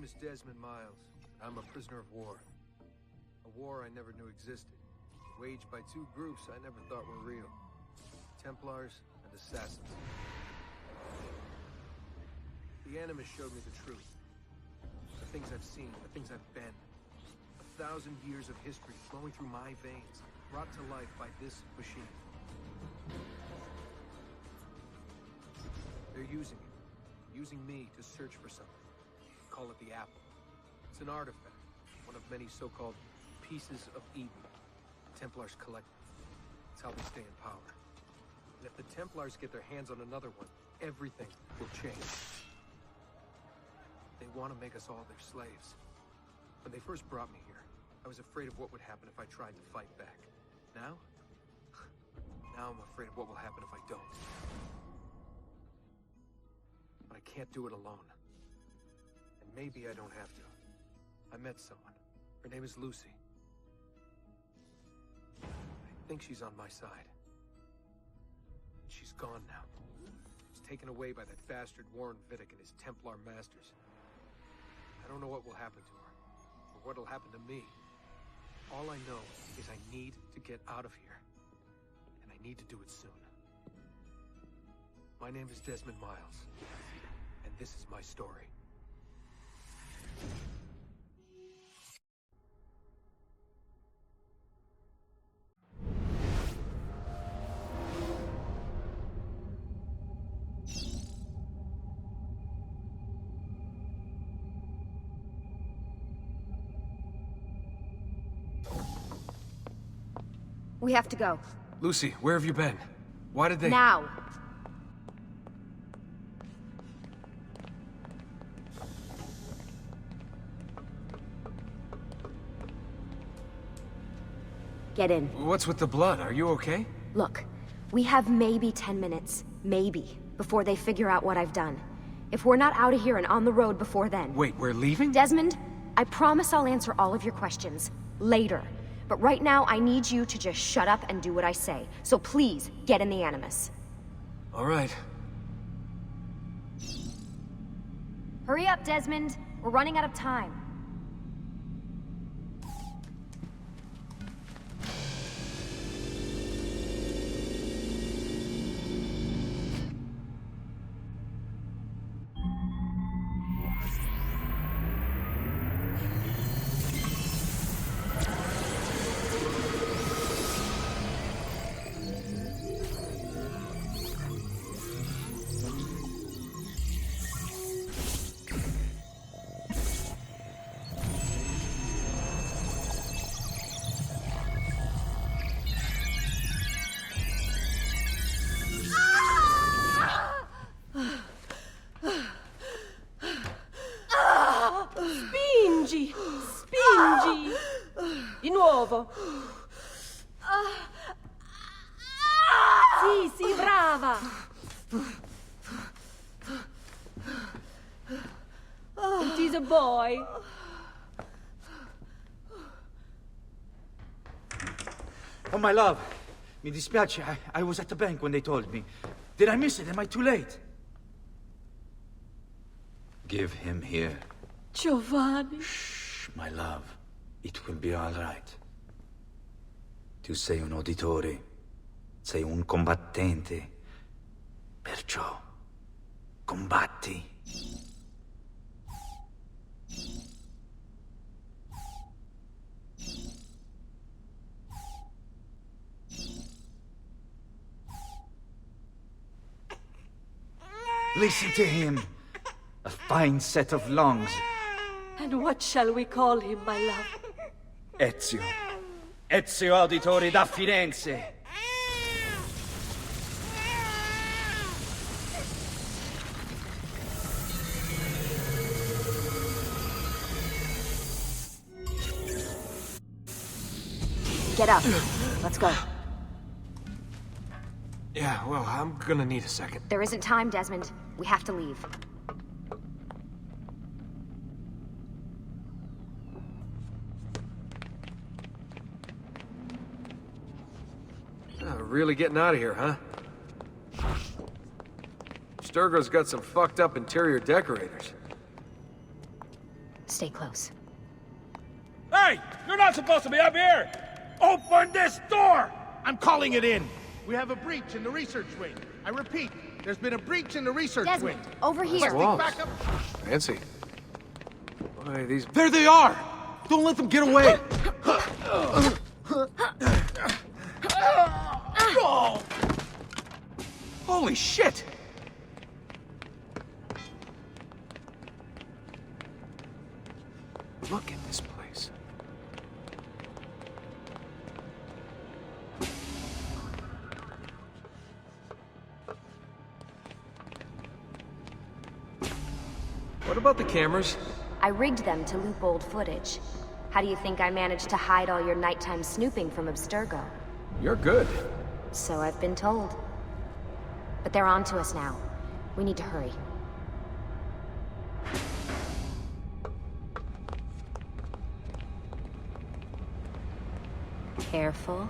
is Desmond Miles. I'm a prisoner of war. A war I never knew existed. Waged by two groups I never thought were real. Templars and Assassins. The Animus showed me the truth. The things I've seen, the things I've been. 1,000 years of history flowing through my veins, brought to life by this machine. They're using it. Using me to search for something. Call it the Apple. It's an artifact. One of many so-called pieces of Eden. Templars collect them. It's how they stay in power. And if the Templars get their hands on another one, everything will change. They want to make us all their slaves. When they first brought me here, I was afraid of what would happen if I tried to fight back. Now? Now I'm afraid of what will happen if I don't. But I can't do it alone. And maybe I don't have to. I met someone. Her name is Lucy. I think she's on my side. She's gone now. She's taken away by that bastard Warren Vidic and his Templar masters. I don't know what will happen to her, or what'll happen to me. All I know is I need to get out of here. And I need to do it soon. My name is Desmond Miles, and this is my story. We have to go. Lucy, where have you been? Why did they— Now! Get in. What's with the blood? Are you okay? Look, we have maybe 10 minutes. Maybe. Before they figure out what I've done. If we're not out of here and on the road before then... Wait, we're leaving? Desmond, I promise I'll answer all of your questions. Later. But right now, I need you to just shut up and do what I say. So please, get in the Animus. All right. Hurry up, Desmond. We're running out of time. Spingi! Di nuovo! Sì, brava! It is a boy. Oh, my love. Mi dispiace, I was at the bank when they told me. Did I miss it? Am I too late? Give him here. Giovanni. Shh, my love. It will be all right. Tu sei un auditore. Sei un combattente. Perciò, combatti. Listen to him. A fine set of lungs. And what shall we call him, my love? Ezio. Ezio Auditore da Firenze. Get up. Let's go. Yeah, well, I'm gonna need a second. There isn't time, Desmond. We have to leave. Really getting out of here, huh? Abstergo's got some fucked up interior decorators. Stay close. Hey! You're not supposed to be up here! Open this door! I'm calling it in! We have a breach in the research wing. I repeat, there's been a breach in the research Desmond, wing. over here. Walls. Back up. Fancy. Why, these... There they are! Don't let them get away! Holy shit! Look at this place. What about the cameras? I rigged them to loop old footage. How do you think I managed to hide all your nighttime snooping from Abstergo? You're good. So I've been told. But they're on to us now. We need to hurry. Careful.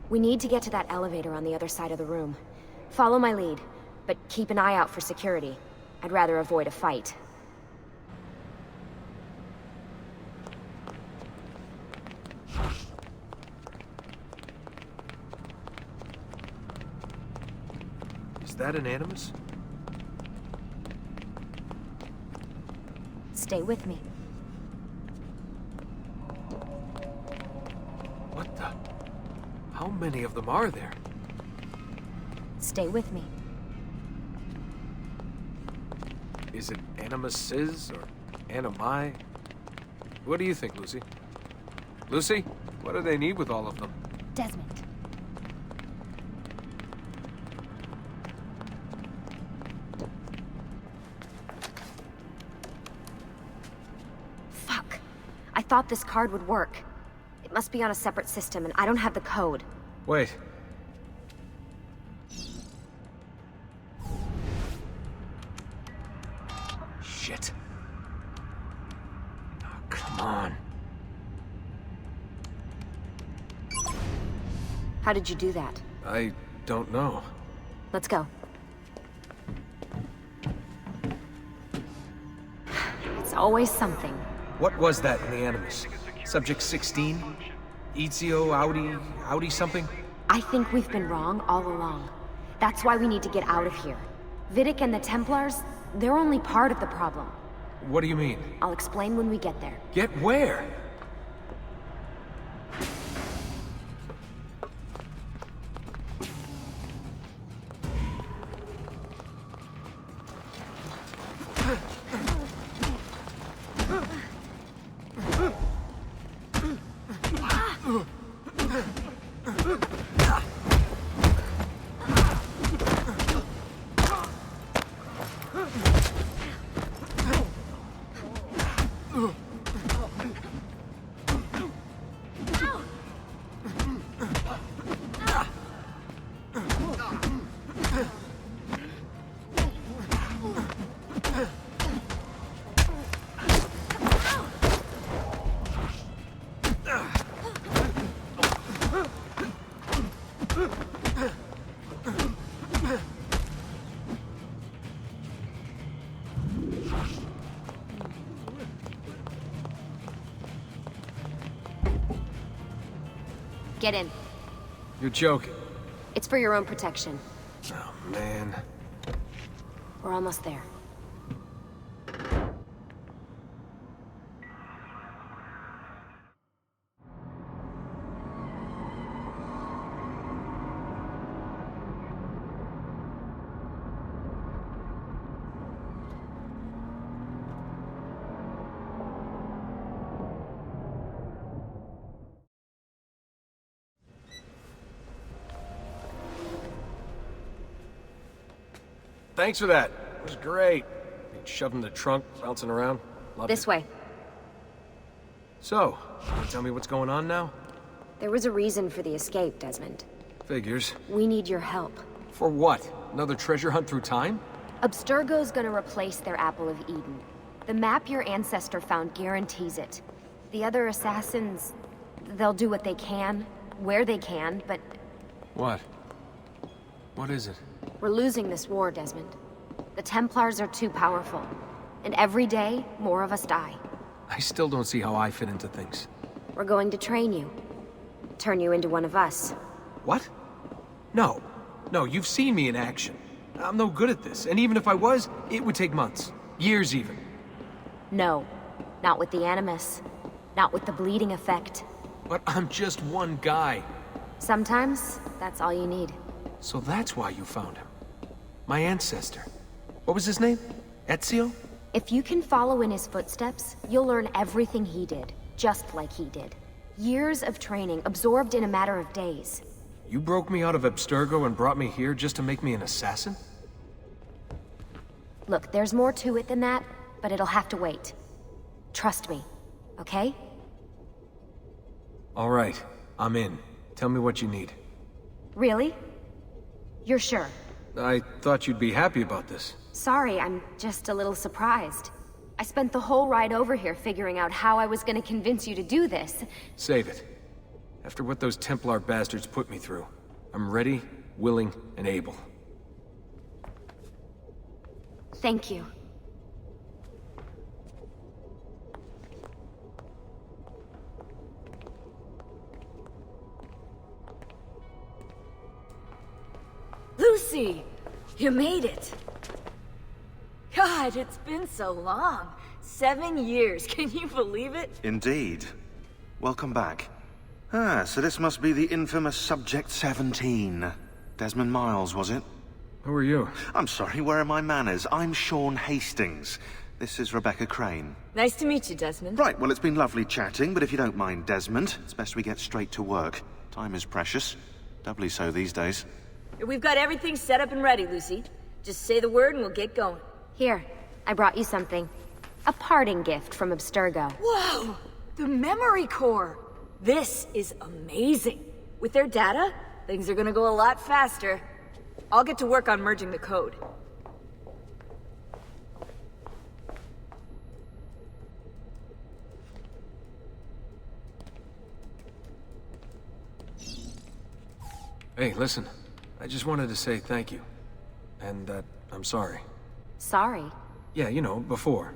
We need to get to that elevator on the other side of the room. Follow my lead, but keep an eye out for security. I'd rather avoid a fight. Is that an animus? Stay with me. What the? How many of them are there? Stay with me. Is it animuses or animi? What do you think, Lucy? Lucy, what do they need with all of them? Desmond. Fuck. I thought this card would work. It must be on a separate system, and I don't have the code. Wait. Shit. Oh, come on. How did you do that? I don't know. Let's go. It's always something. What was that in the animus? Subject 16? Ezio Audi something? I think we've been wrong all along. That's why we need to get out of here. Vidic and the Templars, they're only part of the problem. What do you mean? I'll explain when we get there. Get where? Get in. You're joking. It's for your own protection. Oh, man. We're almost there. Thanks for that. It was great. Shoving the trunk, bouncing around. Loved This it. way. So, can you tell me what's going on now? There was a reason for the escape, Desmond. Figures. We need your help. For what? Another treasure hunt through time? Abstergo's gonna replace their Apple of Eden. The map your ancestor found guarantees it. The other assassins, they'll do what they can, where they can, but What? What is it? We're losing this war, Desmond. The Templars are too powerful. And every day, more of us die. I still don't see how I fit into things. We're going to train you. Turn you into one of us. What? No. No, you've seen me in action. I'm no good at this, and even if I was, it would take months. Years even. No. Not with the Animus. Not with the bleeding effect. But I'm just one guy. Sometimes, that's all you need. So that's why you found him. My ancestor. What was his name? Ezio? If you can follow in his footsteps, you'll learn everything he did, just like he did. Years of training, absorbed in a matter of days. You broke me out of Abstergo and brought me here just to make me an assassin? Look, there's more to it than that, but it'll have to wait. Trust me, okay? All right, I'm in. Tell me what you need. Really? You're sure? I thought you'd be happy about this. Sorry, I'm just a little surprised. I spent the whole ride over here figuring out how I was gonna convince you to do this. Save it. After what those Templar bastards put me through, I'm ready, willing, and able. Thank you. Lucy! You made it! God, it's been so long. 7 years, can you believe it? Indeed. Welcome back. Ah, so this must be the infamous Subject 17. Desmond Miles, was it? Who are you? I'm sorry, where are my manners? I'm Sean Hastings. This is Rebecca Crane. Nice to meet you, Desmond. Right, well, it's been lovely chatting, but if you don't mind, Desmond, it's best we get straight to work. Time is precious. Doubly so these days. We've got everything set up and ready, Lucy. Just say the word and we'll get going. Here, I brought you something. A parting gift from Abstergo. Whoa! The memory core! This is amazing. With their data, things are gonna go a lot faster. I'll get to work on merging the code. Hey, listen. I just wanted to say thank you. And that I'm sorry. Sorry. Yeah, you know, before.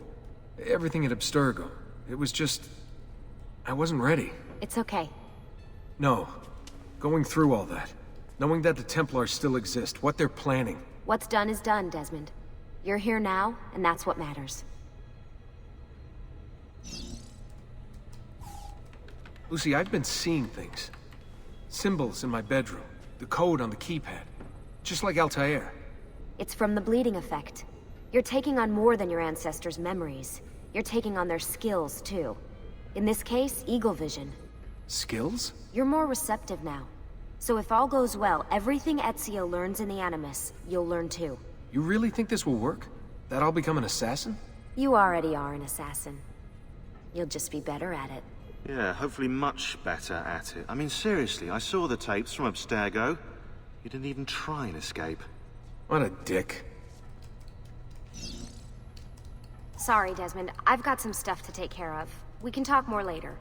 Everything at Abstergo. It was just... I wasn't ready. It's okay. No. Going through all that. Knowing that the Templars still exist, what they're planning. What's done is done, Desmond. You're here now, and that's what matters. Lucy, I've been seeing things. Symbols in my bedroom. The code on the keypad. Just like Altair. It's from the bleeding effect. You're taking on more than your ancestors' memories. You're taking on their skills, too. In this case, eagle vision. Skills? You're more receptive now. So if all goes well, everything Ezio learns in the Animus, you'll learn too. You really think this will work? That I'll become an assassin? You already are an assassin. You'll just be better at it. Yeah, hopefully much better at it. I mean, seriously, I saw the tapes from Abstergo. You didn't even try and escape. What a dick. Sorry, Desmond. I've got some stuff to take care of. We can talk more later.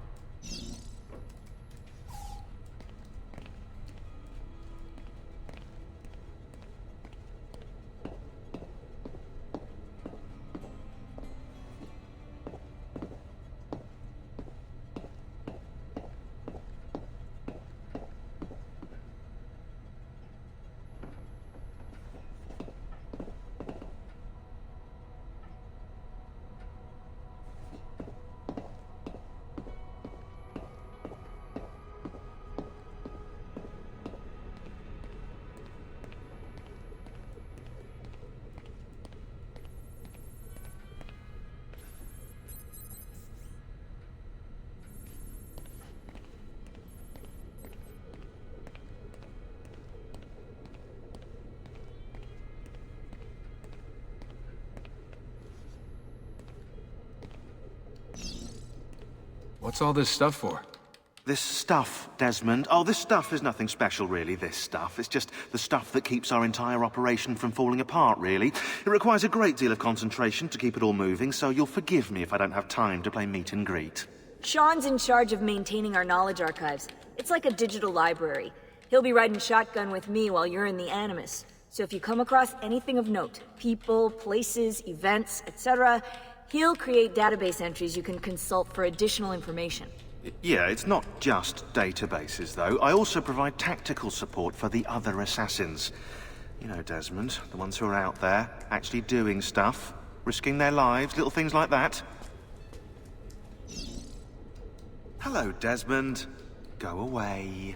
What's all this stuff for? This stuff, Desmond. Oh, this stuff is nothing special, really, this stuff. It's just the stuff that keeps our entire operation from falling apart, really. It requires a great deal of concentration to keep it all moving, so you'll forgive me if I don't have time to play meet and greet. Sean's in charge of maintaining our knowledge archives. It's like a digital library. He'll be riding shotgun with me while you're in the Animus. So if you come across anything of note, people, places, events, etc., he'll create database entries you can consult for additional information. Yeah, it's not just databases, though. I also provide tactical support for the other assassins. You know, Desmond, the ones who are out there, actually doing stuff, risking their lives, little things like that. Hello, Desmond. Go away.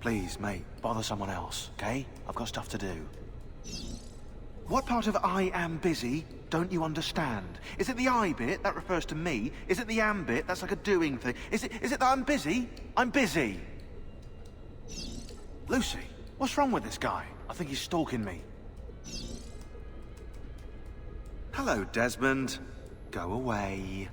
Please, mate, bother someone else, okay? I've got stuff to do. What part of I am busy don't you understand? Is it the I bit? That refers to me. Is it the am bit? That's like a doing thing. Is it that I'm busy? I'm busy. Lucy, what's wrong with this guy? I think he's stalking me. Hello, Desmond. Go away.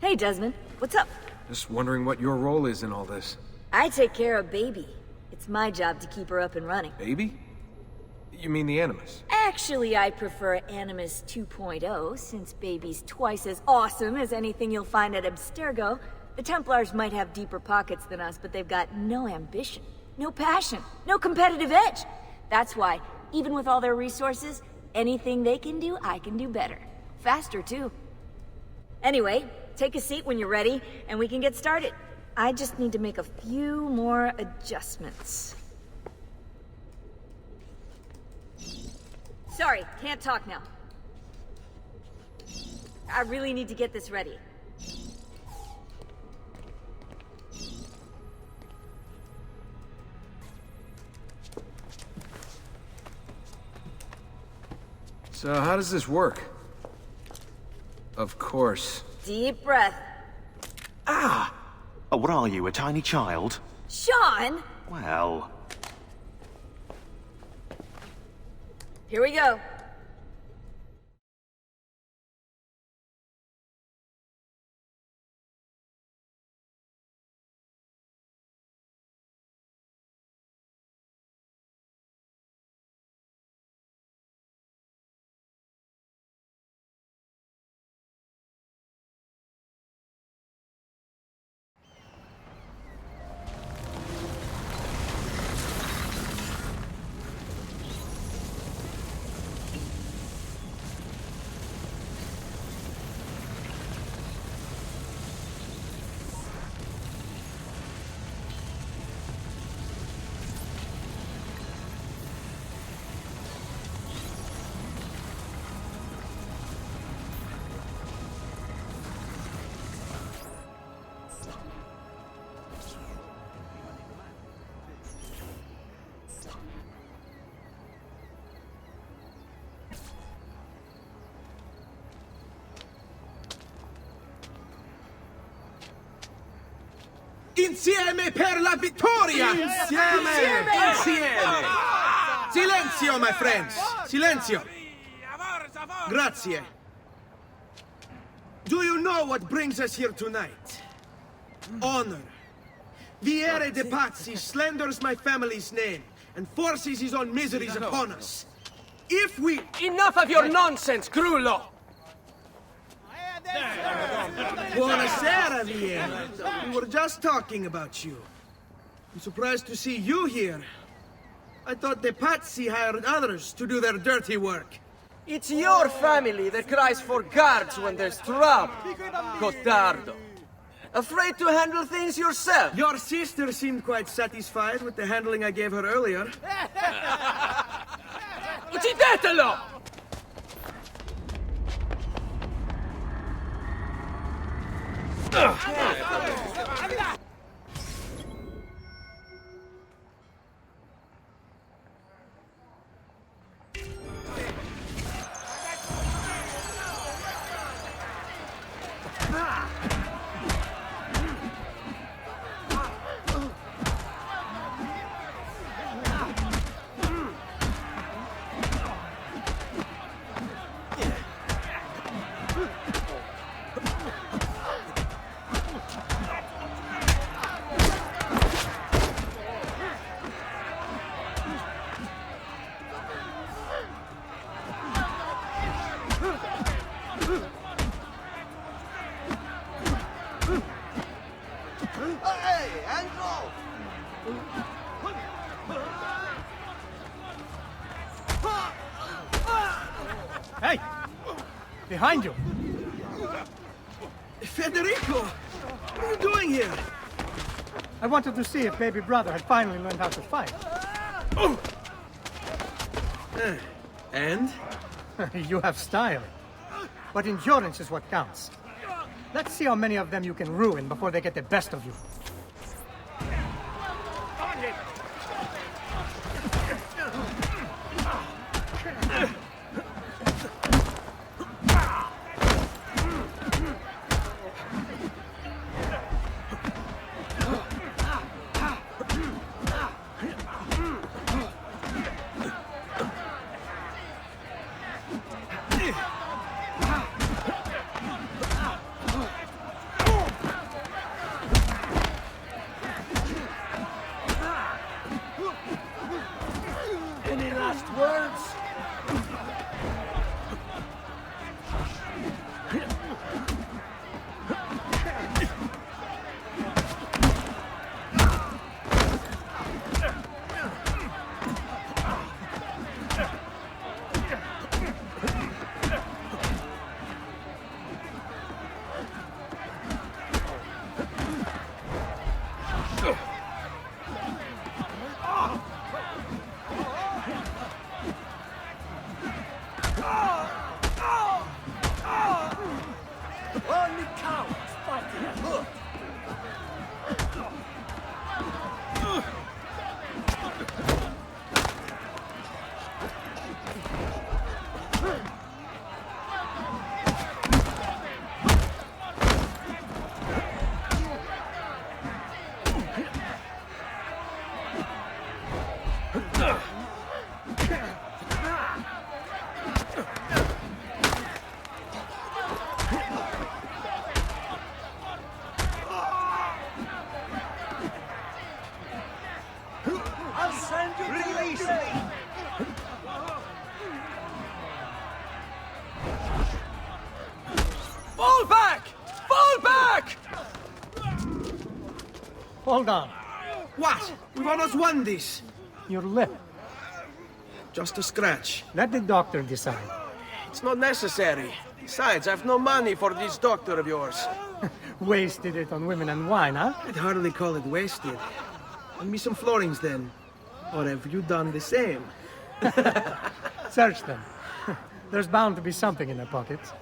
Hey, Desmond. What's up? Just wondering what your role is in all this. I take care of Baby. It's my job to keep her up and running. Baby? You mean the Animus? Actually, I prefer Animus 2.0, since Baby's twice as awesome as anything you'll find at Abstergo. The Templars might have deeper pockets than us, but they've got no ambition, no passion, no competitive edge. That's why, even with all their resources, anything they can do, I can do better. Faster, too. Anyway, take a seat when you're ready, and we can get started. I just need to make a few more adjustments. Sorry, can't talk now. I really need to get this ready. So how does this work? Of course. Deep breath. Ah! Oh, what are you, a tiny child? Sean! Well... Here we go. Insieme per la vittoria! Insieme! Insieme! Silenzio, my friends! Silenzio! Grazie. Do you know what brings us here tonight? Honor. Viere de Pazzi slanders my family's name and forces his own miseries upon us. If we... Enough of your nonsense, Grullo! Buonasera, Viere. We were just talking about you. I'm surprised to see you here. I thought the Pazzi hired others to do their dirty work. It's your family that cries for guards when there's trouble, Cotardo. Afraid to handle things yourself? Your sister seemed quite satisfied with the handling I gave her earlier. Uccidetelo! Hey! Behind you! Federico! What are you doing here? I wanted to see if baby brother had finally learned how to fight. Oh! And? You have style. But endurance is what counts. Let's see how many of them you can ruin before they get the best of you. Fall back! Fall back! Hold on. What? We've almost won this. Your lip. Just a scratch. Let the doctor decide. It's not necessary. Besides, I've no money for this doctor of yours. Wasted it on women and wine, huh? I'd hardly call it wasted. Lend me some florins then. Or have you done the same? Search them. There's bound to be something in their pockets.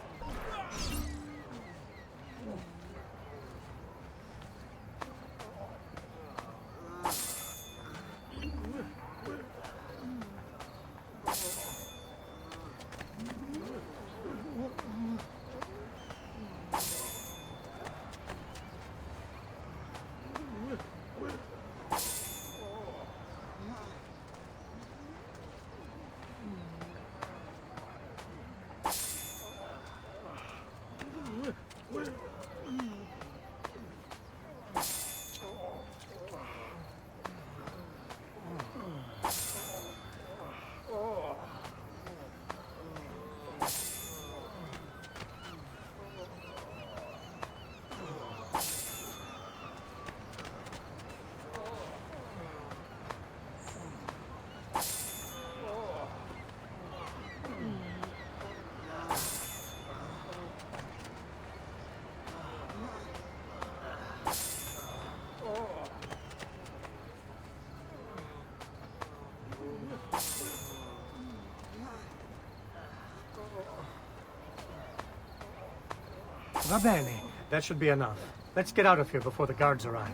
Va bene. That should be enough. Let's get out of here before the guards arrive.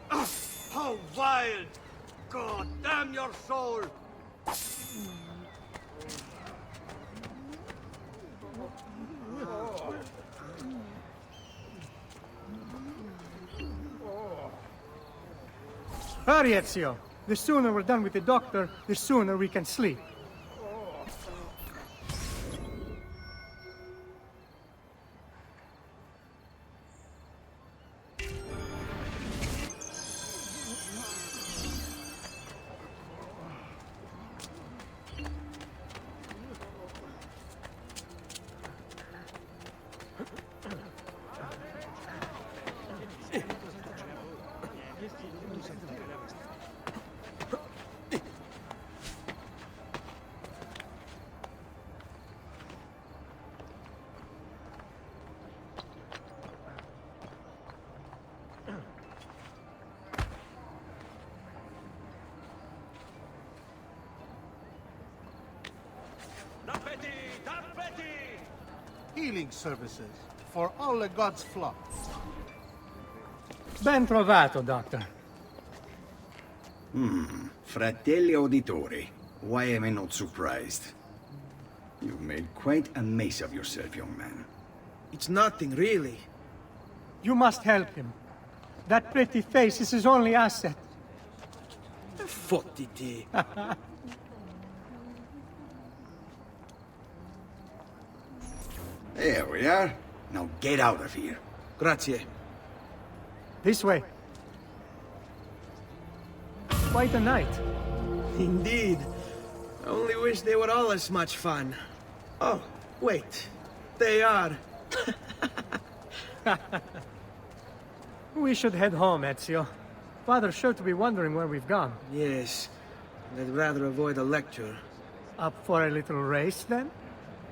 How wild! God damn your soul! Hurry, Ezio. The sooner we're done with the doctor, the sooner we can sleep. healing services for all the gods' flock. Ben trovato, Doctor. Fratelli Auditori, why am I not surprised? You've made quite a mess of yourself, young man. It's nothing, really. You must help him. That pretty face is his only asset. Fottiti. There we are. Now get out of here. Grazie. This way. Quite a night. Indeed. I only wish they were all as much fun. Oh, wait. They are. We should head home, Ezio. Father's sure to be wondering where we've gone. Yes. I'd rather avoid a lecture. Up for a little race, then?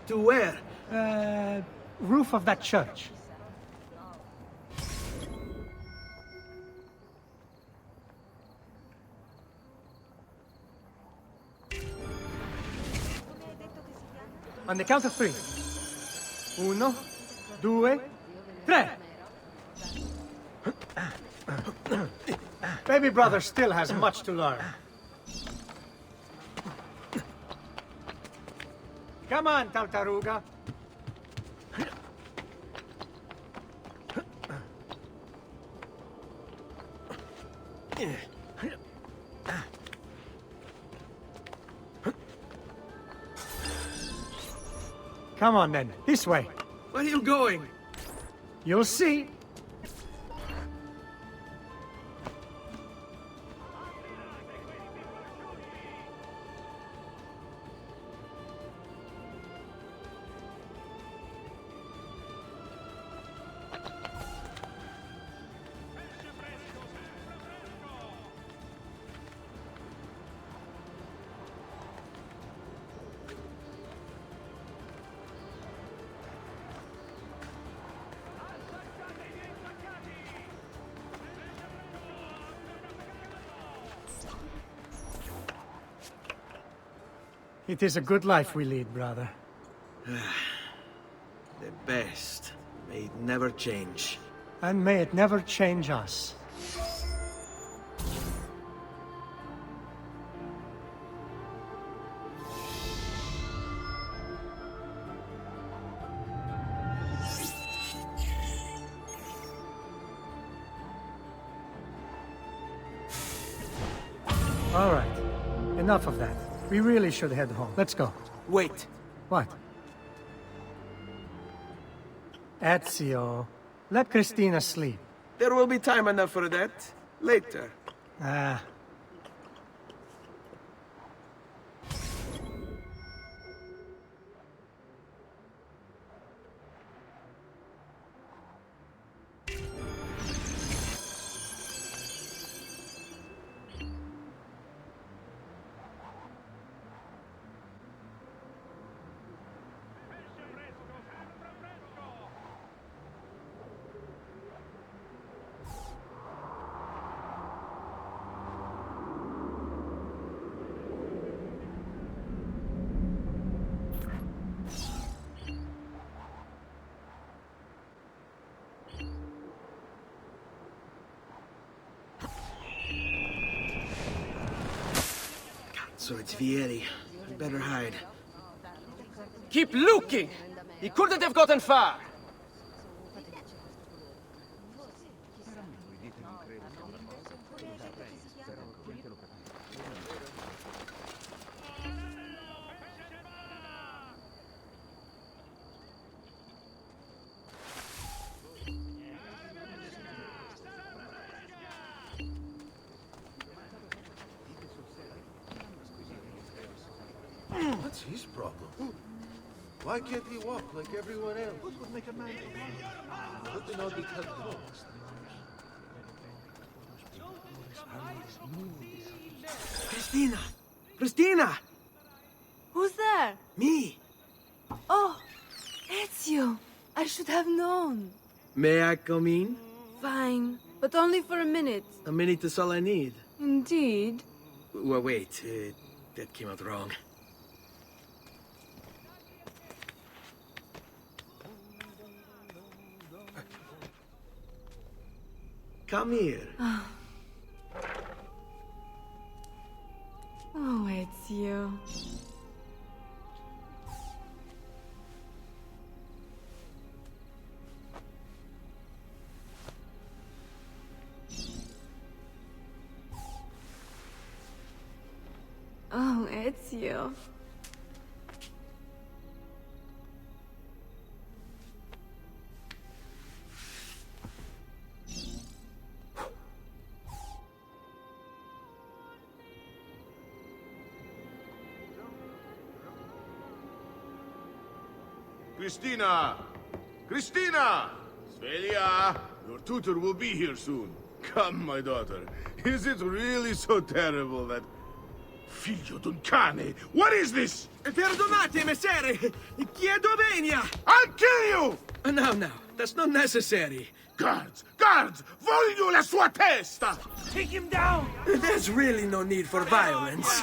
To where? Roof of that church. On the count of 3. 1, 2, 3. Baby brother still has much to learn. Come on, Tartaruga. Come on then, this way. Where are you going? You'll see. It is a good life we lead, brother. The best. May it never change. And may it never change us. All right. Enough of that. We really should head home. Let's go. Wait. What? Ezio, let Christina sleep. There will be time enough for that. Later. Ah. So it's Vieri. We better hide. Keep looking! He couldn't have gotten far! What's his problem? Why can't he walk like everyone else? What would make a man? What did not because Christina! Christina! Who's there? Me! Oh, Ezio! I should have known. May I come in? Fine, but only for a minute. A minute is all I need. Indeed. Well, wait. That came out wrong. Come here. Oh, Ezio. Oh, Ezio. Cristina! Cristina! Svelia! Your tutor will be here soon. Come, my daughter. Is it really so terrible that... Figlio d'un cane! What is this? Perdonate, messere! Chiedo venia! I'll kill you! No, that's not necessary. Guards! Guards! Voglio la sua testa! Take him down! There's really no need for violence.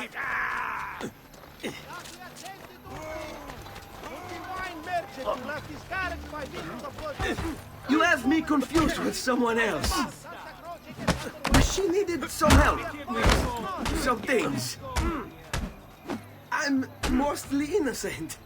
You have me confused with someone else. She needed some help with some things. I'm mostly innocent.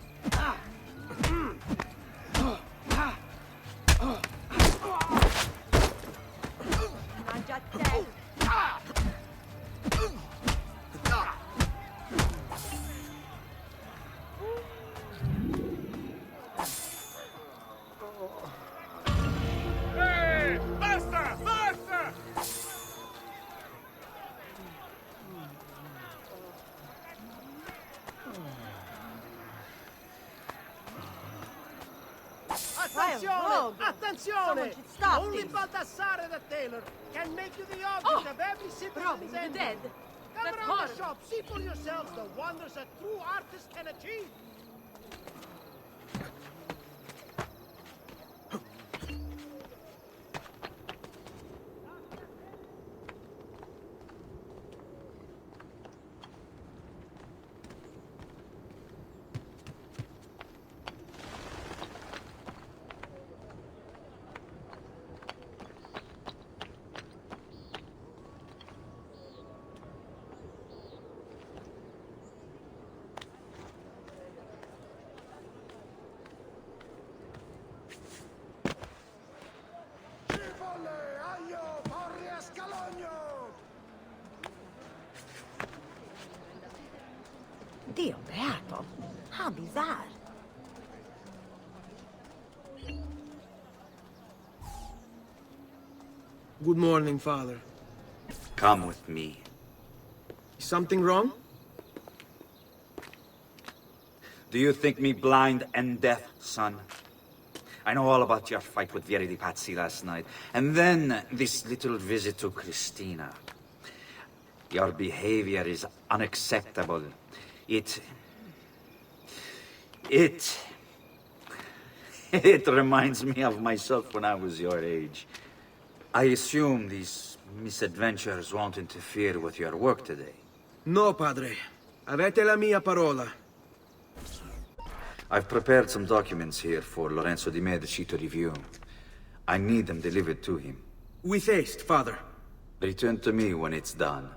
Attenzione! Only Baldassare the tailor can make you the object of every citizen's envy. Dead? Come around the shop, see for yourselves the wonders a true artist can achieve. Dio beato. How bizarre. Good morning, Father. Come with me. Is something wrong? Do you think me blind and deaf, son? I know all about your fight with Vieri di Pazzi last night. And then this little visit to Cristina. Your behavior is unacceptable. It reminds me of myself when I was your age. I assume these misadventures won't interfere with your work today. No, padre. Avete la mia parola. I've prepared some documents here for Lorenzo di Medici to review. I need them delivered to him. With haste, Father. Return to me when it's done.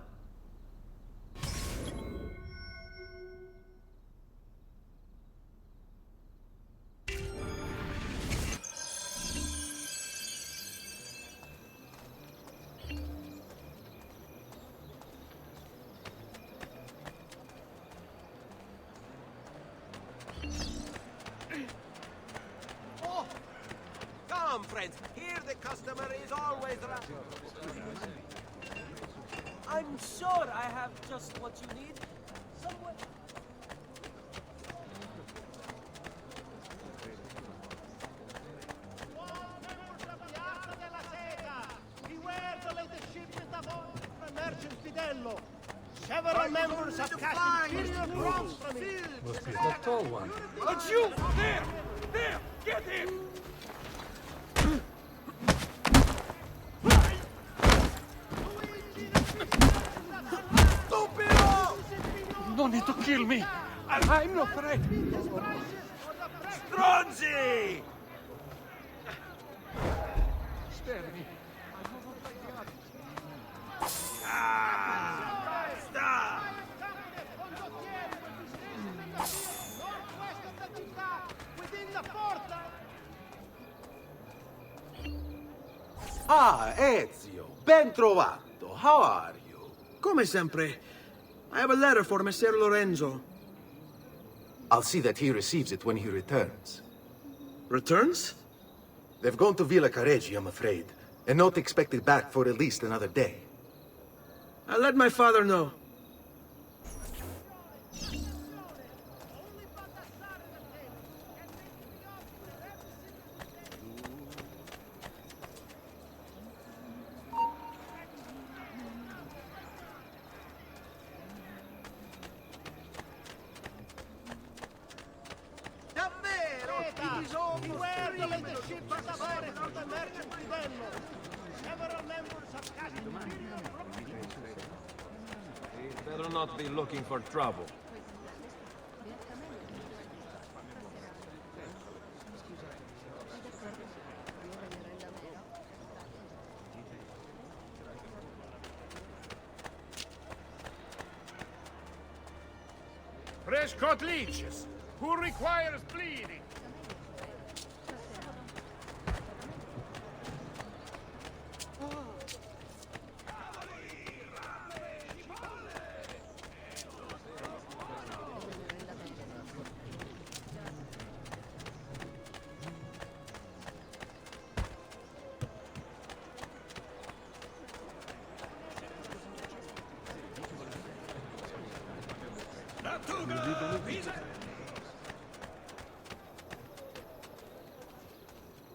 Friends, here the customer is always around. I'm sure I have just what you need. Somewhere. Beware the latest shipment of oil from Merchant Fidello. Several members have cast inferior crowns from it. Must be the tall one. It's you! There! There! Get him! No need to kill me. I'm not afraid. Stronzi! Spare me. I will not let the Ah, Ezio, ben trovato. How are you? Come sempre. I have a letter for Messer Lorenzo. I'll see that he receives it when he returns. Returns? They've gone to Villa Careggi, I'm afraid, and not expected back for at least another day. I'll let my father know. Better not be looking for trouble. Fresh cut leeches. Who requires bleeding?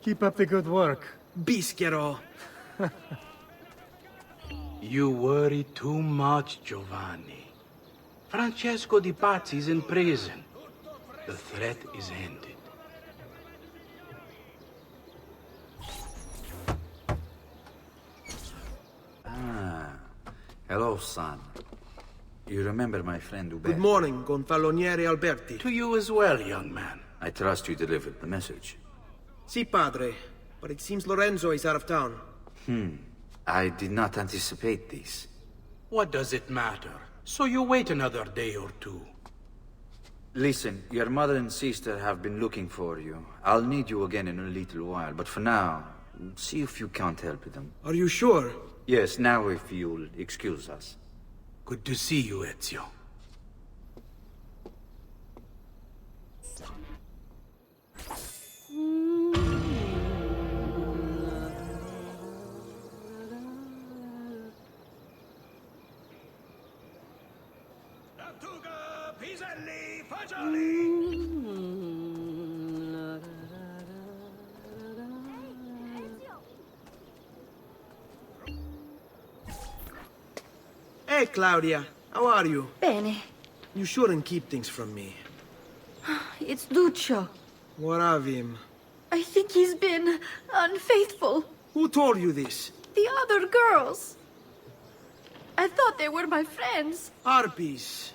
Keep up the good work. Bischero. You worry too much, Giovanni. Francesco Di Pazzi's in prison. The threat is ended. Ah, hello, son. You remember my friend Uberto? Good morning, Gonfaloniere Alberti. To you as well, young man. I trust you delivered the message. Si, padre. But it seems Lorenzo is out of town. I did not anticipate this. What does it matter? So you wait another day or two. Listen, your mother and sister have been looking for you. I'll need you again in a little while, but for now, see if you can't help them. Are you sure? Yes, now if you'll excuse us. Good to see you, Ezio. Hey, Claudia. How are you? Bene. You shouldn't keep things from me. It's Duccio. What of him? I think he's been unfaithful. Who told you this? The other girls. I thought they were my friends. Harpies.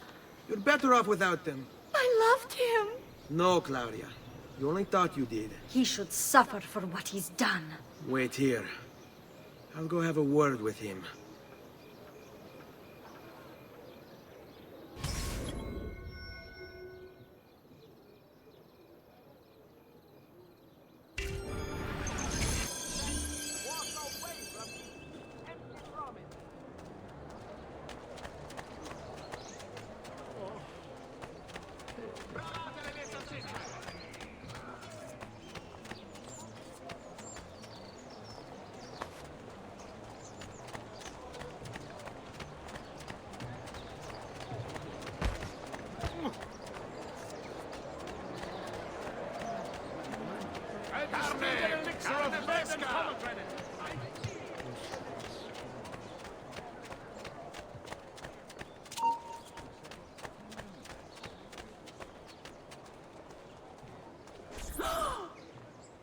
You're better off without them. I loved him. No, Claudia. You only thought you did. He should suffer for what he's done. Wait here. I'll go have a word with him.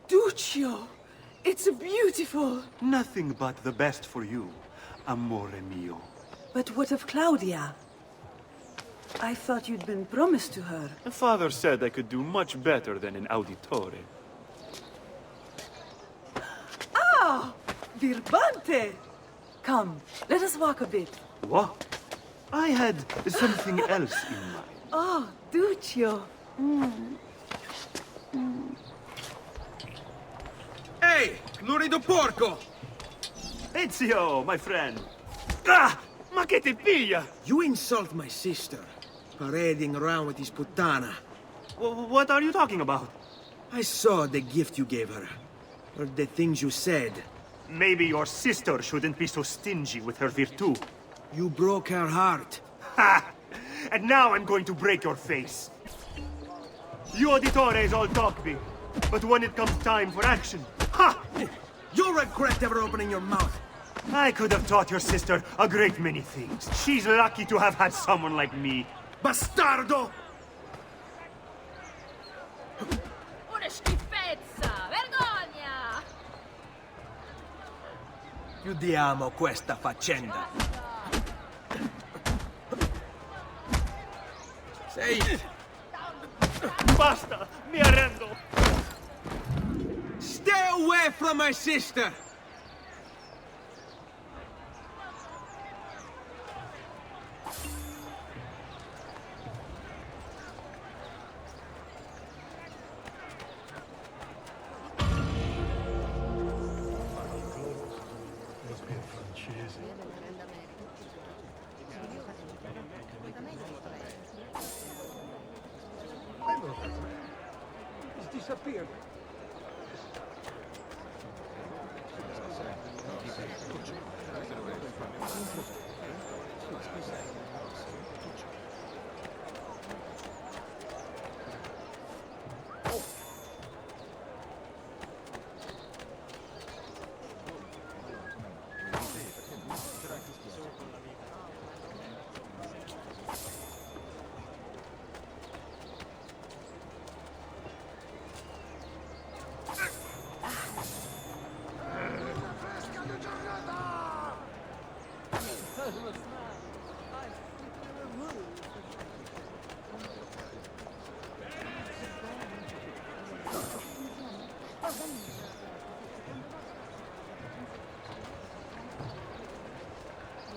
Duccio! It's beautiful! Nothing but the best for you, amore mio. But what of Claudia? I thought you'd been promised to her. Father said I could do much better than an auditore. Ah! Birbante! Come, let us walk a bit. What? I had something else in mind. Oh, Duccio. Hey, lurido porco! Ezio, my friend! Ah! Ma che ti piglia? You insult my sister, parading around with this puttana. What are you talking about? I saw the gift you gave her. Heard the things you said. Maybe your sister shouldn't be so stingy with her virtù. You broke her heart. Ha! And now I'm going to break your face. You Auditore is all talk big, but when it comes time for action, ha! You'll regret ever opening your mouth. I could have taught your sister a great many things. She's lucky to have had someone like me. Bastardo! Una schifezza! Vergogna! Chiudiamo questa faccenda. Sei... Basta! Mi arrendo! Stay away from my sister! He's disappeared.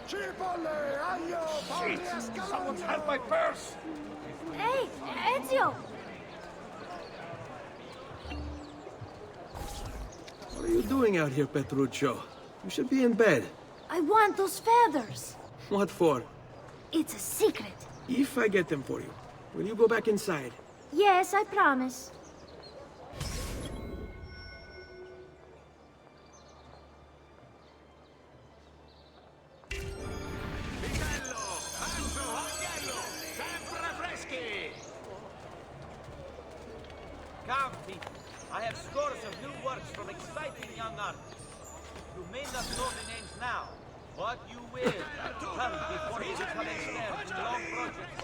Shit! Someone's had my purse! Hey, Ezio! What are you doing out here, Petruccio? You should be in bed. I want those feathers. What for? It's a secret. If I get them for you, will you go back inside? Yes, I promise. Come, people. I have scores of new works from exciting young artists. You may not know the names now, but you will. Come before you become ensnared in long projects.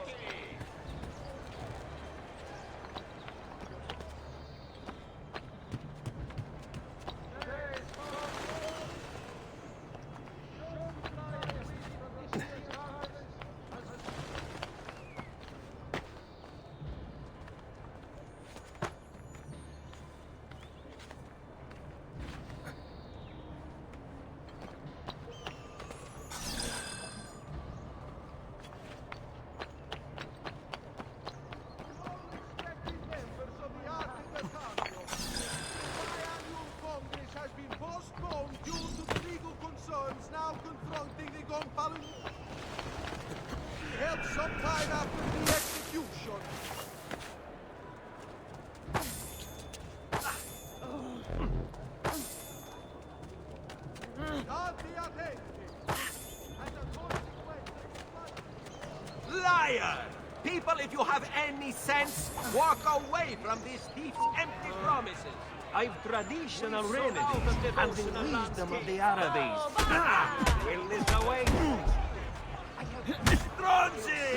Liar! People, if you have any sense, walk away from these thieves' empty promises. I've traditional remedies and the wisdom of the Arabes. Will this away? Stronzi!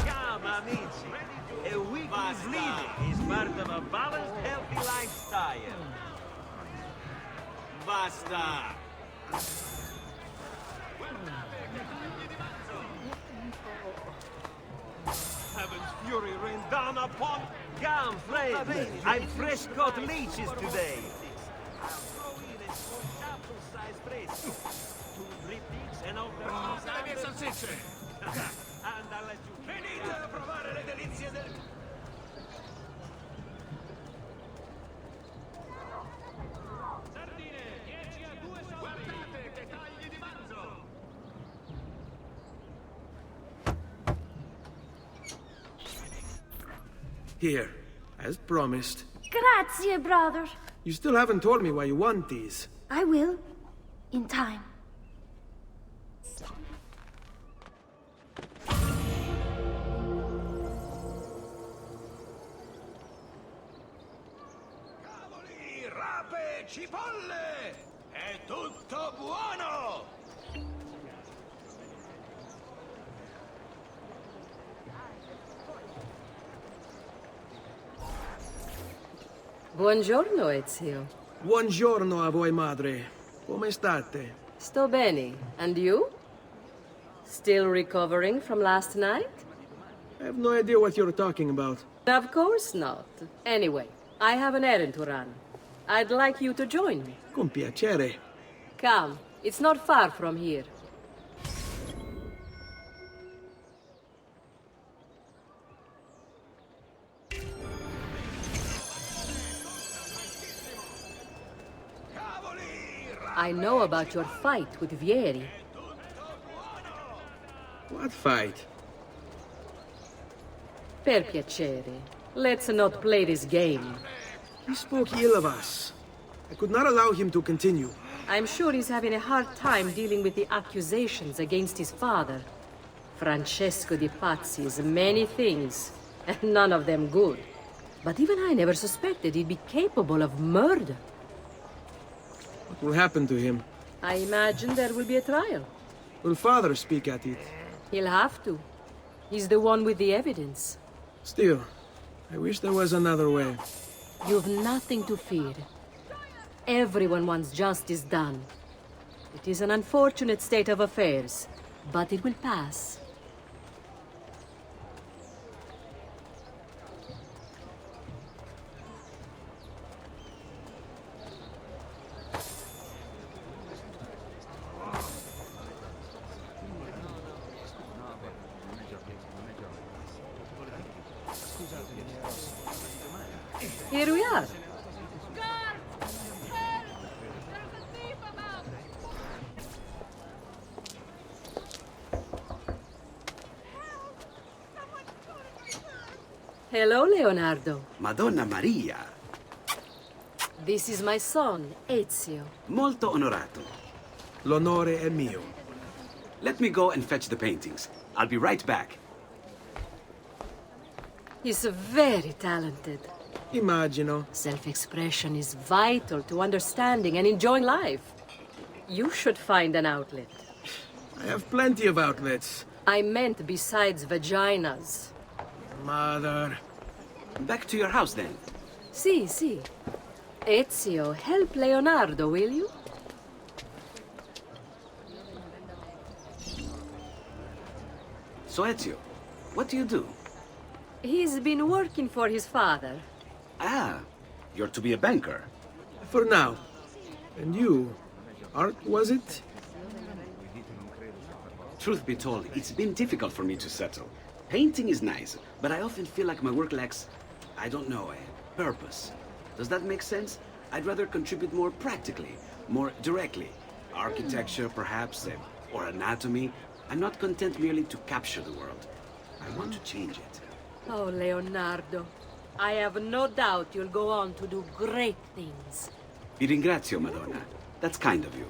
Come, amici. A weekly bleeding is part of a balanced, healthy lifestyle. Basta! Heaven's fury rained down upon... Come, friend! I've fresh-caught leeches today. I'll throw in a small apple-sized brace. 2 driptics and all the... And I'll let you... Venite a provare le delizie del... Here, as promised. Grazie, brother. You still haven't told me why you want these. I will. In time. Cavoli, rape, cipolle! È tutto buono! Buongiorno, Ezio. Buongiorno a voi, madre. Come state? Sto bene. And you? Still recovering from last night? I have no idea what you're talking about. Of course not. Anyway, I have an errand to run. I'd like you to join me. Con piacere. Come. It's not far from here. I know about your fight with Vieri. What fight? Per piacere. Let's not play this game. He spoke ill of us. I could not allow him to continue. I'm sure he's having a hard time dealing with the accusations against his father. Francesco di Pazzi is many things, and none of them good. But even I never suspected he'd be capable of murder. What will happen to him? I imagine there will be a trial. Will father speak at it? He'll have to. He's the one with the evidence. Still, I wish there was another way. You've nothing to fear. Everyone wants justice done. It is an unfortunate state of affairs, but it will pass. Here we are. Hello, Leonardo. Madonna Maria. This is my son, Ezio. Molto onorato. L'onore è mio. Let me go and fetch the paintings. I'll be right back. He's very talented. Immagino. Self-expression is vital to understanding and enjoying life. You should find an outlet. I have plenty of outlets. I meant besides vaginas. Mother. Back to your house, then. Si. Ezio, help Leonardo, will you? So, Ezio, what do you do? He's been working for his father. Ah, you're to be a banker. For now. And you? Art, was it? Truth be told, it's been difficult for me to settle. Painting is nice, but I often feel like my work lacks, I don't know, a purpose. Does that make sense? I'd rather contribute more practically, more directly. Architecture, perhaps, or anatomy. I'm not content merely to capture the world. I want to change it. Oh, Leonardo. I have no doubt you'll go on to do great things. Vi ringrazio, Madonna. That's kind of you.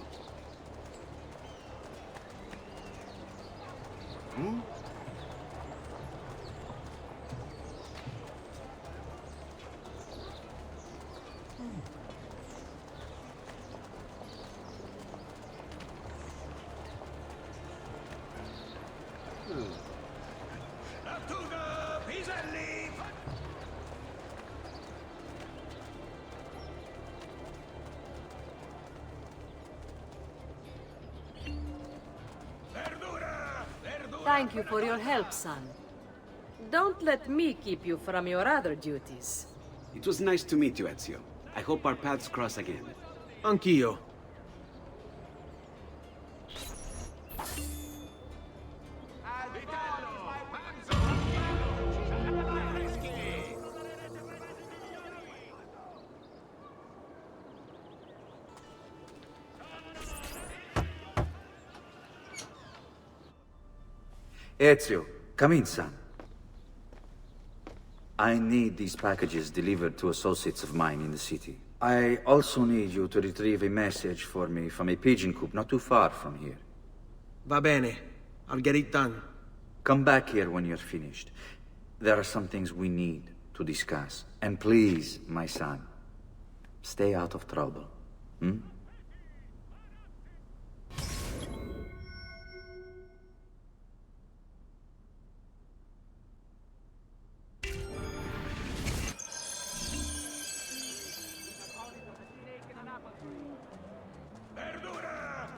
Thank you for your help, son. Don't let me keep you from your other duties. It was nice to meet you, Ezio. I hope our paths cross again. Anch'io. Ezio, come in, son. I need these packages delivered to associates of mine in the city. I also need you to retrieve a message for me from a pigeon coop not too far from here. Va bene. I'll get it done. Come back here when you're finished. There are some things we need to discuss. And please, my son, stay out of trouble. Hmm?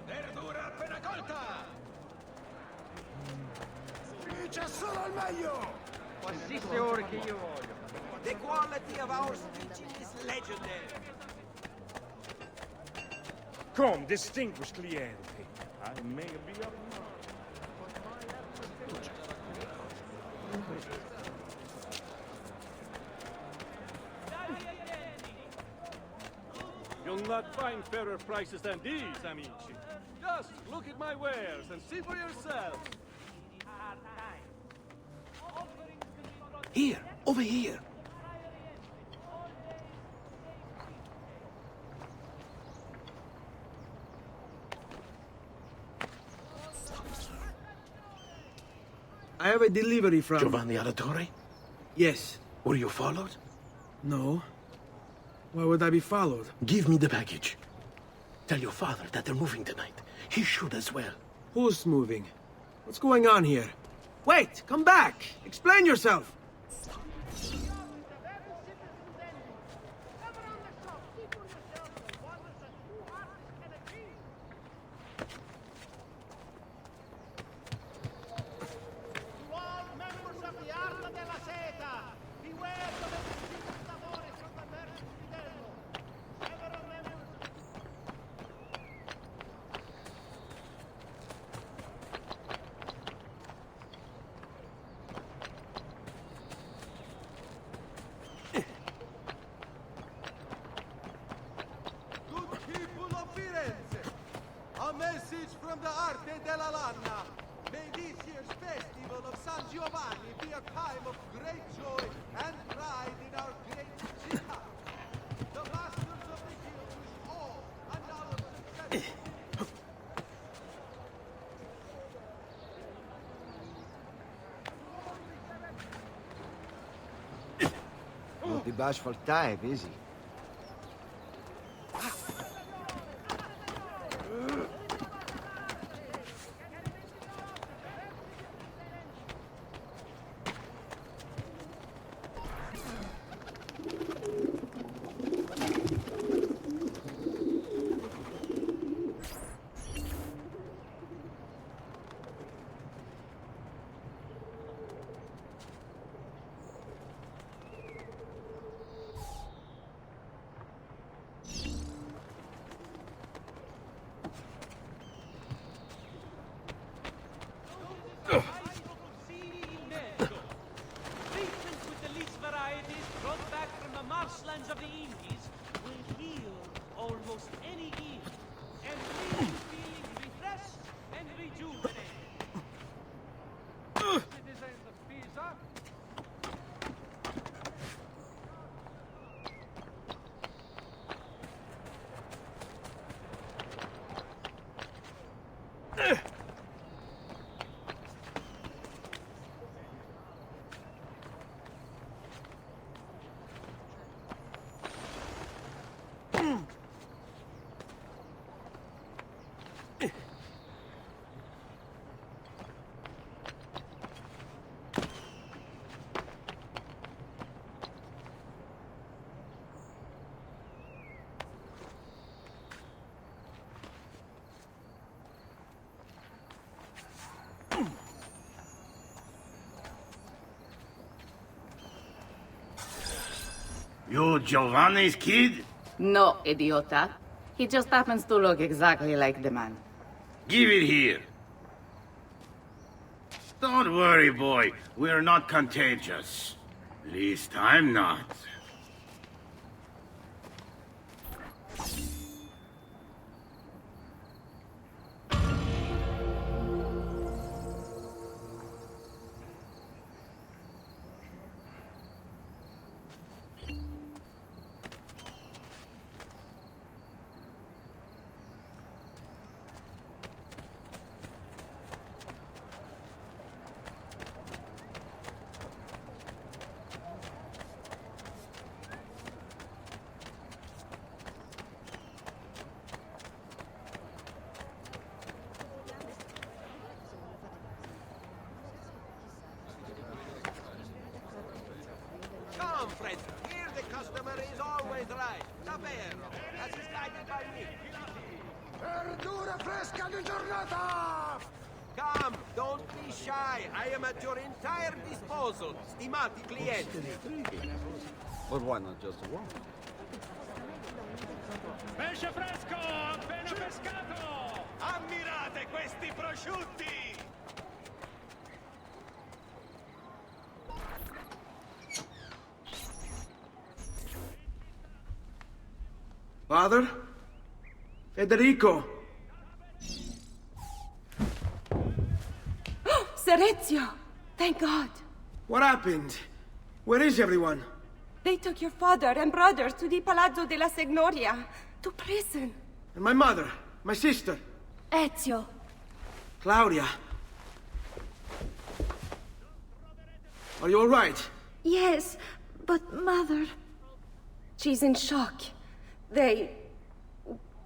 Verdura appena colta! C'è solo il meglio! Qualsiasi ore che io voglio. The quality of our speeches is legendary. Come distinguished clienti. I may be up You'll not find fairer prices than these, amici. Just look at my wares and see for yourself. Here, over here. I have a delivery from... Giovanni Auditore? Yes. Were you followed? No. Why would I be followed? Give me the package. Tell your father that they're moving tonight. He should as well. Who's moving? What's going on here? Wait! Come back! Explain yourself! A message from the Arte della Lana. May this year's festival of San Giovanni be a time of great joy and pride in our great città. The masters of the guild wish all and our success. Not the bashful type, is he? Marshlands of the Indies will heal almost any ill and leave you feeling refreshed and rejuvenated. Citizens of Pisa, You Giovanni's kid? No, idiota. He just happens to look exactly like the man. Give it here. Don't worry, boy. We're not contagious. Least I'm not. customer is always right. Davvero. As is guided by me. Verdura fresca di giornata! Come, don't be shy. I am at your entire disposal. Stimati clienti. But why not just one? Pesce fresco, appena pescato! Ammirate questi prosciutti! Father? Federico! Sir Ezio! Thank God! What happened? Where is everyone? They took your father and brothers to the Palazzo della Signoria, to prison. And my mother? My sister? Ezio. Claudia? Are you all right? Yes, but Mother... She's in shock.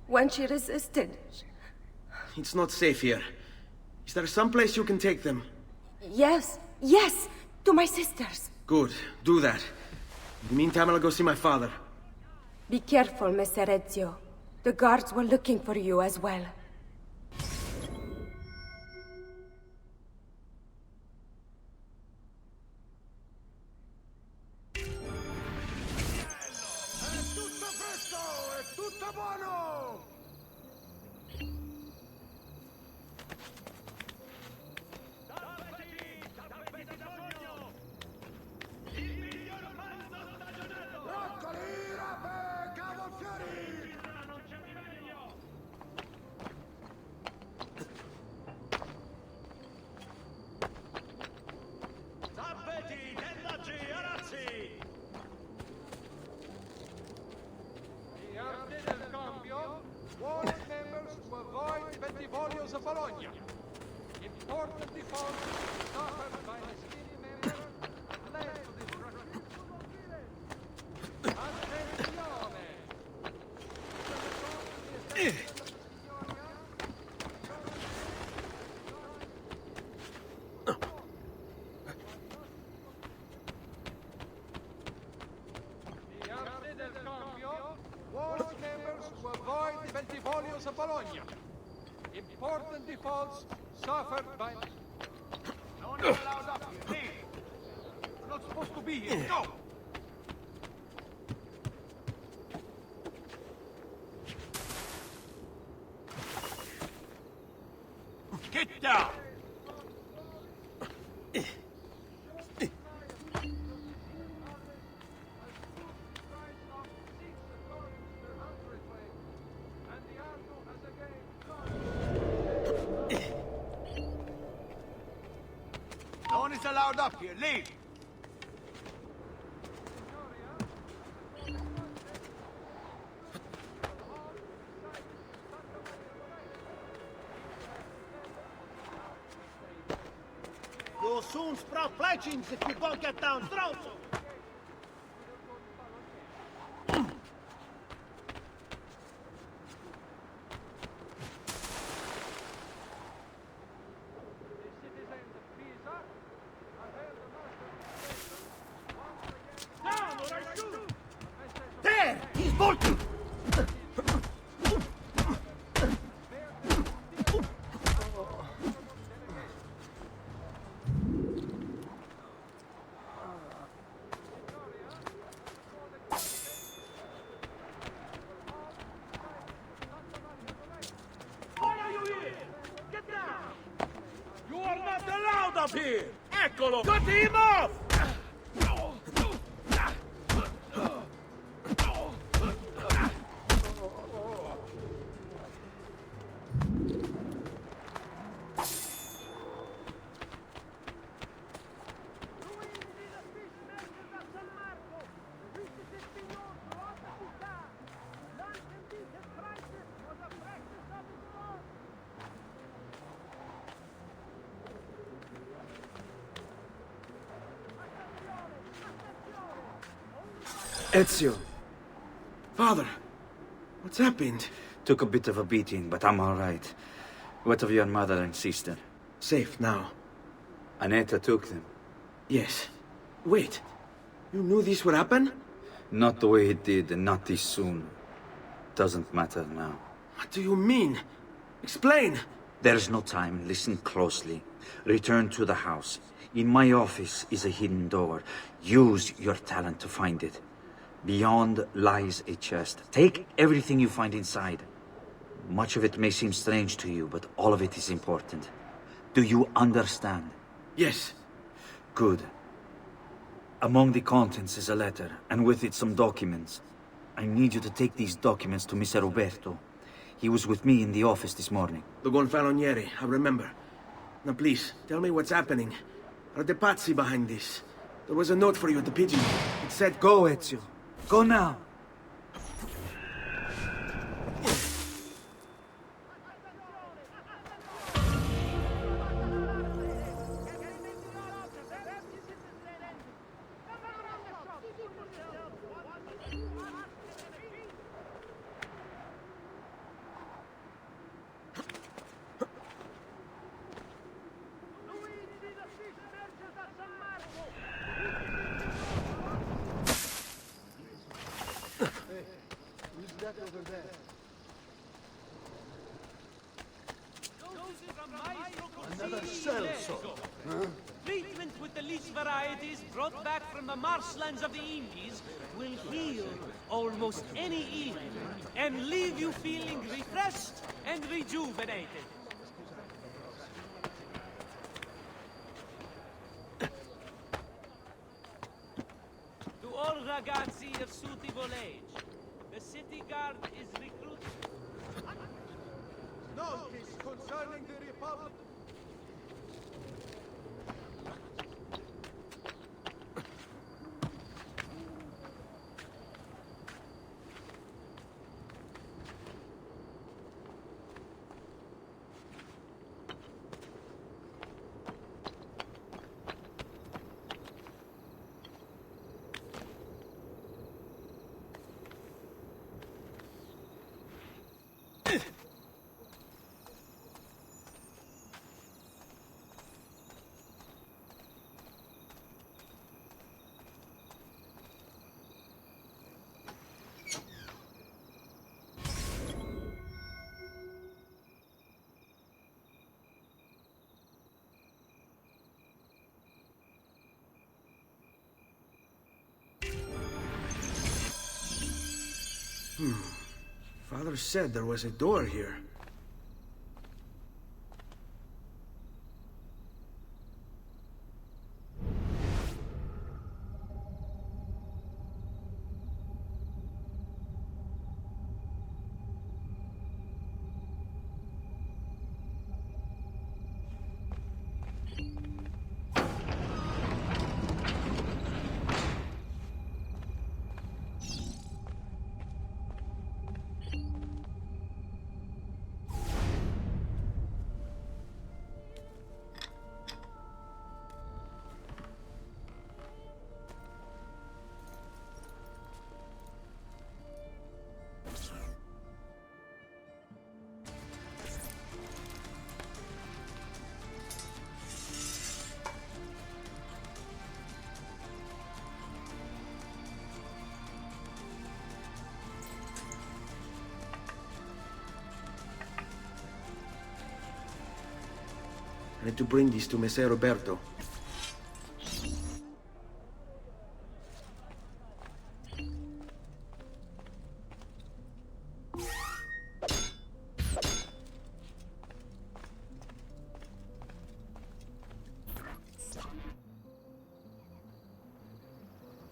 When she resisted... It's not safe here. Is there some place you can take them? Yes, to my sisters. Good, do that. In the meantime, I'll go see my father. Be careful, Messer Ezio. The guards were looking for you as well. Important defaults suffered by... No one is allowed up here. Leave. You're not supposed to be here. Go! Get down! No one is allowed up here. Leave! You'll soon sprout fletchings if you don't get down throat! There! He's bolting! Why are you here? Get down! You are not allowed up here! Eccolo! Cut him off! Ezio. Father, what's happened? Took a bit of a beating, but I'm all right. What of your mother and sister? Safe now. Annetta took them. Yes. Wait. You knew this would happen? Not the way he did, and not this soon. Doesn't matter now. What do you mean? Explain! There's no time. Listen closely. Return to the house. In my office is a hidden door. Use your talent to find it. Beyond lies a chest. Take everything you find inside. Much of it may seem strange to you, but all of it is important. Do you understand? Yes. Good. Among the contents is a letter, and with it some documents. I need you to take these documents to Mr. Roberto. He was with me in the office this morning. The Gonfaloniere, I remember. Now please, tell me what's happening. Are the Pazzi behind this? There was a note for you at the pigeon. It said, "Go, Ezio. Go now." Another celso. Huh? Treatment with the least varieties brought back from the marshlands of the Indies will heal almost any ailment and leave you feeling refreshed and rejuvenated. To all ragazzi of suitable age, the city guard is recruited. Notice concerning the Republic. Father said there was a door here. I need to bring these to Messer Roberto.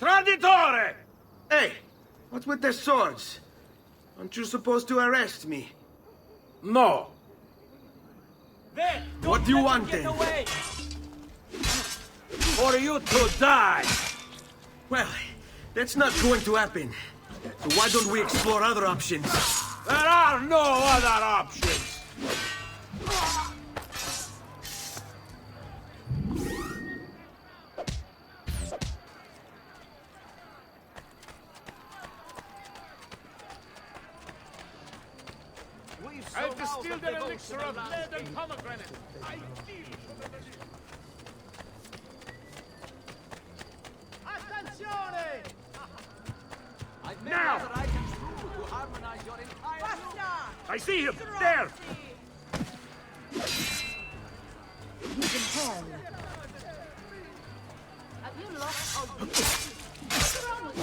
Traditore! Hey, what's with the swords? Aren't you supposed to arrest me? No. What do you want then? For you to die! Well, that's not going to happen. So why don't we explore other options? There are no other options! I've distilled an elixir of lead and pomegranate. I feel Now! I see him! There! You can tell. Have you lost all what's wrong with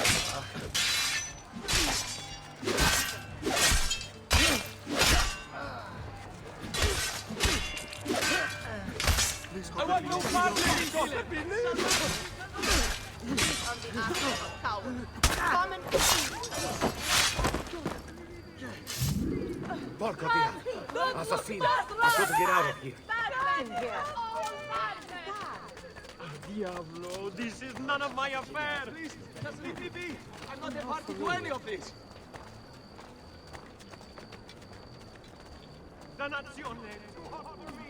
I want no part of this! Porca Dio! Assassina! I've got to get out of here. Diablo, this is none of my affair! Please, just leave me be! I'm not a party to any of this! Dannazione! Too hot for me!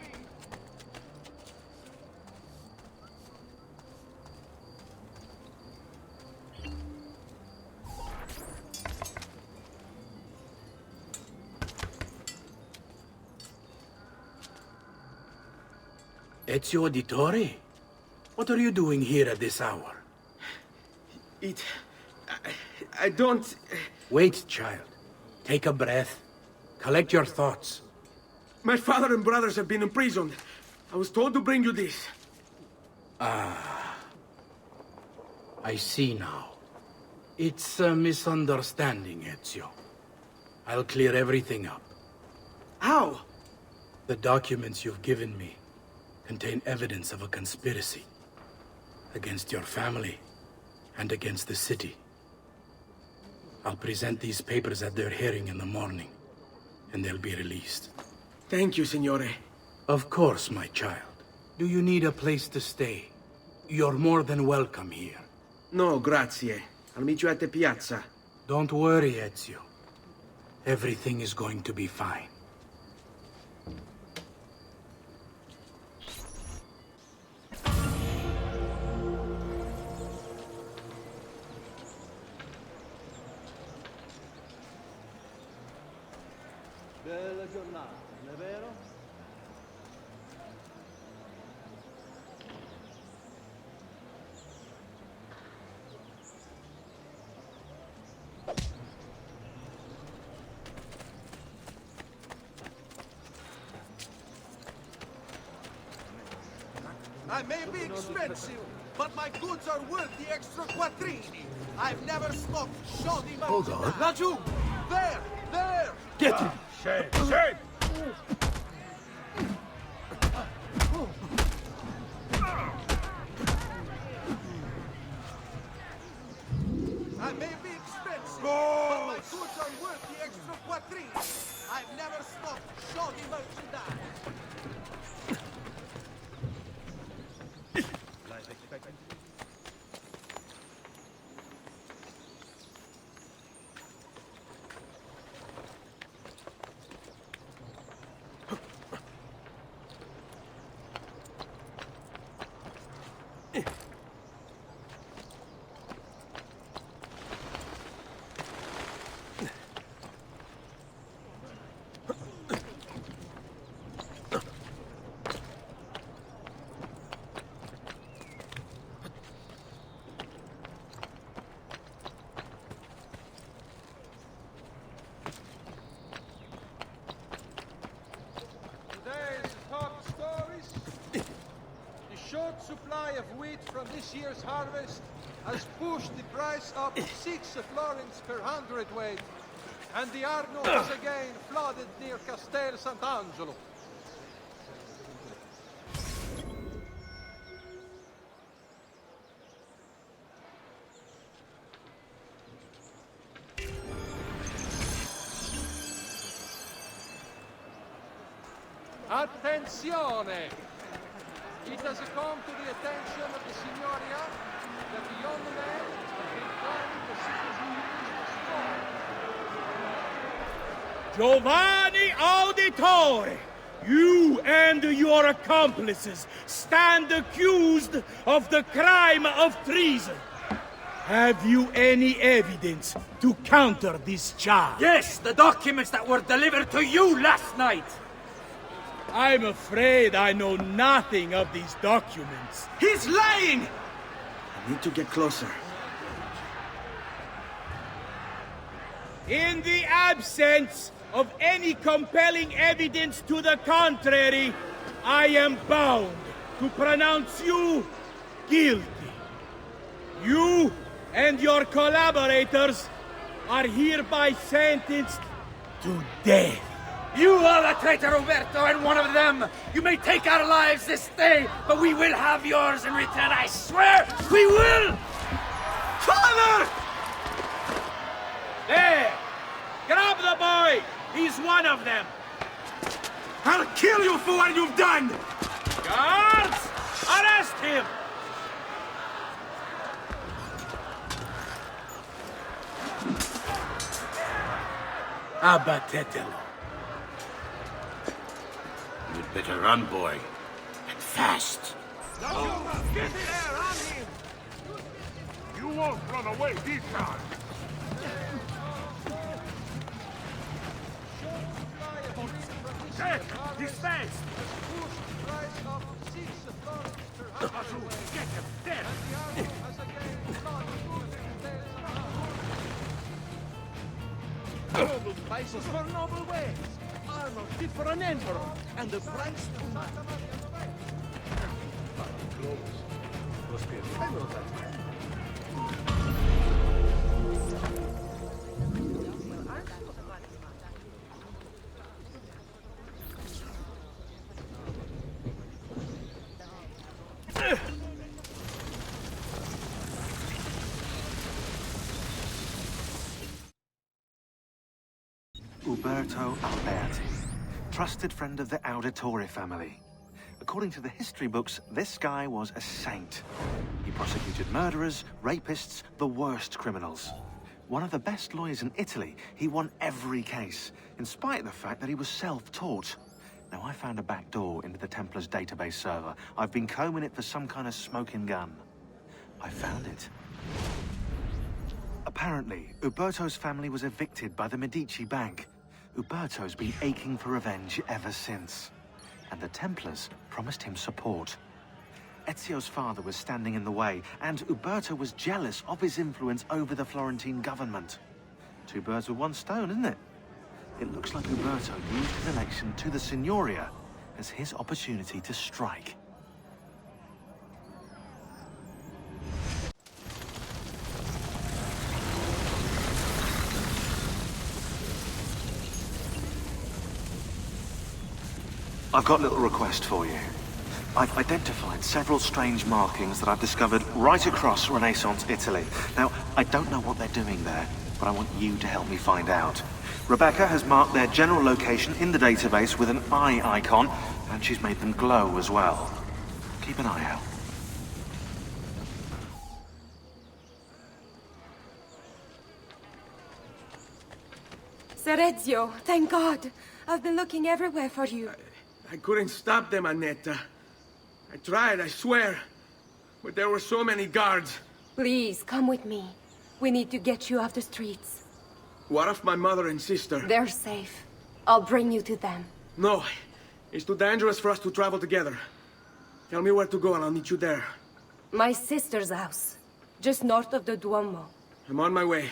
Ezio Auditore? What are you doing here at this hour? I don't... Wait, child. Take a breath. Collect your thoughts. My father and brothers have been imprisoned. I was told to bring you this. Ah. I see now. It's a misunderstanding, Ezio. I'll clear everything up. How? The documents you've given me contain evidence of a conspiracy against your family and against the city. I'll present these papers at their hearing in the morning, and they'll be released. Thank you, Signore. Of course, my child. Do you need a place to stay? You're more than welcome here. No, grazie. I'll meet you at the piazza. Don't worry, Ezio. Everything is going to be fine. Bella giornata, non è vero? I may be expensive, but my goods are worth the extra quattrini. I've never smoked shoddy merchandise. Hold on. Laggiù! There! There! Get him! Shame! Shame! I may be expensive, but my goods are worth the extra quattrini. I've never smoked shoddy merchandise. Short supply of wheat from this year's harvest has pushed the price up 6 florins per hundredweight, and the Arno has again flooded near Castel Sant'Angelo. Attenzione! It has come to the attention of the Signoria that the young man has been planning the secret Giovanni Auditore! You and your accomplices stand accused of the crime of treason. Have you any evidence to counter this charge? Yes, the documents that were delivered to you last night! I'm afraid I know nothing of these documents. He's lying! I need to get closer. In the absence of any compelling evidence to the contrary, I am bound to pronounce you guilty. You and your collaborators are hereby sentenced to death. You are the traitor, Roberto, and one of them. You may take our lives this day, but we will have yours in return, I swear! We will! Father! There! Grab the boy! He's one of them! I'll kill you for what you've done! Guards! Arrest him! Abatetelo. You'd better run, boy. And fast. No! Get there on him! You won't run away this time! Hey, he's fast! Get him! There! Noble prices for noble ways. Armor fit for an emperor, and the price too much. Umberto Alberti, trusted friend of the Auditore family. According to the history books, this guy was a saint. He prosecuted murderers, rapists, the worst criminals. One of the best lawyers in Italy, he won every case, in spite of the fact that he was self-taught. Now, I found a back door into the Templars database server. I've been combing it for some kind of smoking gun. I found it. Apparently, Uberto's family was evicted by the Medici Bank. Uberto's been aching for revenge ever since. And the Templars promised him support. Ezio's father was standing in the way, and Uberto was jealous of his influence over the Florentine government. Two birds with one stone, isn't it? It looks like Uberto used his election to the Signoria as his opportunity to strike. I've got a little request for you. I've identified several strange markings that I've discovered right across Renaissance Italy. Now, I don't know what they're doing there, but I want you to help me find out. Rebecca has marked their general location in the database with an eye icon, and she's made them glow as well. Keep an eye out. Sir Ezio, thank God. I've been looking everywhere for you. I couldn't stop them, Annetta. I tried, I swear. But there were so many guards. Please, come with me. We need to get you off the streets. What of my mother and sister? They're safe. I'll bring you to them. No. It's too dangerous for us to travel together. Tell me where to go and I'll meet you there. My sister's house. Just north of the Duomo. I'm on my way.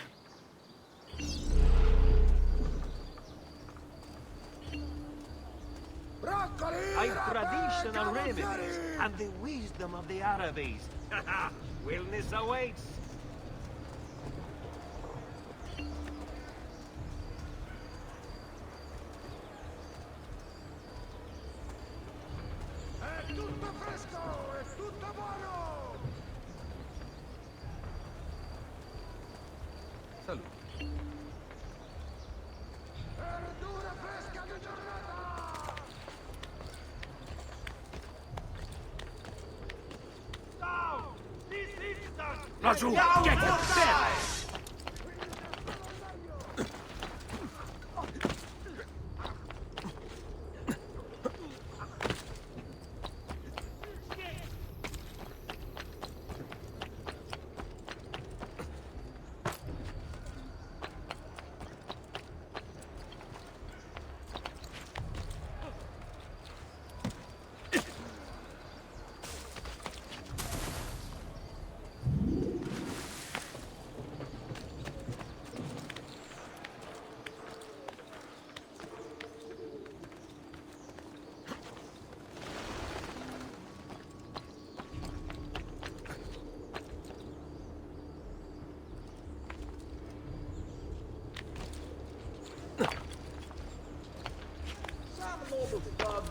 I've traditional remedies and the wisdom of the Arabes. Wellness awaits. È tutto fresco! È tutto buono! Salute. Verdura fresca di giornata! Laggiù! Get him! There!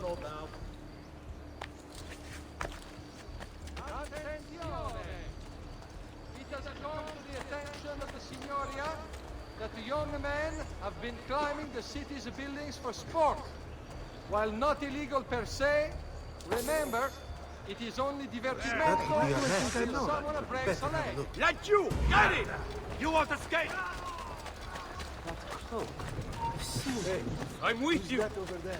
sold out. Attenzione! It has come to the attention of the Signoria that the young men have been climbing the city's buildings for sport. While not illegal per se, remember, it is only divertimento until someone breaks a leg. Let you! Get it! You want to skate? Oh, I've seen it. I'm with you! That over there.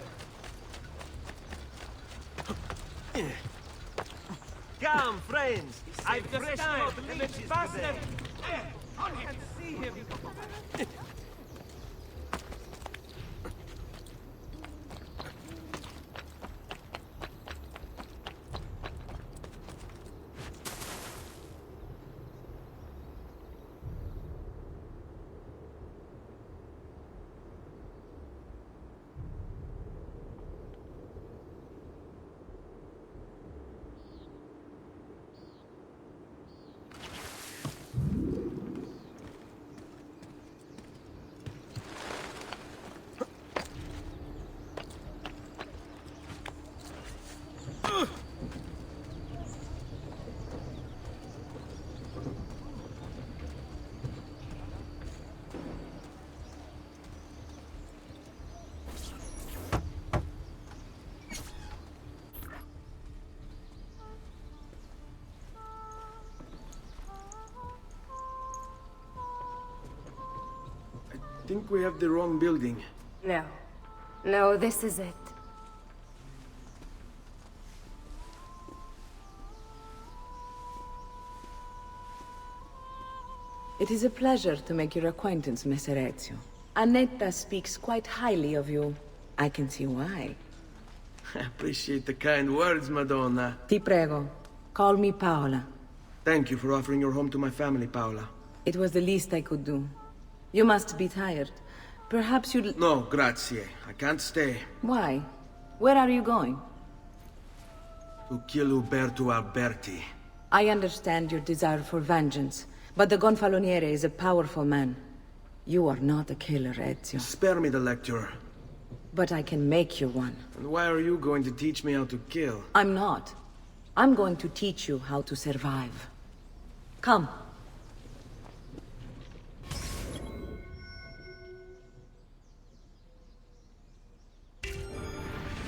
Come, friends! I've just not limits faster! I can see him! I think we have the wrong building. No. No, this is it. It is a pleasure to make your acquaintance, Messer Ezio. Annetta speaks quite highly of you. I can see why. I appreciate the kind words, Madonna. Ti prego, call me Paola. Thank you for offering your home to my family, Paola. It was the least I could do. You must be tired. Perhaps you'd... No, grazie. I can't stay. Why? Where are you going? To kill Uberto Alberti. I understand your desire for vengeance, but the Gonfaloniere is a powerful man. You are not a killer, Ezio. Spare me the lecture. But I can make you one. And why are you going to teach me how to kill? I'm not. I'm going to teach you how to survive. Come.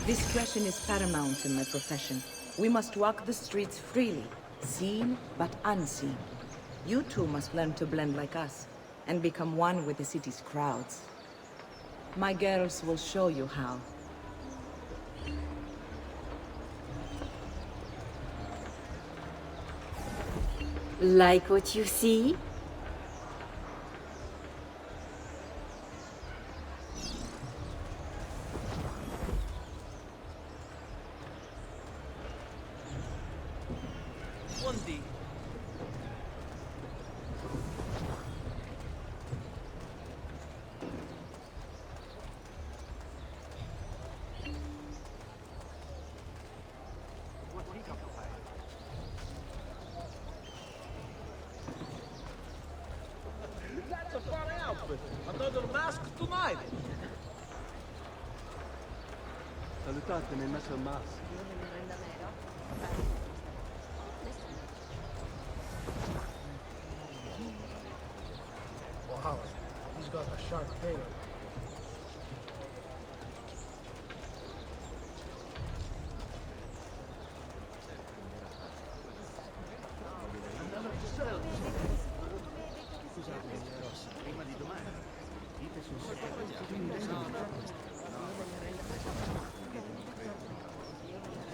Discretion is paramount in my profession. We must walk the streets freely, seen but unseen. You too must learn to blend like us, and become one with the city's crowds. My girls will show you how. Like what you see? That's a fun outfit. Another mask tonight. Salutate, mi hai messo il mask. Wow, he's got a sharp tail.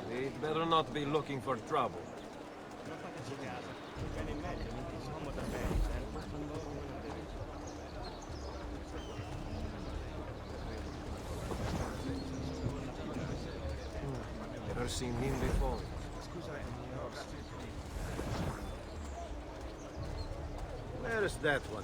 We'd better not be looking for trouble. Never seen him before. Where is that one?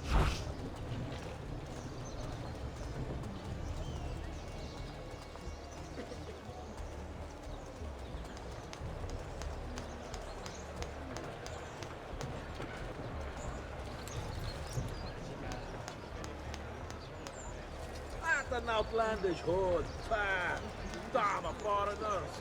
an outlandish hood. Fat. Damn foreigners.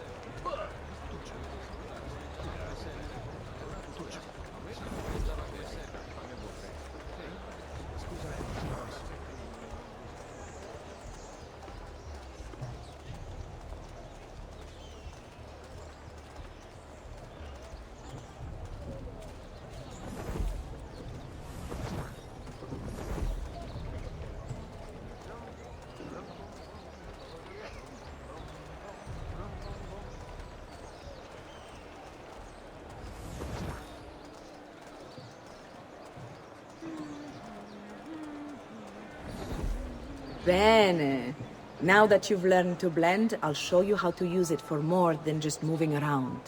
Bene. Now that you've learned to blend, I'll show you how to use it for more than just moving around.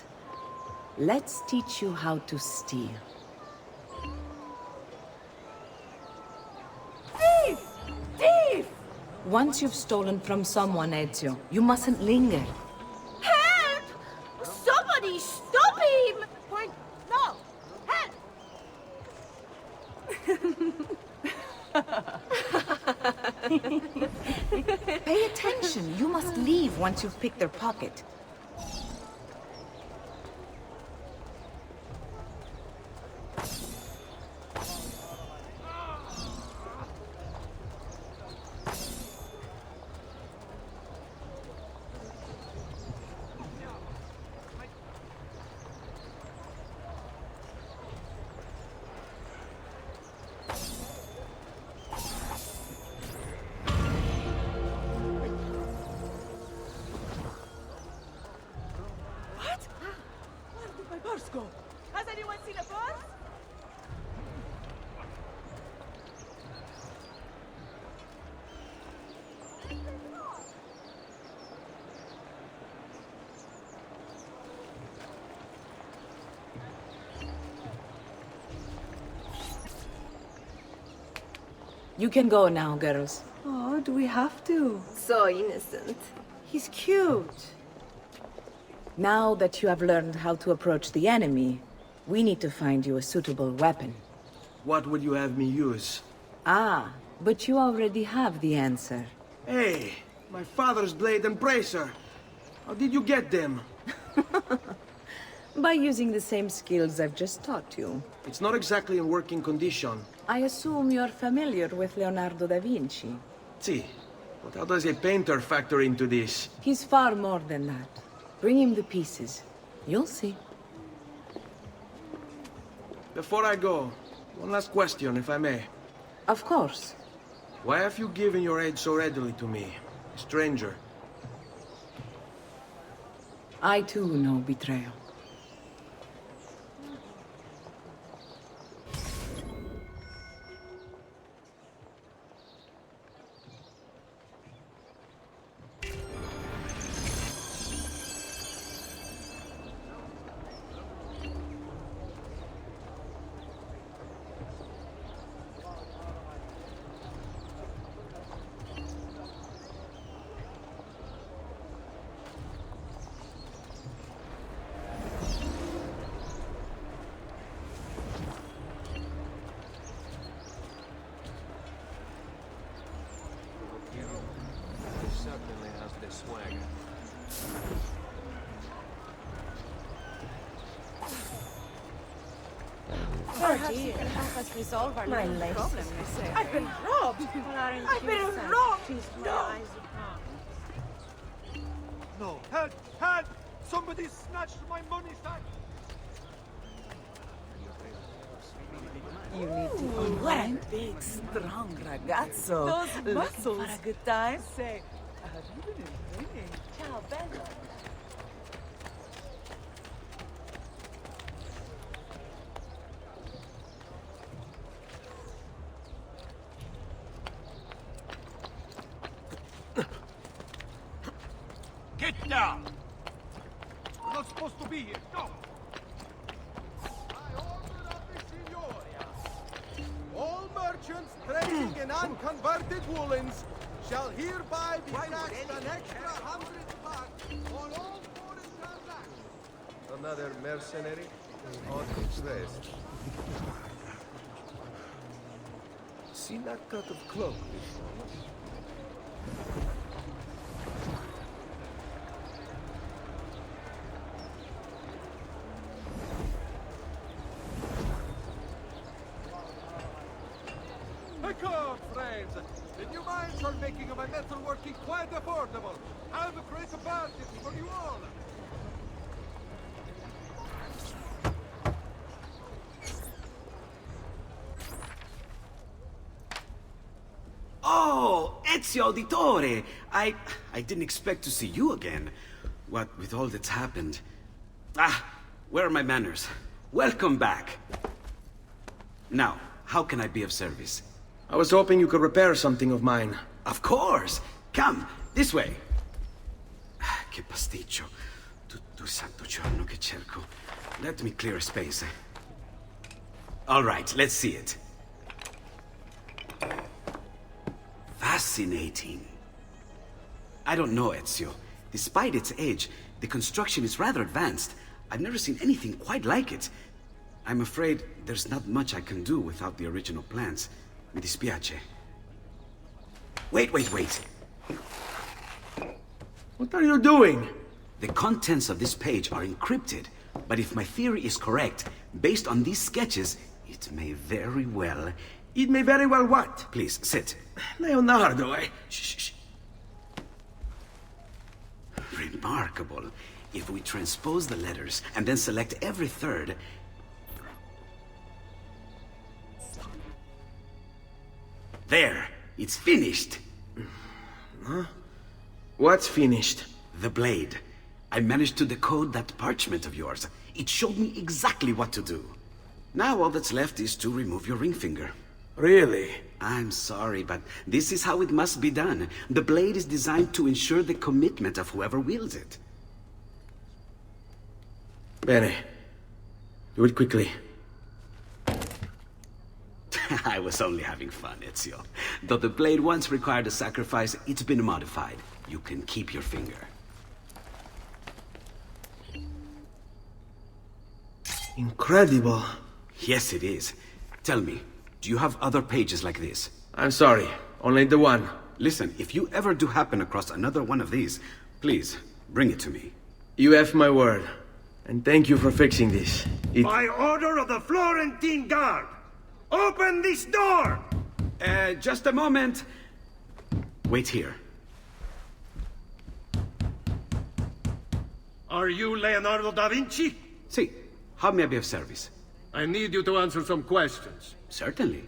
Let's teach you how to steal. Thief! Thief! Once you've stolen from someone, Ezio, you mustn't linger. Help! Somebody stop him! Point, no! Help! Pay attention. You must leave once you've picked their pocket. Has anyone seen a bus? You can go now, girls. Oh, do we have to? So innocent. He's cute. Now that you have learned how to approach the enemy, we need to find you a suitable weapon. What would you have me use? Ah, but you already have the answer. Hey, my father's blade and bracer. How did you get them? By using the same skills I've just taught you. It's not exactly in working condition. I assume you're familiar with Leonardo da Vinci. See, but how does a painter factor into this? He's far more than that. Bring him the pieces. You'll see. Before I go, one last question, if I may. Of course. Why have you given your aid so readily to me, a stranger? I too know betrayal. Perhaps you can help us resolve our little problem, Miss. I've been robbed! I've been robbed! No! No! Help! Help! Somebody snatched my money sack! You need to unwind. What a big, strong ragazzo. Those muscles. For a good time? Say, have you been enjoying? Ciao, bello. Get down! We're not supposed to be here. Go! All merchants trading in unconverted woolens shall hereby be taxed an extra 100 marks on all foreign transactions. Another mercenary is on its rest. Seen that cut of cloak before? metalworking quite affordable. I've a great bargain for you all. Oh, Ezio Auditore! I didn't expect to see you again. What with all that's happened. Ah, where are my manners? Welcome back. Now, how can I be of service? I was hoping you could repair something of mine. Of course! Come, this way! Che pasticcio. Tutto il santo giorno che cerco. Let me clear a space. All right, let's see it. Fascinating. I don't know, Ezio. Despite its age, the construction is rather advanced. I've never seen anything quite like it. I'm afraid there's not much I can do without the original plans. Mi dispiace. Wait. What are you doing? The contents of this page are encrypted, but if my theory is correct, based on these sketches, it may very well... It may very well what? Please, sit. Leonardo, Shh. Remarkable. If we transpose the letters and then select every third... There! It's finished! Huh? What's finished? The blade. I managed to decode that parchment of yours. It showed me exactly what to do. Now all that's left is to remove your ring finger. Really? I'm sorry, but this is how it must be done. The blade is designed to ensure the commitment of whoever wields it. Bene. Do it quickly. I was only having fun, Ezio. Though the blade once required a sacrifice, it's been modified. You can keep your finger. Incredible. Yes, it is. Tell me, do you have other pages like this? I'm sorry, only the one. Listen, if you ever do happen across another one of these, please, bring it to me. You have my word. And thank you for fixing this. By order of the Florentine Guard! Open this door! Just a moment. Wait here. Are you Leonardo da Vinci? Si. How may I be of service? I need you to answer some questions. Certainly.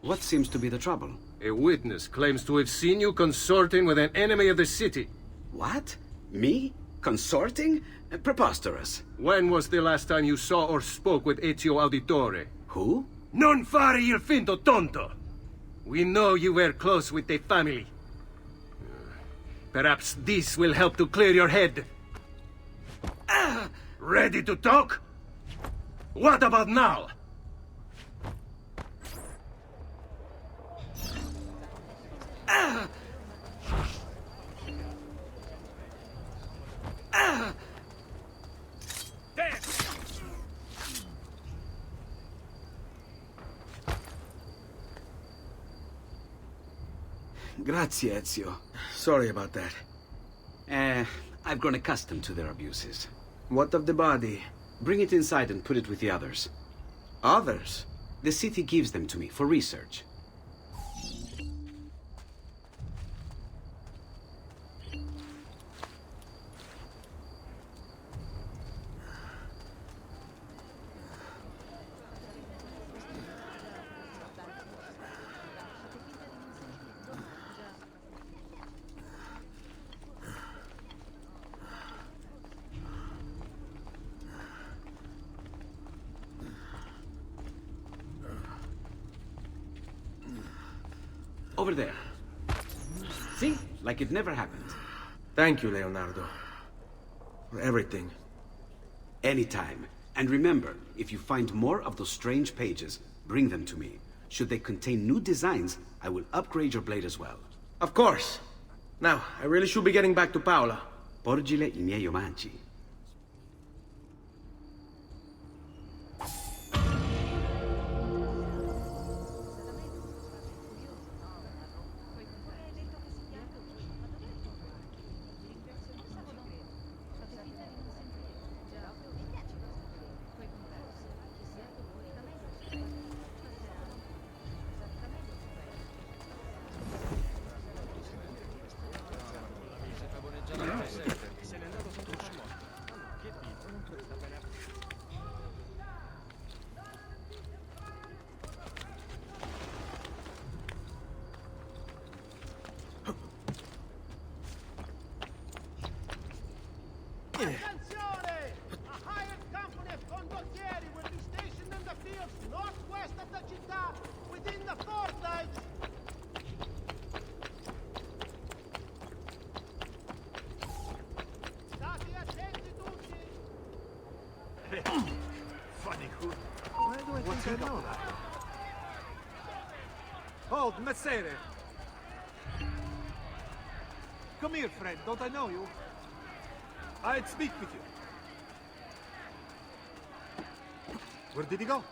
What seems to be the trouble? A witness claims to have seen you consorting with an enemy of the city. What? Me? Consorting? Preposterous. When was the last time you saw or spoke with Ezio Auditore? Who? Non fare il finto tonto! We know you were close with the family. Perhaps this will help to clear your head. Ready to talk? What about now? Grazie, Ezio. Sorry about that. I've grown accustomed to their abuses. What of the body? Bring it inside and put it with the others. Others? The city gives them to me for research. Over there. See? Like it never happened. Thank you, Leonardo. For everything. Anytime. And remember, if you find more of those strange pages, bring them to me. Should they contain new designs, I will upgrade your blade as well. Of course. Now, I really should be getting back to Paola. Porgile I miei omaggi. Funny who? Why do I think I know that? Hold, Messere! Come here, friend. Don't I know you? I'd speak with you. Where did he go?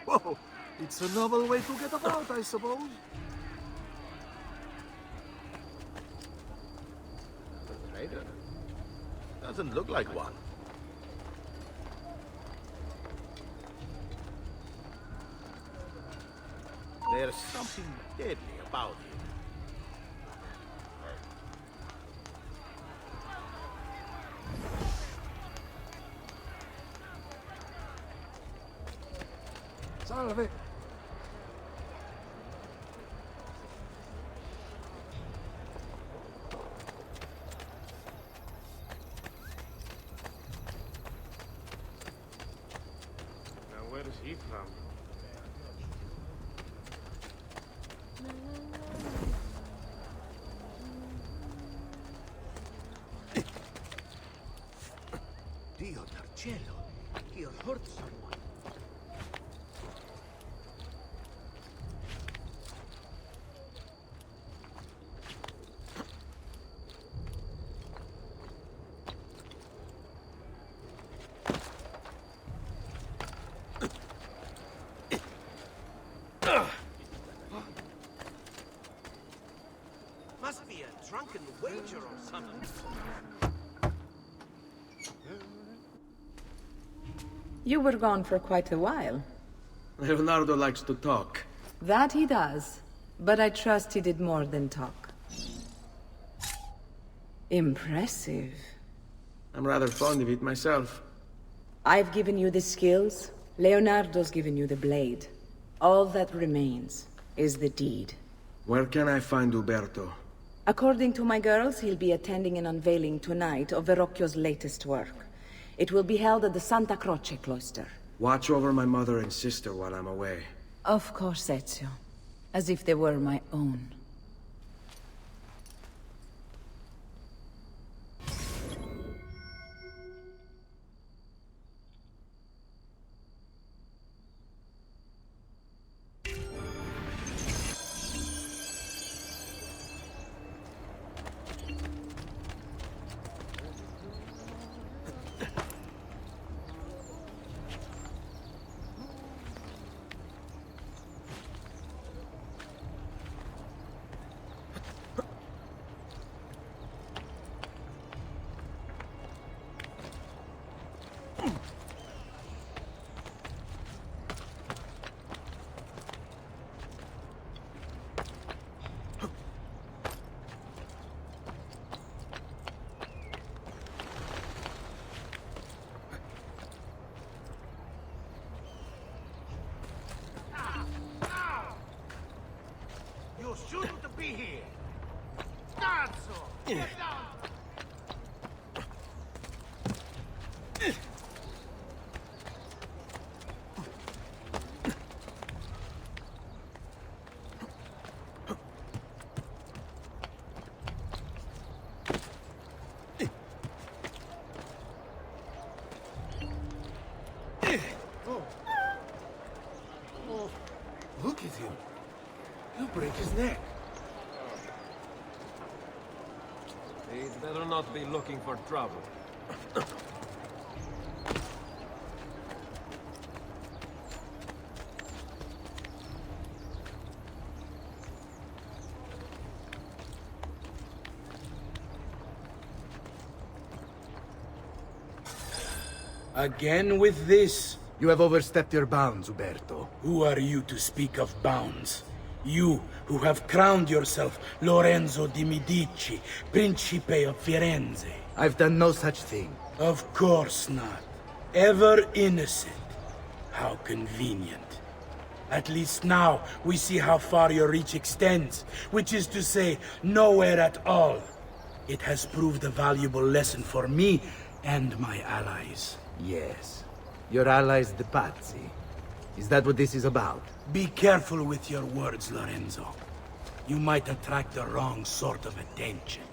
Whoa! It's a novel way to get about, I suppose. Trader? Doesn't look like one. There's something deadly about him. Salve. Now where is he from? Dio del cielo, he hurt someone. Must be a drunken wager or something. You were gone for quite a while. Leonardo likes to talk. That he does. But I trust he did more than talk. Impressive. I'm rather fond of it myself. I've given you the skills. Leonardo's given you the blade. All that remains is the deed. Where can I find Uberto? According to my girls, he'll be attending an unveiling tonight of Verrocchio's latest work. It will be held at the Santa Croce cloister. Watch over my mother and sister while I'm away. Of course, Ezio. As if they were my own. You shouldn't be here. Cazzo! Get down! Oh, look at him. He'll break his neck. He'd better not be looking for trouble. Again with this? You have overstepped your bounds, Uberto. Who are you to speak of bounds? You, who have crowned yourself Lorenzo di Medici, Principe of Firenze. I've done no such thing. Of course not. Ever innocent. How convenient. At least now we see how far your reach extends, which is to say, nowhere at all. It has proved a valuable lesson for me and my allies. Yes. Your allies, the Pazzi. Is that what this is about? Be careful with your words, Lorenzo. You might attract the wrong sort of attention.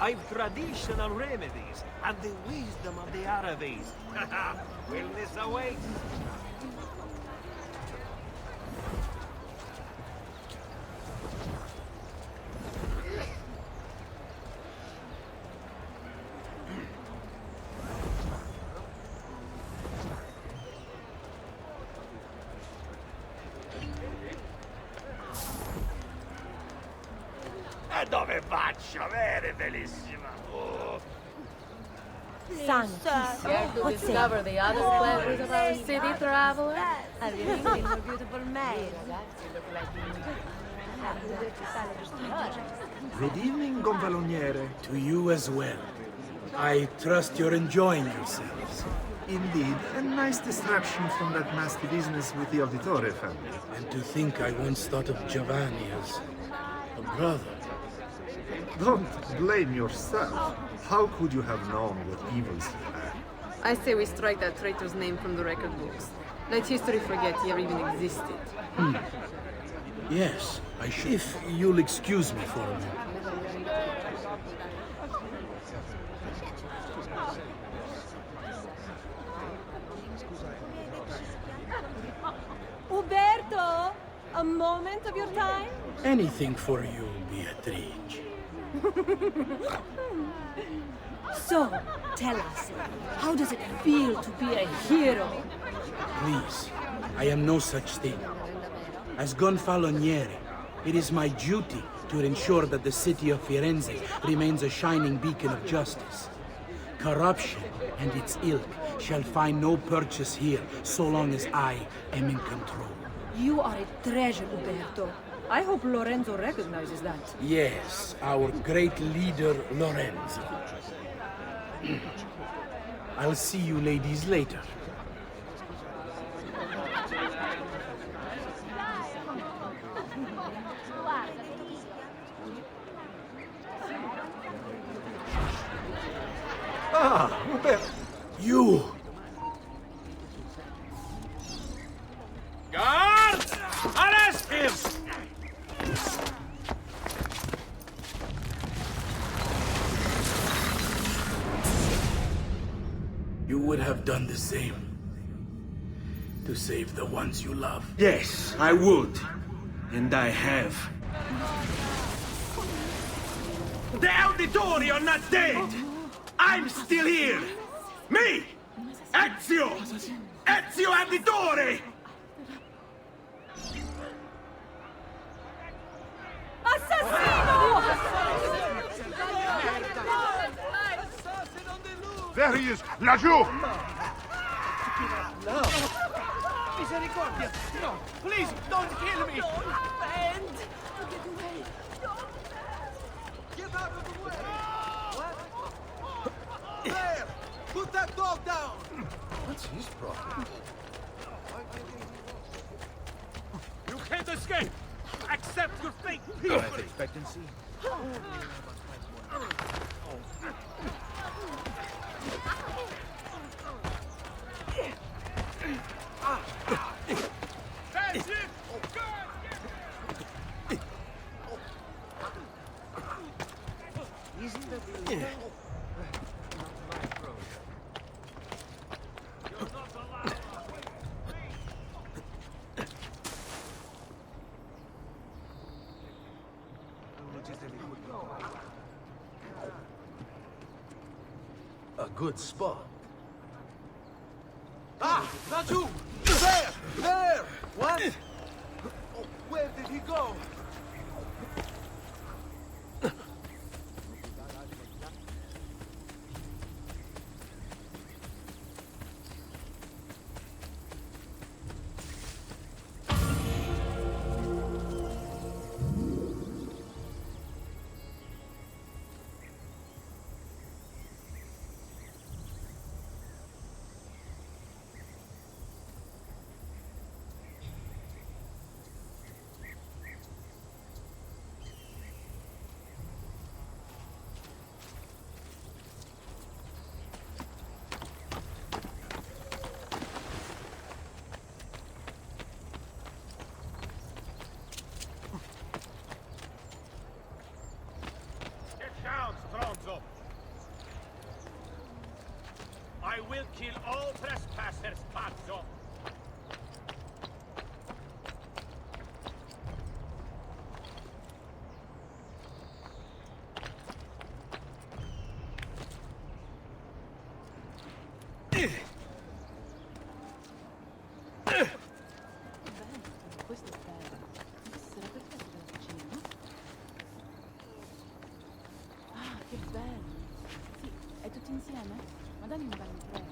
I've traditional remedies and the wisdom of the Arabies. Wellness awaits. E dove faccio? Vere, bellissima. Oh. Care to discover the other pleasures of our city, traveler? Have you seen more beautiful maids? Good evening, Gonfaloniere. To you as well. I trust you're enjoying yourselves. Indeed, a nice distraction from that nasty business with the Auditore family. And to think I once thought of Giovanni as a brother. Don't blame yourself. How could you have known what evils he had? I say we strike that traitor's name from the record books. Let history forget he ever even existed. Yes, I should. If you'll excuse me for a moment. Uberto, a moment of your time? Anything for you, Beatrice. So, tell us, how does it feel to be a hero? Please, I am no such thing. As Gonfaloniere, it is my duty to ensure that the city of Firenze remains a shining beacon of justice. Corruption and its ilk shall find no purchase here so long as I am in control. You are a treasure, Uberto. I hope Lorenzo recognizes that. Yes, our great leader, Lorenzo. I'll see you ladies later. Ah, Uberto. You! Guards! Arrest him! You would have done the same. To save the ones you love. Yes, I would. And I have. The Auditori are not dead! I'm still here! Me! Ezio! Ezio Auditore! There he is! Laggiù! No! Misericordia! No! Please, don't kill me! Friend! Get out of the way! There! Put that dog down! What's his problem? You can't escape! Accept your fate! Life expectancy? That's it! A good spot. Ah! Not you! There! There! What? Oh, where did he go? will kill all trespassers, Pazzo. Questo è bello. Sarà perfetto da cucina, no? Ah, che bello. Sì, è tutti insieme? Ma dammi un bel prezzo.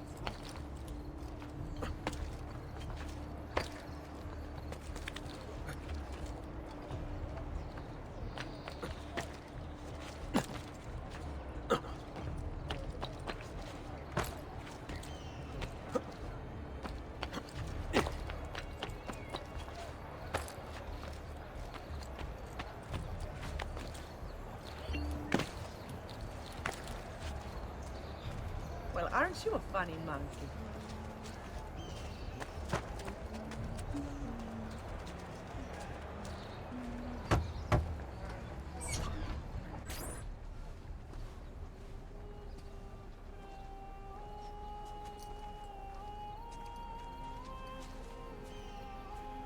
Well, aren't you a funny monkey?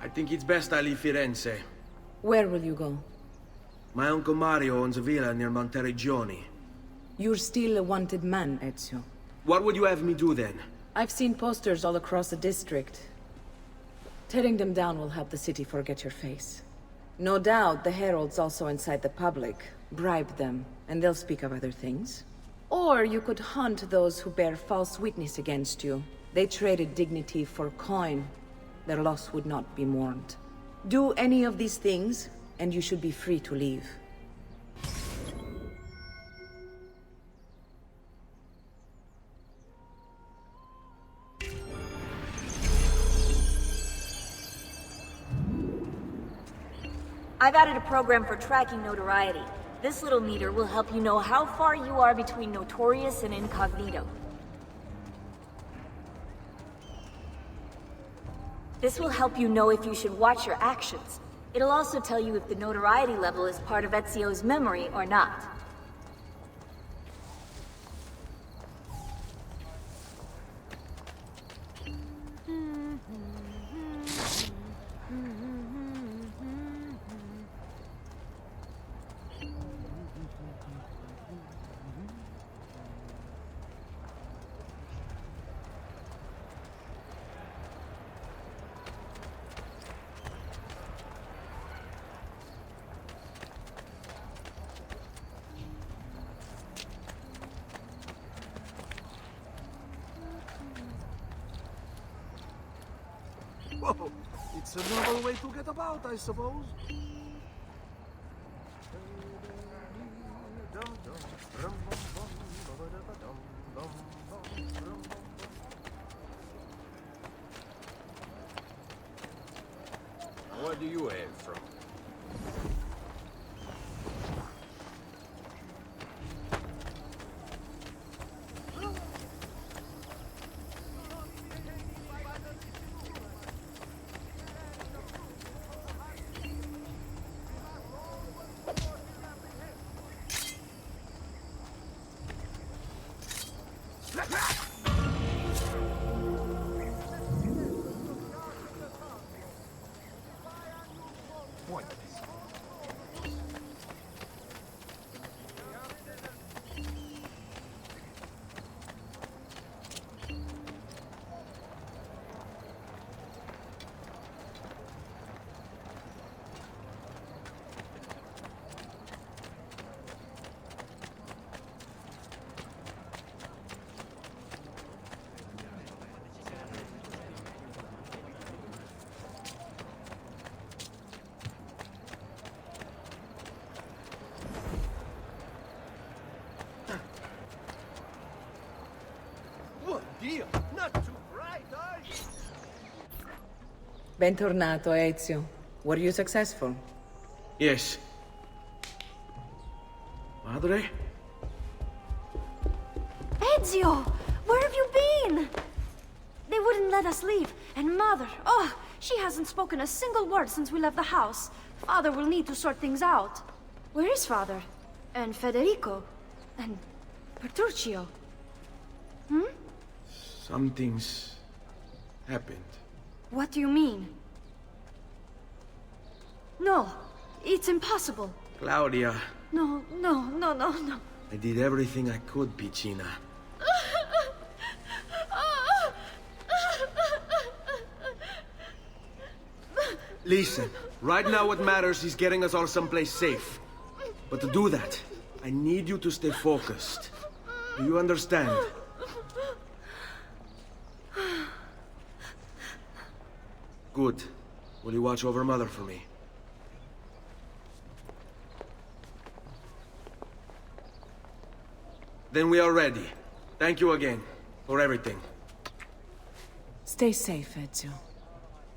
I think it's best I leave Firenze. Where will you go? My Uncle Mario owns a villa near Monteriggioni. You're still a wanted man, Ezio. What would you have me do then? I've seen posters all across the district. Tearing them down will help the city forget your face. No doubt the heralds also incite the public. Bribe them, and they'll speak of other things. Or you could hunt those who bear false witness against you. They traded dignity for coin. Their loss would not be mourned. Do any of these things, and you should be free to leave. I've added a program for tracking notoriety. This little meter will help you know how far you are between notorious and incognito. This will help you know if you should watch your actions. It'll also tell you if the notoriety level is part of Ezio's memory or not. Whoa, it's a novel way to get about, I suppose. Where do you hail from? Not too bright, are you? Bentornato, Ezio. Were you successful? Yes. Madre? Ezio! Where have you been? They wouldn't let us leave. And Mother, oh, she hasn't spoken a single word since we left the house. Father will need to sort things out. Where is Father? And Federico? And Petruccio? Hmm? Some things happened. What do you mean? No, it's impossible. Claudia, No. I did everything I could, Piccina. Listen, right now what matters is getting us all someplace safe. But to do that, I need you to stay focused. Do you understand? Good. Will you watch over Mother for me? Then we are ready. Thank you again for everything. Stay safe, Ezio.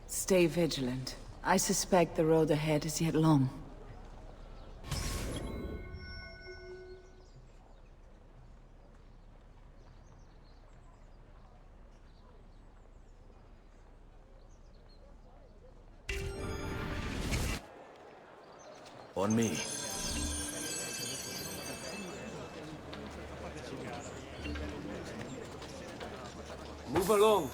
Stay vigilant. I suspect the road ahead is yet long. On me. Move along.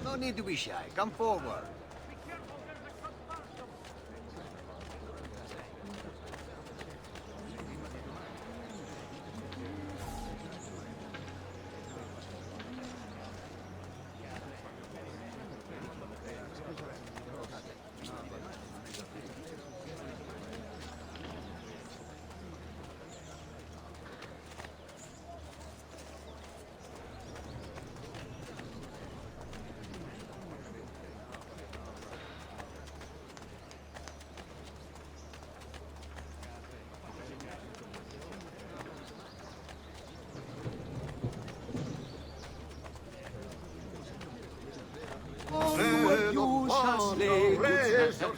No need to be shy. Come forward.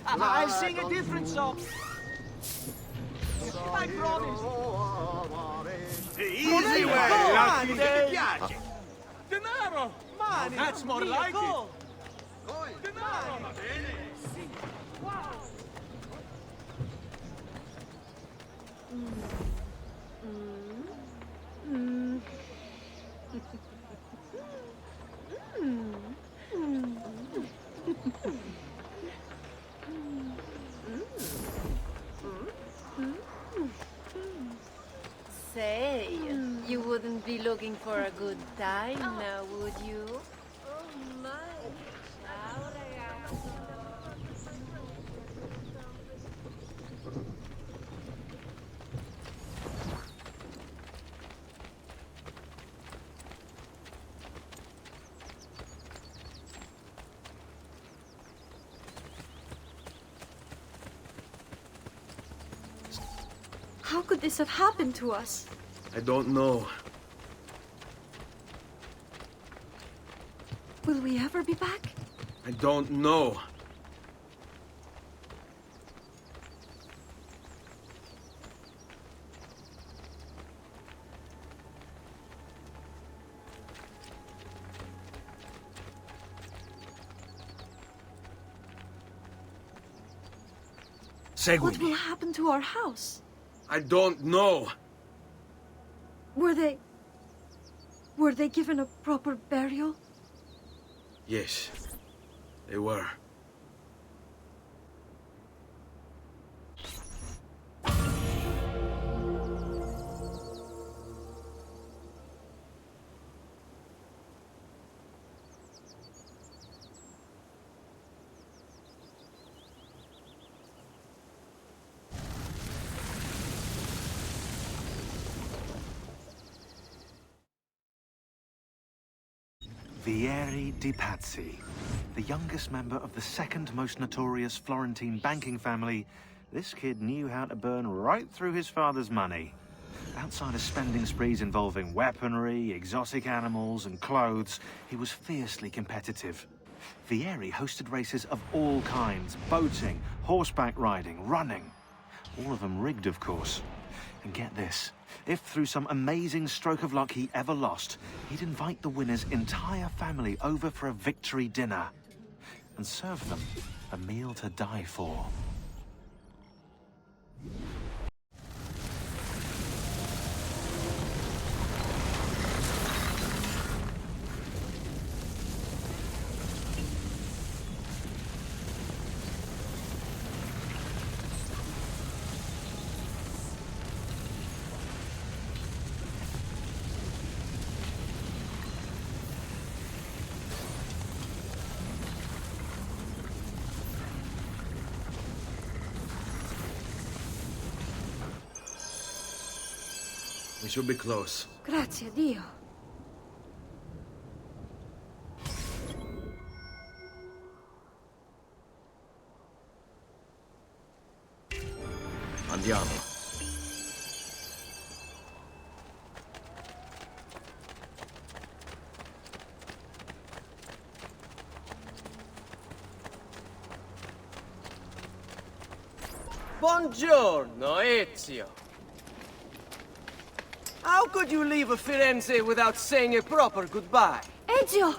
I'll sing a different song. I promise. Easy way, lucky day. Denaro! Money. That's more like it. Denaro! Say, you wouldn't be looking for a good time now, would you? Oh my. How could this have happened to us? I don't know. Will we ever be back? I don't know. What will happen to our house? I don't know. Were they given a proper burial? Yes, they were. Vieri di Pazzi, the youngest member of the second most notorious Florentine banking family, this kid knew how to burn right through his father's money. Outside of spending sprees involving weaponry, exotic animals, and clothes, he was fiercely competitive. Fieri hosted races of all kinds, boating, horseback riding, running. All of them rigged, of course. And get this, if through some amazing stroke of luck he ever lost, he'd invite the winner's entire family over for a victory dinner and serve them a meal to die for. We should be close. Grazie a Dio. Andiamo. Buongiorno, Ezio. How could you leave Firenze without saying a proper goodbye? Ezio!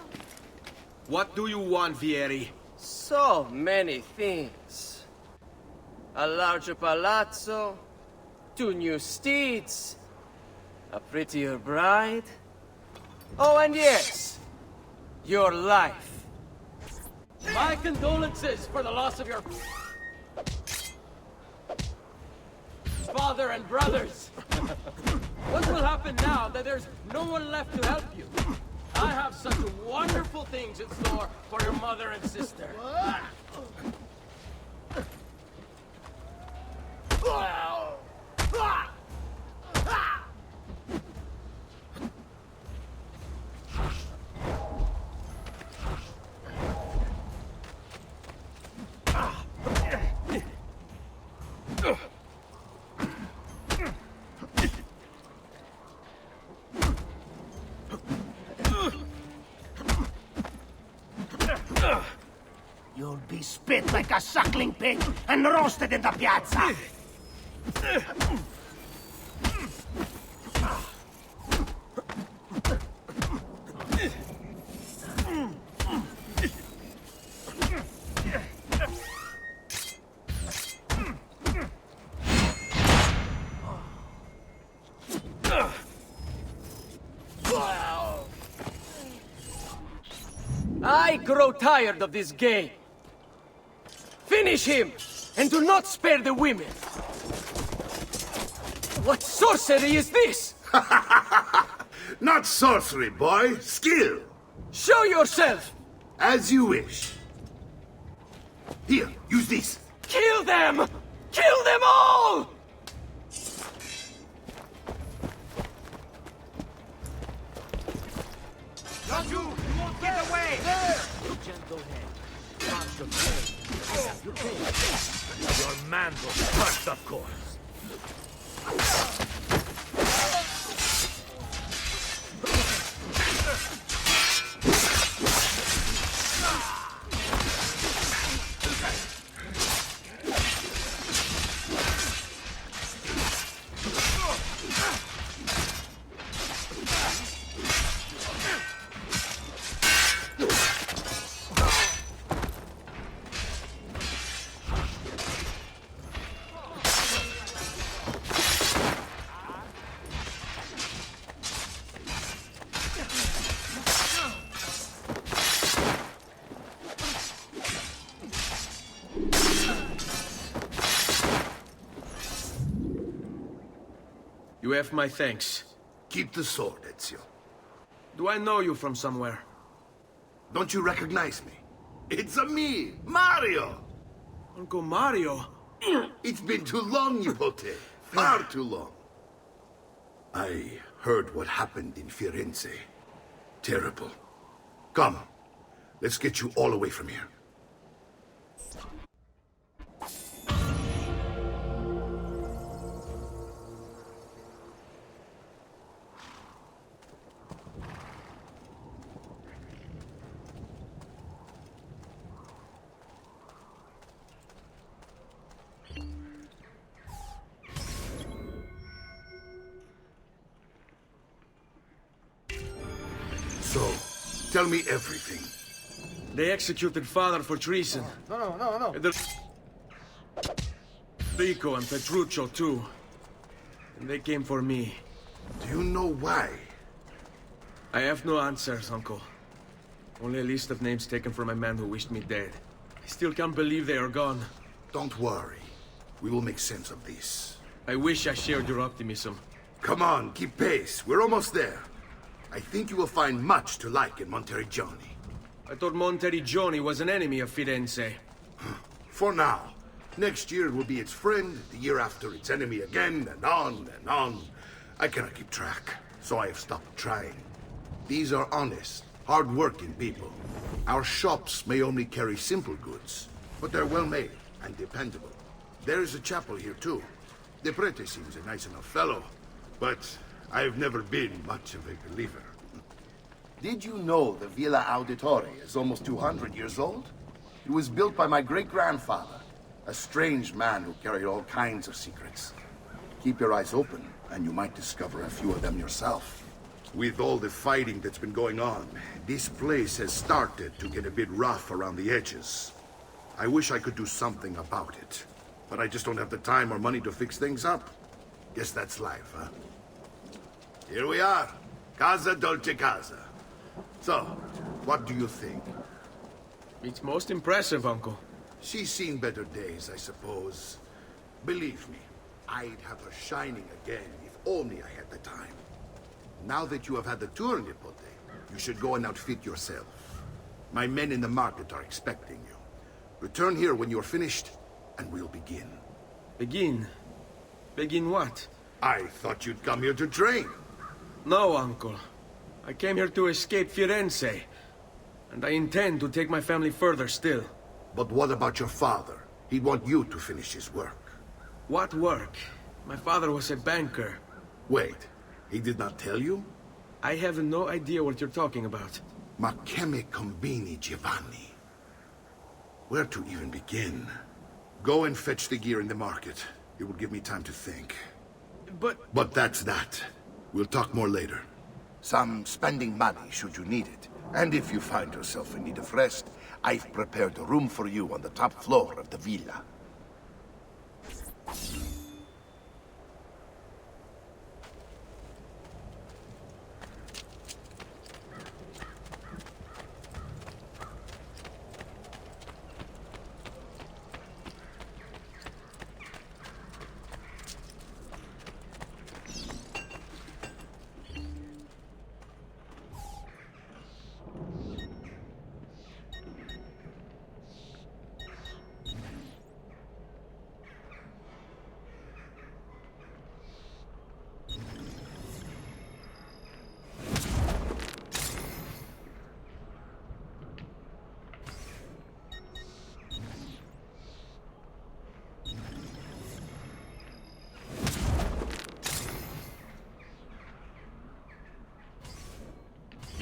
What do you want, Fieri? So many things. A larger palazzo, 2 new steeds, a prettier bride. Oh, and yes, your life. My condolences for the loss of your father and brothers. What will happen now that there's no one left to help you? I have such wonderful things in store for your mother and sister. You'll be spit like a suckling pig and roasted in the piazza! I grow tired of this game. Finish him, and do not spare the women. What sorcery is this? Not sorcery, boy. Skill. Show yourself. As you wish. Here, use this. Kill them! Kill them all! Not you! You won't get away! There! You gentle head. Not your pain. Your pain. Your man was first, of course. You have my thanks. Keep the sword, Ezio. Do I know you from somewhere? Don't you recognize me? It's a me, Mario! Uncle Mario? It's been too long, Nipote. Far too long. I heard what happened in Firenze. Terrible. Come, let's get you all away from here. So, tell me everything. They executed father for treason. No. Rico and Petruccio too. And they came for me. Do you know why? I have no answers, Uncle. Only a list of names taken from a man who wished me dead. I still can't believe they are gone. Don't worry. We will make sense of this. I wish I shared your optimism. Come on, keep pace. We're almost there. I think you will find much to like in Monteriggioni. I thought Monteriggioni was an enemy of Firenze. For now. Next year it will be its friend, the year after its enemy again, and on and on. I cannot keep track, so I have stopped trying. These are honest, hard-working people. Our shops may only carry simple goods, but they're well-made and dependable. There is a chapel here, too. The prete seems a nice enough fellow, but I've never been much of a believer. Did you know the Villa Auditore is almost 200 years old? It was built by my great-grandfather, a strange man who carried all kinds of secrets. Keep your eyes open, and you might discover a few of them yourself. With all the fighting that's been going on, this place has started to get a bit rough around the edges. I wish I could do something about it, but I just don't have the time or money to fix things up. Guess that's life, huh? Here we are. Casa Dolce Casa. So, what do you think? It's most impressive, Uncle. She's seen better days, I suppose. Believe me, I'd have her shining again if only I had the time. Now that you have had the tour, Nipote, you should go and outfit yourself. My men in the market are expecting you. Return here when you're finished, and we'll begin. Begin? Begin what? I thought you'd come here to train. No, Uncle. I came here to escape Firenze. And I intend to take my family further still. But what about your father? He'd want you to finish his work. What work? My father was a banker. Wait, he did not tell you? I have no idea what you're talking about. Ma che me combini, Giovanni? Where to even begin? Go and fetch the gear in the market. It will give me time to think. But that's that. We'll talk more later. Some spending money should you need it. And if you find yourself in need of rest, I've prepared a room for you on the top floor of the villa.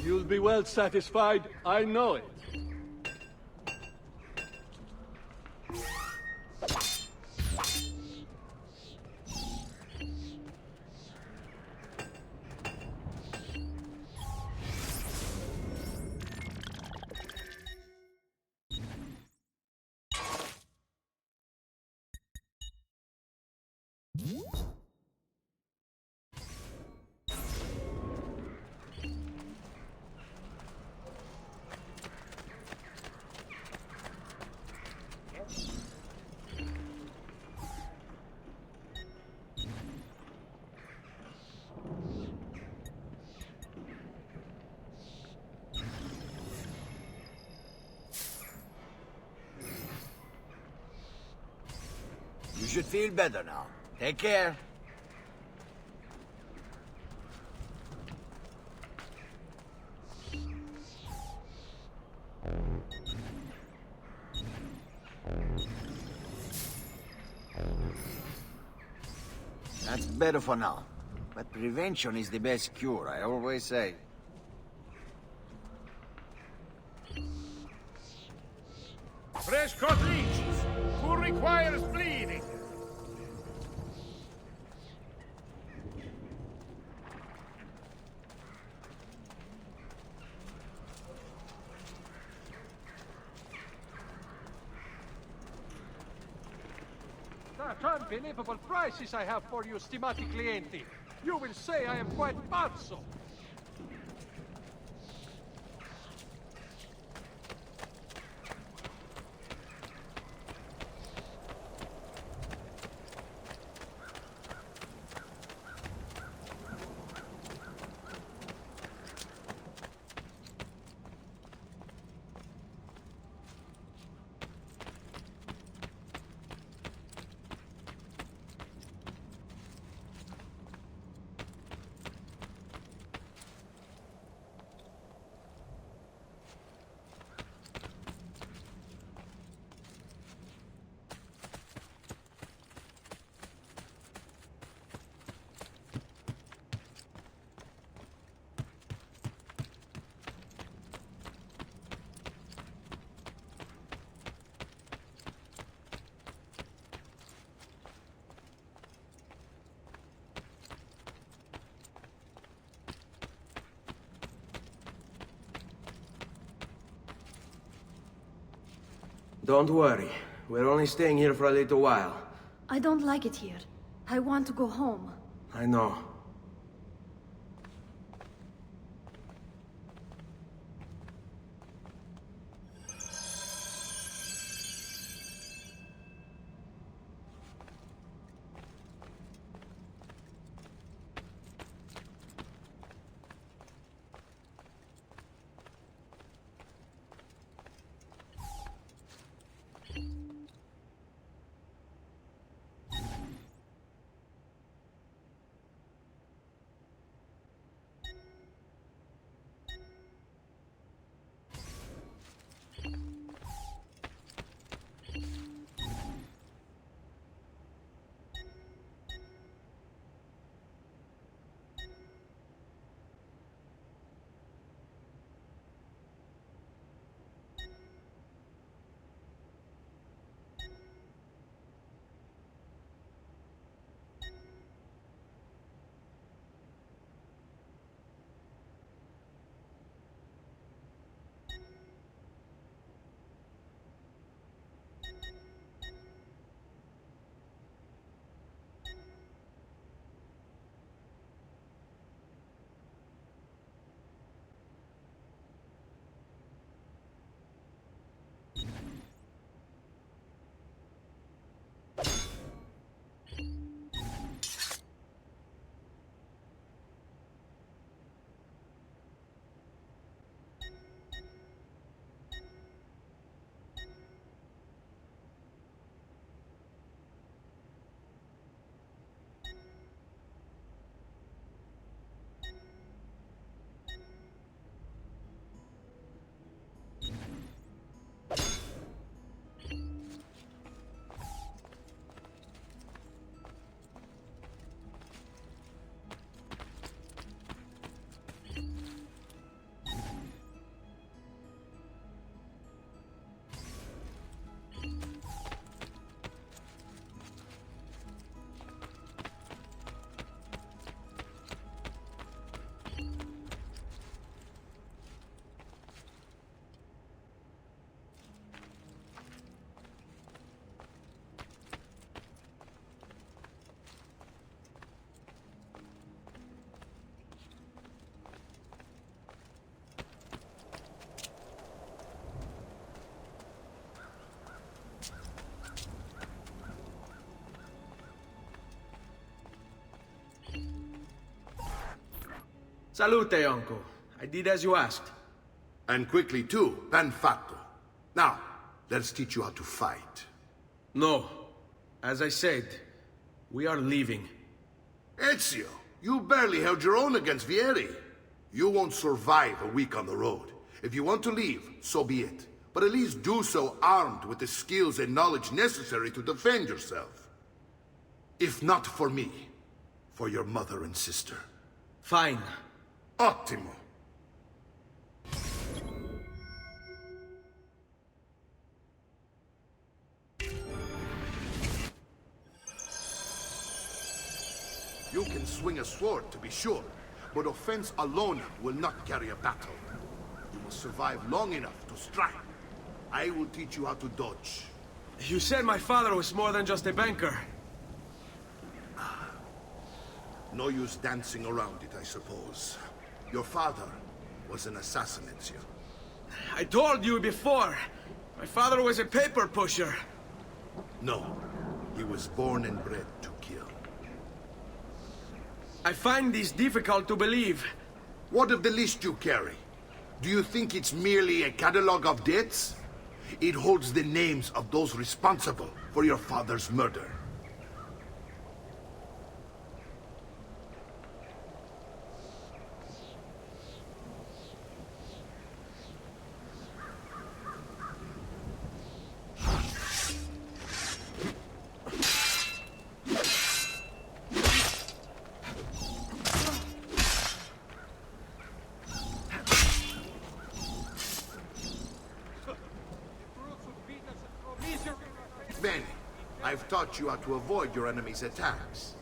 You'll be well satisfied, I know it. You should feel better now. Take care. That's better for now. But prevention is the best cure, I always say. Fresh cut leeches. Who requires bleeding? Such unbelievable prices I have for you, stimati clienti. You will say I am quite pazzo. Don't worry. We're only staying here for a little while. I don't like it here. I want to go home. I know. Salute, uncle. I did as you asked. And quickly too, ben fatto. Now, let's teach you how to fight. No. As I said, we are leaving. Ezio, you barely held your own against Vieri. You won't survive a week on the road. If you want to leave, so be it. But at least do so armed with the skills and knowledge necessary to defend yourself. If not for me, for your mother and sister. Fine. Ottimo. You can swing a sword, to be sure, but offense alone will not carry a battle. You must survive long enough to strike. I will teach you how to dodge. You said my father was more than just a banker. No use dancing around it, I suppose. Your father was an assassin, Ezio. I told you before. My father was a paper pusher. No. He was born and bred to kill. I find this difficult to believe. What of the list you carry? Do you think it's merely a catalogue of debts? It holds the names of those responsible for your father's murder. Bene, I've taught you how to avoid your enemy's attacks.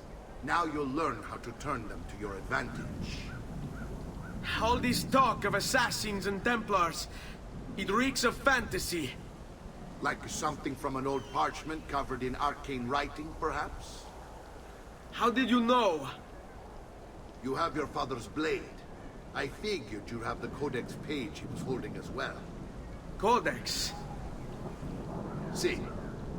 Now you'll learn how to turn them to your advantage. All this talk of assassins and Templars, it reeks of fantasy. Like something from an old parchment covered in arcane writing, perhaps? How did you know? You have your father's blade. I figured you'd have the Codex page he was holding as well. Codex? See,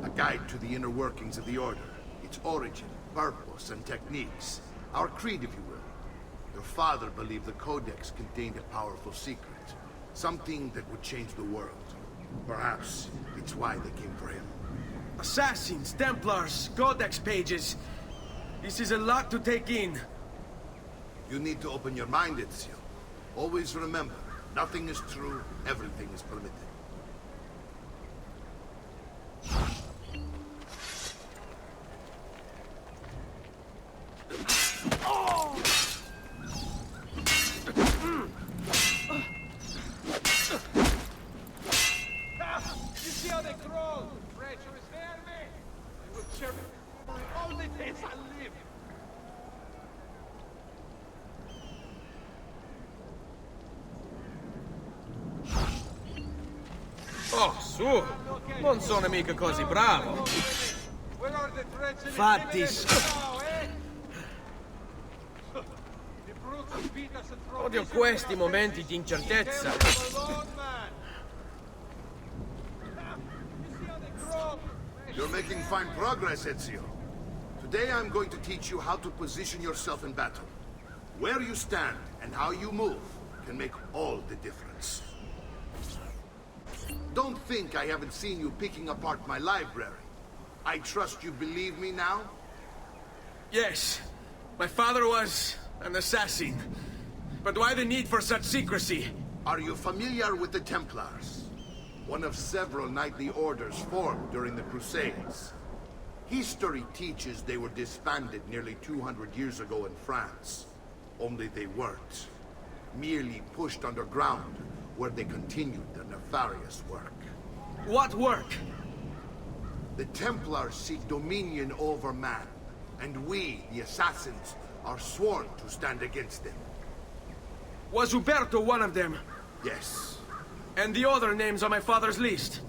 a guide to the inner workings of the Order. Its origin, purpose, and techniques. Our creed, if you will. Your father believed the Codex contained a powerful secret. Something that would change the world. Perhaps it's why they came for him. Assassins, Templars, Codex pages. This is a lot to take in. You need to open your mind, Ezio. Always remember, nothing is true, everything is permitted. Oh, su! Non sono mica così bravo. Fatti odio questi momenti di incertezza. You're making fine progress, Ezio. Today I'm going to teach you how to position yourself in battle. Where you stand and how you move can make all the difference. Don't think I haven't seen you picking apart my library. I trust you believe me now? Yes. My father was an assassin. But why the need for such secrecy? Are you familiar with the Templars? One of several knightly orders formed during the Crusades. History teaches they were disbanded nearly 200 years ago in France. Only they weren't. Merely pushed underground, where they continued their nefarious work. What work? The Templars seek dominion over man, and we, the assassins, are sworn to stand against them. Was Uberto one of them? Yes. And the other names on my father's list?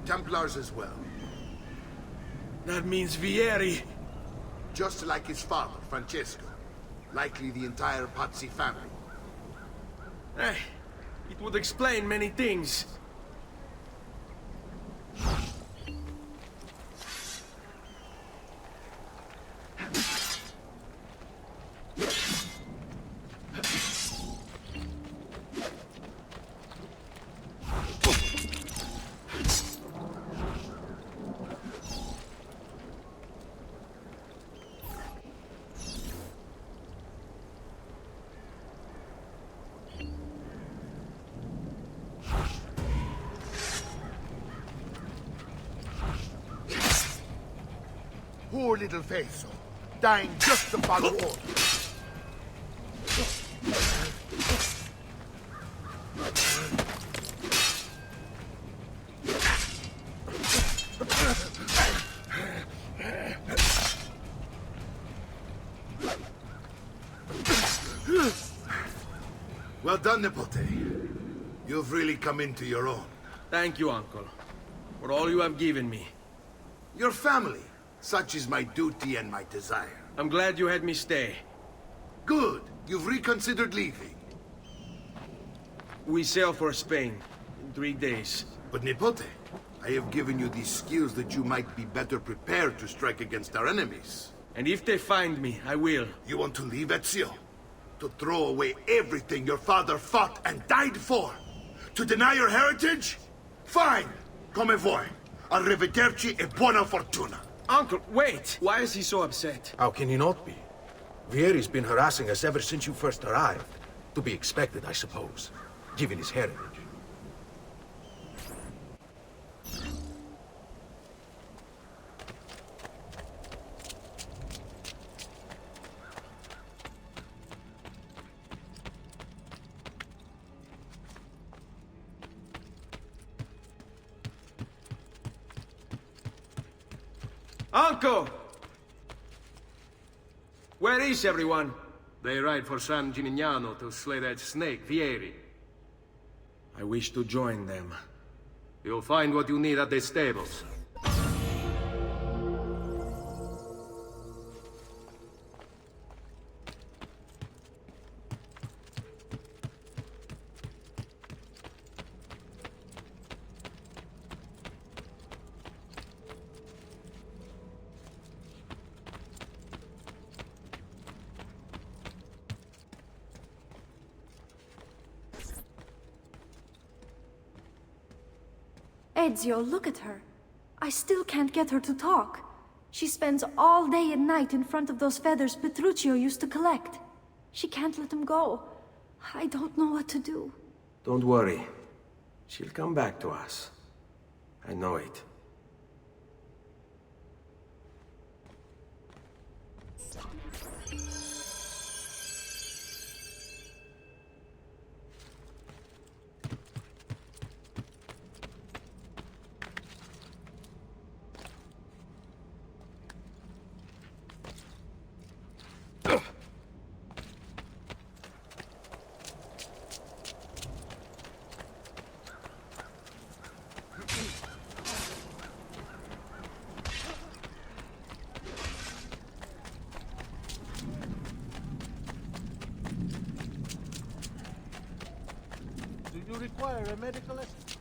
Templars as well. That means Vieri. Just like his father, Francesco. Likely the entire Pazzi family. It would explain many things. Poor little Faso, dying just to follow orders. Well done, Nipote. You've really come into your own. Thank you, Uncle, for all you have given me. Your family. Such is my duty and my desire. I'm glad you had me stay. Good. You've reconsidered leaving. We sail for Spain in 3 days. But Nipote, I have given you these skills that you might be better prepared to strike against our enemies. And if they find me, I will. You want to leave, Ezio? To throw away everything your father fought and died for? To deny your heritage? Fine! Come vuoi. Arrivederci e buona fortuna. Uncle, wait! Why is he so upset? How can he not be? Vieri's been harassing us ever since you first arrived. To be expected, I suppose, given his heritage. Uncle! Where is everyone? They ride for San Gimignano to slay that snake, Vieri. I wish to join them. You'll find what you need at the stables. Ezio, look at her. I still can't get her to talk. She spends all day and night in front of those feathers Petruchio used to collect. She can't let them go. I don't know what to do. Don't worry. She'll come back to us. I know it. Do you require a medical assistant?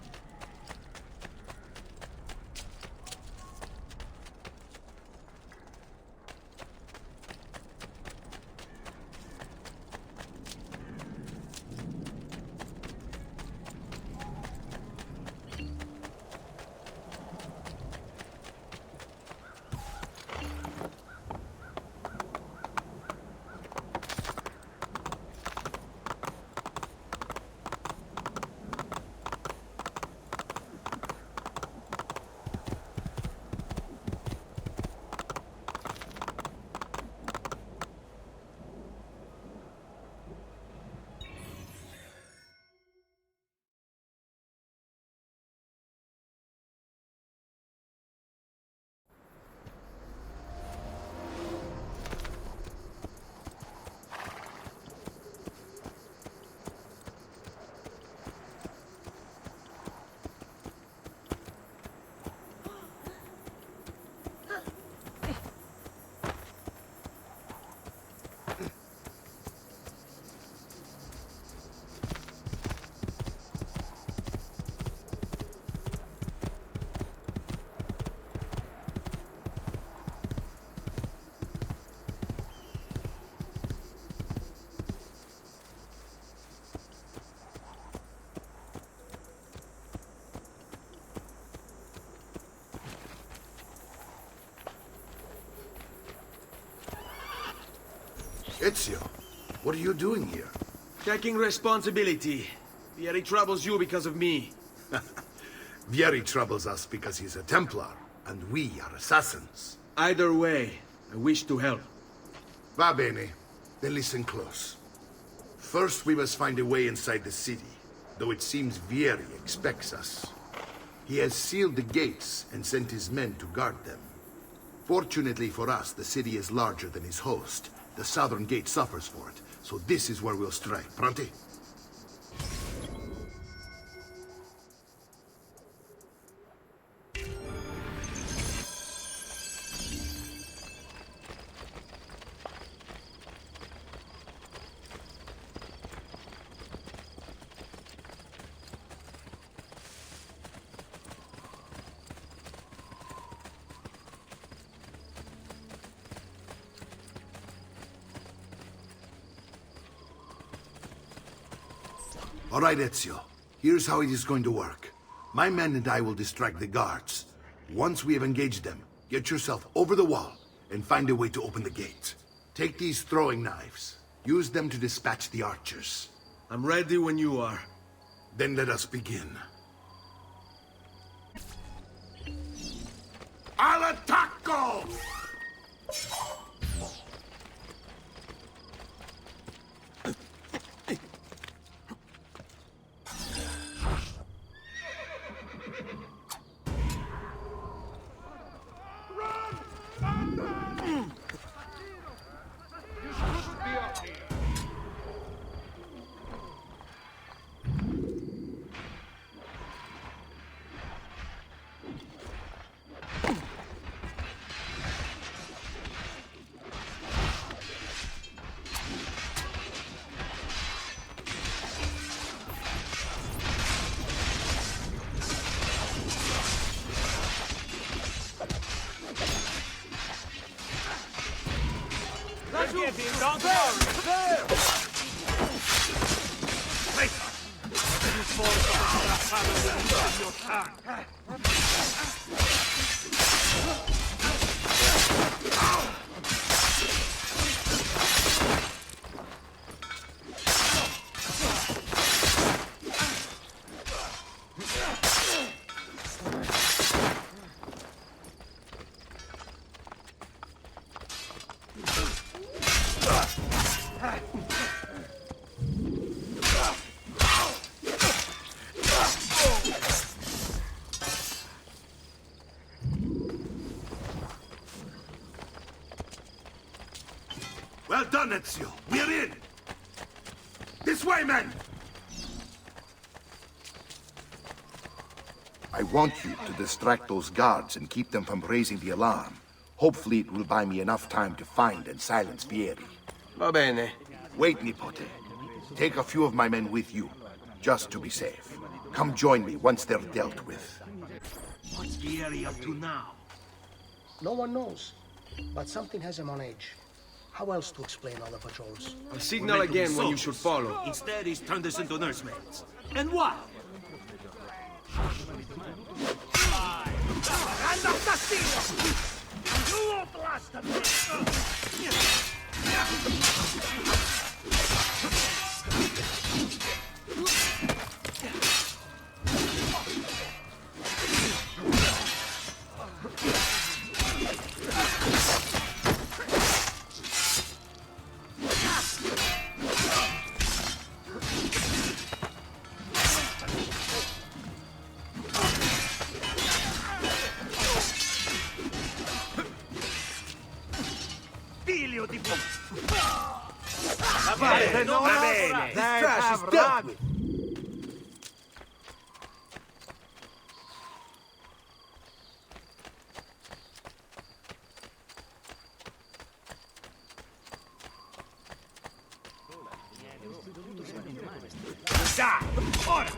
Ezio, what are you doing here? Taking responsibility. Vieri troubles you because of me. Vieri troubles us because he's a Templar, and we are assassins. Either way, I wish to help. Va bene. Then listen close. First, we must find a way inside the city, though it seems Vieri expects us. He has sealed the gates and sent his men to guard them. Fortunately for us, the city is larger than his host. The southern gate suffers for it, so this is where we'll strike. Pronti? All right, Ezio. Here's how it is going to work. My men and I will distract the guards. Once we have engaged them, get yourself over the wall and find a way to open the gate. Take these throwing knives. Use them to dispatch the archers. I'm ready when you are. Then let us begin. Al attacco! Well done, Ezio. We're in! This way, men! I want you to distract those guards and keep them from raising the alarm. Hopefully it will buy me enough time to find and silence Vieri. Va bene. Wait, Nipote. Take a few of my men with you, just to be safe. Come join me once they're dealt with. What's Vieri up to now? No one knows, but something has him on edge. How else to explain all the patrols? I'll signal again when you should follow. Instead, he's turned us into nursemaids. And what? And assassino! You blasted Figlio di Va bene, non va bene. This trash is dealt with. Dai, ora!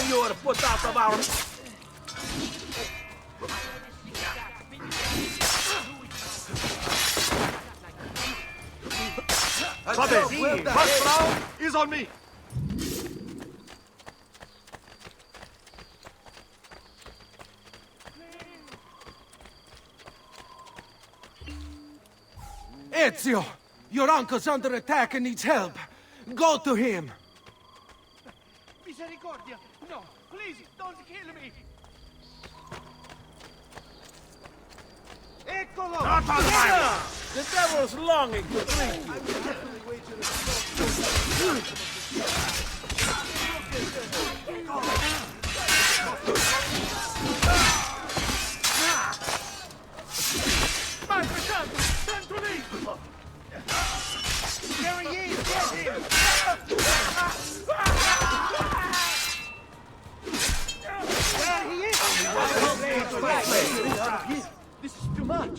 You're put out of our... Vabbè, first round is on me. Ezio! Your uncle's under attack and needs help. Go to him. Misericordia! No, please, don't kill me! Eccolo! Not on my... The devil's longing to drink Madre Santa, stand to leave! There he is, get him! There he is! This is too much.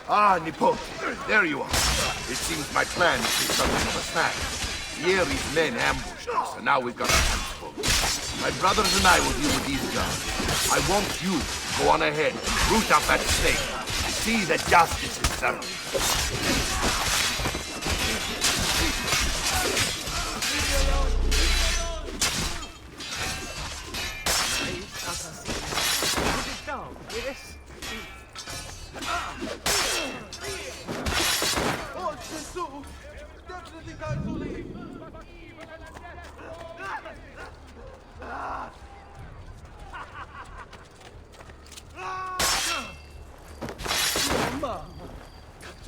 Ah, Nipote, there you are. It seems my plan is something of a snag. Vieri's men ambushed us, and now we've got our hands full. My brothers and I will deal with these guards. I want you to go on ahead and root out that snake. See that justice is served.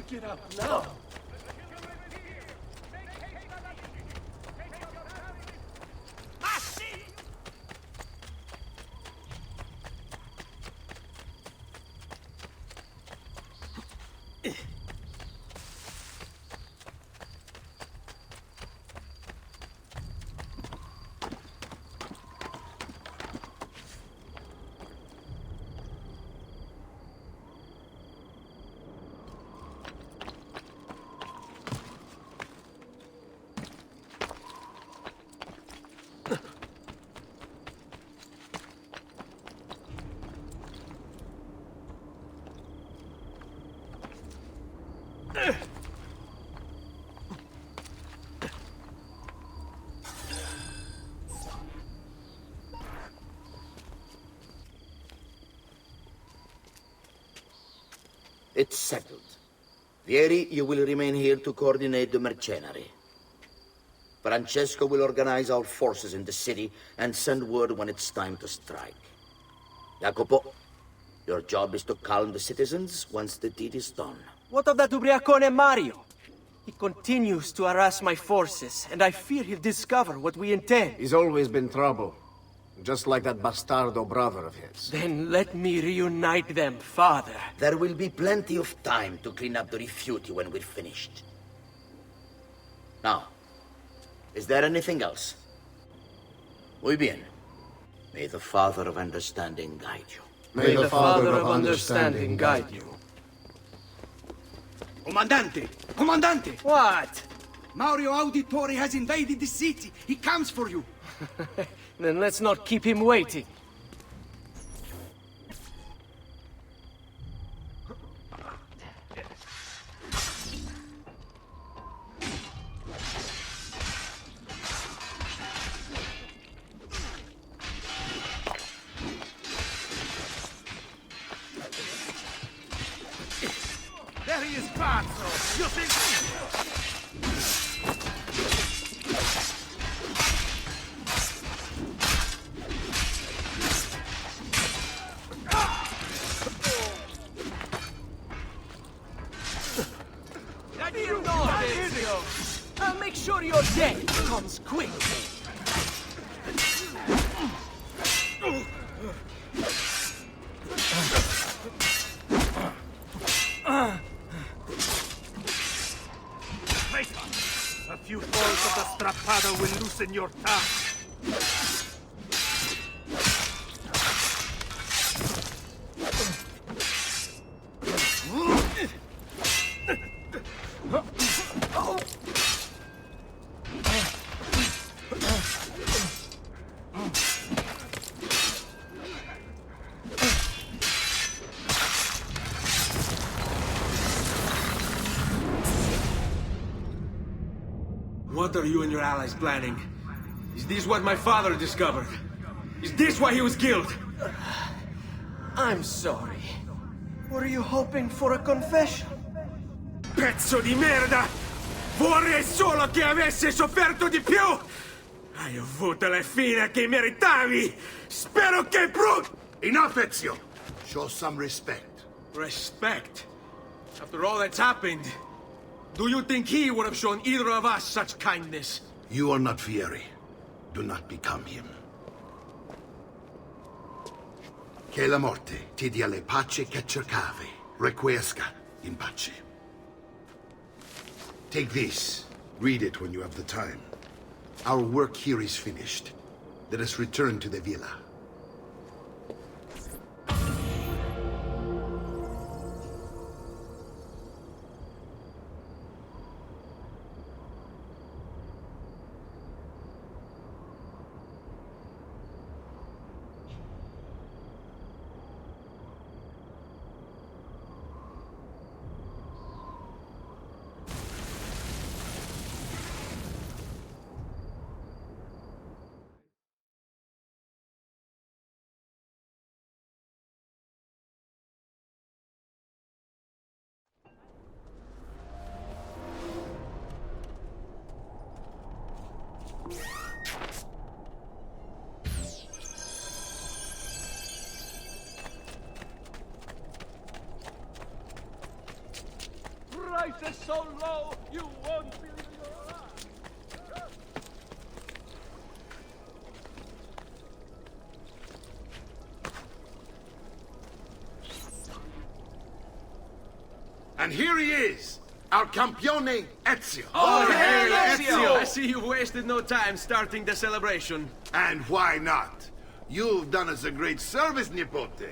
Get up now! It's settled. Vieri, you will remain here to coordinate the mercenary. Francesco will organize our forces in the city and send word when it's time to strike. Jacopo, your job is to calm the citizens once the deed is done. What of that ubriacone Mario? He continues to harass my forces, and I fear he'll discover what we intend. He's always been trouble. Just like that bastardo brother of his. Then let me reunite them, father. There will be plenty of time to clean up the refuti when we're finished. Now, is there anything else? Muy bien. May the Father of Understanding guide you. May the Father of Understanding guide you. Comandante! Comandante! What? Mario Auditore has invaded the city. He comes for you. Then let's not keep him waiting. There he is, Pazzo! You think... I'll make sure your death comes quick. A few falls of the strappado will loosen your tongue. What are you and your allies planning? Is this what my father discovered? Is this why he was killed? I'm sorry. Were you hoping for a confession? Pezzo di merda! Vorrei solo che avesse sofferto di più! Hai avuto la fine che meritavi! Spero che Enough, Ezio! Show some respect. Respect? After all that's happened, do you think he would have shown either of us such kindness? You are not Vieri. Do not become him. Che la morte ti dia le pace che cercavi. Requiesca in pace. Take this. Read it when you have the time. Our work here is finished. Let us return to the villa. prices so low, you won't believe your eyes. And here he is, our campione Ezio. Oh, hey, Ezio! I see you wasted no time starting the celebration. And why not? You've done us a great service, Nipote.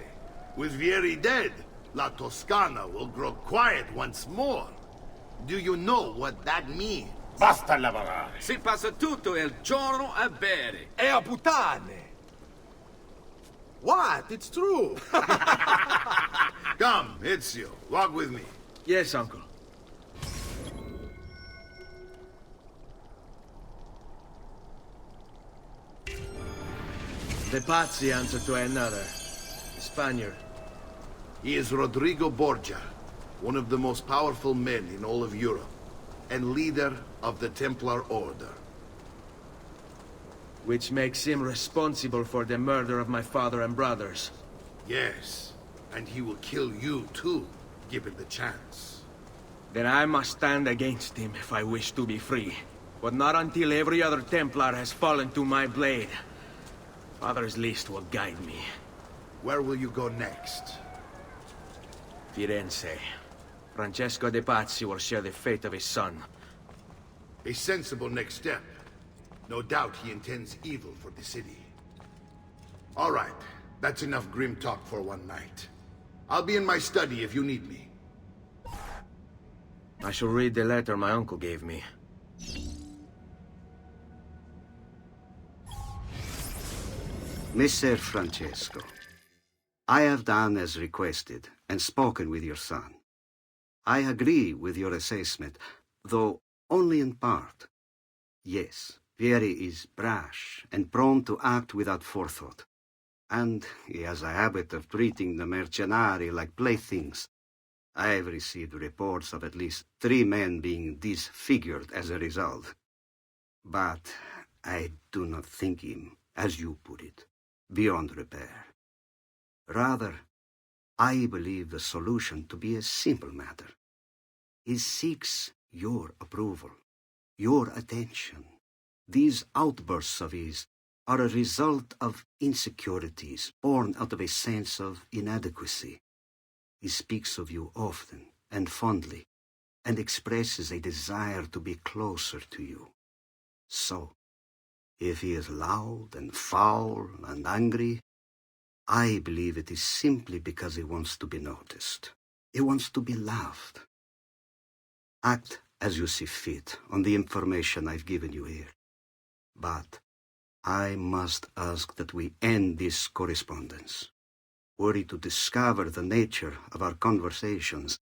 With Vieri dead, La Toscana will grow quiet once more. Do you know what that means? Basta lavorare. Si passa tutto il giorno a bere. E a puttane! What? It's true! Come, Ezio, walk with me. Yes, uncle. The Pazzi answer to another. A Spaniard. He is Rodrigo Borgia, one of the most powerful men in all of Europe, and leader of the Templar Order. Which makes him responsible for the murder of my father and brothers. Yes, and he will kill you too, given the chance. Then I must stand against him if I wish to be free. But not until every other Templar has fallen to my blade. Father's list will guide me. Where will you go next? Firenze. Francesco de Pazzi will share the fate of his son. A sensible next step. No doubt he intends evil for the city. All right, that's enough grim talk for one night. I'll be in my study if you need me. I shall read the letter my uncle gave me. Messer Francesco, I have done as requested and spoken with your son. I agree with your assessment, though only in part. Yes, Vieri is brash and prone to act without forethought, and he has a habit of treating the mercenari like playthings. I have received reports of at least 3 men being disfigured as a result. But I do not think him, as you put it, beyond repair. Rather, I believe the solution to be a simple matter. He seeks your approval, your attention. These outbursts of his are a result of insecurities born out of a sense of inadequacy. He speaks of you often and fondly, and expresses a desire to be closer to you. So, if he is loud and foul and angry, I believe it is simply because he wants to be noticed. He wants to be loved. Act as you see fit on the information I've given you here. But I must ask that we end this correspondence. Were he to discover the nature of our conversations,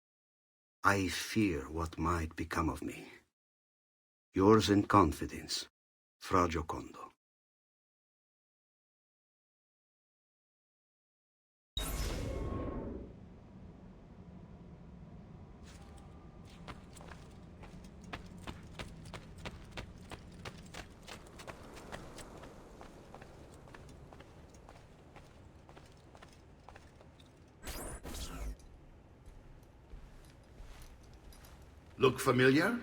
I fear what might become of me. Yours in confidence, Fra Giocondo. Look familiar?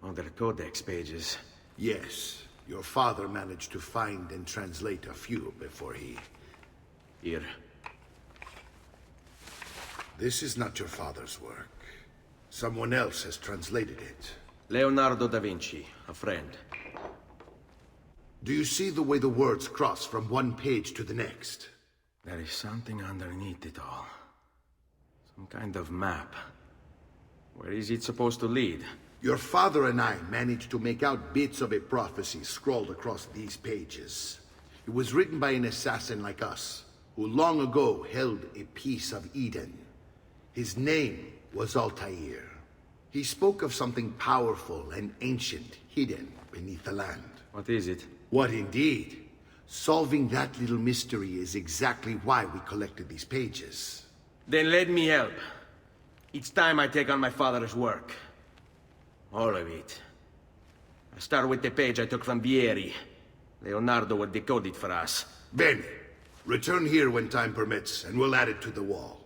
On their codex pages. Yes. Your father managed to find and translate a few before he... Here. This is not your father's work. Someone else has translated it. Leonardo da Vinci, a friend. Do you see the way the words cross from one page to the next? There is something underneath it all. Some kind of map. Where is it supposed to lead? Your father and I managed to make out bits of a prophecy scrawled across these pages. It was written by an assassin like us, who long ago held a piece of Eden. His name was Altair. He spoke of something powerful and ancient hidden beneath the land. What is it? What indeed? Solving that little mystery is exactly why we collected these pages. Then let me help. It's time I take on my father's work. All of it. I start with the page I took from Vieri. Leonardo will decode it for us. Bene. Return here when time permits, and we'll add it to the wall.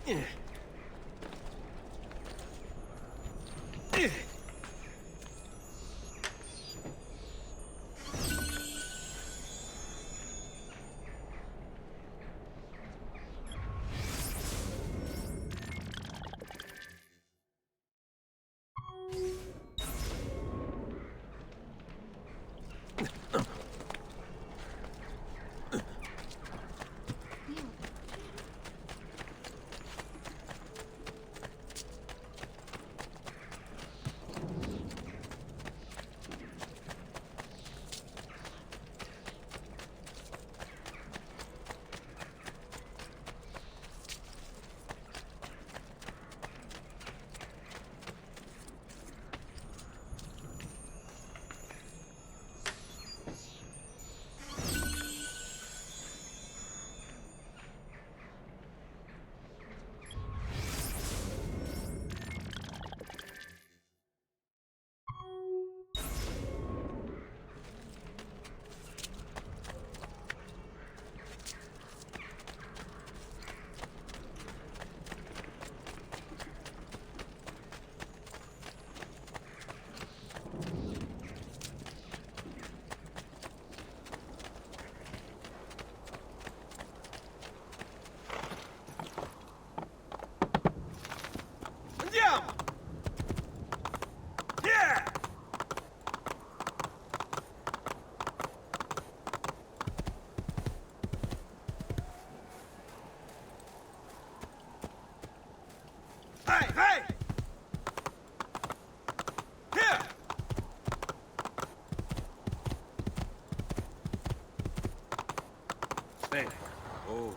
Bene. Oh.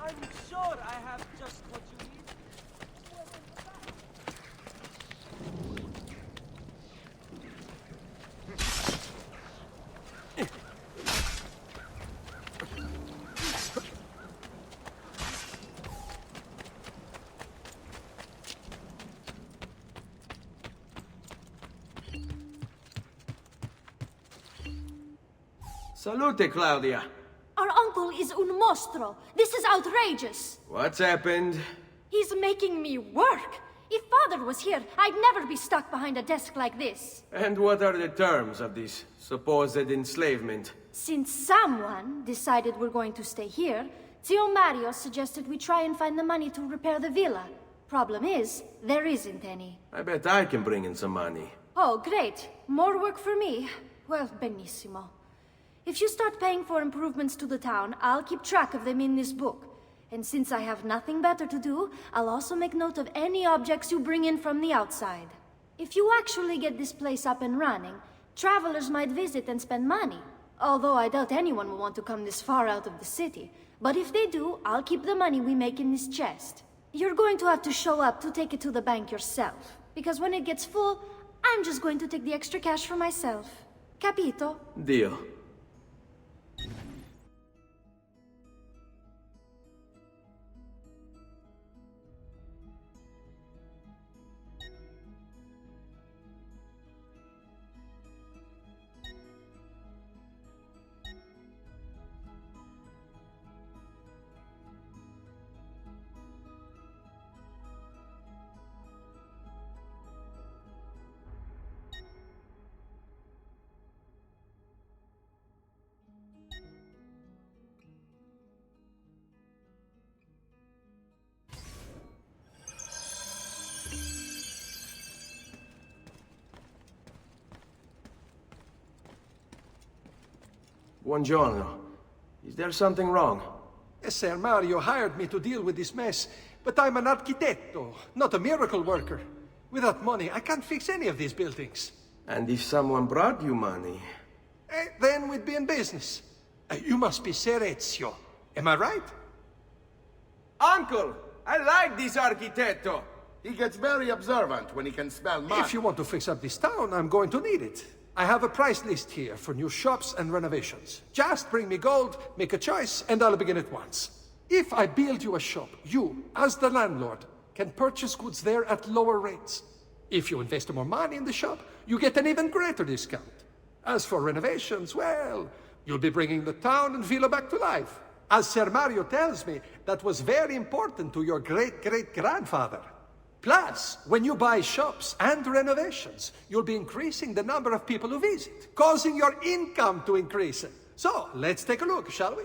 I'm sure I have just what you need. Salute, Claudia. Our uncle is un mostro. This is outrageous. What's happened? He's making me work. If Father was here, I'd never be stuck behind a desk like this. And what are the terms of this supposed enslavement? Since someone decided we're going to stay here, Zio Mario suggested we try and find the money to repair the villa. Problem is, there isn't any. I bet I can bring in some money. Oh, great. More work for me. Well, benissimo. If you start paying for improvements to the town, I'll keep track of them in this book. And since I have nothing better to do, I'll also make note of any objects you bring in from the outside. If you actually get this place up and running, travelers might visit and spend money. Although I doubt anyone will want to come this far out of the city. But if they do, I'll keep the money we make in this chest. You're going to have to show up to take it to the bank yourself. Because when it gets full, I'm just going to take the extra cash for myself. Capito? Deal. Buongiorno. Is there something wrong? Ser Mario hired me to deal with this mess, but I'm an architetto, not a miracle worker. Without money, I can't fix any of these buildings. And if someone brought you money? Then we'd be in business. You must be Ser Ezio. Am I right? Uncle, I like this architetto. He gets very observant when he can smell mud. If you want to fix up this town, I'm going to need it. I have a price list here for new shops and renovations. Just bring me gold, make a choice, and I'll begin at once. If I build you a shop, you, as the landlord, can purchase goods there at lower rates. If you invest more money in the shop, you get an even greater discount. As for renovations, well, you'll be bringing the town and villa back to life. As Ser Mario tells me, that was very important to your great-great-grandfather. Plus, when you buy shops and renovations, you'll be increasing the number of people who visit, causing your income to increase. So, let's take a look, shall we?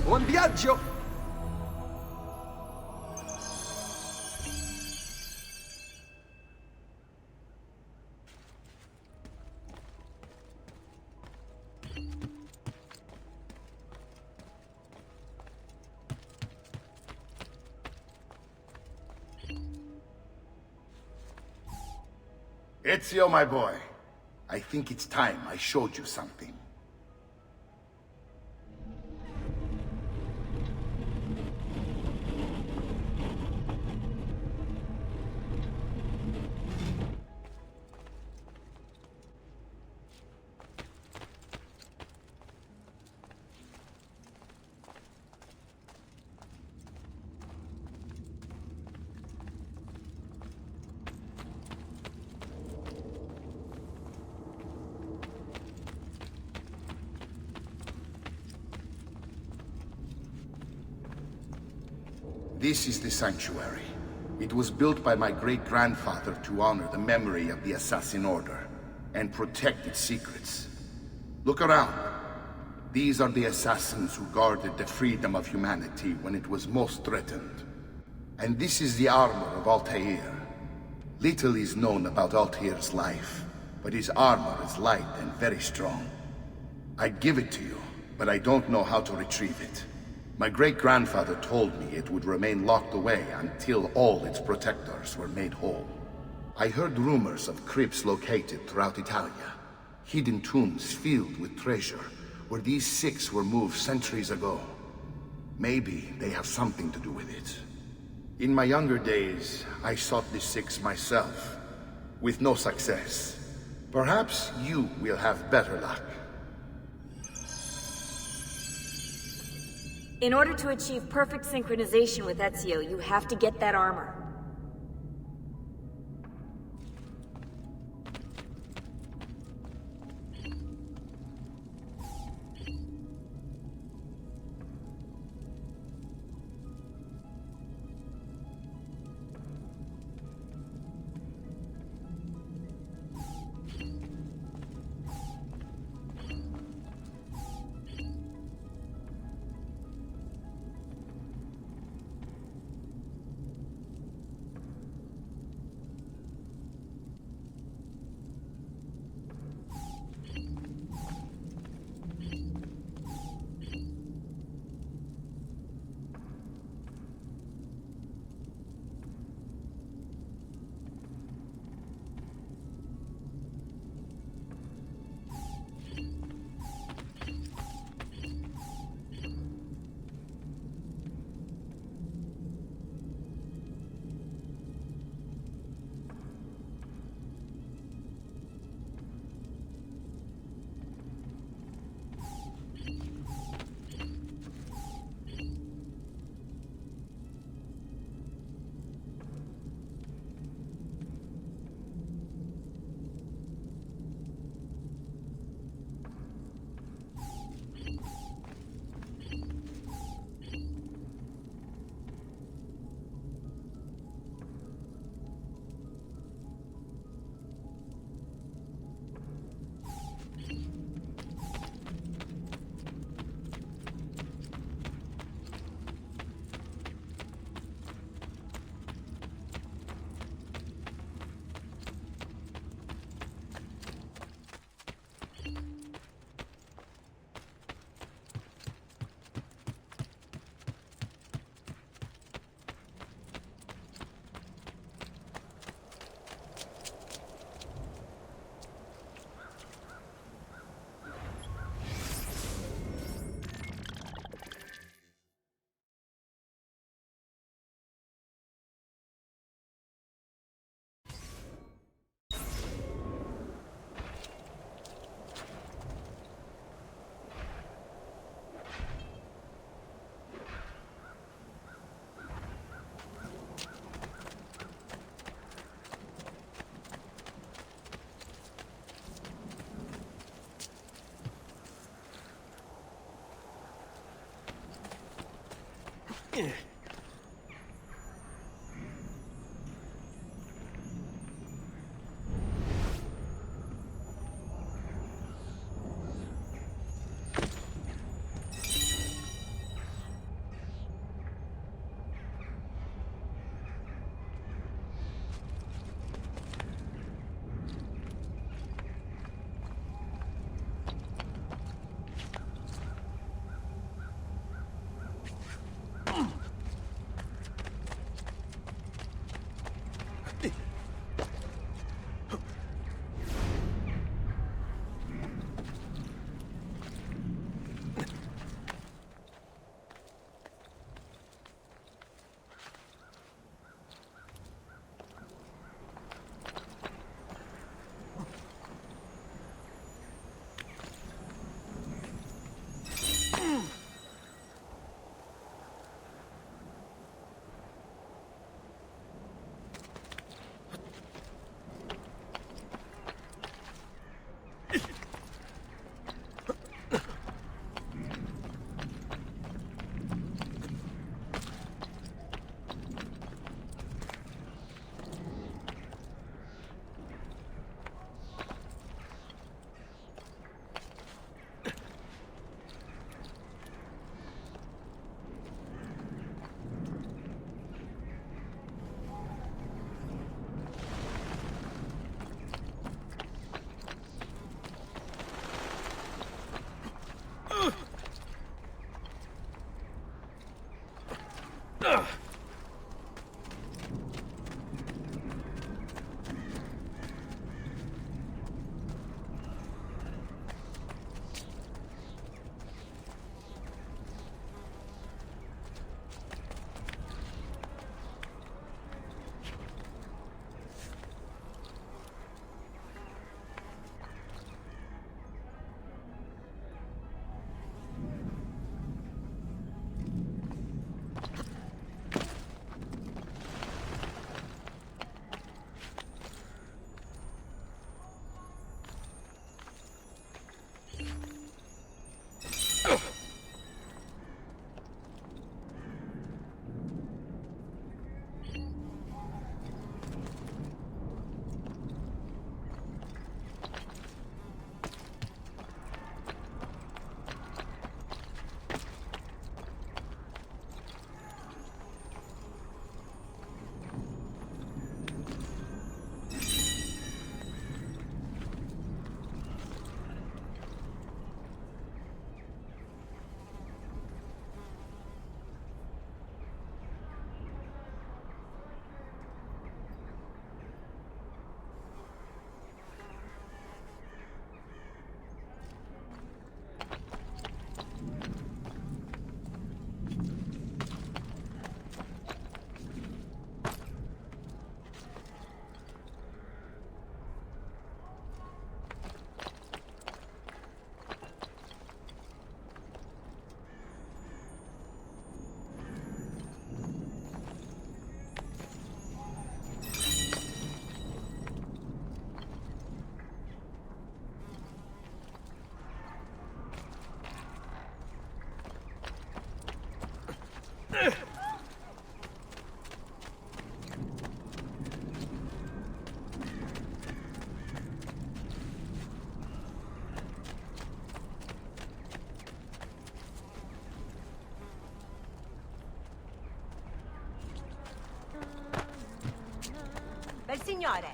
Buon viaggio! Ezio, my boy, I think it's time I showed you something. This is the sanctuary. It was built by my great-grandfather to honor the memory of the Assassin Order and protect its secrets. Look around. These are the assassins who guarded the freedom of humanity when it was most threatened. And this is the armor of Altair. Little is known about Altair's life, but his armor is light and very strong. I'd give it to you, but I don't know how to retrieve it. My great-grandfather told me it would remain locked away until all its protectors were made whole. I heard rumors of crypts located throughout Italia, hidden tombs filled with treasure, where these six were moved centuries ago. Maybe they have something to do with it. In my younger days, I sought the six myself, with no success. Perhaps you will have better luck. In order to achieve perfect synchronization with Ezio, you have to get that armor. Bel signore!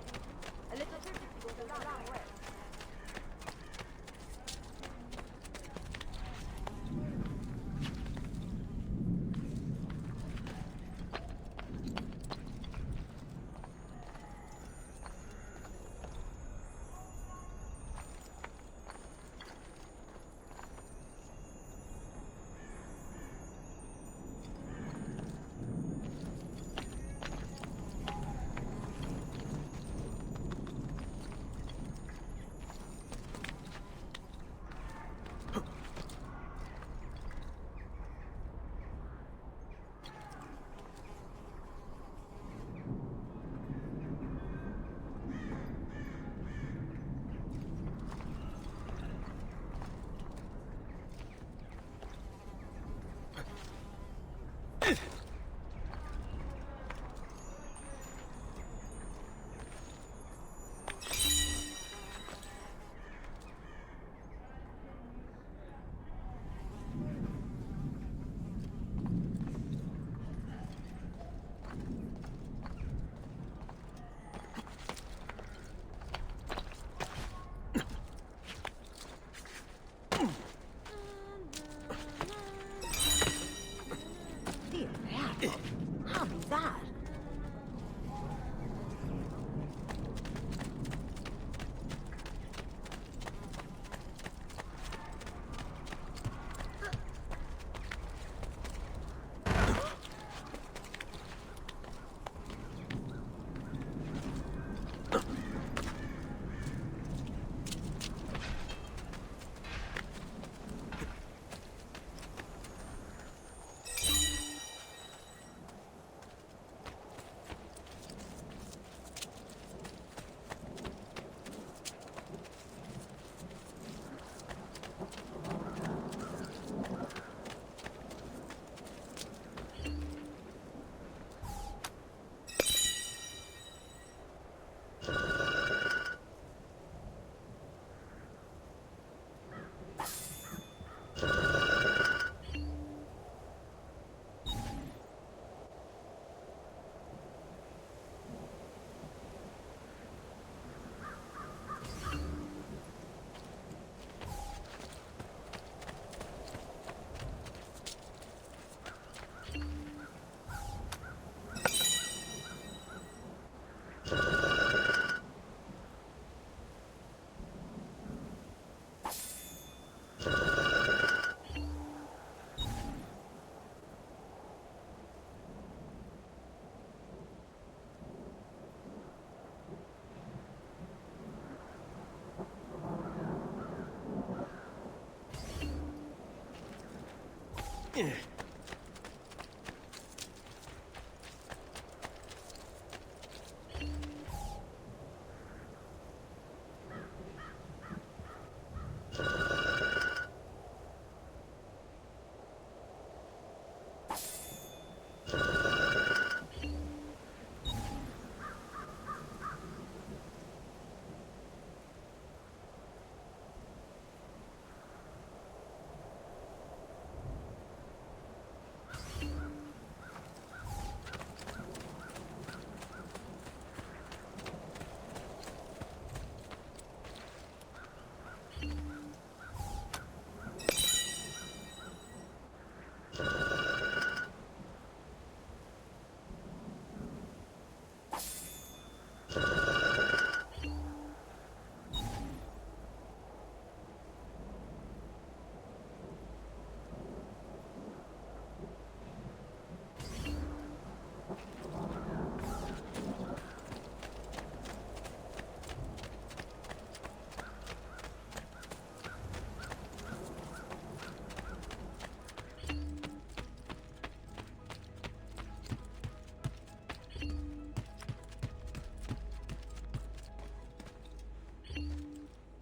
How bizarre.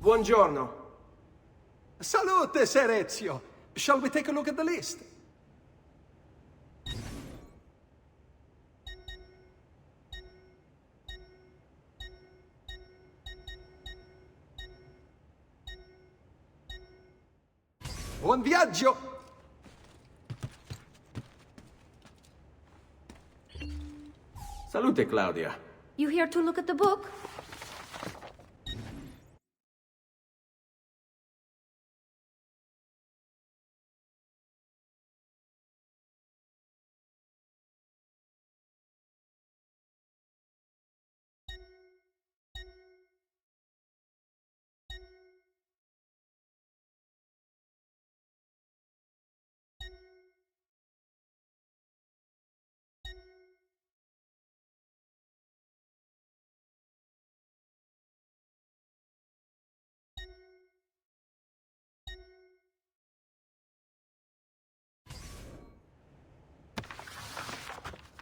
Buongiorno. Salute, Ser Ezio. Shall we take a look at the list? Buon viaggio! Salute, Claudia. You here to look at the book?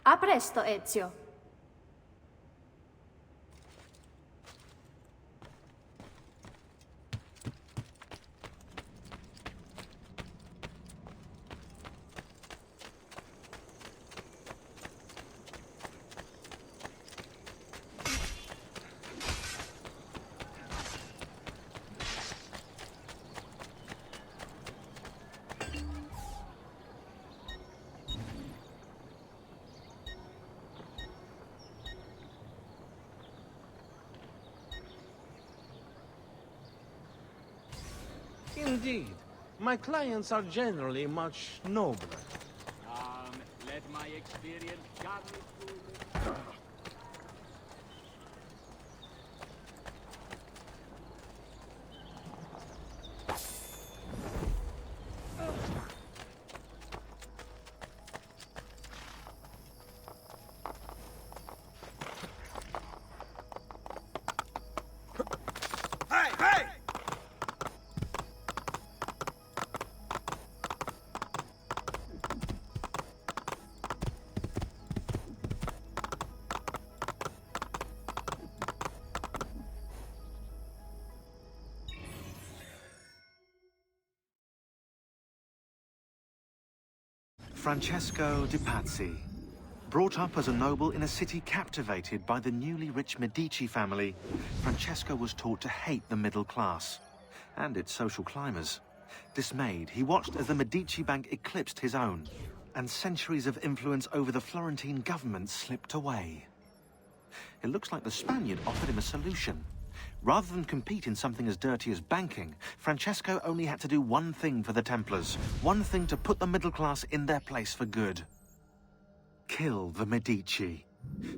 A presto, Ezio. Indeed. My clients are generally much nobler. Let my experience guide me through it. Francesco de Pazzi. Brought up as a noble in a city captivated by the newly rich Medici family, Francesco was taught to hate the middle class and its social climbers. Dismayed, he watched as the Medici bank eclipsed his own, and centuries of influence over the Florentine government slipped away. It looks like the Spaniard offered him a solution. Rather than compete in something as dirty as banking, Francesco only had to do one thing for the Templars, one thing to put the middle class in their place for good. Kill the Medici.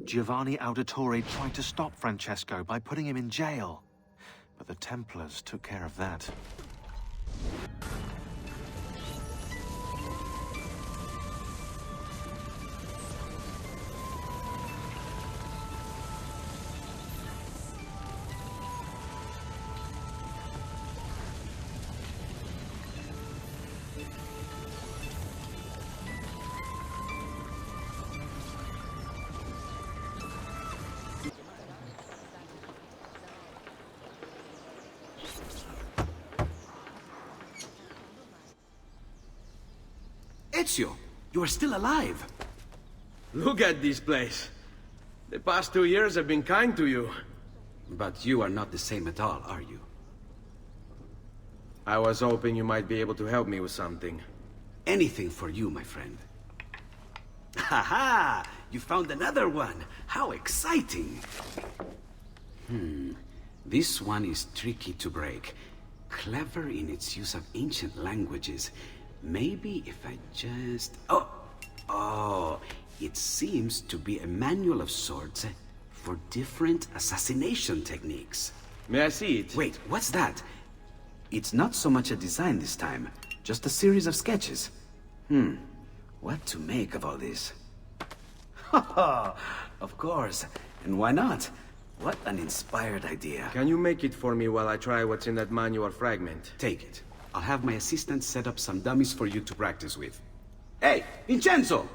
Giovanni Auditore tried to stop Francesco by putting him in jail, but the Templars took care of that. Ezio, you are still alive. Look at this place. The past 2 years have been kind to you. But you are not the same at all, are you? I was hoping you might be able to help me with something. Anything for you, my friend. Ha-ha! You found another one! How exciting! This one is tricky to break. Clever in its use of ancient languages. Maybe if I just... Oh, it seems to be a manual of sorts for different assassination techniques. May I see it? Wait, what's that? It's not so much a design this time, just a series of sketches. What to make of all this? Of course, and why not? What an inspired idea. Can you make it for me while I try what's in that manual fragment? Take it. I'll have my assistant set up some dummies for you to practice with. Hey, Vincenzo!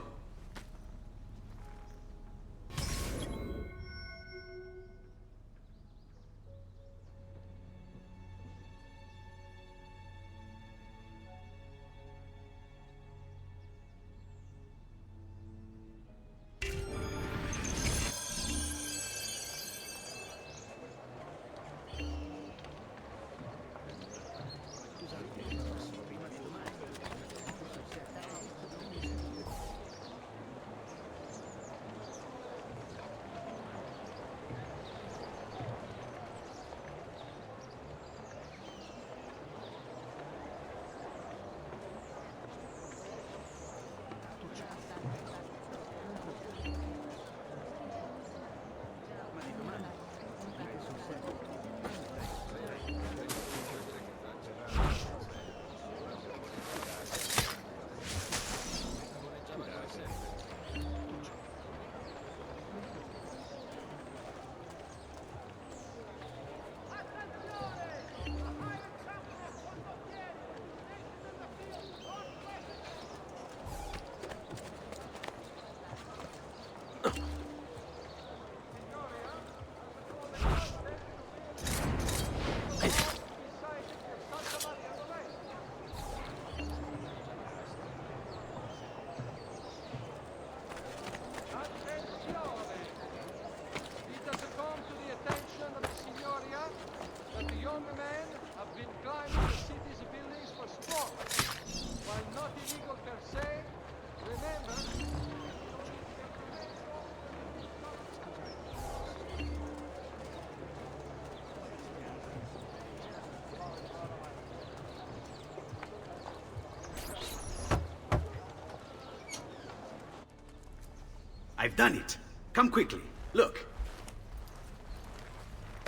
I've done it. Come quickly. Look.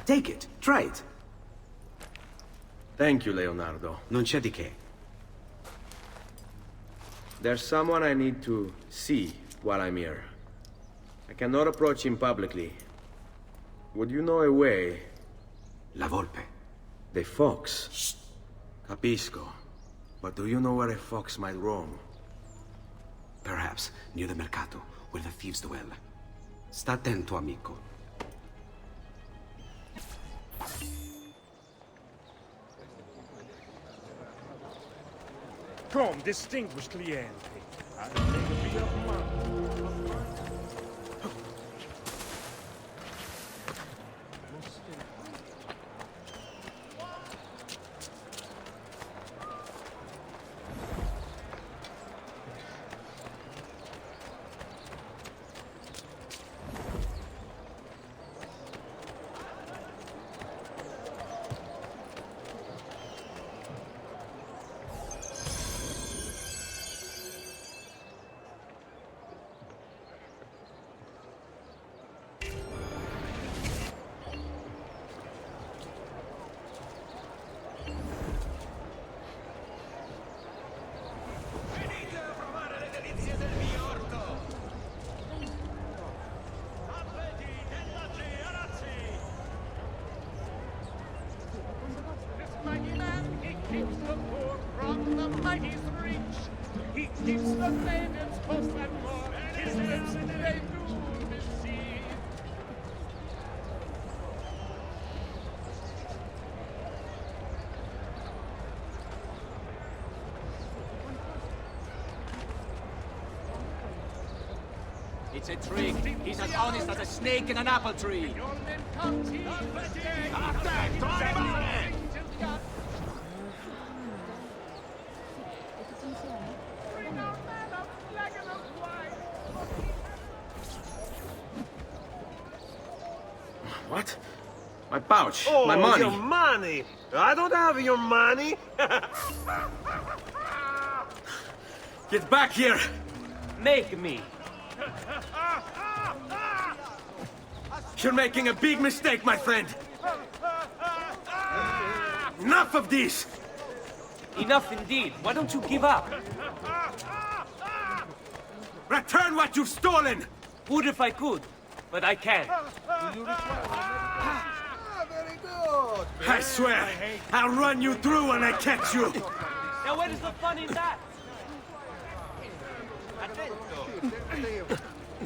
Take it. Try it. Thank you, Leonardo. Non c'è di che. There's someone I need to see while I'm here. I cannot approach him publicly. Would you know a way? La volpe. The fox. Shh. Capisco. But do you know where a fox might roam? Perhaps near the mercato, where the thieves dwell. Sta attento, amico. Come, distinguished cliente. I'll make a beer of mine. It's a trick. He's as honest as a snake in an apple tree. What? My pouch. Oh, my money. Your money. I don't have your money. Get back here. Make me. You're making a big mistake, my friend. Enough of this. Enough indeed. Why don't you give up? Return what you've stolen. Would if I could, but I can't. Very good. I swear, I'll run you through when I catch you. Now where is the fun in that?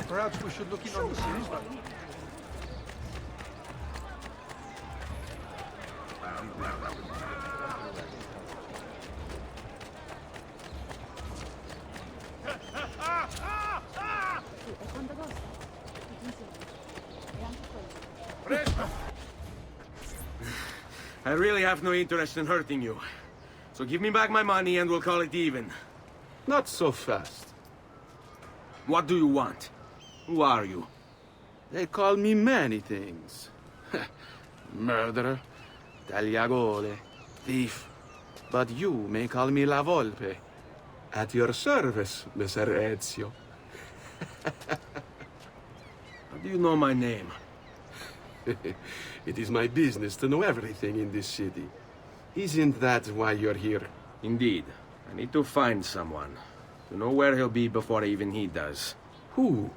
Perhaps we should look in on the series. I really have no interest in hurting you. So give me back my money and we'll call it even. Not so fast. What do you want? Who are you? They call me many things. Murderer, tagliagole, thief. But you may call me La Volpe. At your service, Messer Ezio. How do you know my name? It is my business to know everything in this city. Isn't that why you're here? Indeed. I need to find someone. To know where he'll be before even he does. Who?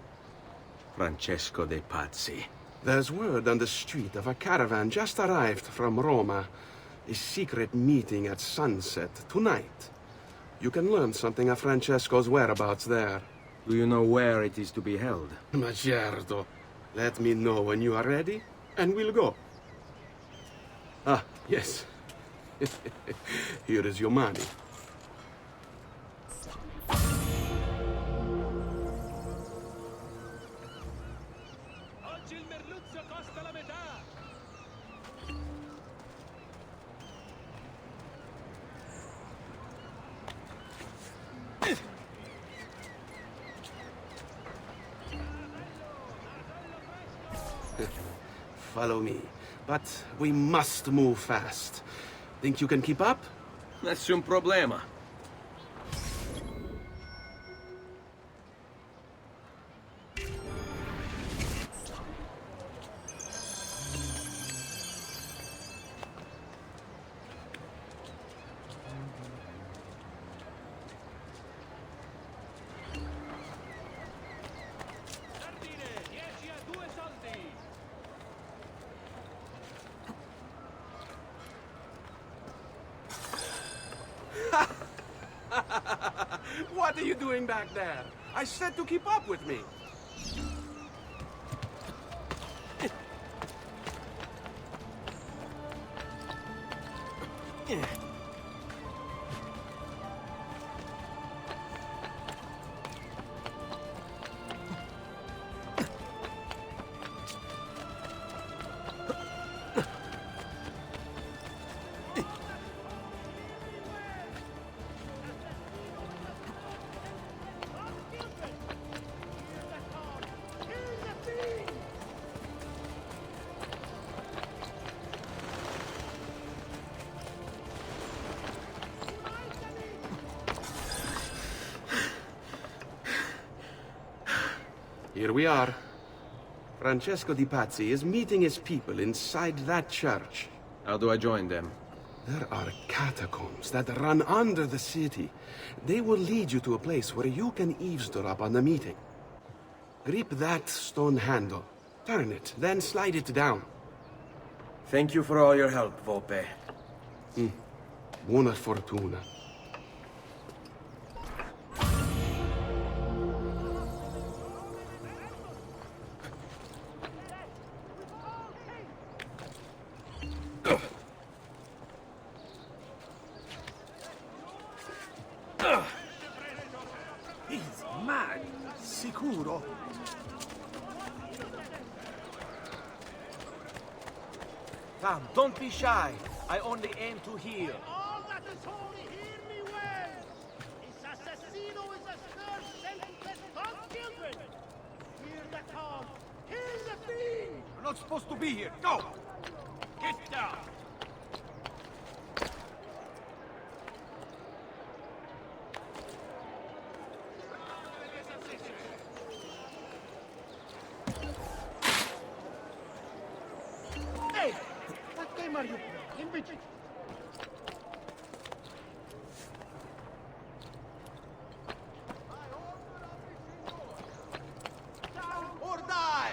Francesco de Pazzi. There's word on the street of a caravan just arrived from Roma. A secret meeting at sunset tonight. You can learn something of Francesco's whereabouts there. Do you know where it is to be held? Ma certo. Let me know when you are ready, and we'll go. Ah, yes. Here is your money. Follow me. But we must move fast. Think you can keep up? Nessun problema. What are you doing back there? I said to keep up with me. Here we are. Francesco Di Pazzi is meeting his people inside that church. How do I join them? There are catacombs that run under the city. They will lead you to a place where you can eavesdrop on the meeting. Grip that stone handle. Turn it, then slide it down. Thank you for all your help, Volpe. Buona fortuna. He's mad. Sicuro. Come, don't be shy. I only aim to heal. All that is holy, hear me well. This assassino is a scourge sent to test God's children. Hear the call. Kill the fiend. You're not supposed to be here. Go! Get down. Hey! What game are you playing? In Vinci? Or die!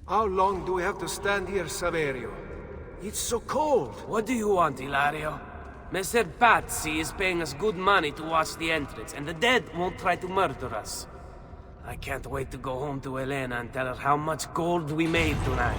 How long do we have to stand here, Saverio? It's so cold. What do you want, Ilario? Messer Pazzi is paying us good money to watch the entrance, and the dead won't try to murder us. I can't wait to go home to Elena and tell her how much gold we made tonight.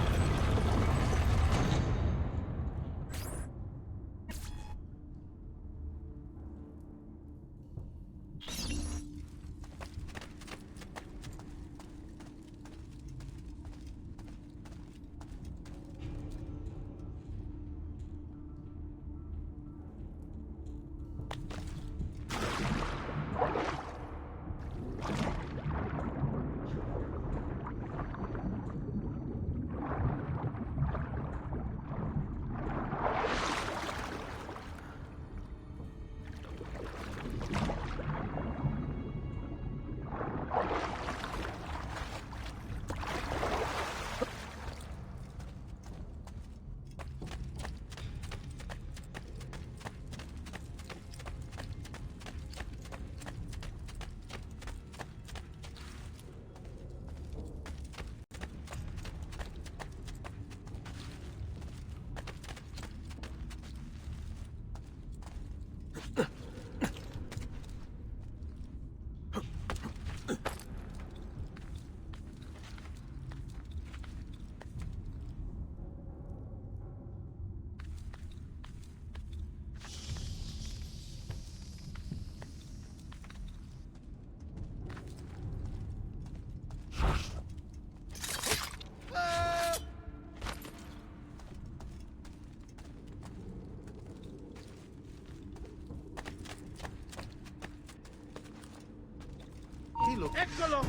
Eccolo!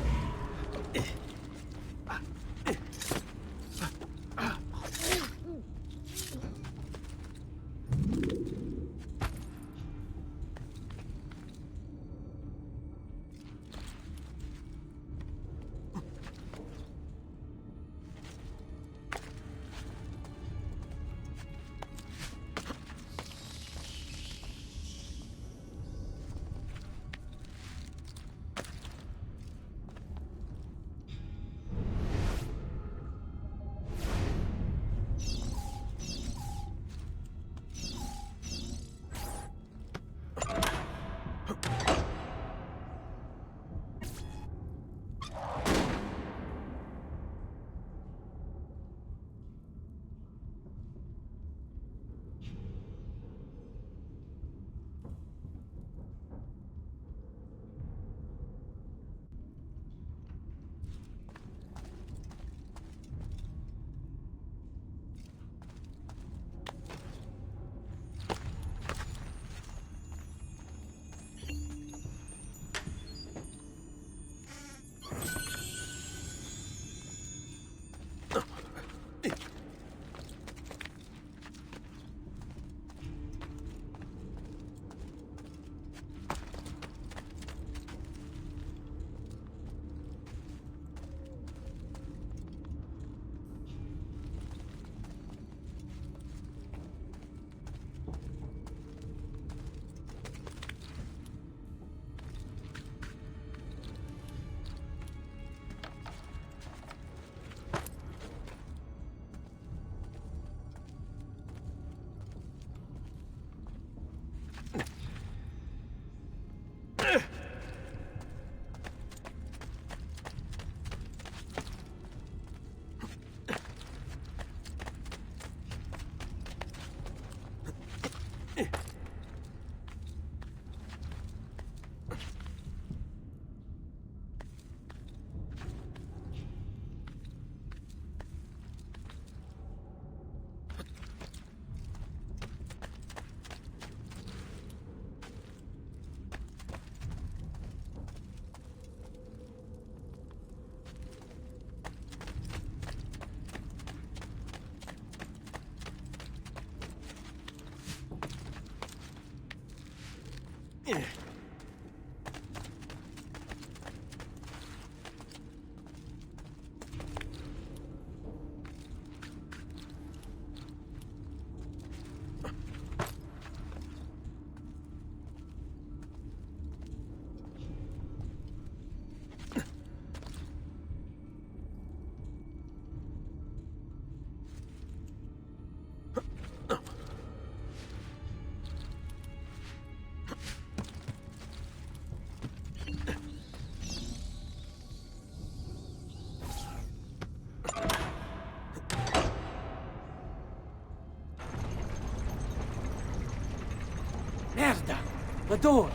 The door!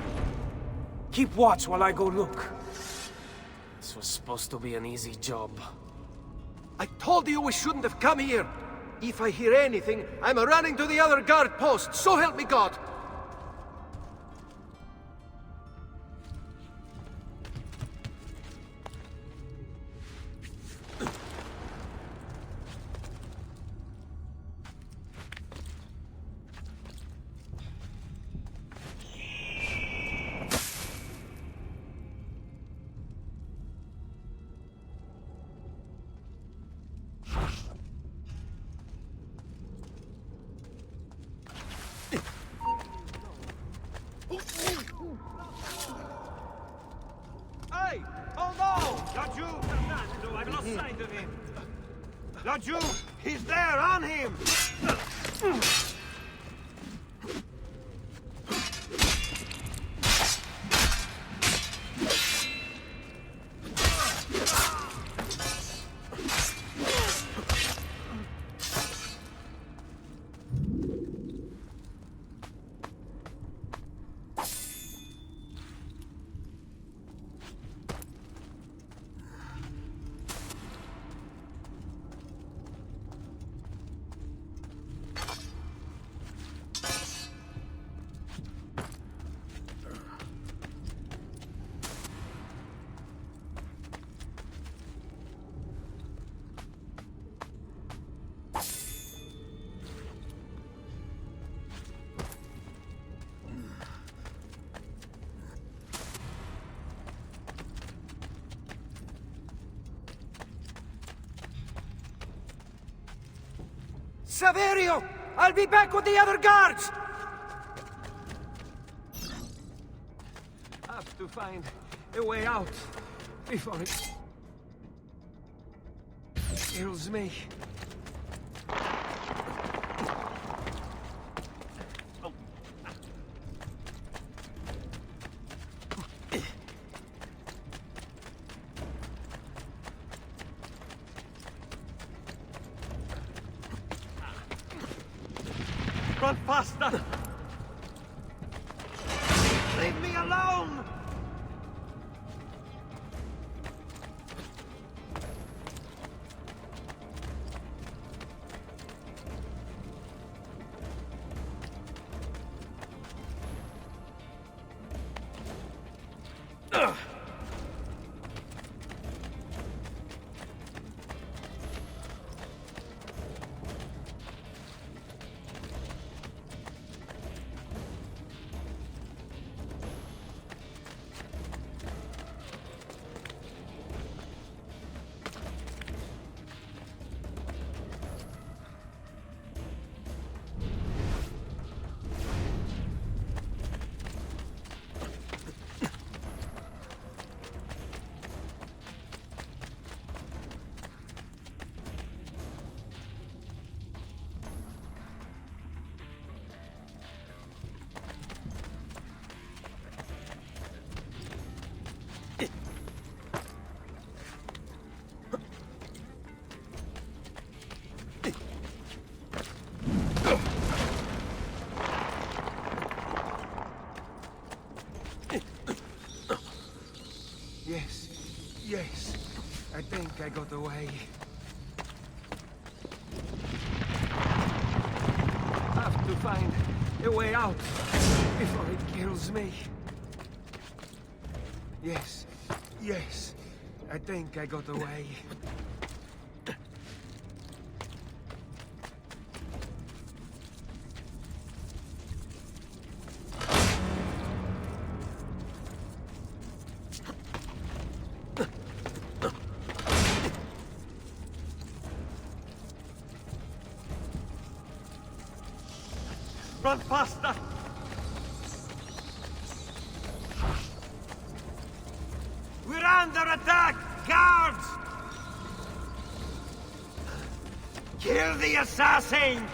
Keep watch while I go look. This was supposed to be an easy job. I told you we shouldn't have come here. If I hear anything, I'm running to the other guard post, so help me God! Hey! Hold on! Laggiù! Fernando, I've lost sight of him! Laggiù! He's there, on him! Saverio! I'll be back with the other guards! I have to find a way out before it kills me. Run faster! Leave me alone! Yes, I think I got away. I have to find a way out before it kills me. Yes, I think I got away. Run faster! We're under attack! Guards! Kill the assassin!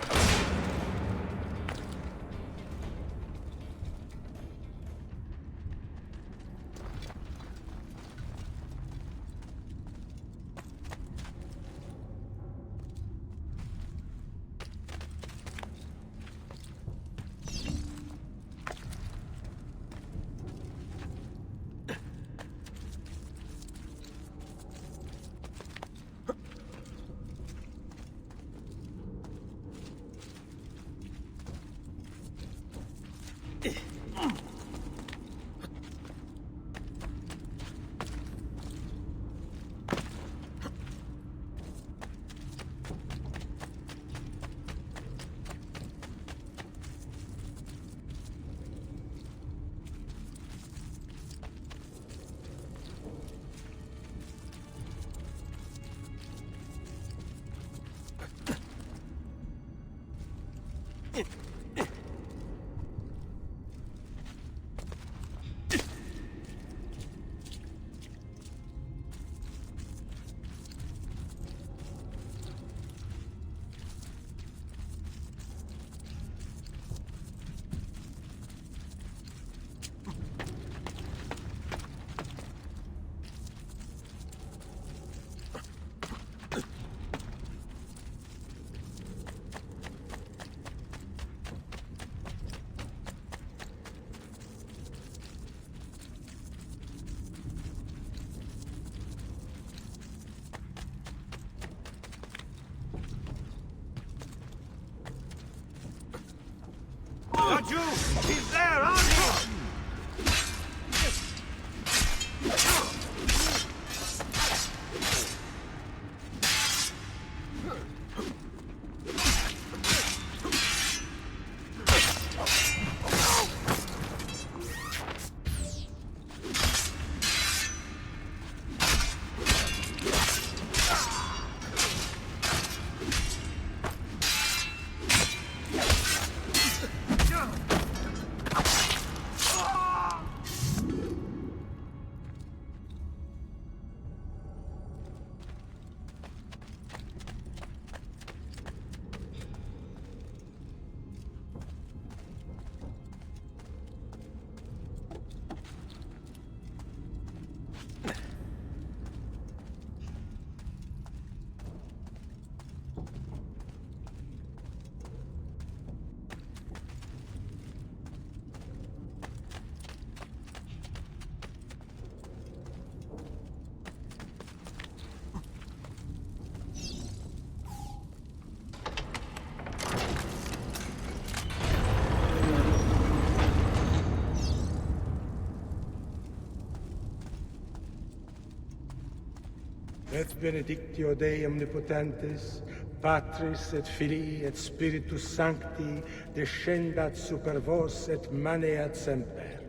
Et benedictio Dei omnipotentes, Patris et Filii et Spiritus Sancti, descendat super vos et maneat semper.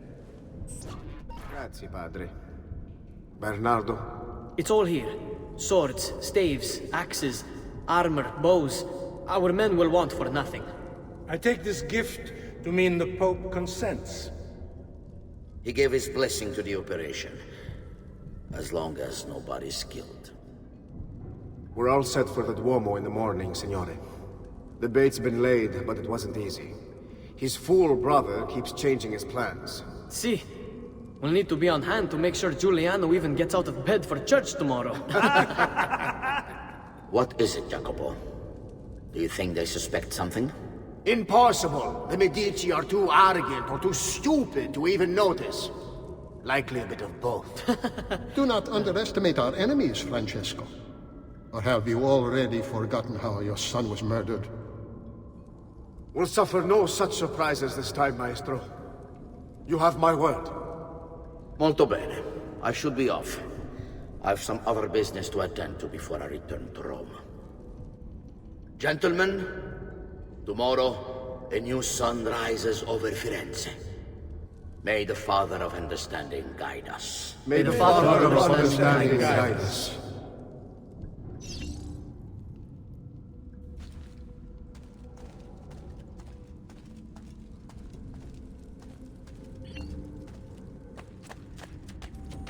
Grazie, padre. Bernardo? It's all here. Swords, staves, axes, armor, bows. Our men will want for nothing. I take this gift to mean the Pope consents. He gave his blessing to the operation, as long as nobody's killed. We're all set for the Duomo in the morning, Signore. The bait's been laid, but it wasn't easy. His fool brother keeps changing his plans. See, we'll need to be on hand to make sure Giuliano even gets out of bed for church tomorrow. What is it, Jacopo? Do you think they suspect something? Impossible! The Medici are too arrogant or too stupid to even notice. Likely a bit of both. Do not underestimate our enemies, Francesco. Or have you already forgotten how your son was murdered? We'll suffer no such surprises this time, Maestro. You have my word. Molto bene. I should be off. I've some other business to attend to before I return to Rome. Gentlemen, tomorrow, a new sun rises over Firenze. May the Father of Understanding guide us. May the Father of Understanding guide us.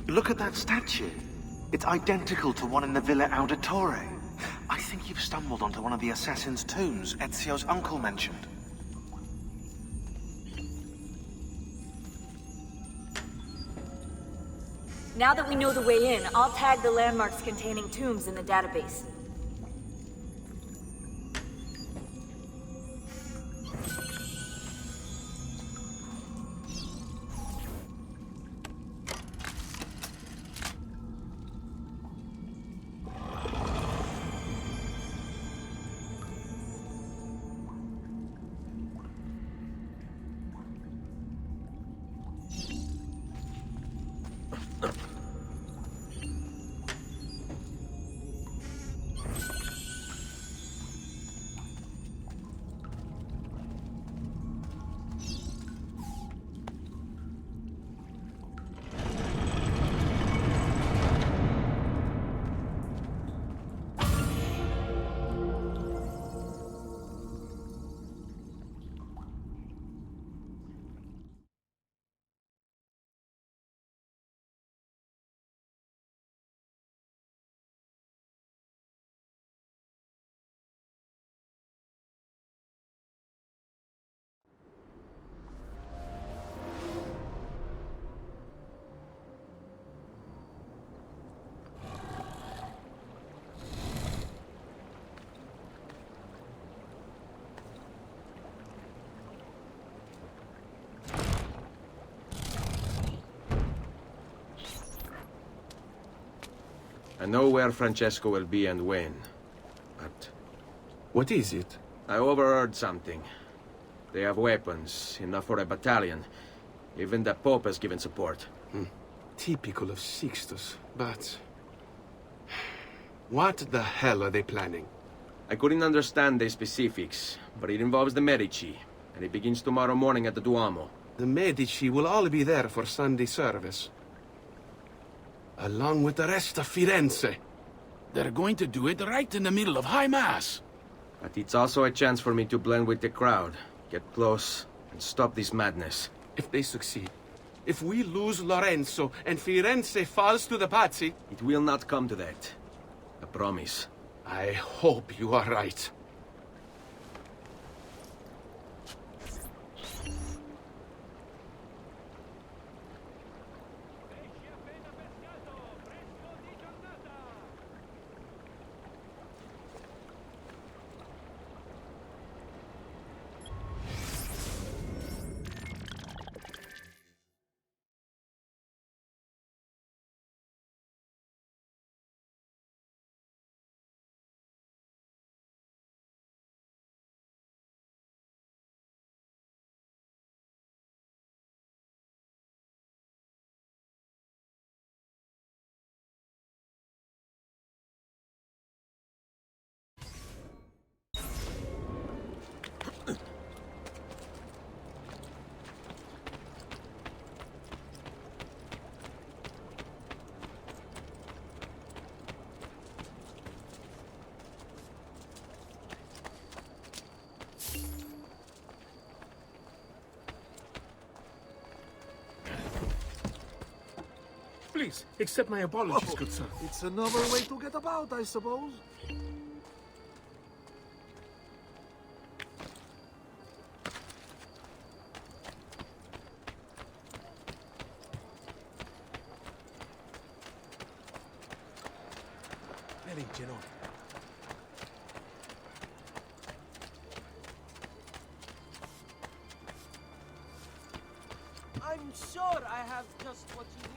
Look at that statue. It's identical to one in the Villa Auditore. I think you've stumbled onto one of the assassin's tombs Ezio's uncle mentioned. Now that we know the way in, I'll tag the landmarks containing tombs in the database. I know where Francesco will be and when, but... What is it? I overheard something. They have weapons, enough for a battalion. Even the Pope has given support. Typical of Sixtus, but... What the hell are they planning? I couldn't understand the specifics, but it involves the Medici, and it begins tomorrow morning at the Duomo. The Medici will all be there for Sunday service. Along with the rest of Firenze. They're going to do it right in the middle of High Mass. But it's also a chance for me to blend with the crowd, get close, and stop this madness. If they succeed, if we lose Lorenzo and Firenze falls to the Pazzi... It will not come to that. I promise. I hope you are right. Please, accept my apologies, good sir. It's another way to get about, I suppose. I'm sure I have just what you need.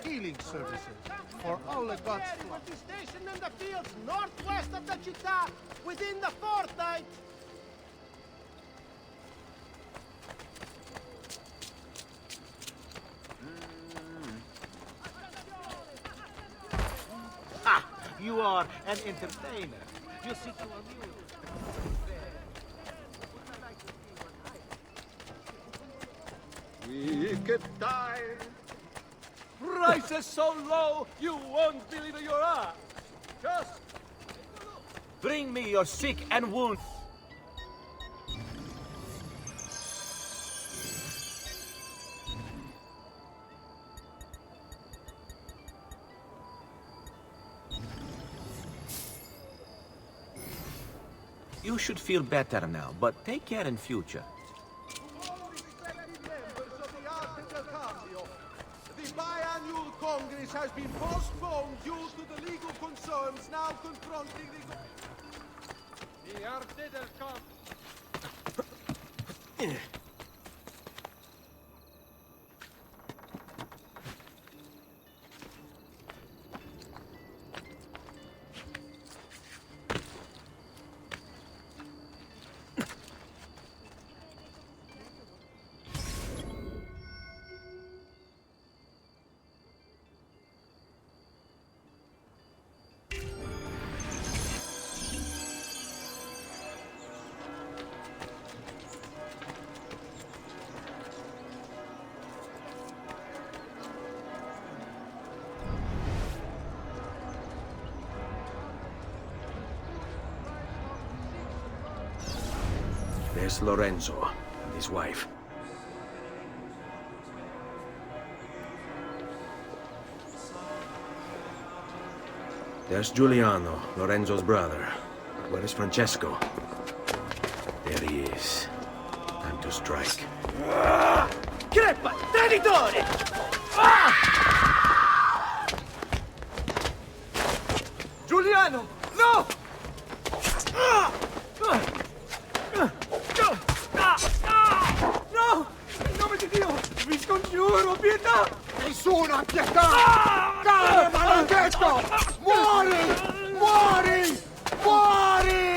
Healing services for all the gods. Will be stationed in the fields northwest of the città within the fortnight. Ha! You are an entertainer. You seek to amuse. We get tired. Prices so low, you won't believe your eyes. Just bring me your sick and wounded. You should feel better now, but take care in future. The biannual Congress has been postponed due to the legal concerns now confronting the arte del campo. There's Lorenzo and his wife. There's Giuliano, Lorenzo's brother. But where is Francesco? There he is. Time to strike. Crepa, traditore! Giuliano, no! No! In nome di Dio, vi scongiuro, pietà! Nessuna pietà! Cane maledetto! Muori! Muori! Muori!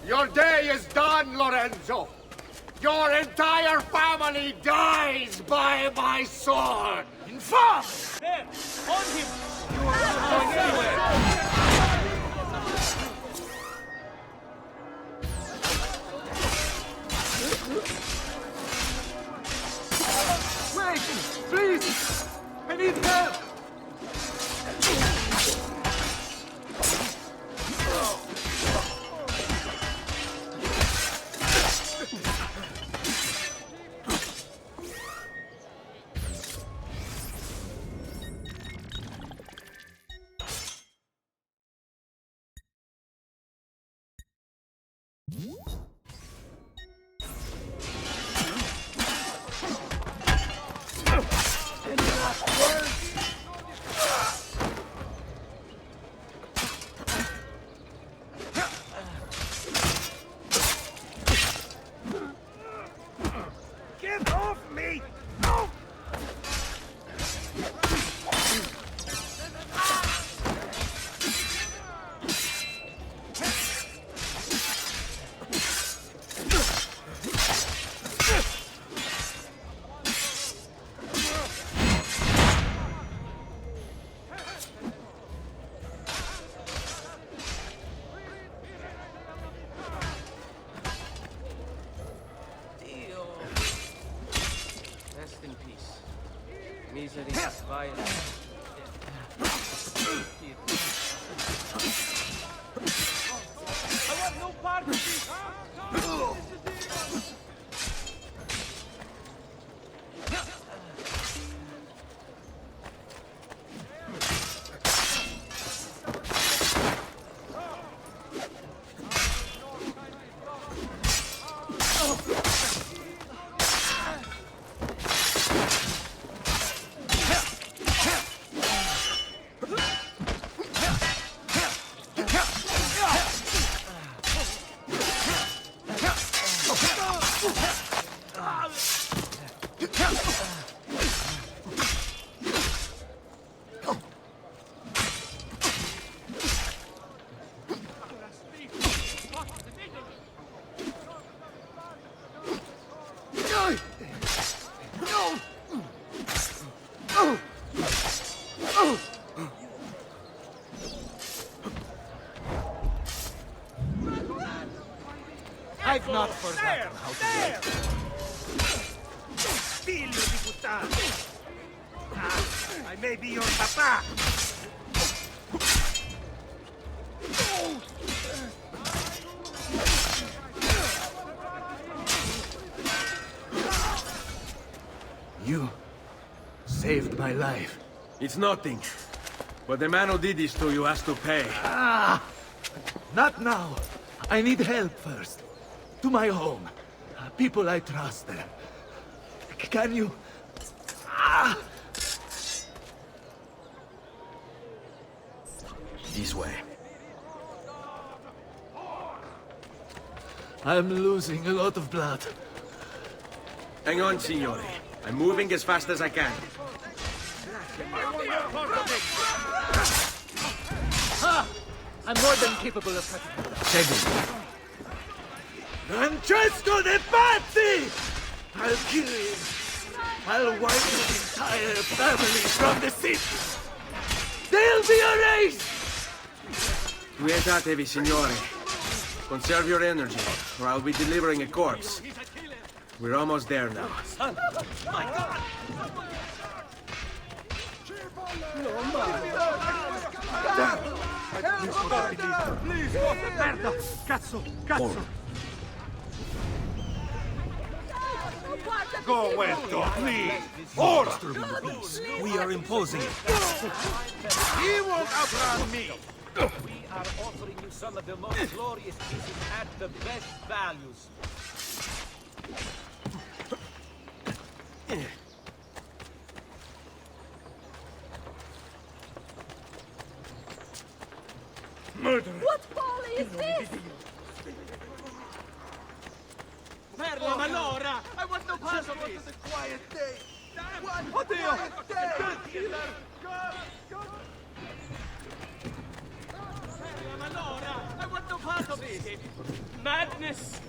Your day is done, Lorenzo! Your entire family dies by my sword! Infame! There! On him! You are not going anywhere! Wait! Please! I need help! Get off me! No! Misery, violence. I want no part of this! I've not forgotten how to live. Figlio di puttana! I may be your papa! You saved my life. It's nothing. But the man who did this to you has to pay. Ah! Not now. I need help first. To my home. People I trust there. Can you... Ah! This way. I'm losing a lot of blood. Hang on, signore. I'm moving as fast as I can. Ah! I'm more than capable of cutting. Seguimi. Francesco De Pazzi! I'll kill him. I'll wipe his entire family from the city. They'll be erased! Quietate, signore. Conserve your energy, or I'll be delivering a corpse. We're almost there now. Son! My God! Please, merda! Cazzo! Cazzo! Go, Wento, please! Ora! We are imposing it. He won't outrun me! We are offering you some of the most glorious pieces at the best values. Murder! What folly is this? Perla, Malora! I want no part of this! A quiet day! One quiet day! Perla, Malora! I want no part of this! Madness!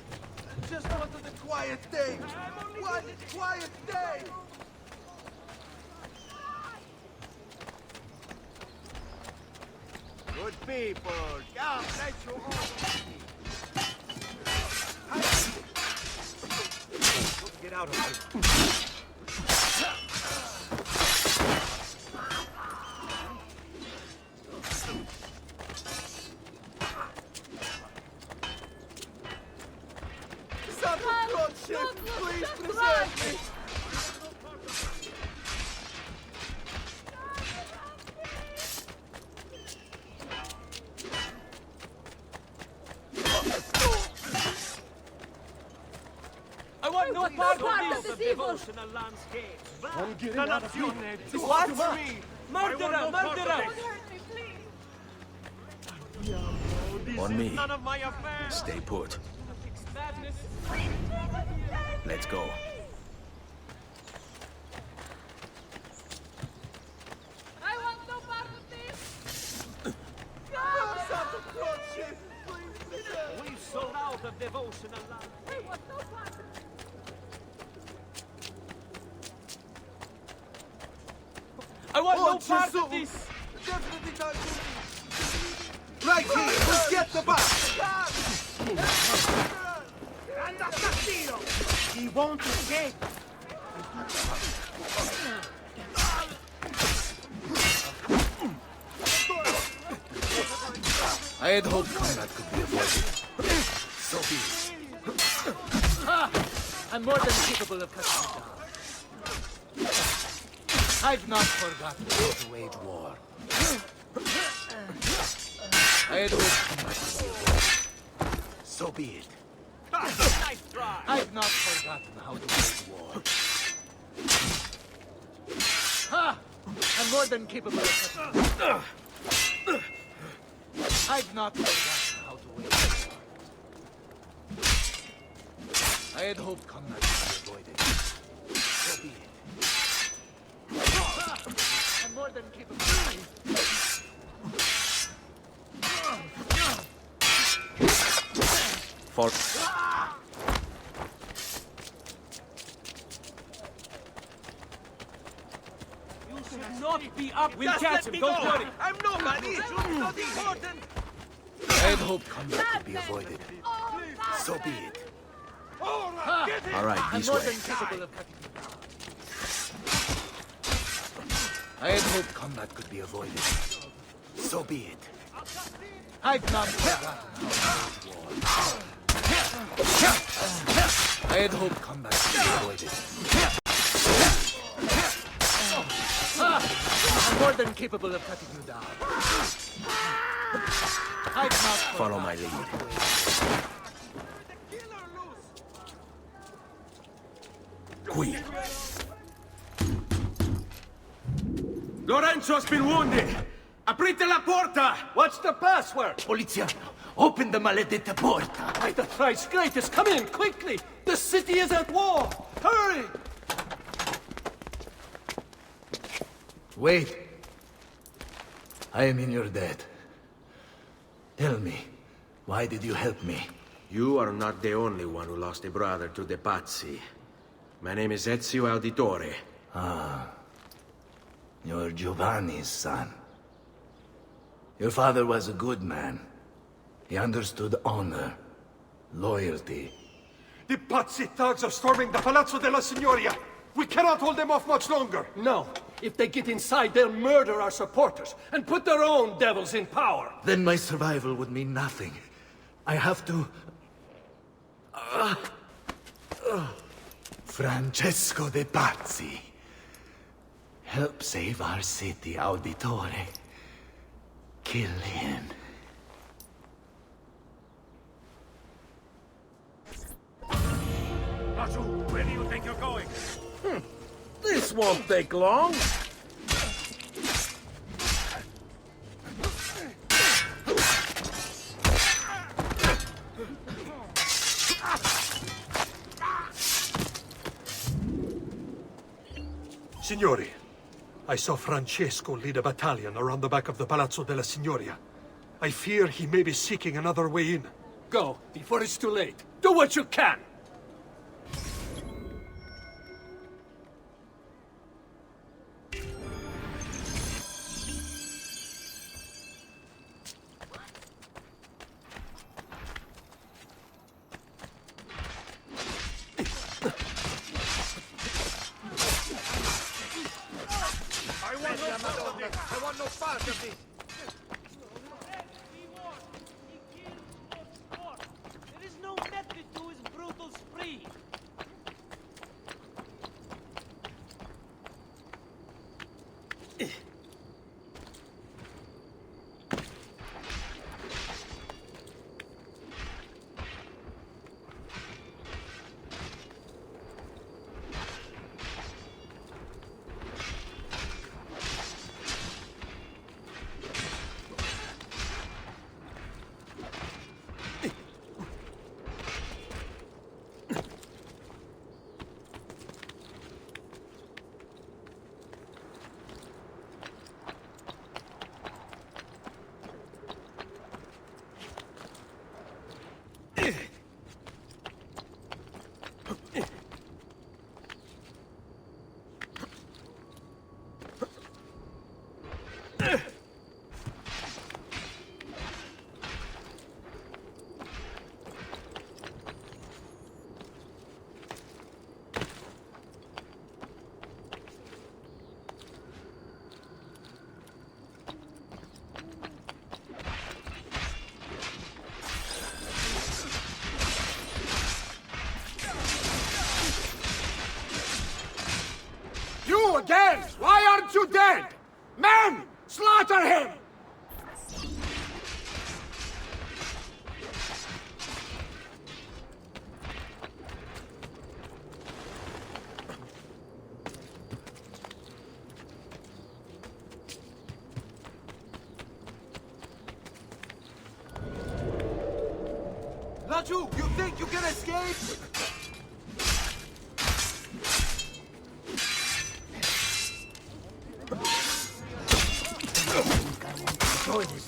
Just wanted a quiet day! One quiet day! Good people, come, let you all get out of here. Please preserve me! I want no part of this devotional landscape. I'm getting out of here. What? Me. Murderer! Murderer! On me. None of my affair. Stay put. Let's go. I want no part of this! We've sold out of devotional land. I want no part of this! I want no part of this! Definitely not right here! Let's get the box! He won't escape! I had hoped combat could be avoided. So be it. I'm more than capable of cutting it down. I've not forgotten how to wage war. I had hoped combat could be avoided. So be it. Nice try. I've not forgotten how to wage war. I'm more than capable of cutting. I've not forgotten how to wage war. I had hoped combat could be avoided. So be it. I'm more than capable. For... You should not be up. We'll Just catch let him. me Don't go. worry. I'm nobody. It's not important. I had hoped combat could be avoided. So be it. All right, I'm this more way. than capable of cutting it down. I had hoped combat could be avoided. So be it. I've not forgotten how to wage war. I had hoped combat could be avoided. I'm more than capable of cutting you down. I've not Follow my lead. Qui. Lorenzo's been wounded. Aprite la porta. What's the password? Poliziano, open the maledetta porta. By the thrice greatest, come in quickly. The city is at war. Hurry. Wait. I am in your debt. Tell me, why did you help me? You are not the only one who lost a brother to the Pazzi. My name is Ezio Auditore. Ah. You're Giovanni's son. Your father was a good man. He understood honor, loyalty. The Pazzi thugs are storming the Palazzo della Signoria. We cannot hold them off much longer. No. If they get inside, they'll murder our supporters and put their own devils in power. Then my survival would mean nothing. I have to... Francesco de Pazzi. Help save our city, Auditore. Kill him. Raju, where do you think you're going? This won't take long. Signori, I saw Francesco lead a battalion around the back of the Palazzo della Signoria. I fear he may be seeking another way in. Go, before it's too late. Do what you can. I want no part of this. There is no method to his brutal spree. again! Why aren't you dead? Men! Slaughter him! Laju, you think you can escape? Enjoy this.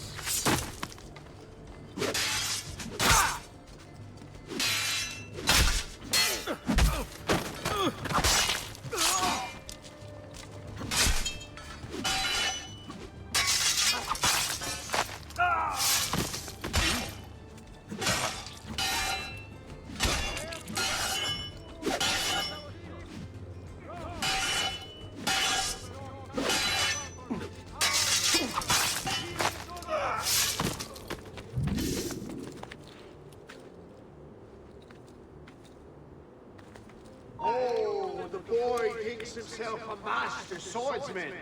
Himself a master swordsman.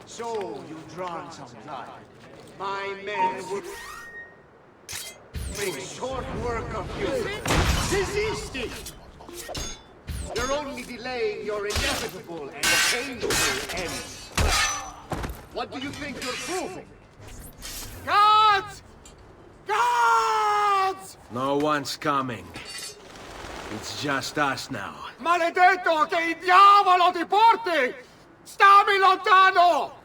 So you've drawn some blood. My men would make short work of you. Resisting! You're only delaying your inevitable and painful end. What do you think you're proving? Gods! Gods! No one's coming. It's just us now. Maledetto, che il diavolo ti porti! Stammi lontano!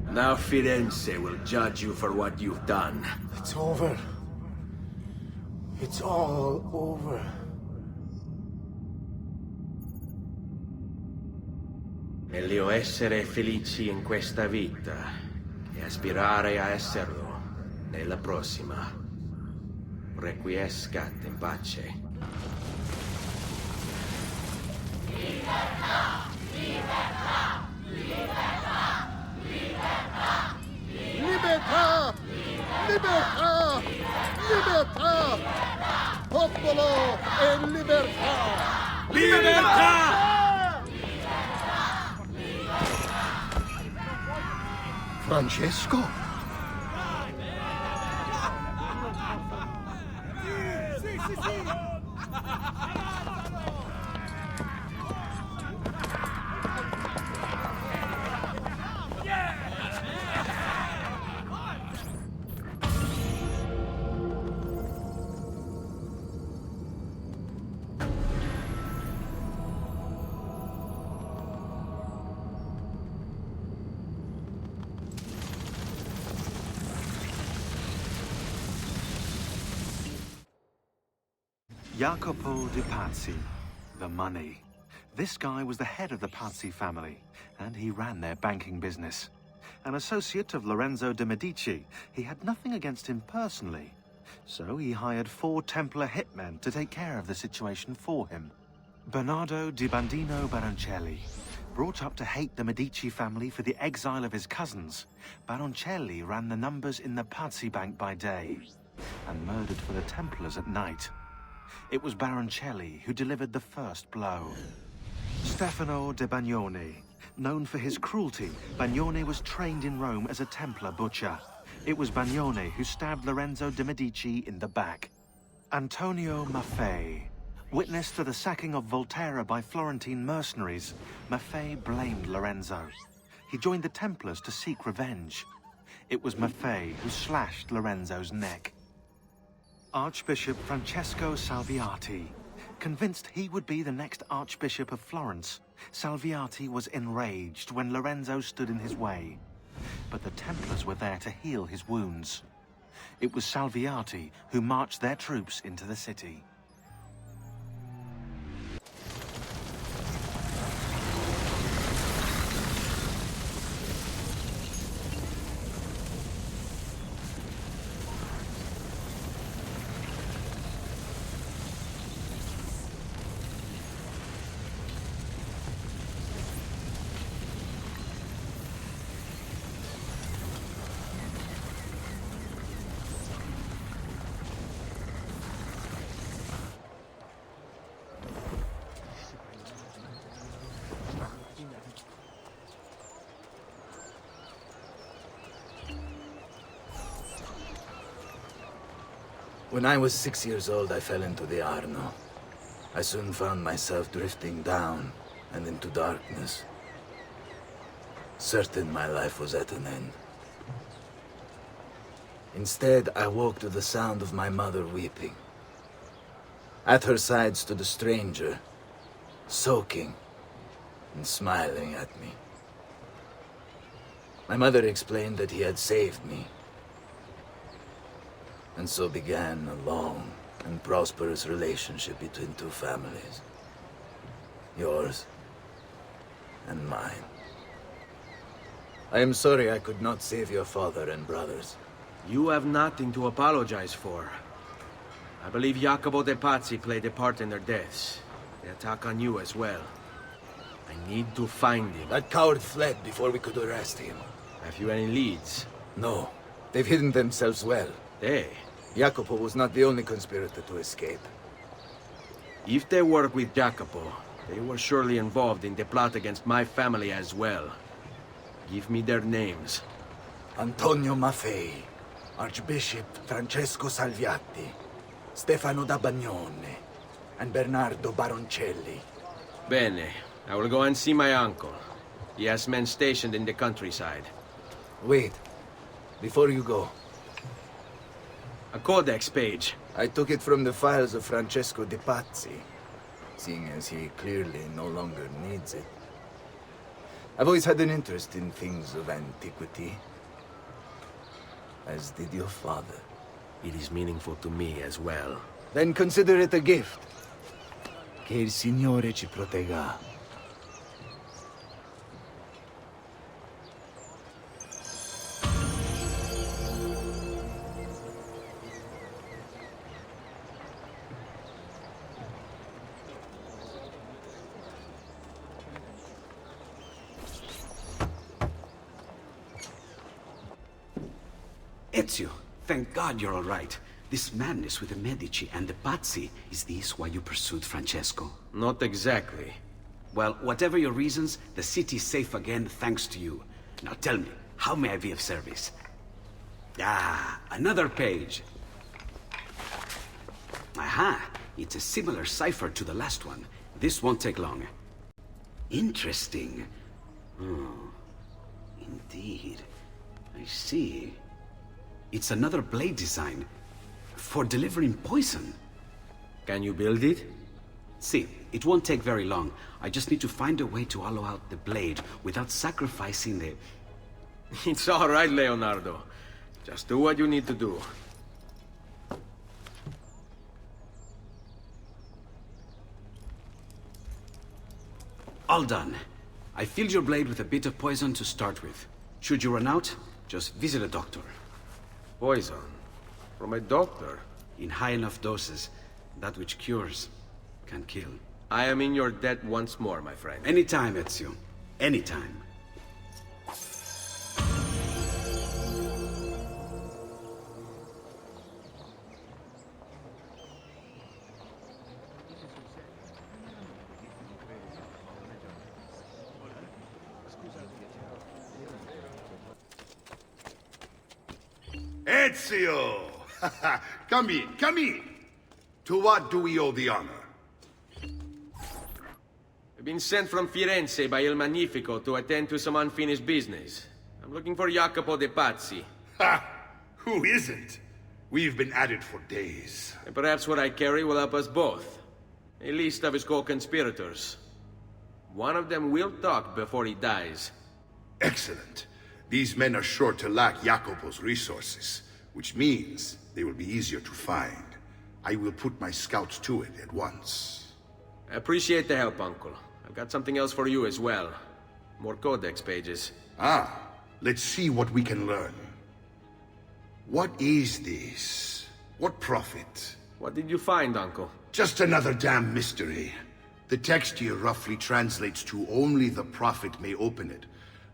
Now Firenze will judge you for what you've done. It's over. It's all over. Meglio essere felici in questa vita che aspirare a esserlo nella prossima. Requiescat in pace. Libertà! Libertà! Libertà! Libertà! Libertà! Libertà! Popolo e libertà! Libertà! Francesco? Jacopo de Pazzi, the money. This guy was the head of the Pazzi family, and he ran their banking business. An associate of Lorenzo de' Medici, he had nothing against him personally. So he hired 4 Templar hitmen to take care of the situation for him. Bernardo di Bandino Baroncelli. Brought up to hate the Medici family for the exile of his cousins, Baroncelli ran the numbers in the Pazzi bank by day, and murdered for the Templars at night. It was Baroncelli who delivered the first blow. Stefano de Bagnoni. Known for his cruelty, Bagnoni was trained in Rome as a Templar butcher. It was Bagnoni who stabbed Lorenzo de' Medici in the back. Antonio Maffei. Witness to the sacking of Volterra by Florentine mercenaries, Maffei blamed Lorenzo. he joined the Templars to seek revenge. It was Maffei who slashed Lorenzo's neck. Archbishop Francesco Salviati. Convinced he would be the next Archbishop of Florence, Salviati was enraged when Lorenzo stood in his way. But the Templars were there to heal his wounds. It was Salviati who marched their troops into the city. When I was 6 years old, I fell into the Arno. I soon found myself drifting down and into darkness. Certain my life was at an end. Instead, I woke to the sound of my mother weeping. At her side stood a stranger, soaking and smiling at me. My mother explained that he had saved me. And so began a long and prosperous relationship between two families. Yours and mine. I am sorry I could not save your father and brothers. You have nothing to apologize for. I believe Jacopo de Pazzi played a part in their deaths. The attack on you as well. I need to find him. That coward fled before we could arrest him. Have you any leads? No. They've hidden themselves well. They? Jacopo was not the only conspirator to escape. If they work with Jacopo, they were surely involved in the plot against my family as well. Give me their names. Antonio Maffei, Archbishop Francesco Salviati, Stefano da Bagnone, and Bernardo Baroncelli. Bene. I will go and see my uncle. He has men stationed in the countryside. Wait. Before you go. A codex page. I took it from the files of Francesco de Pazzi, seeing as he clearly no longer needs it. I've always had an interest in things of antiquity, as did your father. It is meaningful to me as well. Then consider it a gift. Che il Signore ci protegga. Ezio, thank God you're all right. This madness with the Medici and the Pazzi, is this why you pursued Francesco? Not exactly. Well, whatever your reasons, the city's safe again thanks to you. Now tell me, how may I be of service? Ah, another page. Aha, it's a similar cipher to the last one. This won't take long. Interesting. Oh, indeed. I see. It's another blade design for delivering poison. Can you build it? See, it won't take very long. I just need to find a way to hollow out the blade without sacrificing the... It's all right, Leonardo. Just do what you need to do. All done. I filled your blade with a bit of poison to start with. Should you run out, just visit a doctor. Poison? From a doctor? In high enough doses, that which cures can kill. I am in your debt once more, my friend. Anytime, Ezio. Anytime. Ezio! Come in, come in! To what do we owe the honor? been sent from Firenze by Il Magnifico to attend to some unfinished business. I'm looking for Jacopo de Pazzi. Ha! Who isn't? We've been at it for days. And perhaps what I carry will help us both. A list of his co-conspirators. One of them will talk before he dies. Excellent. These men are sure to lack Jacopo's resources, which means they will be easier to find. I will put my scouts to it at once. I appreciate the help, Uncle. I've got something else for you as well. More codex pages. Ah, let's see what we can learn. What is this? What profit? What did you find, Uncle? Just another damn mystery. The text here roughly translates to only the prophet may open it.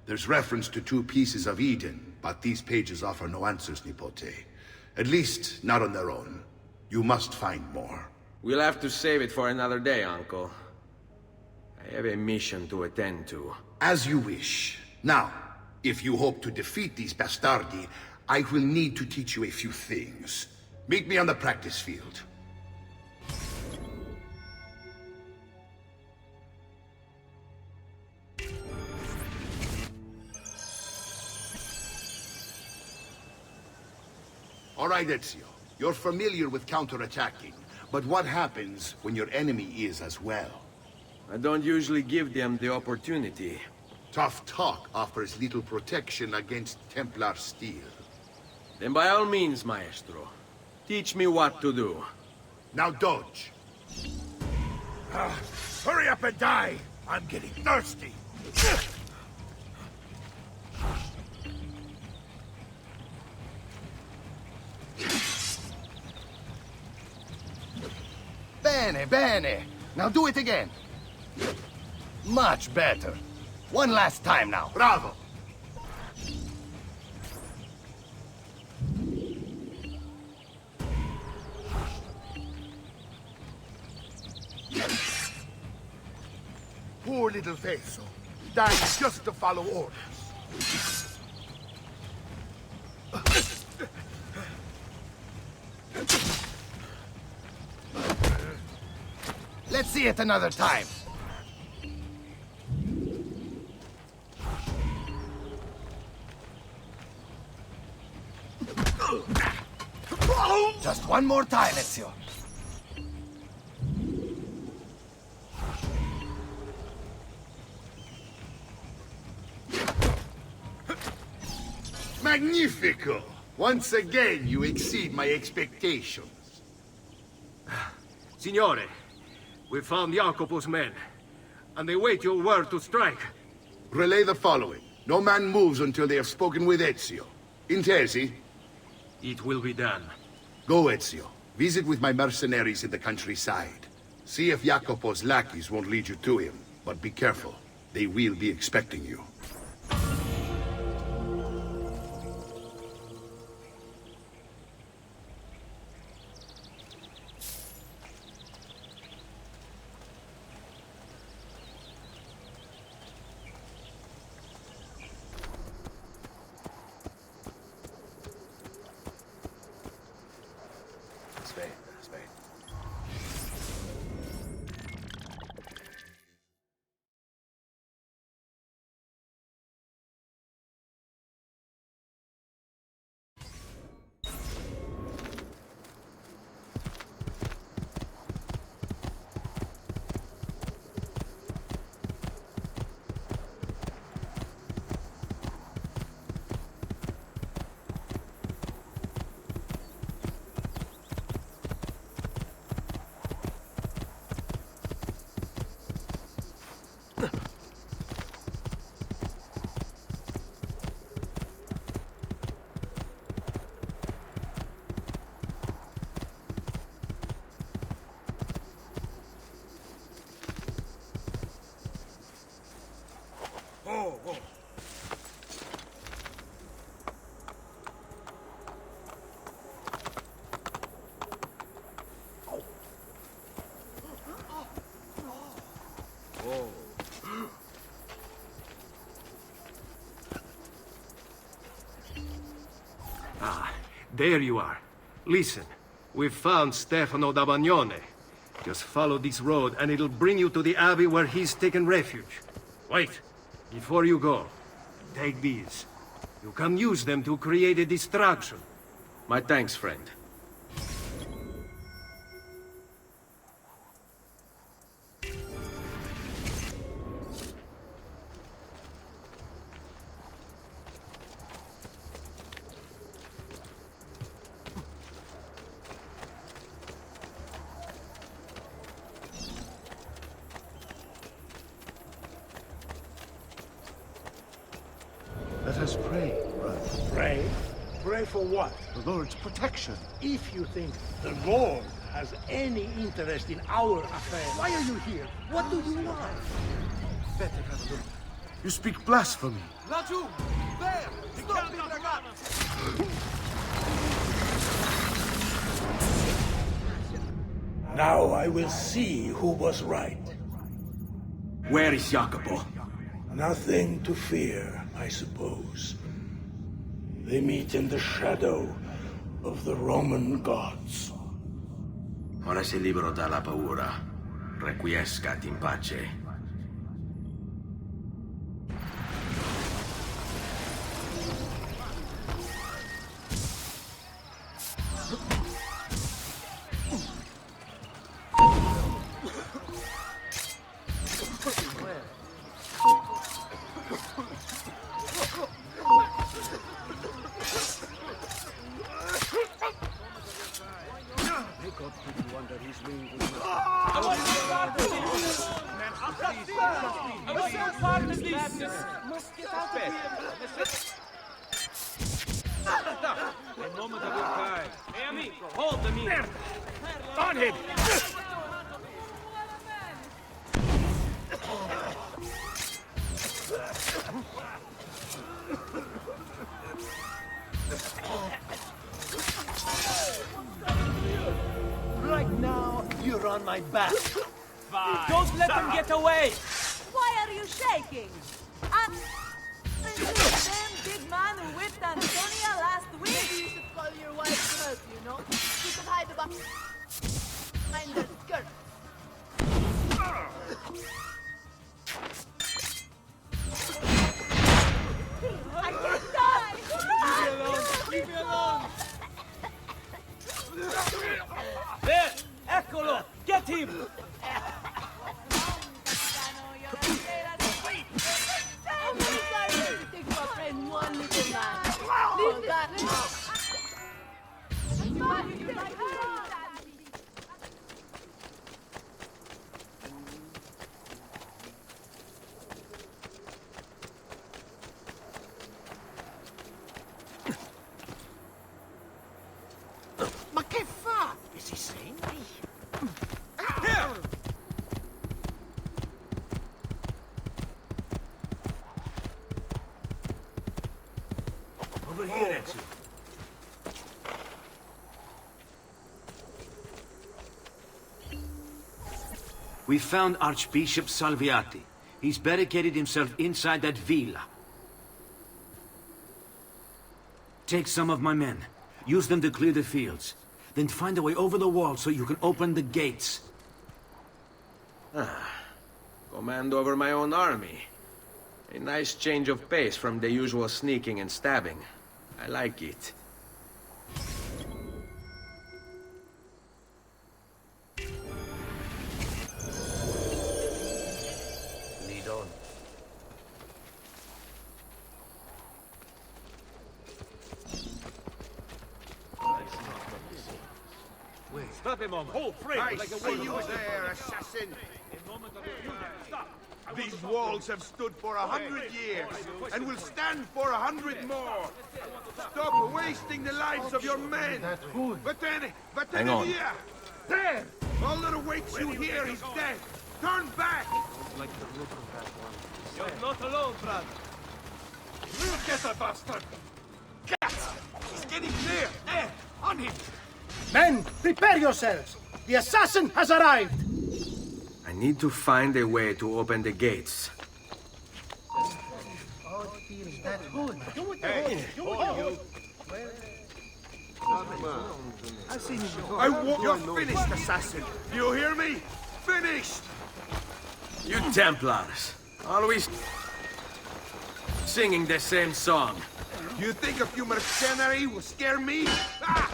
There's reference to 2 pieces of Eden, but these pages offer no answers, Nipote. At least, not on their own. You must find more. We'll have to save it for another day, Uncle. I have a mission to attend to. As you wish. Now, if you hope to defeat these bastardi, I will need to teach you a few things. Meet me on the practice field. All right, Ezio. You're familiar with counterattacking, but what happens when your enemy is as well? I don't usually give them the opportunity. Tough talk offers little protection against Templar steel. Then by all means, Maestro. Teach me what to do. Now dodge. Hurry up and die! I'm getting thirsty! Bene, bene. Now do it again. Much better. One last time now. Bravo! Poor little Feso, dying just to follow orders. Let's see it another time. Just one more time, Ezio. Magnifico! Once again, you exceed my expectations. Signore, we found Jacopo's men, and they wait your word to strike. Relay the following. No man moves until they have spoken with Ezio. Intesi? It will be done. Go, Ezio. Visit with my mercenaries in the countryside. See if Jacopo's lackeys won't lead you to him. But be careful. They will be expecting you. Ah, there you are. Listen, we've found Stefano da Bagnone. Just follow this road and it'll bring you to the abbey where he's taken refuge. Wait, before you go, take these. You can use them to create a distraction. My thanks, friend. Let us pray, brother. Pray? Pray for what? The Lord's protection. If you think the Lord has any interest in our affair, why are you here? What do you want? Better have a look. You speak blasphemy. Laggiù! There! Stop it, ragazzi! Now I will see who was right. Where is Jacopo? Nothing to fear, I suppose. They meet in the shadow of the Roman gods. Ora sei libero dalla paura. Requiescat in pace. On him! Right now, you're on my back. Fine. Don't let them get away! Why are you shaking? I'm the same big man who whipped Antonia last week. Maybe you should call your wife to help you, know? She could hide behind the skirt. I can't die! Leave me alone! There! Eccolo! Get him! Ma che fa? Is he saying me? Over here, Ezio. We found Archbishop Salviati. He's barricaded himself inside that villa. Take some of my men. Use them to clear the fields. Then find a way over the wall so you can open the gates. Command over my own army. A nice change of pace from the usual sneaking and stabbing. I like it. Lead on. Wait, stop a moment. Hold free. I see you there, assassin. Stop. These walls have stood for 100 years, and will stand for 100 more. Stop wasting the lives of your men. Hang on. There! All that awaits you here is death. Turn back! Like the look of that one. You're not alone, brother. We'll get the bastard! He's getting near! There! On him! Men, prepare yourselves! The assassin has arrived! I need to find a way to open the gates. Hey, all you! I see I want... You're finished, assassin! You hear me? Finished! You Templars, always singing the same song. You think a few mercenary will scare me? Ah!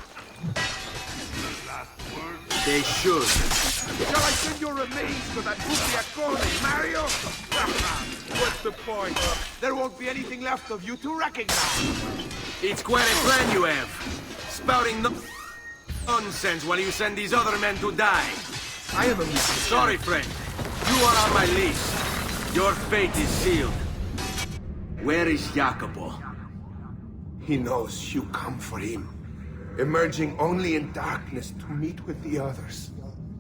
They should. Shall I send your remains to that Tutti A Bordo, Mario? What's the point? There won't be anything left of you to recognize. It's quite a plan you have. Spouting nonsense while you send these other men to die. I am a... Sorry, friend. You are on my list. Your fate is sealed. Where is Jacopo? He knows you come for him, emerging only in darkness to meet with the others.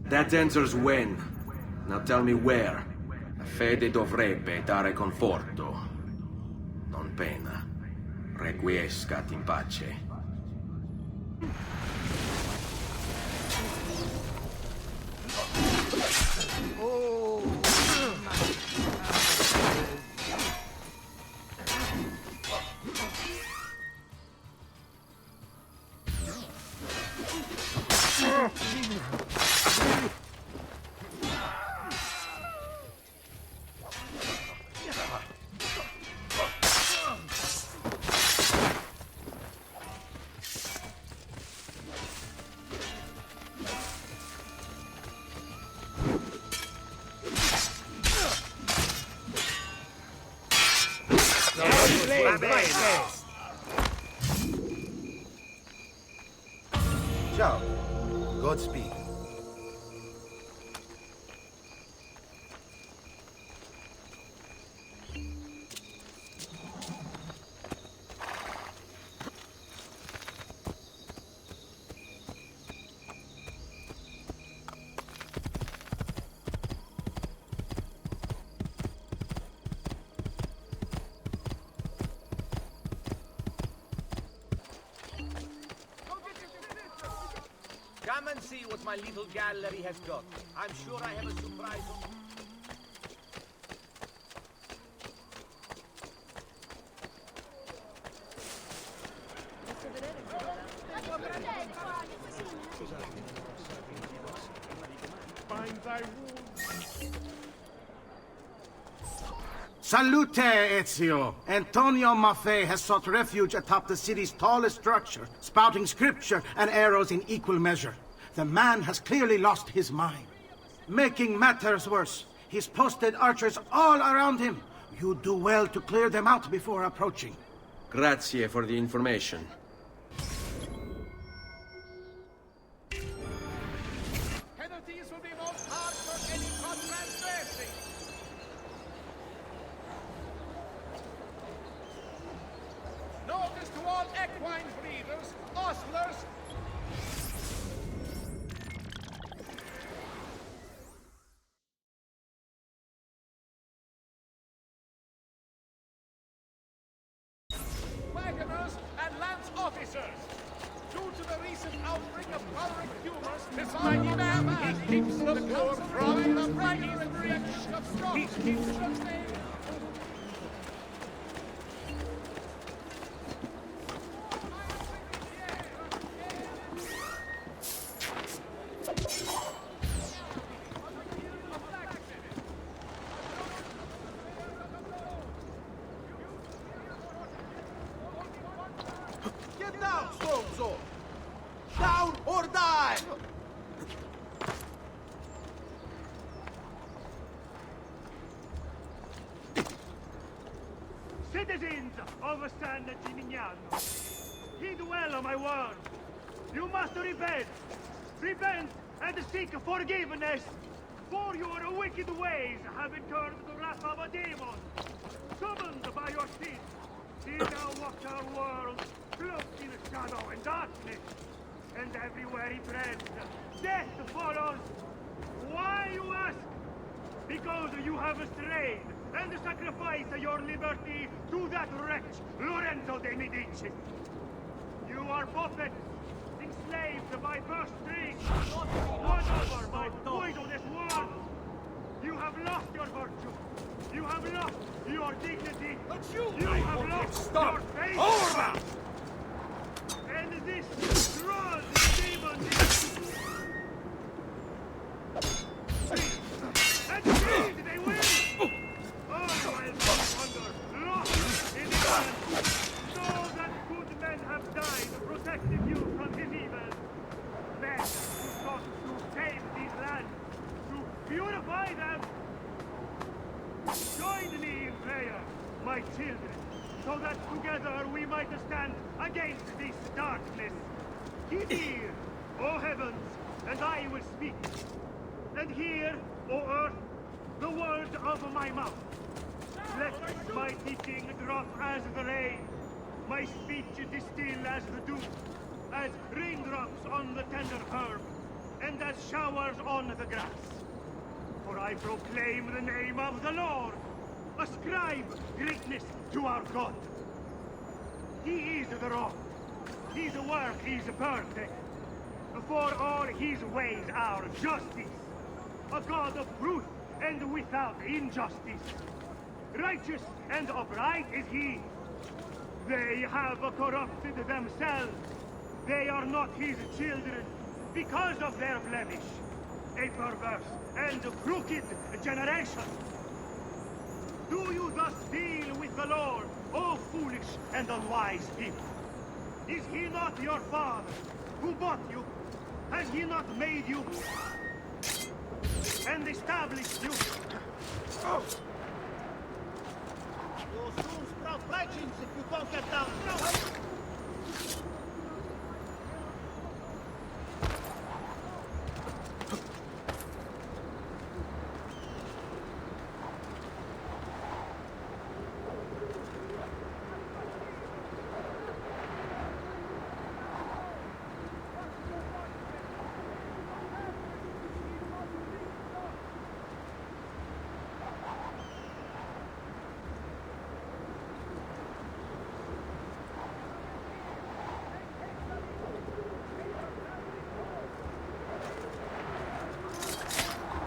That answers when. Now tell me where. La fede dovrebbe dare conforto, non pena. Requiescat in pace. Ciao. Godspeed. Come and see what my little gallery has got. I'm sure I have a surprise. Salute, Ezio! Antonio Maffei has sought refuge atop the city's tallest structure, spouting scripture and arrows in equal measure. The man has clearly lost his mind. Making matters worse, he's posted archers all around him. You do well to clear them out before approaching. Grazie for the information. Penalties will be most hard for any transgressing. Notice to all equine breeders, ostlers. Wagoners and lance officers. Due to the recent outbreak of choleric humors, this mighty man, he keeps the poor from the brighter and reach of strong. He keeps them safe. Get down, Stormzone! Down or die! Citizens of San Gimignano, heed well of my word. You must repent. Repent and seek forgiveness, for your wicked ways have incurred the wrath of a demon. Summoned by your sin, he now walks our world, cloaked in shadow and darkness. And everywhere he treads, death follows. Why, you ask? Because you have strayed and sacrificed your liberty to that wretch, Lorenzo de Medici. You are puppets, enslaved by purse strings, won over by poisonous words. You have lost your virtue. You have lost your dignity. But you have lost your faith. And this draws the demon children, so that together we might stand against this darkness. Give ear, O heavens, and I will speak. And hear, O earth, the words of my mouth. Let my teaching drop as the rain, my speech distill as the dew, as raindrops on the tender herb, and as showers on the grass. For I proclaim the name of the Lord. Ascribe greatness to our God. He is the rock. His work is perfect. For all his ways are justice. A God of truth and without injustice. Righteous and upright is he. They have corrupted themselves. They are not his children because of their blemish. A perverse and crooked generation. Do you thus deal with the Lord, O foolish and unwise people? Is he not your father, who bought you? Has he not made you and established you? Oh. You'll soon sprout legends if you don't get down.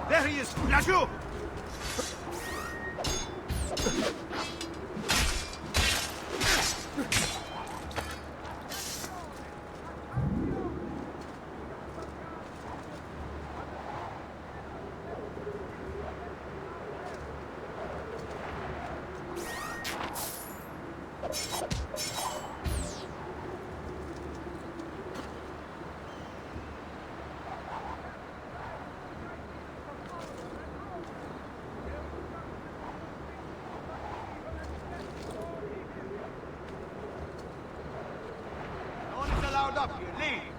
There he is! Lagou! Up here, leave!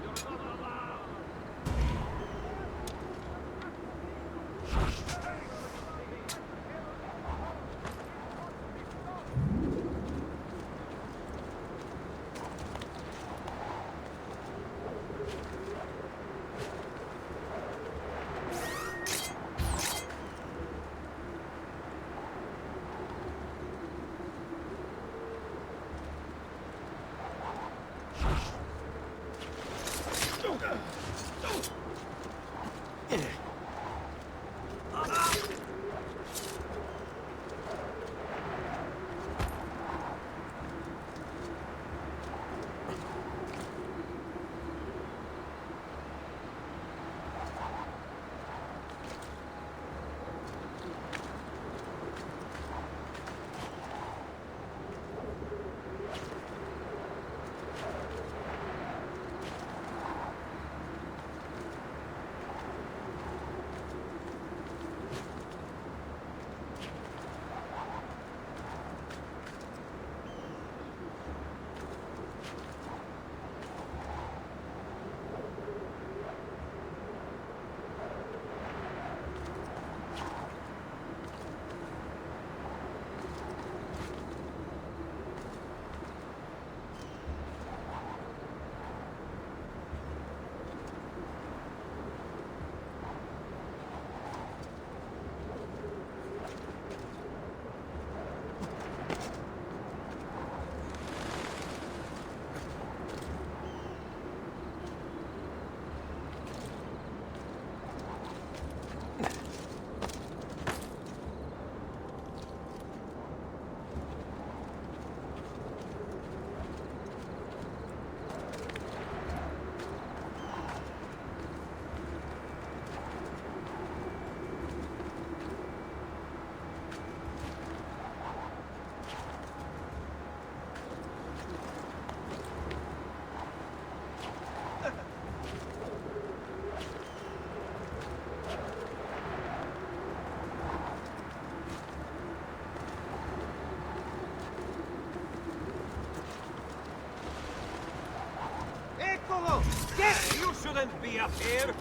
shouldn't be up here!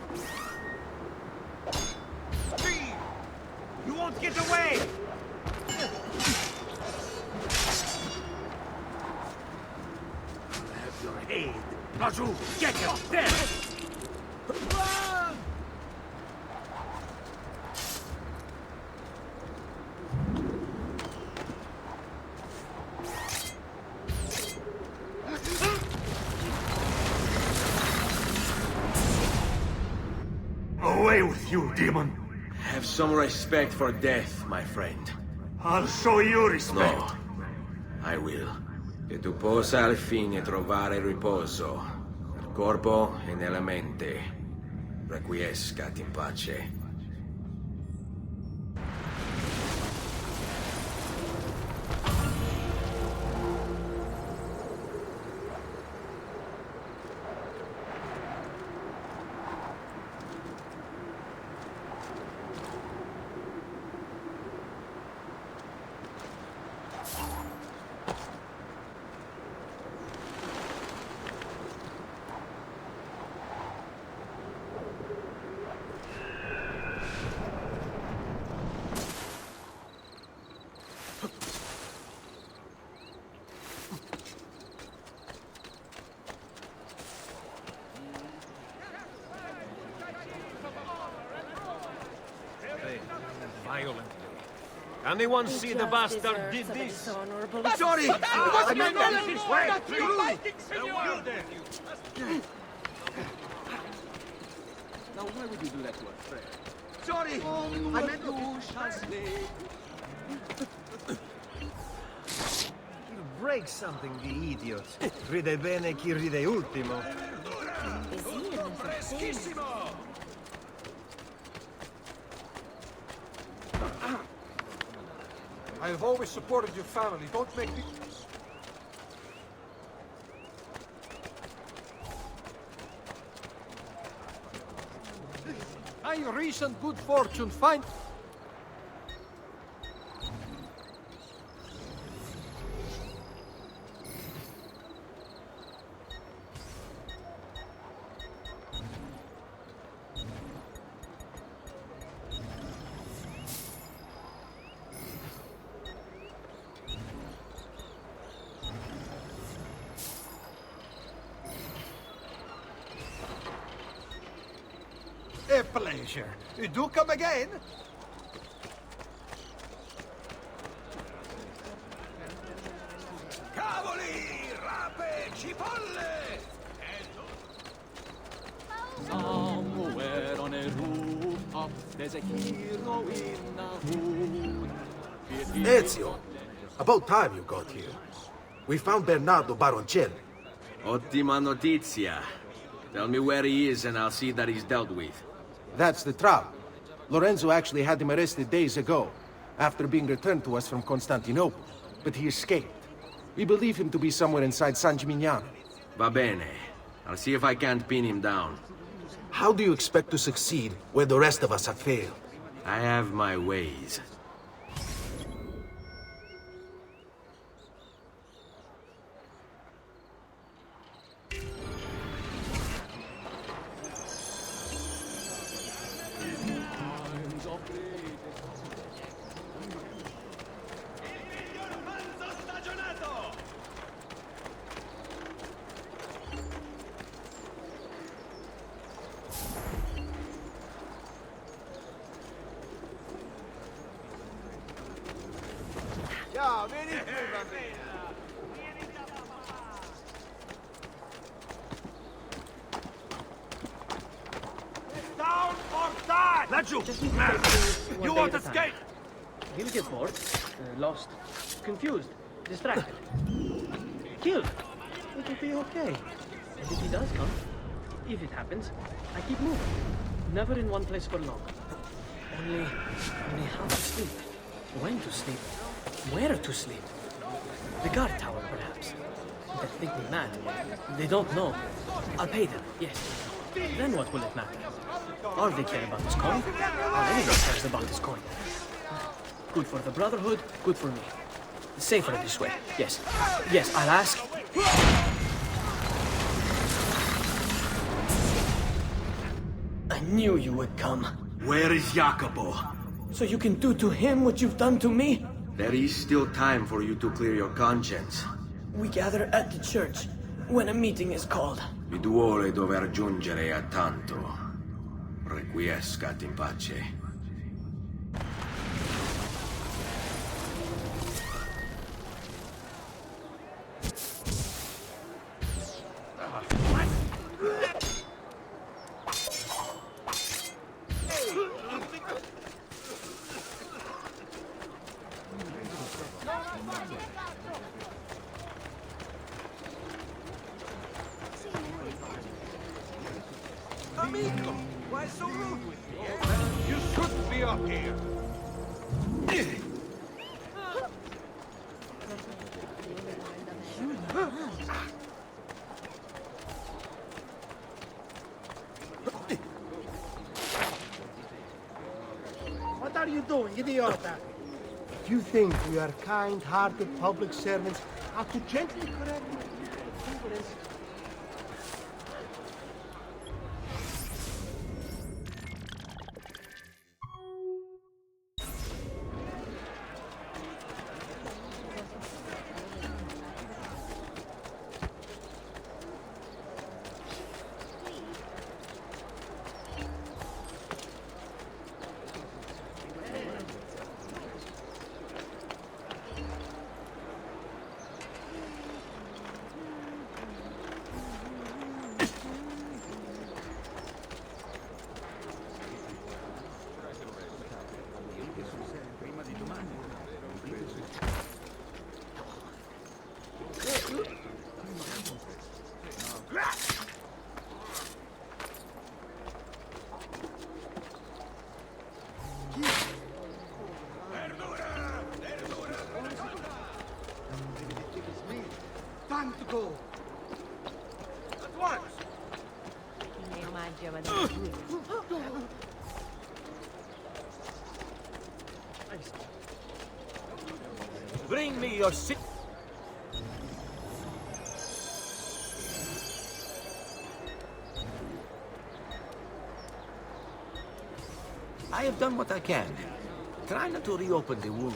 Leave! You won't get away! Have your head. Raju, get him! There! Away with you, demon! Have some respect for death, my friend. I'll show you respect. No, I will. Che tu possa al fine trovare riposo, nel corpo e nella mente. Requiescat in pace. Violently. Anyone see the bastard did this? Sorry! I meant that this way! Not you, fighting, You there! Now, why would you do that to our friend? Sorry! I meant to... He'll break something, the idiot. Ride bene chi ride ultimo. I have always supported your family. Don't make me... By recent good fortune, find... A pleasure. You do come again? Cavoli! Rape! Cipolle! Somewhere on a rooftop, there's a hero in a hood. Ezio! About time you got here. We found Bernardo Baroncelli. Ottima notizia. Tell me where he is and I'll see that he's dealt with. That's the trouble. Lorenzo actually had him arrested days ago, after being returned to us from Constantinople. But he escaped. We believe him to be somewhere inside San Gimignano. Va bene. I'll see if I can't pin him down. How do you expect to succeed where the rest of us have failed? I have my ways. Ciao, vieni qui, bambina! Down or die! Laggiù! You won't escape! He'll get bored, lost, confused, distracted. Killed. It will be okay. And if he does come, if it happens, I keep moving. Never in one place for long. Only how to sleep. When to sleep. Where to sleep. The guard tower, perhaps. They'll think me mad. They don't know. I'll pay them, yes. Then what will it matter? All they care about is coin. All anyone cares about is coin. Good for the Brotherhood, good for me. Safer this way, yes. Yes, I'll ask. knew you would come. Where is Jacopo? So you can do to him what you've done to me? There is still time for you to clear your conscience. We gather at the church when a meeting is called. Vi duole dover giungere a tanto. Requiescat in pace. Amico, why so rude with me? You shouldn't be up here. What are you doing, idiota? You think we are kind-hearted public servants how to gently correct my ignorance? Time to go. At once. Bring me your sick. I have done what I can. Try not to reopen the wound.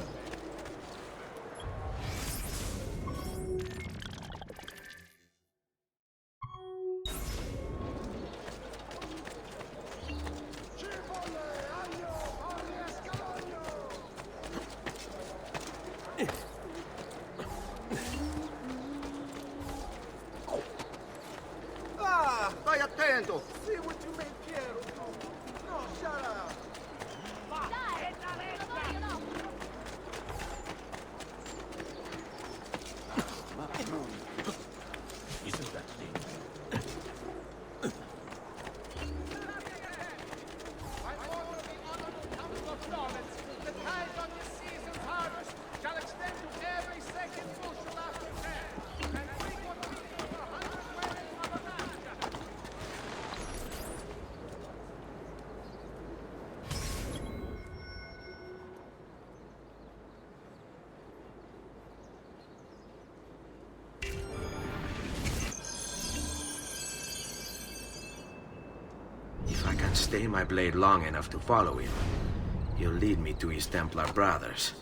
Ah, stai attento. See what you make here. No, shut up. Isn't that thing? The tide of this season's harvest shall extend to every second bushel after fair, and frequent feeding for 100 weddings of Romagna. If I can stay my blade long enough to follow him, he'll lead me to his Templar brothers.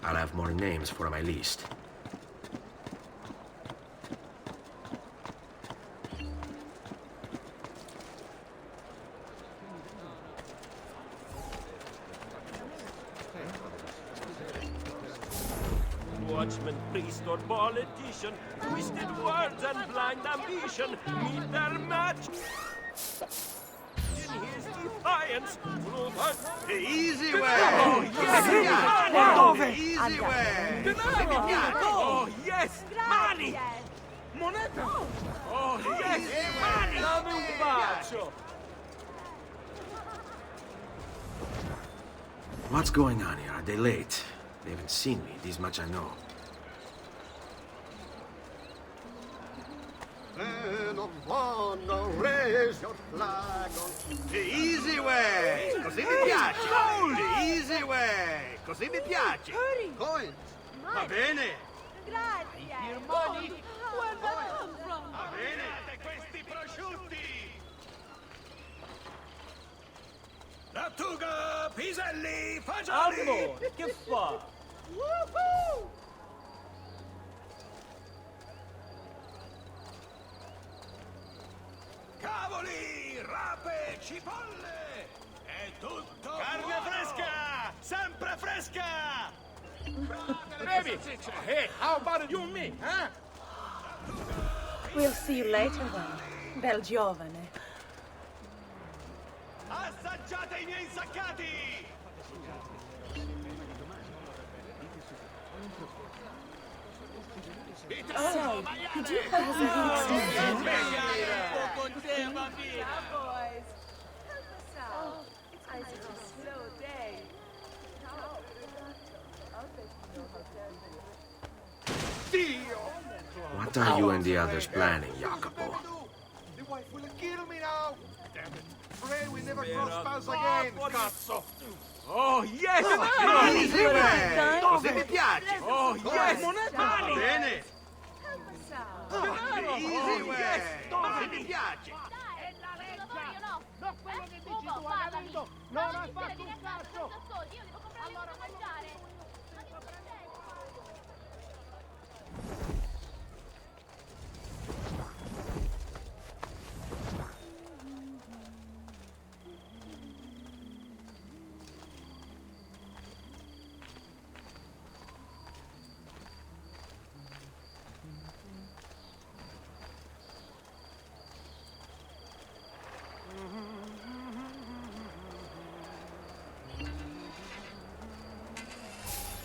I'll have more names for my list. Watchman, priest, or politician, twisted words and blind ambition meet their match. In his defiance, The easy way. Oh, yes! The easy way. Oh, yes! Money! Moneta. Oh, yes! Money! Dammi un bacio. What's going on here? Are they late? They haven't seen me, this much I know. Non wanna raise your flag on the easy way. Così mi piace. The easy way. Così mi piace. Coins. Va bene. Grazie. Your money. Where did that come from? Va bene. Questi prosciutti. Tortuga, piselli, fagioli! Amore, che fa? Woohoo! Cavoli, rape, cipolle! È tutto Carne buono! fresca! Sempre fresca! Baby, hey, how about you and me, huh? We'll see you later then, bel giovane. Assaggiate i miei insaccati! Oh, could you pass me Con te, bambina! boys. Help us out. It's been such a slow day. What are you and the others planning, Jacopo? The wife will kill me now! Damn it! Pray we never cross paths again, cazzo! Oh, yes! Easy way! Così mi piace! Oh, yes! Monetari! Bene! Help us out. Easy way! Così mi piace! No, quello che dici tu, hai capito? Non hai fatto un cazzo! Io devo comprare da mangiare! Ma che succede?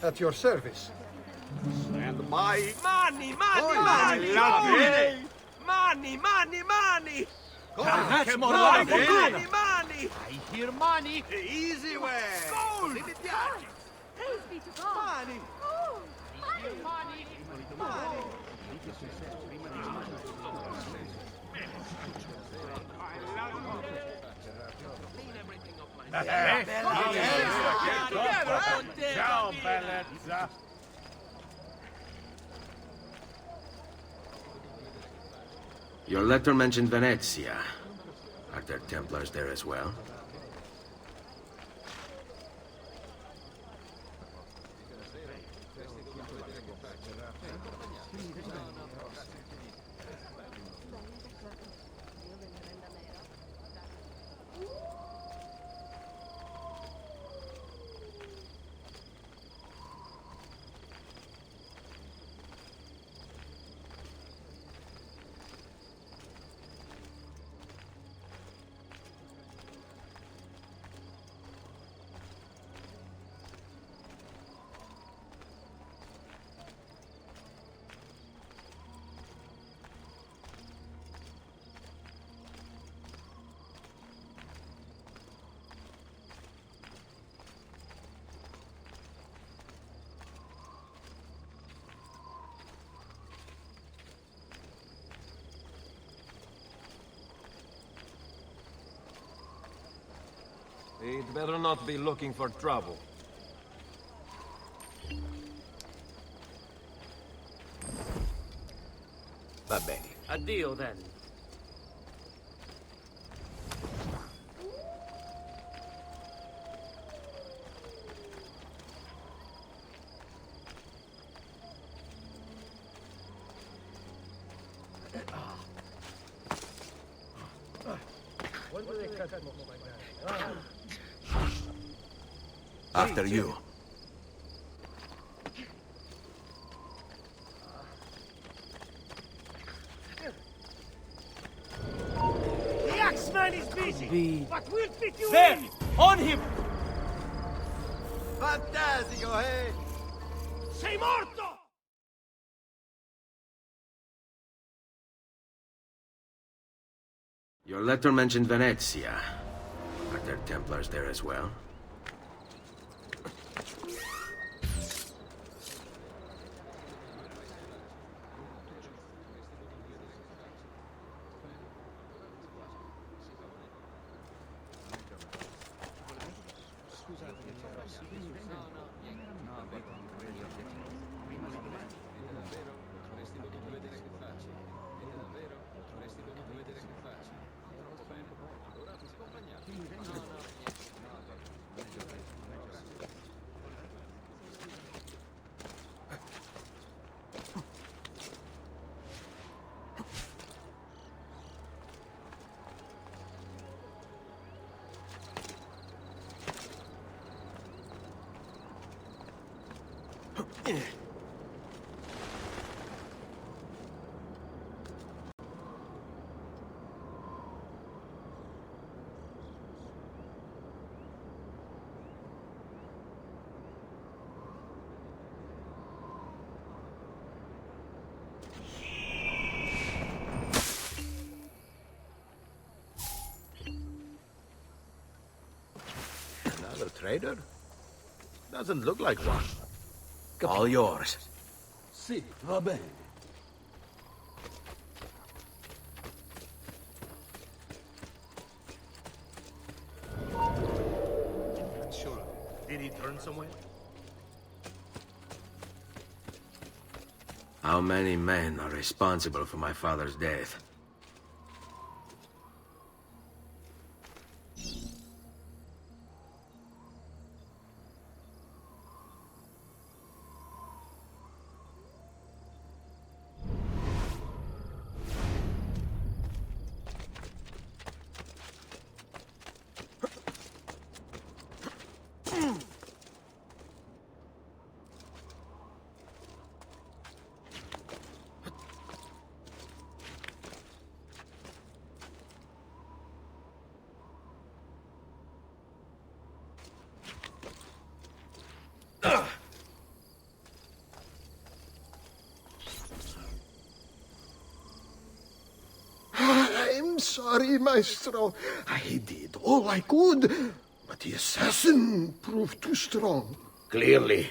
At your service. And my... Money! That's more like it! I hear money! The easy way! Così mi piace! Praise be to God. Money! Oh, I hear money! Money! Ciao, bellezza! Your letter mentioned Venezia. Are there Templars there as well? He'd better not be looking for trouble. Va bene. Addio, then. After you. The Axeman is busy, but we'll fit you There! in! On him! Fantastico, eh? Sei morto! Your letter mentioned Venezia. Are there Templars there as well? Another trader? Doesn't look like one. All yours. Sì, va bene. Sure. Did he turn somewhere? How many men are responsible for my father's death? I'm sorry, Maestro. I did all I could, but the assassin proved too strong. Clearly.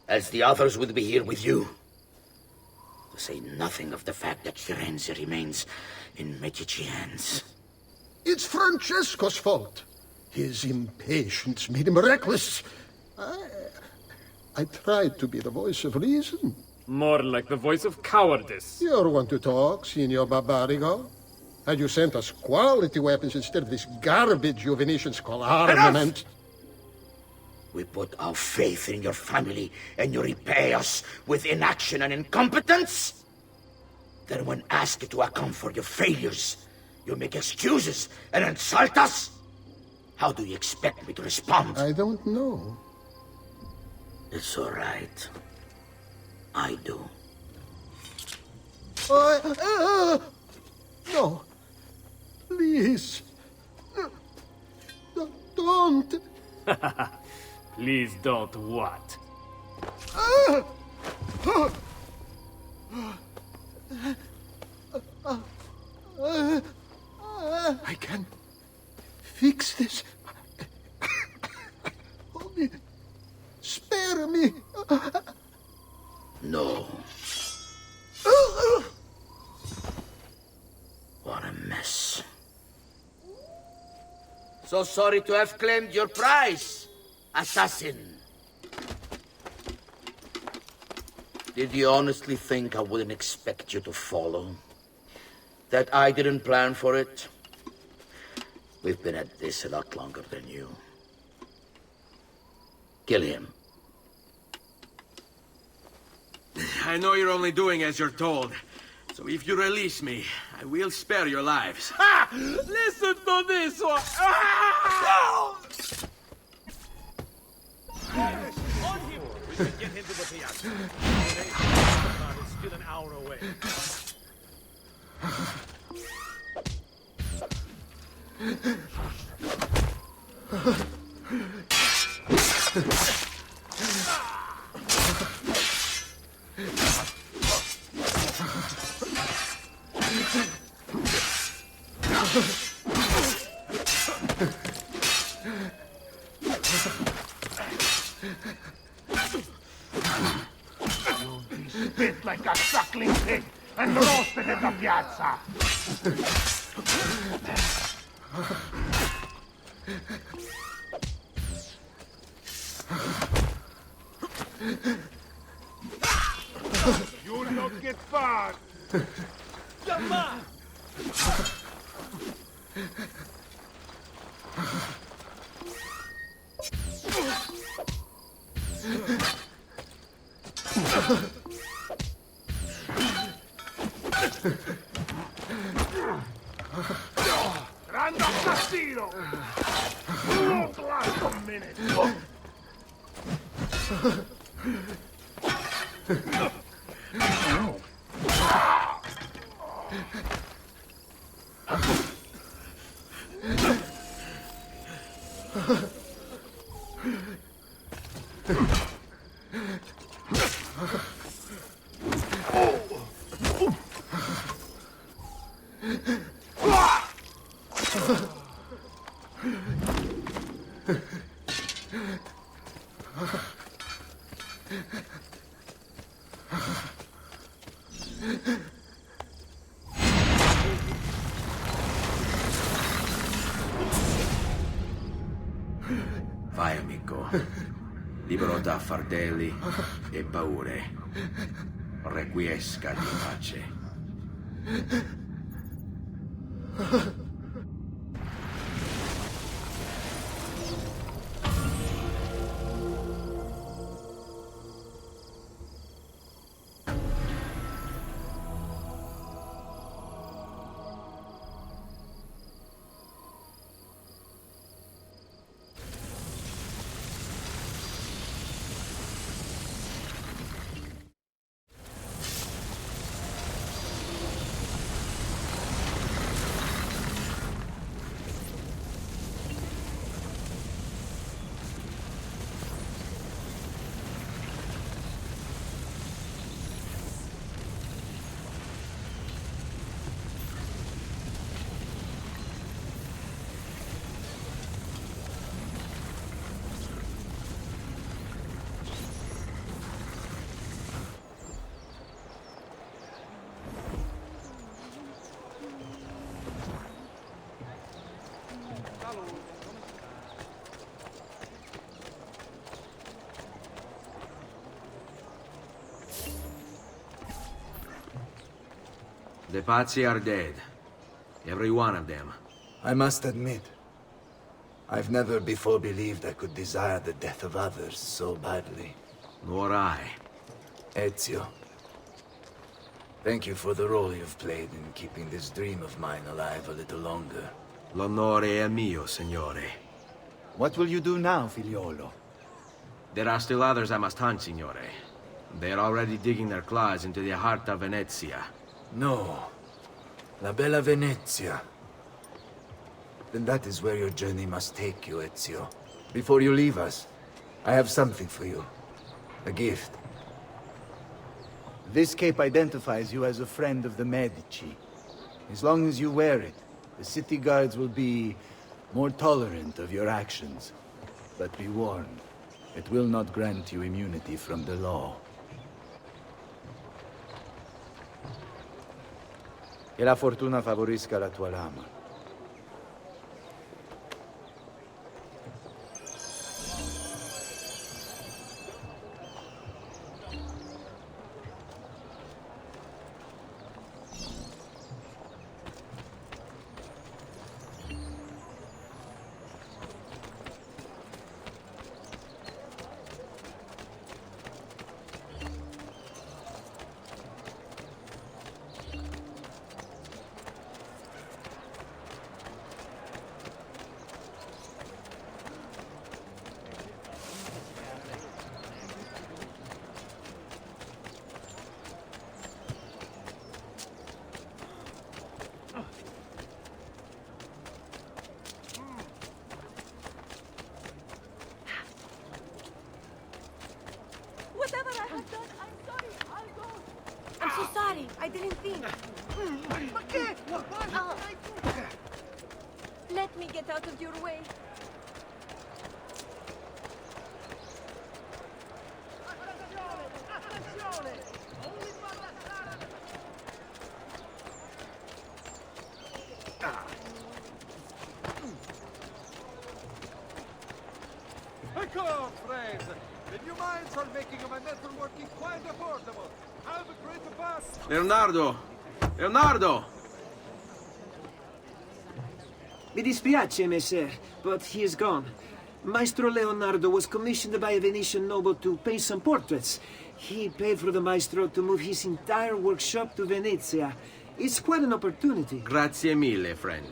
Else the others would be here with you. To say nothing of the fact that Firenze remains in Medici hands. It's Francesco's fault. His impatience made him reckless. I tried to be the voice of reason. More like the voice of cowardice. You're one to talk, Signor Barbarigo. Had you sent us quality weapons instead of this garbage you Venetians call armament... We put our faith in your family, and you repay us with inaction and incompetence? Then when asked to account for your failures, you make excuses and insult us? How do you expect me to respond? I don't know. It's all right. I do. No. Please. Don't. Please don't what? I can fix this. Only spare me. No. What a mess. So sorry to have claimed your prize, assassin. Did you honestly think I wouldn't expect you to follow? That I didn't plan for it? We've been at this a lot longer than you. Kill him. I know you're only doing as you're told. So if you release me, I will spare your lives. Ha! Listen to this one! Ah! On him! We can get him to the piazza. It's still an hour away. You'll be spit like a suckling pig and roasted in the piazza. You'll not get far. Come on! Run the casino! Won't last a minute. Vai, amico. Libero da fardelli e paure. Requiesca di pace. The Pazzi are dead. Every one of them. I must admit, I've never before believed I could desire the death of others so badly. Nor I. Ezio, thank you for the role you've played in keeping this dream of mine alive a little longer. L'onore è mio, signore. What will you do now, figliolo? There are still others I must hunt, signore. They're already digging their claws into the heart of Venezia. No. La bella Venezia. Then that is where your journey must take you, Ezio. Before you leave us, I have something for you. A gift. This cape identifies you as a friend of the Medici. As long as you wear it, the city guards will be more tolerant of your actions. But be warned, it will not grant you immunity from the law. Che la fortuna favorisca la tua lama. Whatever I have done, I'm sorry. I'll go. I'm so sorry. I didn't think. Ma che? Let me get out of your way. Ecco, friends! The new mines are making my metal working quite affordable. Have a great pass! Leonardo! Leonardo! Mi dispiace, messer, but he is gone. Maestro Leonardo was commissioned by a Venetian noble to paint some portraits. He paid for the maestro to move his entire workshop to Venezia. It's quite an opportunity. Grazie mille, friend.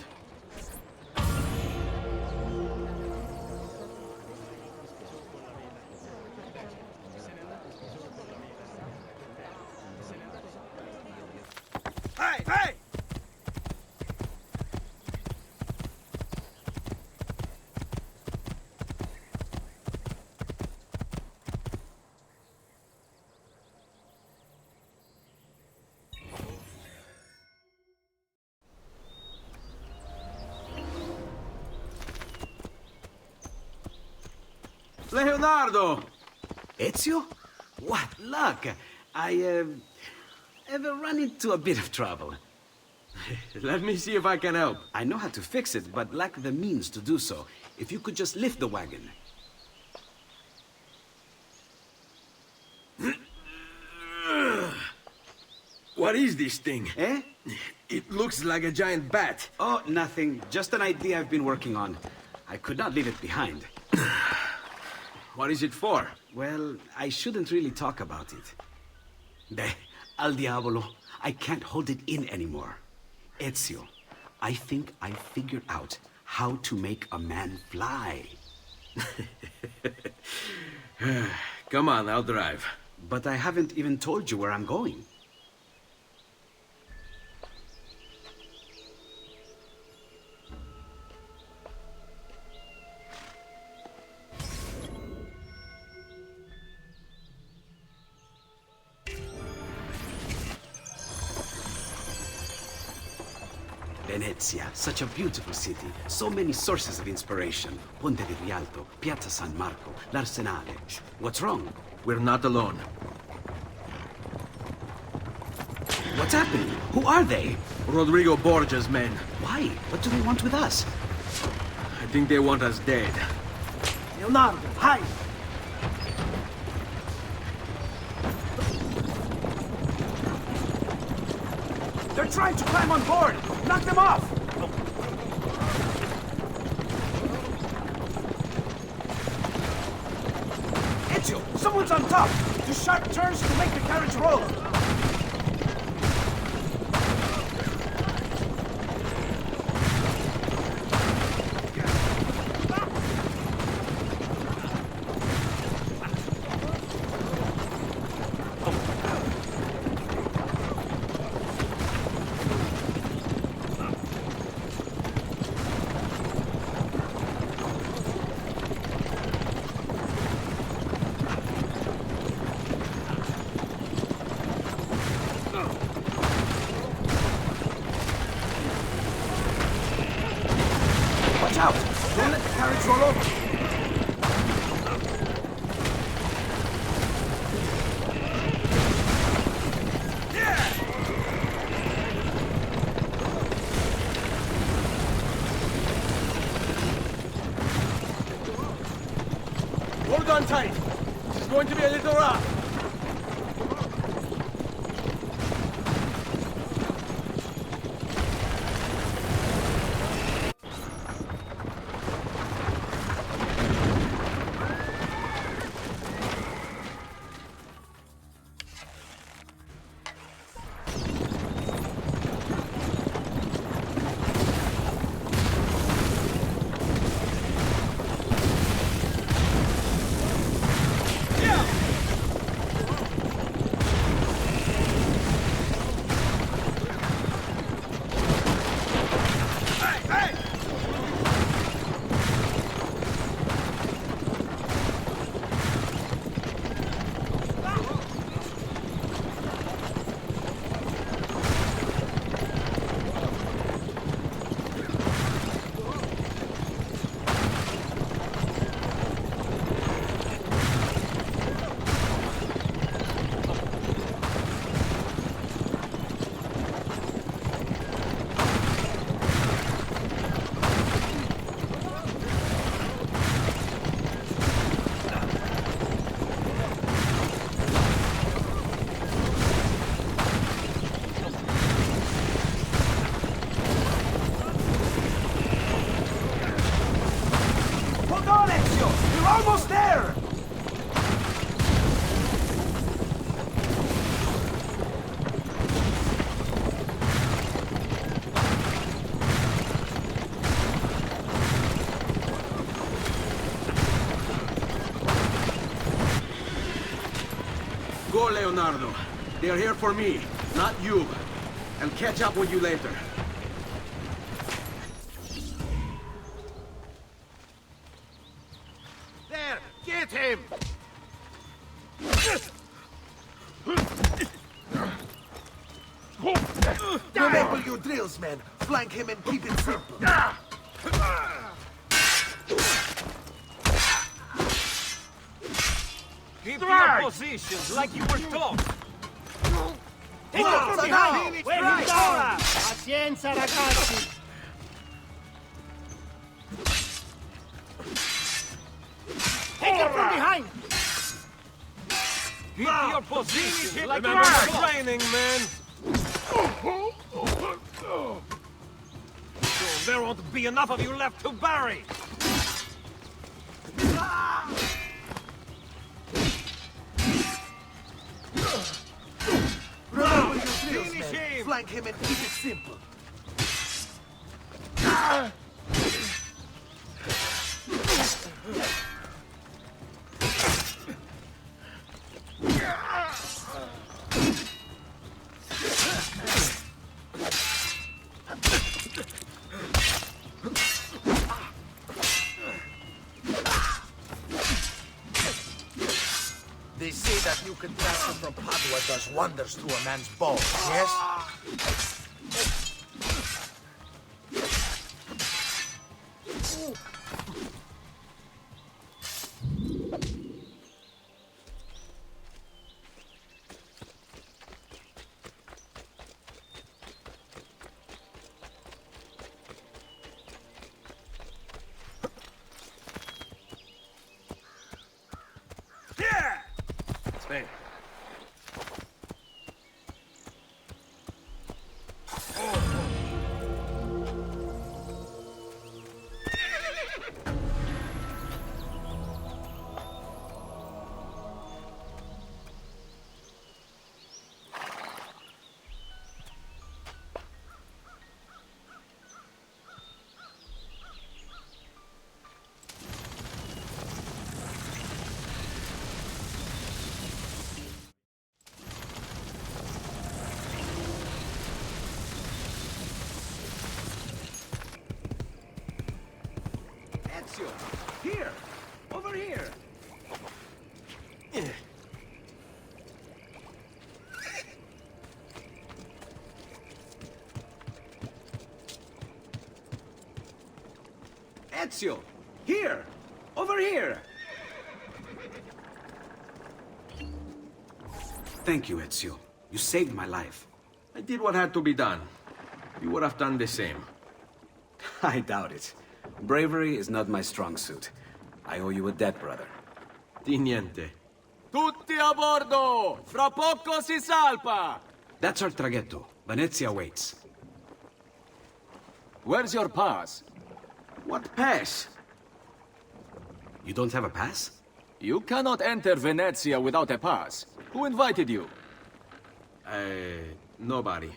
Leonardo! Ezio? What luck! I have run into a bit of trouble. Let me see if I can help. I know how to fix it, but lack the means to do so. If you could just lift the wagon. What is this thing? Eh? It looks like a giant bat. Oh, nothing. Just an idea I've been working on. I could not leave it behind. What is it for? Well, I shouldn't really talk about it. Beh, al diavolo. I can't hold it in anymore. Ezio, I think I figured out how to make a man fly. Come on, I'll drive. But I haven't even told you where I'm going. Venezia, such a beautiful city. So many sources of inspiration. Ponte di Rialto, Piazza San Marco, l'Arsenale. Shh, what's wrong? We're not alone. What's happening? Who are they? Rodrigo Borgia's men. Why? What do they want with us? I think they want us dead. Leonardo, hide! They're trying to climb on board! Knock them off! Ezio, someone's on top! Do sharp turns to make the carriage roll! Hold on tight. This is going to be a little rough. Go, Leonardo. They are here for me, not you. I'll catch up with you later. There! Get him! Remember your drills, men. Flank him and keep it simple. positions like you were taught. Take it from behind! Where is Dora? Pazienza, ragazzi! Take it from behind! Keep your position like you were training, man. Soon there won't be enough of you left to bury. Remember your drills, man. Flank him and keep it simple. They say that new contraption from Padua does wonders to a man's bones, yes? Spain. Ezio! Here! Over here! Ezio! Here! Over here! Thank you, Ezio. You saved my life. I did what had to be done. You would have done the same. I doubt it. Bravery is not my strong suit. I owe you a debt, brother. Di niente. Tutti a bordo! Fra poco si salpa! That's our traghetto. Venezia waits. Where's your pass? What pass? You don't have a pass? You cannot enter Venezia without a pass. Who invited you? Nobody.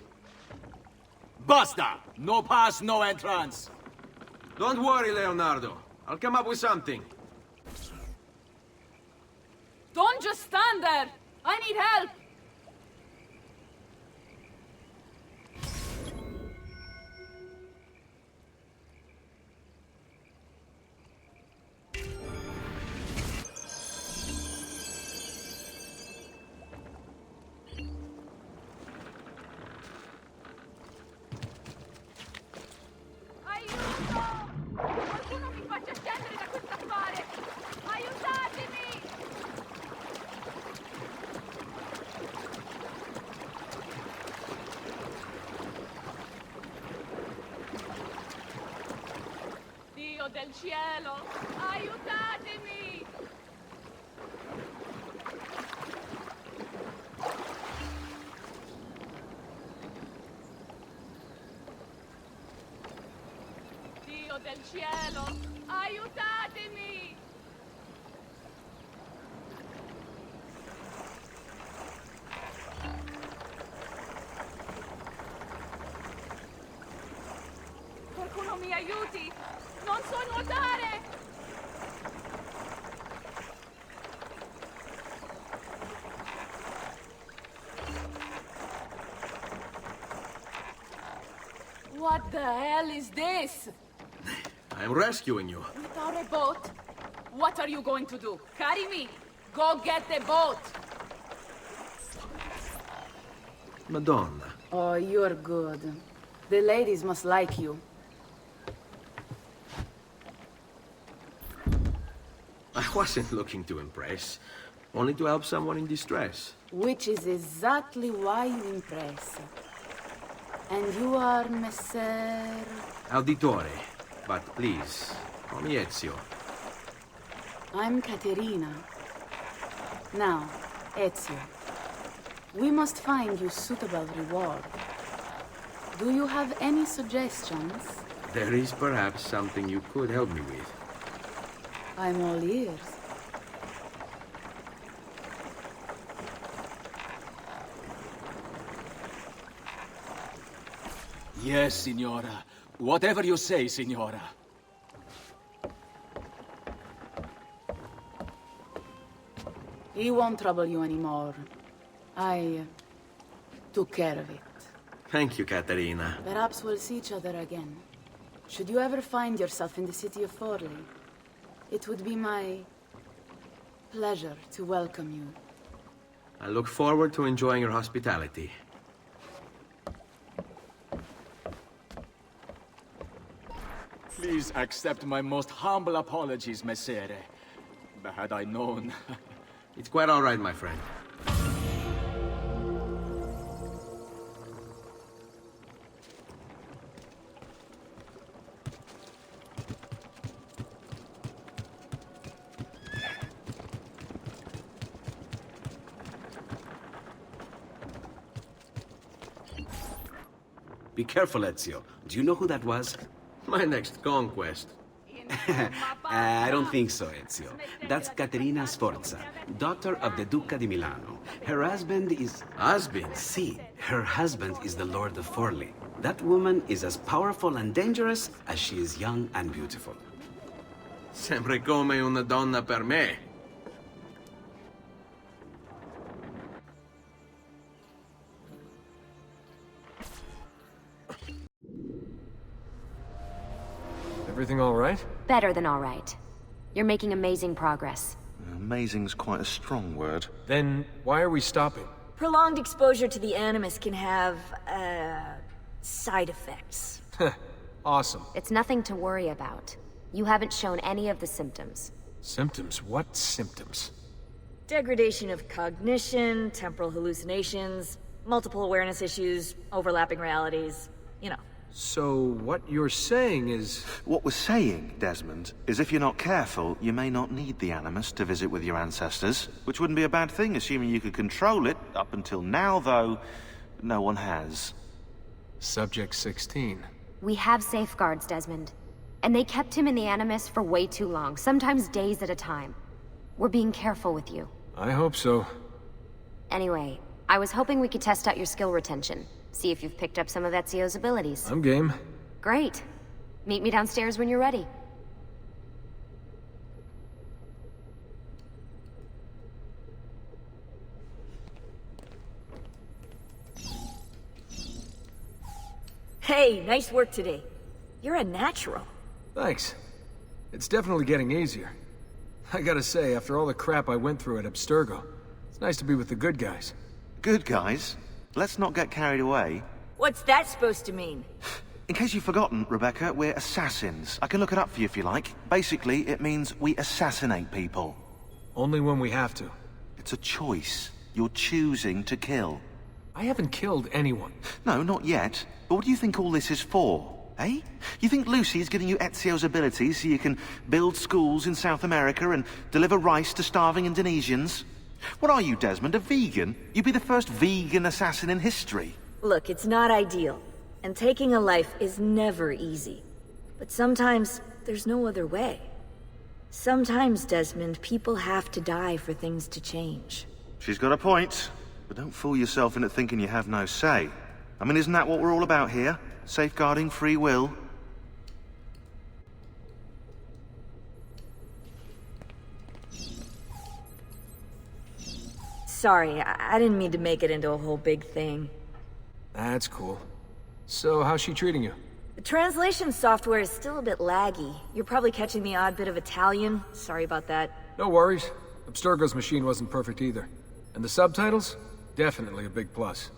Basta! No pass, no entrance! Don't worry, Leonardo. I'll come up with something. Don't just stand there! I need help! Qualcuno mi faccia scendere da questo affare! Aiutatemi! Dio del cielo! Aiutatemi! Dio del cielo! Aiutatemi! Qualcuno mi aiuti! Non so nuotare! What the hell is this? I'm rescuing you. Without a boat? What are you going to do? Carry me! Go get the boat! Madonna. Oh, you're good. The ladies must like you. I wasn't looking to impress. Only to help someone in distress. Which is exactly why you impress. And you are Messer... Auditore. But please, call me Ezio. I'm Caterina. Now, Ezio, we must find you suitable reward. Do you have any suggestions? There is perhaps something you could help me with. I'm all ears. Yes, Signora. Whatever you say, Signora. He won't trouble you anymore. I took care of it. Thank you, Caterina. Perhaps we'll see each other again. Should you ever find yourself in the city of Forli, it would be my pleasure to welcome you. I look forward to enjoying your hospitality. Please accept my most humble apologies, Messere. Had I known... It's quite all right, my friend. Be careful, Ezio. Do you know who that was? My next conquest. I don't think so, Ezio. That's Caterina Sforza, daughter of the Duca di Milano. Her husband is... Husband? Si, her husband is the Lord of Forli. That woman is as powerful and dangerous as she is young and beautiful. Sempre come una donna per me. Everything all right? Better than all right. You're making amazing progress. Amazing's quite a strong word. Then why are we stopping? Prolonged exposure to the Animus can have, side effects. Awesome. It's nothing to worry about. You haven't shown any of the symptoms. Symptoms? What symptoms? Degradation of cognition, temporal hallucinations, multiple awareness issues, overlapping realities, you know. So what you're saying is... What we're saying, Desmond, is if you're not careful, you may not need the Animus to visit with your ancestors, which wouldn't be a bad thing, assuming you could control it. Up until now, though, no one has. Subject 16. We have safeguards, Desmond. And they kept him in the Animus for way too long, sometimes days at a time. We're being careful with you. I hope so. Anyway, I was hoping we could test out your skill retention. See if you've picked up some of Ezio's abilities. I'm game. Great. Meet me downstairs when you're ready. Hey, nice work today. You're a natural. Thanks. It's definitely getting easier. I gotta say, after all the crap I went through at Abstergo, it's nice to be with the good guys. Good guys? Let's not get carried away. What's that supposed to mean? In case you've forgotten, Rebecca, we're assassins. I can look it up for you if you like. Basically, it means we assassinate people. Only when we have to. It's a choice. You're choosing to kill. I haven't killed anyone. No, not yet. But what do you think all this is for? Eh? You think Lucy's giving you Ezio's abilities so you can build schools in South America and deliver rice to starving Indonesians? What are you, Desmond, a vegan? You'd be the first vegan assassin in history. Look, it's not ideal, and taking a life is never easy. But sometimes, there's no other way. Sometimes, Desmond, people have to die for things to change. She's got a point, but don't fool yourself into thinking you have no say. I mean, isn't that what we're all about here? Safeguarding free will? Sorry, I didn't mean to make it into a whole big thing. That's cool. So, how's she treating you? The translation software is still a bit laggy. You're probably catching the odd bit of Italian. Sorry about that. No worries. Abstergo's machine wasn't perfect either. And the subtitles? Definitely a big plus.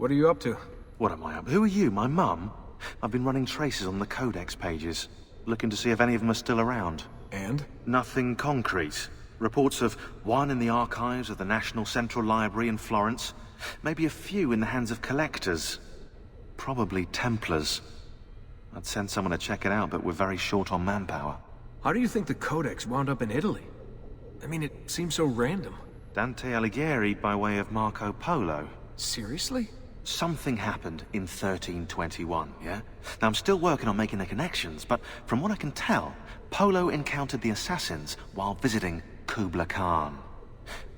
What are you up to? What am I up? Who are you, my mum? I've been running traces on the Codex pages, looking to see if any of them are still around. And? Nothing concrete. Reports of one in the archives of the National Central Library in Florence. Maybe a few in the hands of collectors. Probably Templars. I'd send someone to check it out, but we're very short on manpower. How do you think the Codex wound up in Italy? I mean, it seems so random. Dante Alighieri by way of Marco Polo. Seriously? Something happened in 1321, yeah? Now, I'm still working on making the connections, but from what I can tell, Polo encountered the assassins while visiting Kubla Khan.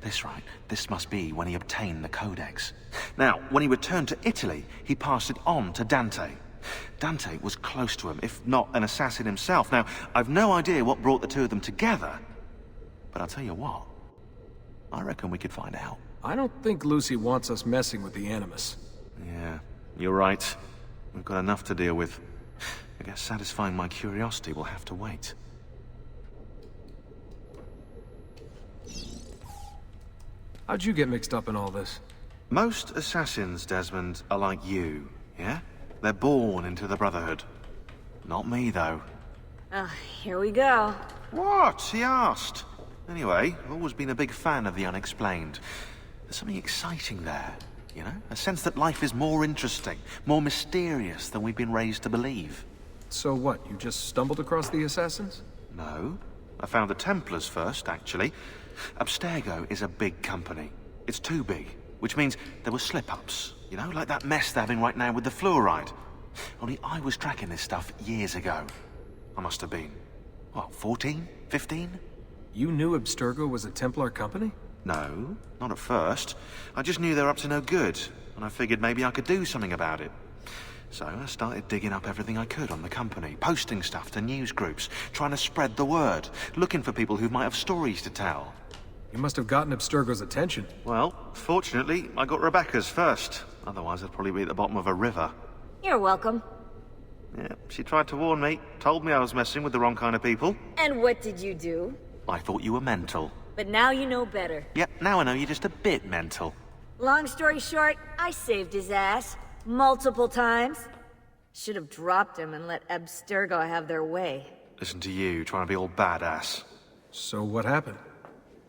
This must be when he obtained the Codex. Now, when he returned to Italy, he passed it on to Dante. Dante was close to him, if not an assassin himself. Now, I've no idea what brought the two of them together, but I'll tell you what, I reckon we could find out. I don't think Lucy wants us messing with the Animus. Yeah, you're right. We've got enough to deal with. I guess satisfying my curiosity will have to wait. How'd you get mixed up in all this? Most assassins, Desmond, are like you, yeah? They're born into the Brotherhood. Not me, though. Here we go. What? He asked. Anyway, I've always been a big fan of the unexplained. There's something exciting there, you know? A sense that life is more interesting, more mysterious than we've been raised to believe. So what, you just stumbled across the assassins? No. I found the Templars first, actually. Abstergo is a big company. It's too big, which means there were slip-ups, you know, like that mess they're having right now with the fluoride. Only I was tracking this stuff years ago. I must have been, what, 14? 15? You knew Abstergo was a Templar company? No, not at first. I just knew they were up to no good, and I figured maybe I could do something about it. So I started digging up everything I could on the company, posting stuff to news groups, trying to spread the word, looking for people who might have stories to tell. You must have gotten Abstergo's attention. Well, fortunately, I got Rebecca's first. Otherwise, I'd probably be at the bottom of a river. You're welcome. Yeah, she tried to warn me, told me I was messing with the wrong kind of people. And what did you do? I thought you were mental. But now you know better. Yep, now I know you're just a bit mental. Long story short, I saved his ass. Multiple times. Should have dropped him and let Abstergo have their way. Listen to you, trying to be all badass. So what happened?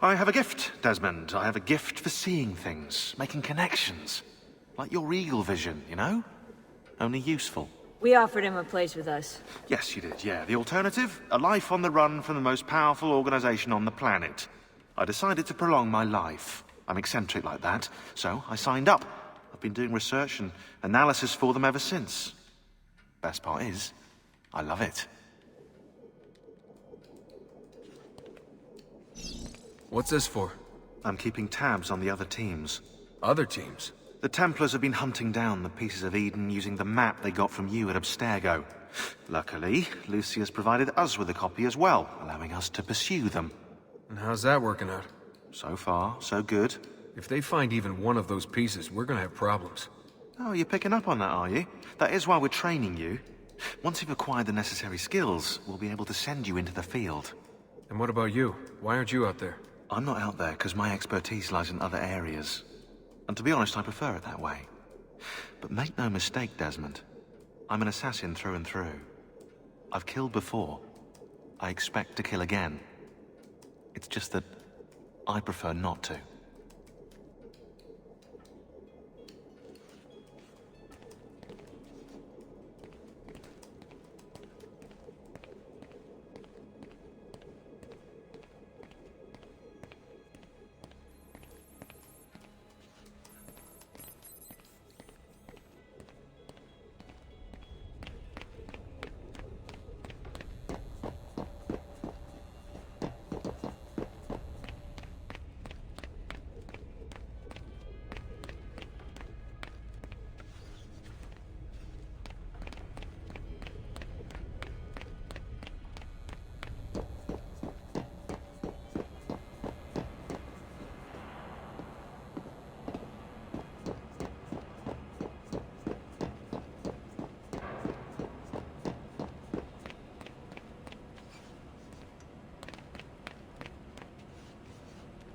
I have a gift, Desmond. I have a gift for seeing things, making connections. Like your eagle vision, you know? Only useful. We offered him a place with us. Yes, you did, yeah. The alternative? A life on the run from the most powerful organization on the planet. I decided to prolong my life. I'm eccentric like that, so I signed up. I've been doing research and analysis for them ever since. Best part is, I love it. What's this for? I'm keeping tabs on the other teams. Other teams? The Templars have been hunting down the pieces of Eden using the map they got from you at Abstergo. Luckily, Lucy has provided us with a copy as well, allowing us to pursue them. And how's that working out? So far, so good. If they find even one of those pieces, we're gonna have problems. Oh, you're picking up on that, are you? That is why we're training you. Once you've acquired the necessary skills, we'll be able to send you into the field. And what about you? Why aren't you out there? I'm not out there because my expertise lies in other areas. And to be honest, I prefer it that way. But make no mistake, Desmond. I'm an assassin through and through. I've killed before. I expect to kill again. It's just that I prefer not to.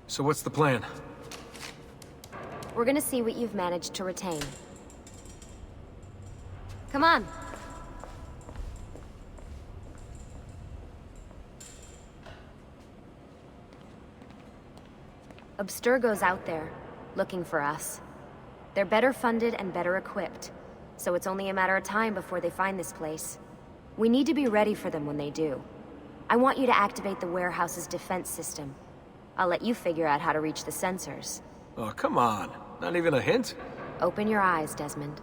So what's the plan? We're gonna see what you've managed to retain. Come on. Abstergo's out there, looking for us. They're better funded and better equipped, so it's only a matter of time before they find this place. We need to be ready for them when they do. I want you to activate the warehouse's defense system. I'll let you figure out how to reach the sensors. Oh, come on. Not even a hint? Open your eyes, Desmond.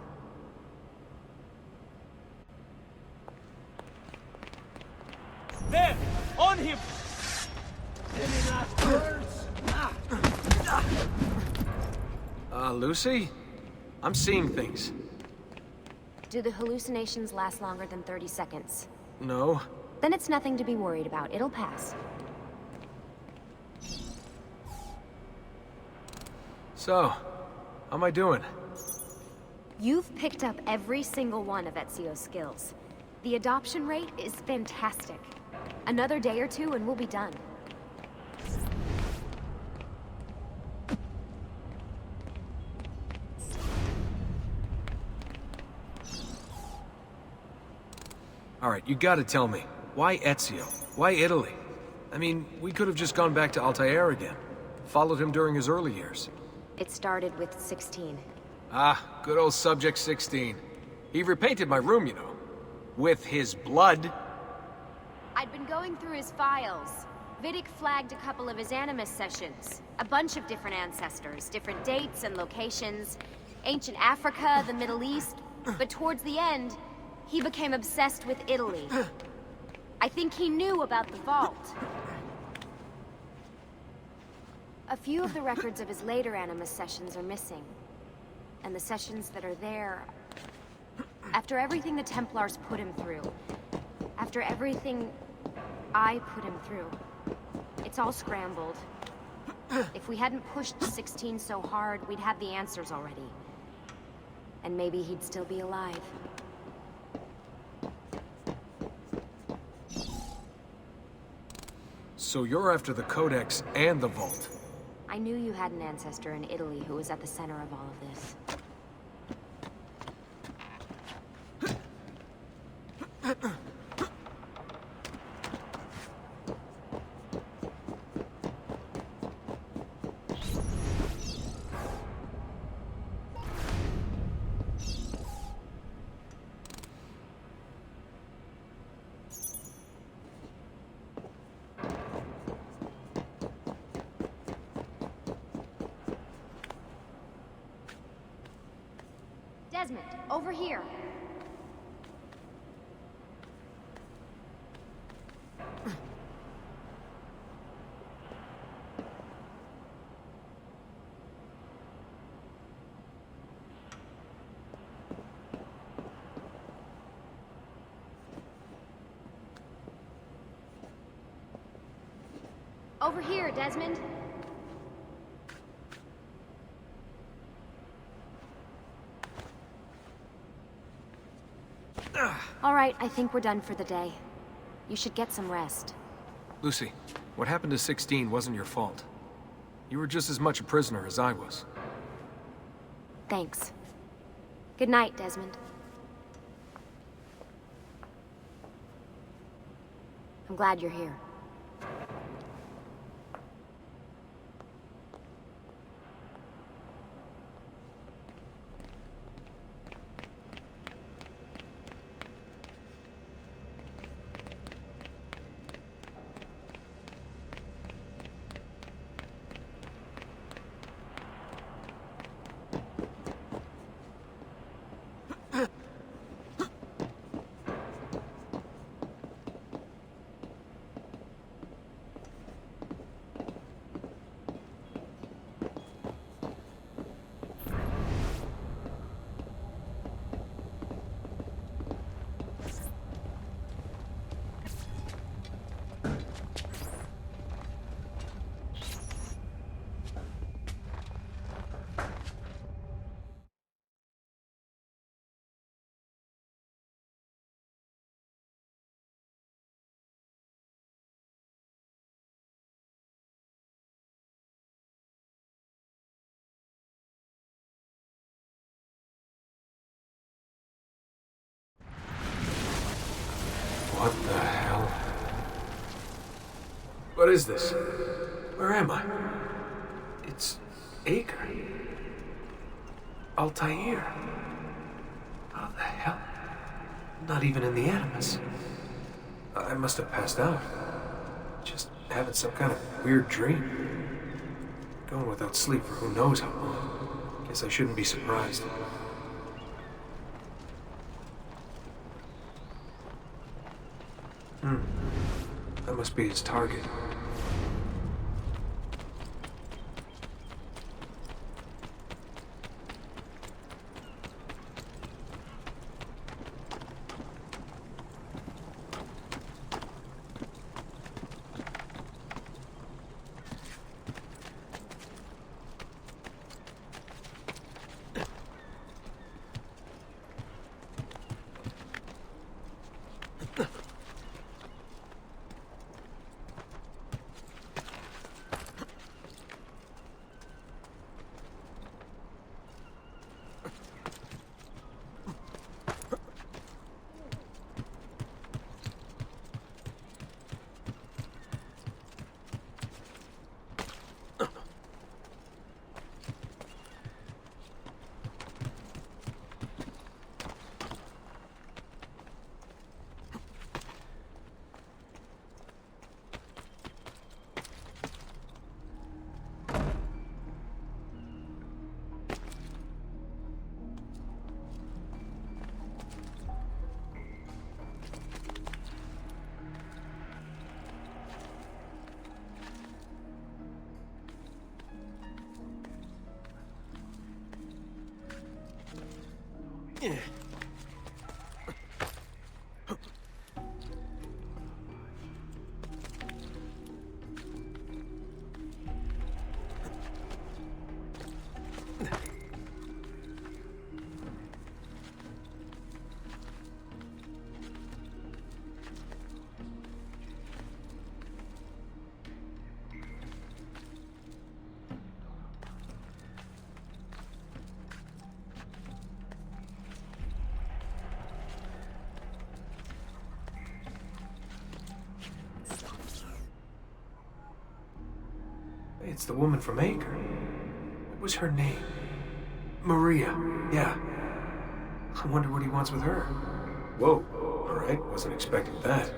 There! On him! Any last words? Lucy? I'm seeing things. Do the hallucinations last longer than 30 seconds? No. Then it's nothing to be worried about. It'll pass. So, how am I doing? You've picked up every single one of Ezio's skills. The adoption rate is fantastic. Another day or two and we'll be done. Alright, you gotta tell me. Why Ezio? Why Italy? I mean, we could have just gone back to Altair again. Followed him during his early years. It started with 16. Ah, good old Subject 16. He repainted my room, you know. With his blood. I'd been going through his files. Vidic flagged a couple of his Animus sessions. A bunch of different ancestors, different dates and locations. Ancient Africa, the Middle East. But towards the end, he became obsessed with Italy. I think he knew about the vault. A few of the records of his later Animus sessions are missing. And the sessions that are there... After everything the Templars put him through, after everything I put him through, it's all scrambled. If we hadn't pushed 16 so hard, we'd have the answers already. And maybe he'd still be alive. So you're after the Codex and the Vault. I knew you had an ancestor in Italy who was at the center of all of this. Desmond, over here. Over here, Desmond. All right, I think we're done for the day. You should get some rest. Lucy, what happened to 16 wasn't your fault. You were just as much a prisoner as I was. Thanks. Good night, Desmond. I'm glad you're here. What the hell? What is this? Where am I? It's Acre. Altair. How the hell? Not even in the Animus. I must have passed out. Just having some kind of weird dream. Going without sleep for who knows how long. Guess I shouldn't be surprised. That must be his target. It's the woman from Acre. What was her name? Maria. Yeah. I wonder what he wants with her. Whoa. Alright, wasn't expecting that.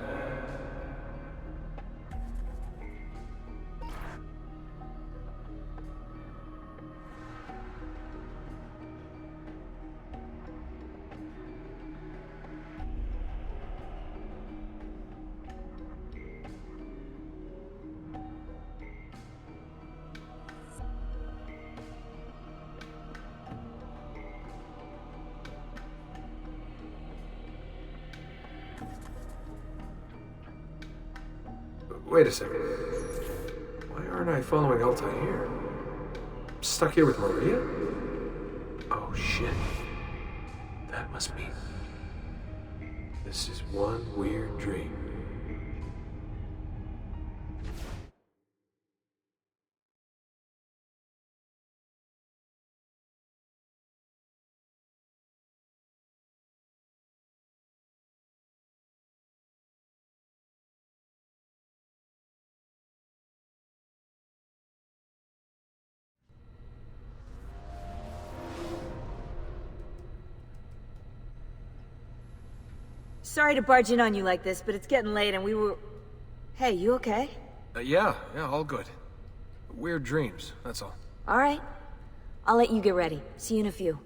Wait a second. Why aren't I following Altair? I'm stuck here with Maria? Oh shit. That must mean this is one weird dream. Sorry to barge in on you like this, but it's getting late and we were... Hey, you okay? Yeah, all good. Weird dreams, that's all. All right. I'll let you get ready. See you in a few.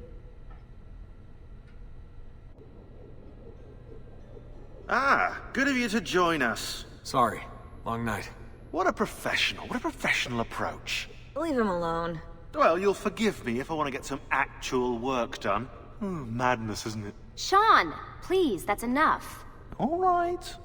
Ah, good of you to join us. Sorry, long night. What a professional approach. Leave him alone. Well, you'll forgive me if I want to get some actual work done. Madness, isn't it? Sean, please, that's enough. All right.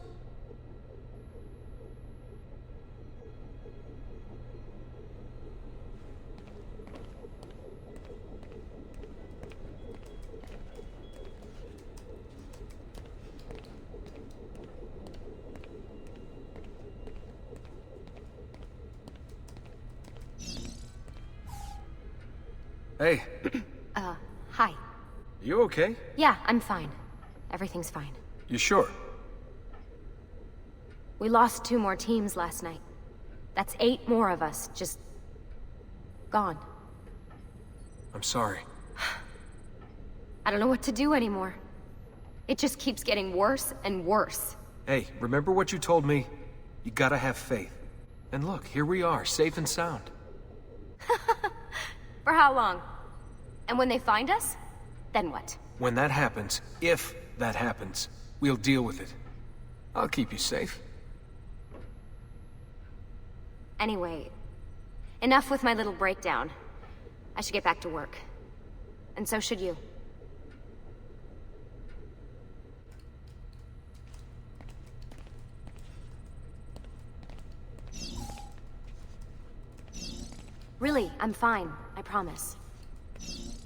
Hey. Hi. You okay? Yeah, I'm fine. Everything's fine. You sure? We lost 2 more teams last night. That's 8 more of us, just... gone. I'm sorry. I don't know what to do anymore. It just keeps getting worse and worse. Hey, remember what you told me? You gotta have faith. And look, here we are, safe and sound. For how long? And when they find us, then what? When that happens, if that happens, we'll deal with it. I'll keep you safe. Anyway, enough with my little breakdown. I should get back to work. And so should you. Really, I'm fine. I promise.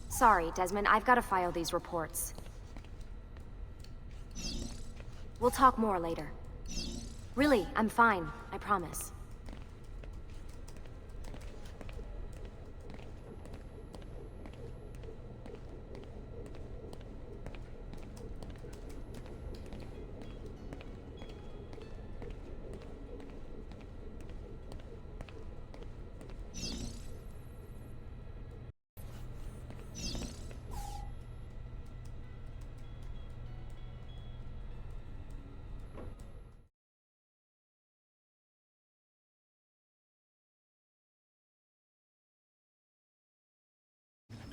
Sorry, Desmond, I've got to file these reports. We'll talk more later. Really, I'm fine. I promise.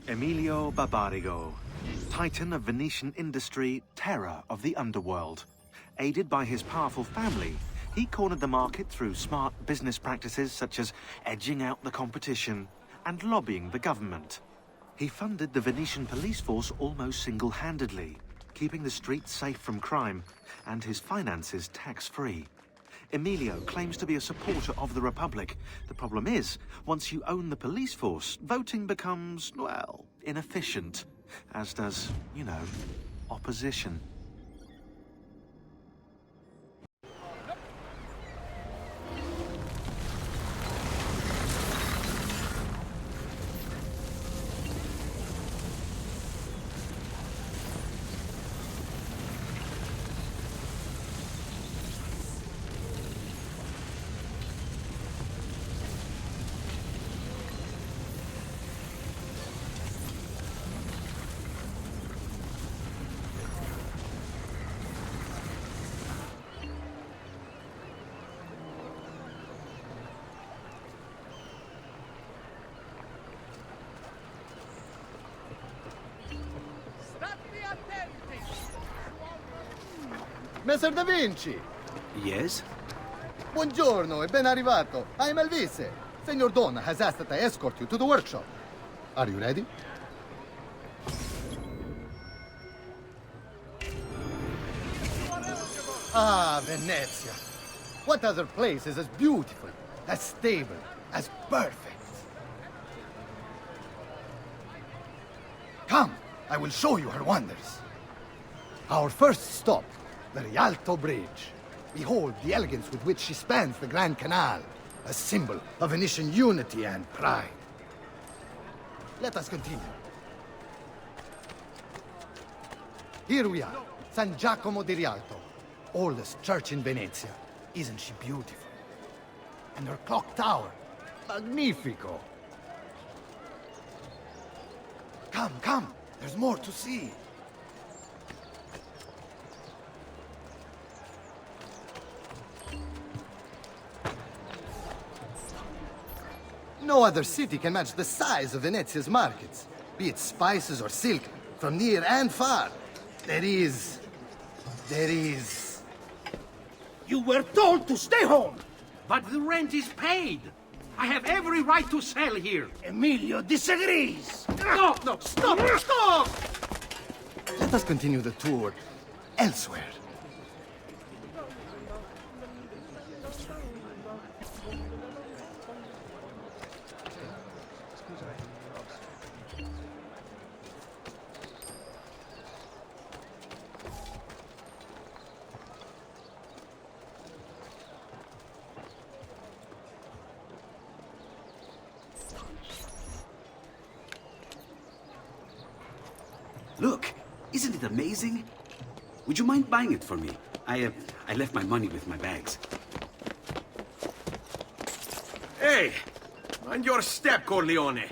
Emilio Barbarigo, titan of Venetian industry, terror of the underworld. Aided by his powerful family, he cornered the market through smart business practices such as edging out the competition and lobbying the government. He funded the Venetian police force almost single-handedly, keeping the streets safe from crime and his finances tax-free. Emilio claims to be a supporter of the Republic. The problem is, once you own the police force, voting becomes, well, inefficient. As does, you know, opposition. Messer Da Vinci! Yes? Buongiorno e ben arrivato. I am Elvise. Senor Don has asked that I escort you to the workshop. Are you ready? Ah, Venezia. What other place is as beautiful, as stable, as perfect? Come, I will show you her wonders. Our first stop, the Rialto Bridge. Behold the elegance with which she spans the Grand Canal, a symbol of Venetian unity and pride. Let us continue. Here we are, San Giacomo di Rialto, oldest church in Venezia. Isn't she beautiful? And her clock tower, magnifico. Come, come, there's more to see. No other city can match the size of Venezia's markets, be it spices or silk, from near and far. There is... You were told to stay home, but the rent is paid. I have every right to sell here. Emilio disagrees. No, stop! Let us continue the tour elsewhere. Look, isn't it amazing? Would you mind buying it for me? I left my money with my bags. Hey! Mind your step, Corleone!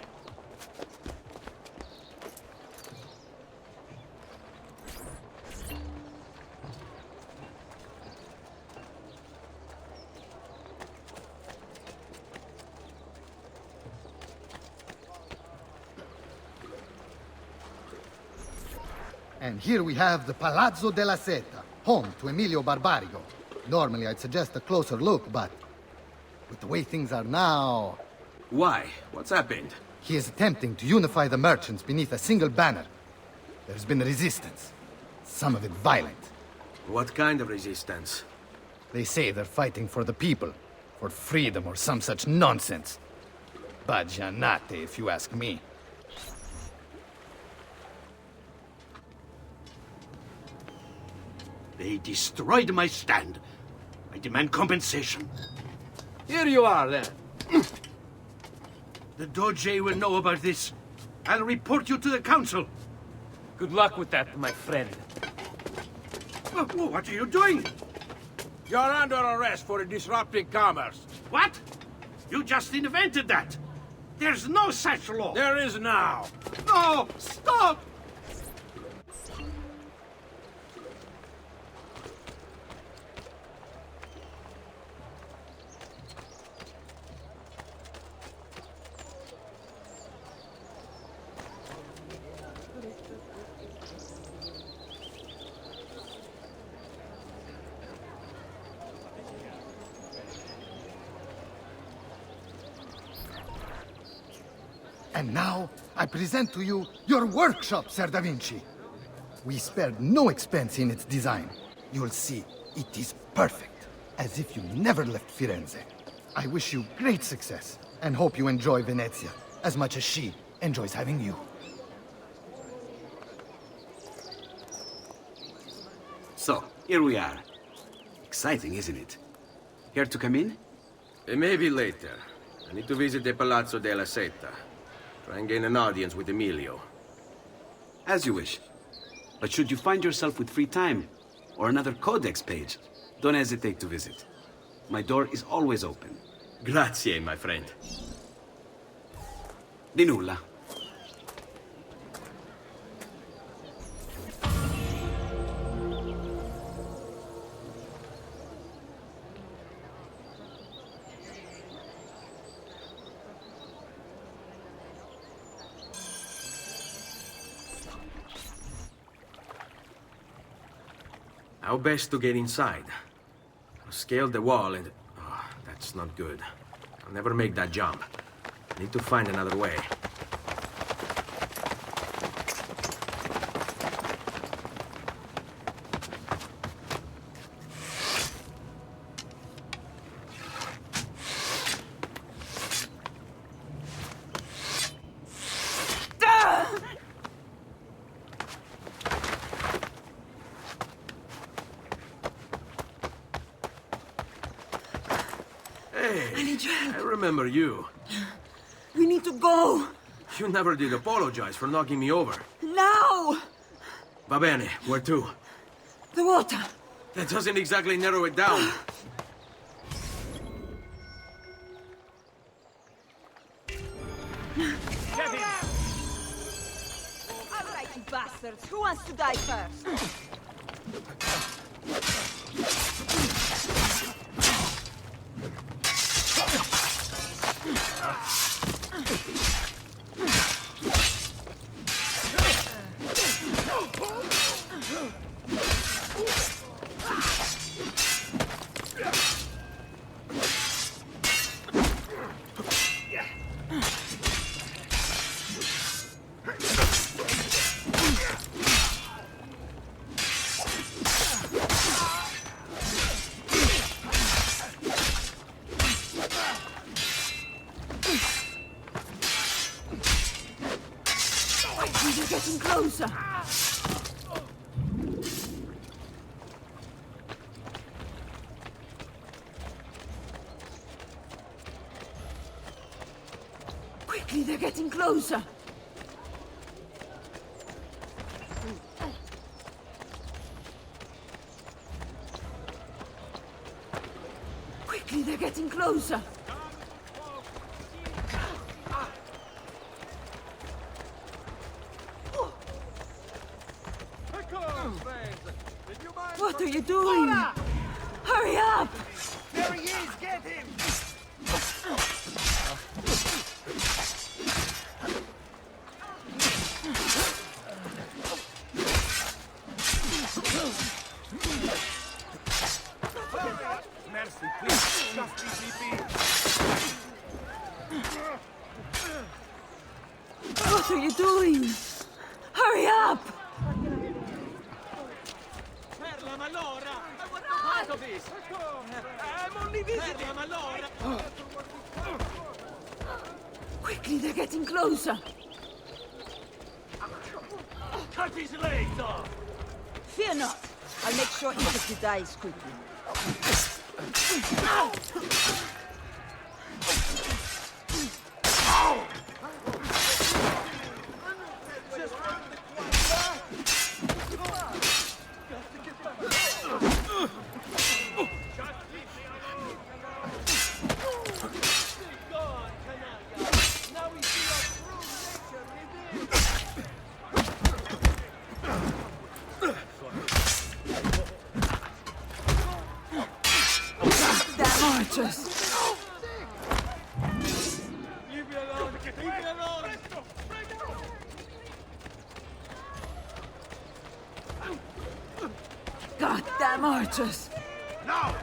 And here we have the Palazzo della Seta, home to Emilio Barbarigo. Normally I'd suggest a closer look, but with the way things are now... Why? What's happened? He is attempting to unify the merchants beneath a single banner. There's been resistance, some of it violent. What kind of resistance? They say they're fighting for the people, for freedom or some such nonsense. Baggianate, if you ask me. They destroyed my stand. I demand compensation. Here you are, then. The Doge will know about this. I'll report you to the council. Good luck with that, my friend. What are you doing? You're under arrest for disrupting commerce. What? You just invented that. There's no such law. There is now. No! Stop! And now, I present to you your workshop, Sir Da Vinci. We spared no expense in its design. You'll see, it is perfect, as if you never left Firenze. I wish you great success, and hope you enjoy Venezia, as much as she enjoys having you. So, here we are. Exciting, isn't it? Here to come in? Maybe later. I need to visit the Palazzo della Seta. Try and gain an audience with Emilio. As you wish. But should you find yourself with free time, or another codex page, don't hesitate to visit. My door is always open. Grazie, my friend. Di nulla. How best to get inside? I scaled the wall and... Oh, that's not good. I'll never make that jump. I need to find another way. I remember you. We need to go. You never did apologize for knocking me over. Now! Va bene, where to? The water. That doesn't exactly narrow it down. All right, you bastards. Who wants to die first? You're getting closer. Quickly, they're getting closer. Quickly, they're getting closer. Get him! Mercy, please. Just BCP. What are you doing? Hurry up! Perla Malora! I want no part of this! I'm only visiting! Perla Malora! Quickly, they're getting closer. Cut his legs off! Fear not. I'll make sure each of you dies quickly. Goddamn archers! Now!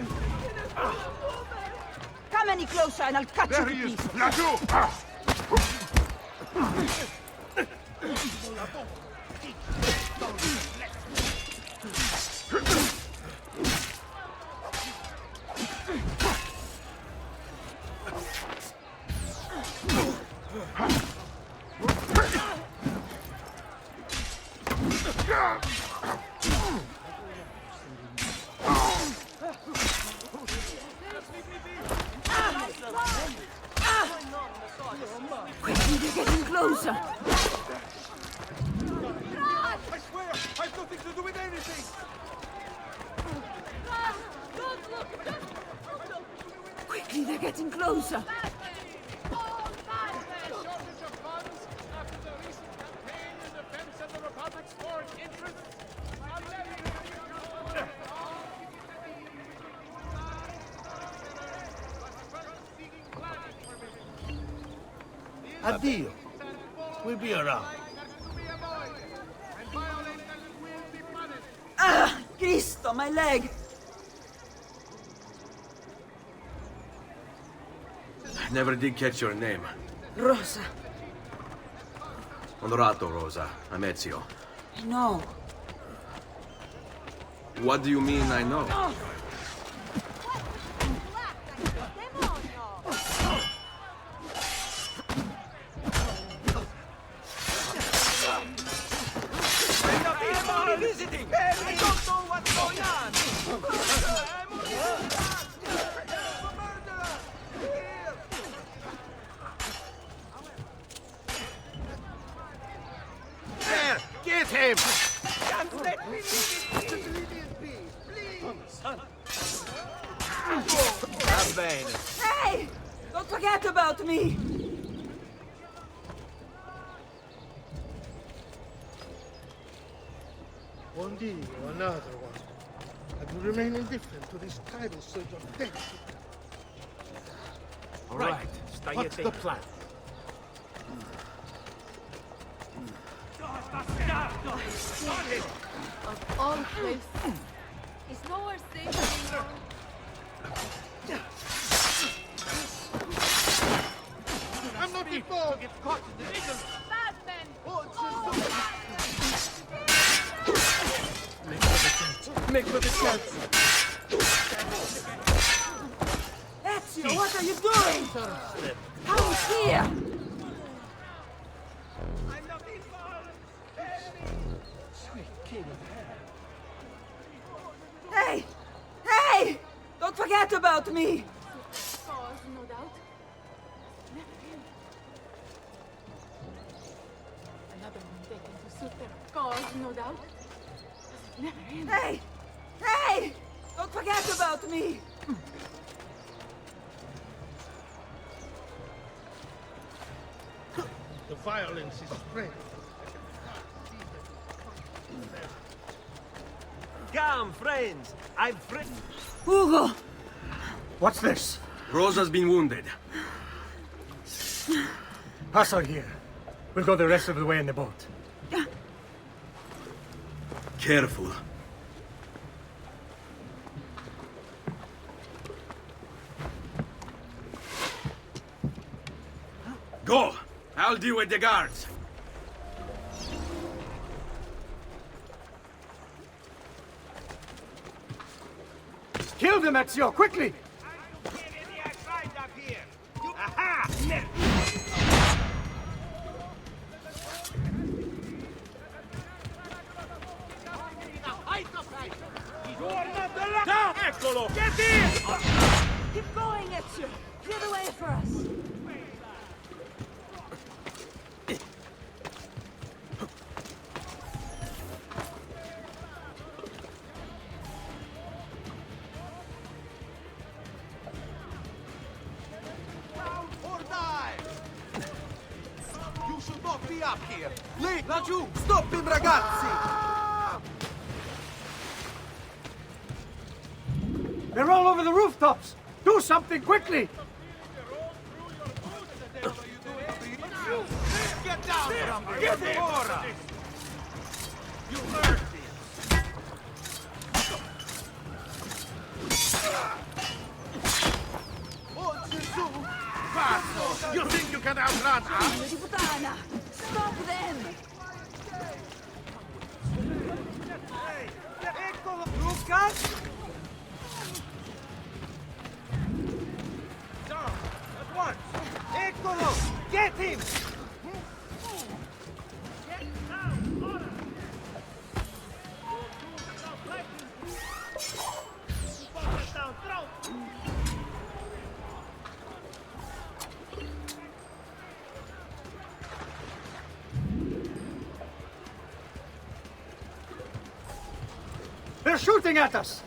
Come any closer and I'll cut you to pieces. Quickly, they're getting closer. I swear, I've nothing to do with anything! Quickly, they're getting closer. Shortage of funds after the recent campaign in defense of the Republic's foreign interests? Addio. We'll be around. Ah! Cristo, my leg! I never did catch your name. Rosa. Onorato, Rosa. I'm Ezio. No. What do you mean I know? I'm only visiting! I don't know what's going on! I'm only There! Get him! Just let me leave in peace, please! Va bene. Hey! Don't forget about me! One day or another one. I will remain indifferent to this tidal surge of death. All right. What's the plan? Of all places, is nowhere safe anymore. I'm not before to get caught in the middle! Batman! Make for the chance. Ezio, what are you doing? Come here! I'm not involved! Sweet king of hell. Hey! Hey! Don't forget about me! Cause, no doubt. Another one taken to suit their cause, no doubt. Never end. Hey! Hey! Don't forget about me! The violence is spreading. Come, friends! Hugo! What's this? Rosa's been wounded. Pass on here. We'll go the rest of the way in the boat. Careful. Go! I'll deal with the guards. Kill them, Ezio, quickly! Eccolo! Get in! Keep going, Ezio. Clear the way for us. Or die! You should not be up here! Lì, laggiù! Stop him, ragazzi! They're all over the rooftops! Do something quickly! Get down from there! Get in! You heard this! Oh, Gesù! Pazzo! You think you can outrun us? Di puttana! Stop them! Eccolo! Lucas! Down! At once! Eccolo! Get him! They're shooting at us!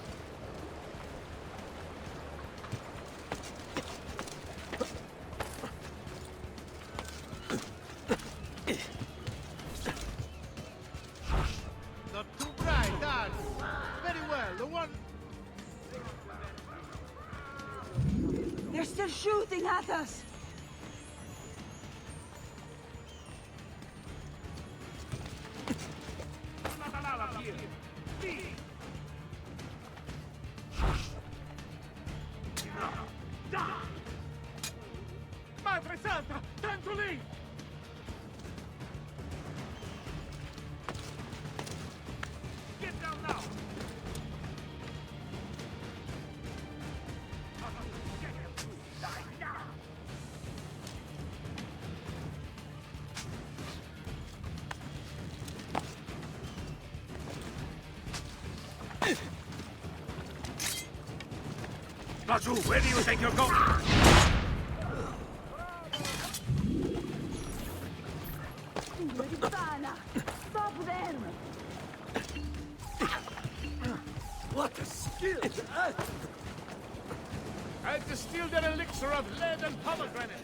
Not too bright, Dad. Very well, the one... They're still shooting at us! Madre Santa! Tanto lì! Get down now! Laggiù, where do you think you're going? Di puttana! Stop them! What a skill! I distilled an elixir of lead and pomegranate.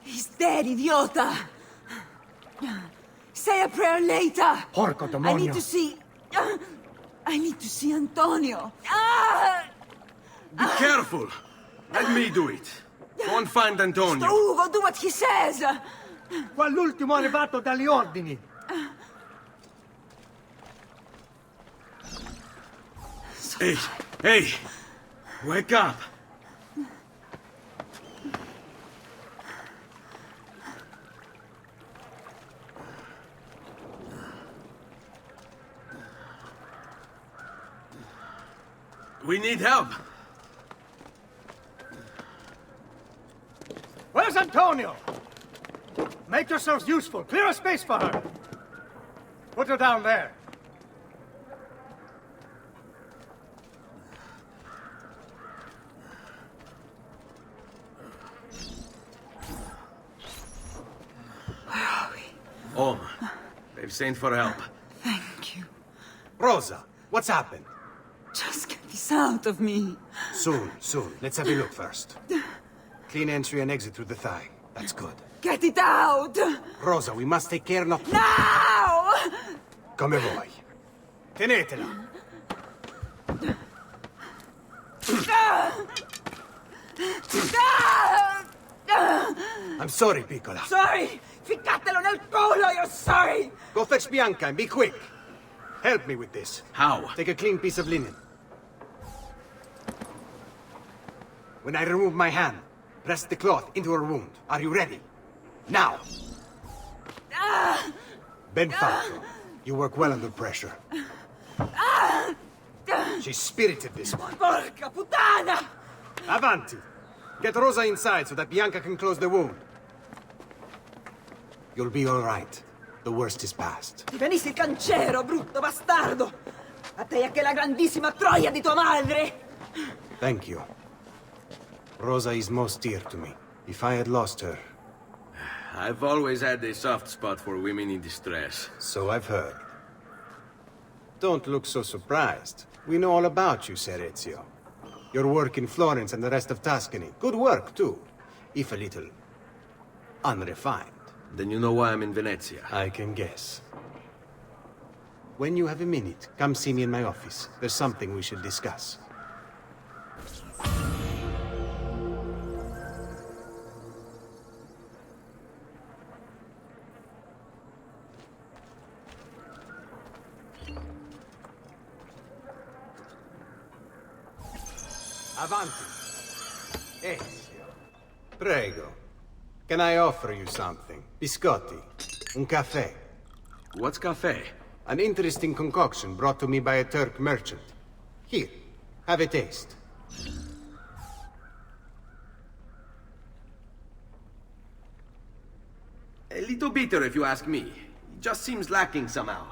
He's dead, idiota! Say a prayer later! Porco demonio! I need to see... I need to see Antonio! Ah! Be careful! Let me do it. Go and find Antonio. Ugo, do what he says! Qua l'ultimo arrivato dagli ordini! Hey! Hey! Wake up! We need help! Antonio! Make yourselves useful. Clear a space for her. Put her down there. Home. They've sent for help. Thank you. Rosa, what's happened? Just get this out of me. Soon, soon. Let's have a look first. Clean entry and exit through the thigh. That's good. Get it out! Rosa, we must take care not... Now! Come vuoi. Tenetela. I'm sorry, piccola. Sorry! Ficcatelo nel culo, you're sorry! Go fetch Bianca and be quick. Help me with this. How? Take a clean piece of linen. When I remove my hand, press the cloth into her wound. Are you ready? Now! Ben Falco, you work well under pressure. She's spirited this one. Porca puttana! Avanti! Get Rosa inside so that Bianca can close the wound. You'll be all right. The worst is past. Ti venissi il cancero, brutto bastardo! A te e che la grandissima troia di tua madre! Thank you. Rosa is most dear to me. If I had lost her... I've always had a soft spot for women in distress. So I've heard. Don't look so surprised. We know all about you, Ser Ezio. Your work in Florence and the rest of Tuscany. Good work, too. If a little... unrefined. Then you know why I'm in Venezia. I can guess. When you have a minute, come see me in my office. There's something we should discuss. Avanti. Ezio. Prego. Can I offer you something? Biscotti. Un caffè. What's caffè? An interesting concoction brought to me by a Turk merchant. Here, have a taste. A little bitter if you ask me. It just seems lacking somehow.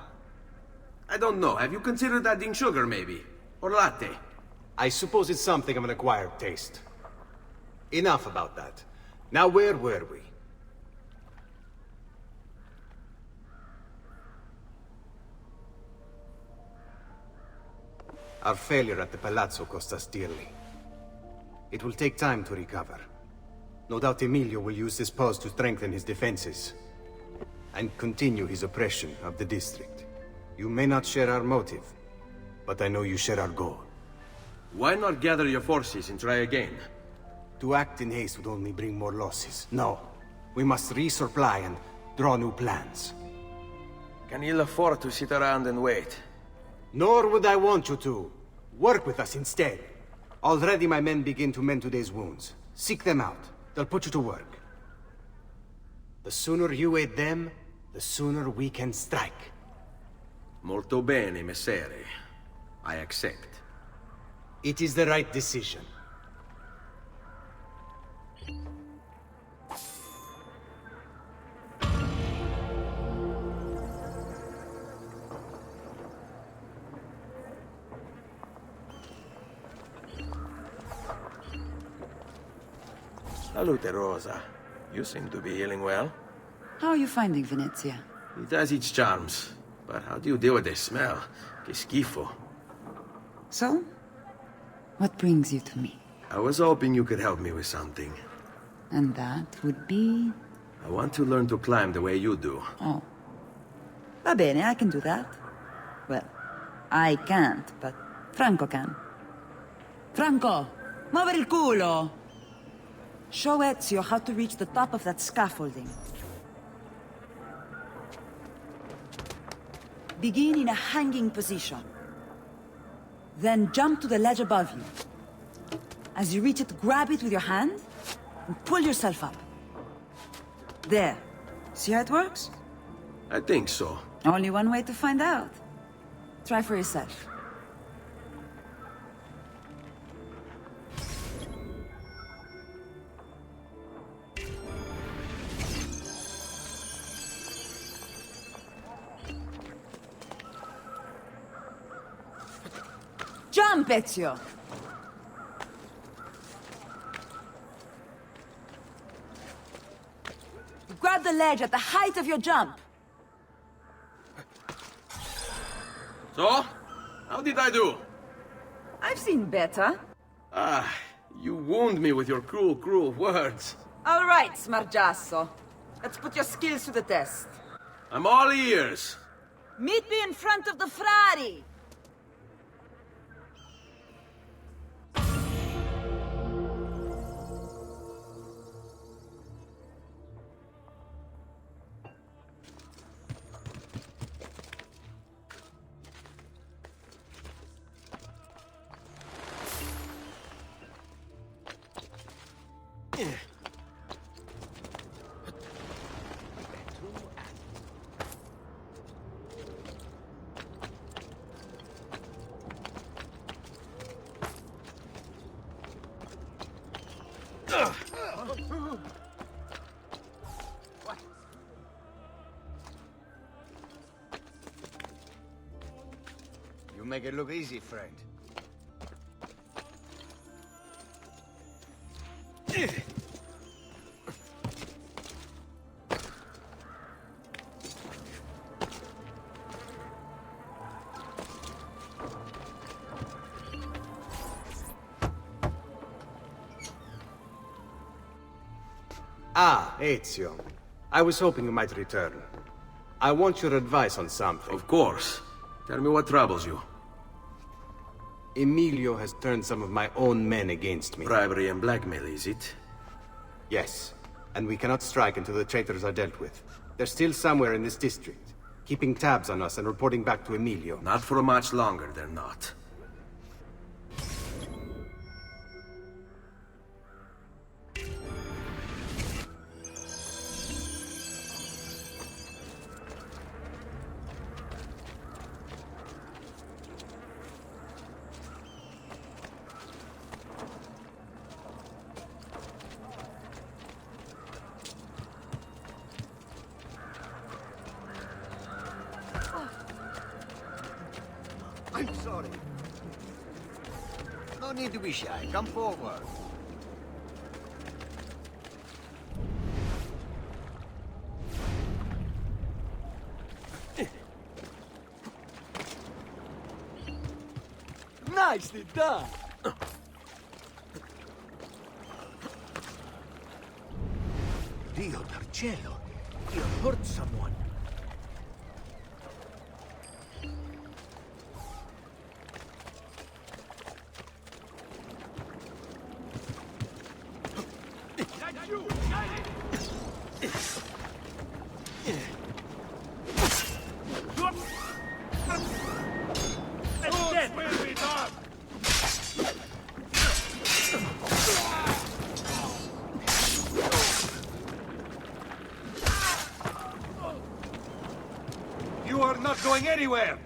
I don't know, have you considered adding sugar maybe? Or latte? I suppose it's something of an acquired taste. Enough about that. Now where were we? Our failure at the Palazzo cost us dearly. It will take time to recover. No doubt Emilio will use this pause to strengthen his defenses and continue his oppression of the district. You may not share our motive, but I know you share our goal. Why not gather your forces and try again? To act in haste would only bring more losses. No. We must resupply and draw new plans. Can you afford to sit around and wait? Nor would I want you to. Work with us instead. Already my men begin to mend today's wounds. Seek them out. They'll put you to work. The sooner you aid them, the sooner we can strike. Molto bene, messere. I accept. It is the right decision. Salute, Rosa. You seem to be healing well. How are you finding Venezia? It has its charms. But how do you deal with the smell? Que schifo. So? What brings you to me? I was hoping you could help me with something. And that would be... I want to learn to climb the way you do. Oh. Va bene, I can do that. Well, I can't, but Franco can. Franco! Muovere il culo! Show Ezio how to reach the top of that scaffolding. Begin in a hanging position. Then jump to the ledge above you. As you reach it, grab it with your hand and pull yourself up. There. See how it works? I think so. Only one way to find out. Try for yourself. Jump, Ezio! Grab the ledge at the height of your jump. So? How did I do? I've seen better. Ah, you wound me with your cruel, cruel words. All right, Smargiasso. Let's put your skills to the test. I'm all ears. Meet me in front of the Frari! You make it look easy, friend. Ah, Ezio. I was hoping you might return. I want your advice on something. Of course. Tell me what troubles you. Emilio has turned some of my own men against me. Bribery and blackmail, is it? Yes. And we cannot strike until the traitors are dealt with. They're still somewhere in this district, keeping tabs on us and reporting back to Emilio. Not for much longer, they're not. I'm sorry. No need to be shy. Come forward. Nicely done! Dio del cielo! You hurt someone. You are not going anywhere!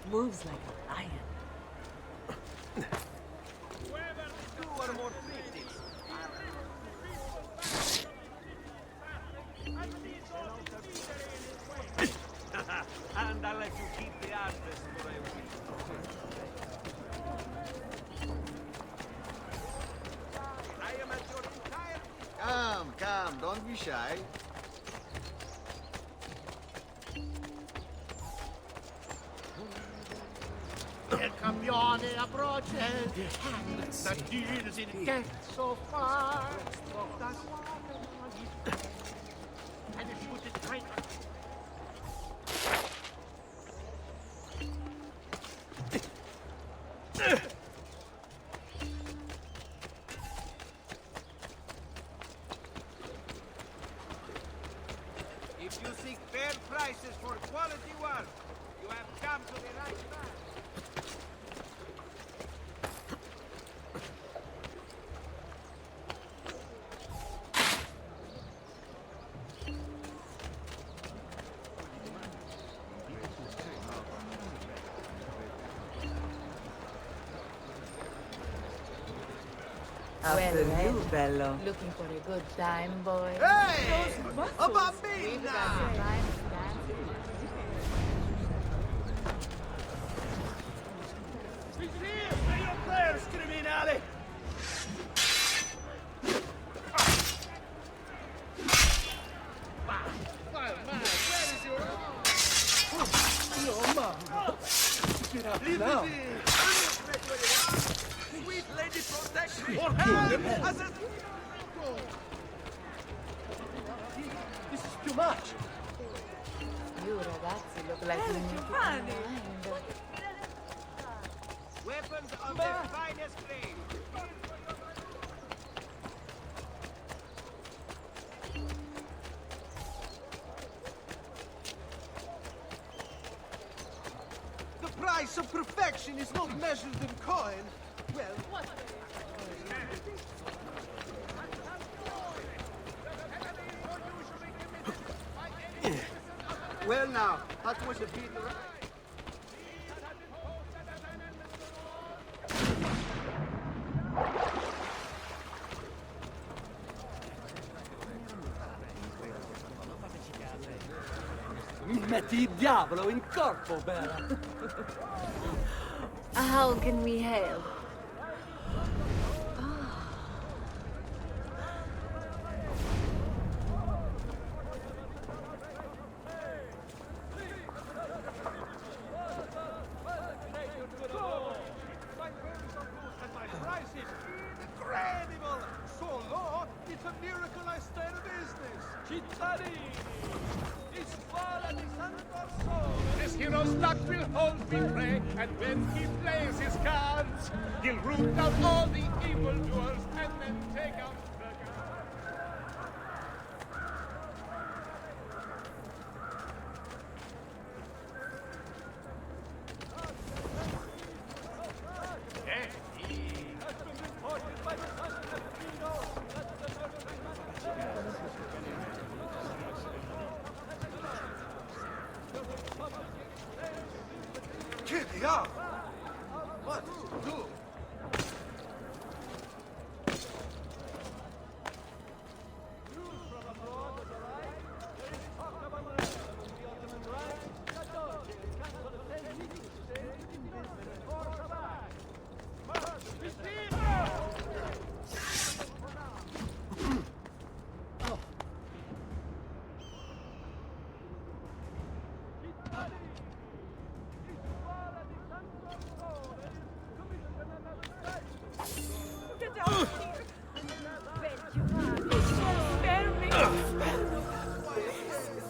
Moves like a lion. And I'll let you keep the address for a week. I am at your entire... Come, don't be shy. Money approaches, and the deal's in death so far. And if you would decline. If you seek fair prices for quality work, you have come to the right man. Well, bello. Looking for a good time, boy. Hey! A We've bambina! got some time to dance. He's here! Say your prayers, criminale! No, Mom. Get up now. Sweet lady, protect me! This is too much! You ragazzi look like you need to mind. Weapons of the finest grade. The price of perfection is not measured in coin. Well, what? Well now, that was a bit right. Mi metti il diavolo in corpo, Bella. How can we help? Incredible! So low, it's a miracle I stay in business. Cittadini! This hero's luck will hold me prey, and when he plays his cards, he'll root out all the evildoers and then take out the Kitty up! What to do?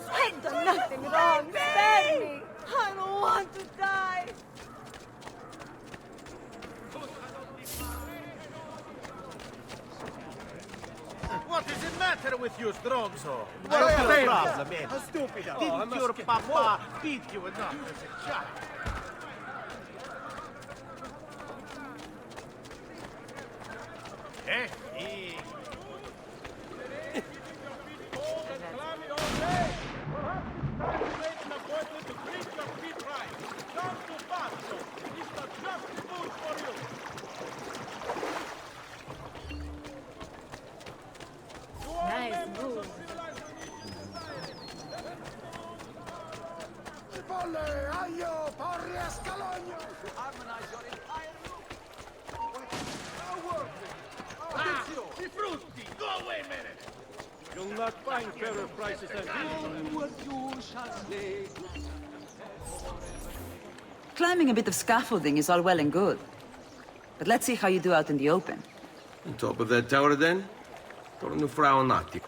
I've done nothing wrong. Spare me. I don't want to die. What is the matter with you, Stronzo? What's the problem, man? Stupido. Didn't your papa beat you enough as a child? Nice move. Cipolle, aglio, porri a scalogno! To harmonize your entire look. How worth it? I frutti! Go away, minute! You'll not find fairer prices than these. Clap Climbing a bit of scaffolding is all well and good. But let's see how you do out in the open. On top of that tower, then? Torno fra un attimo.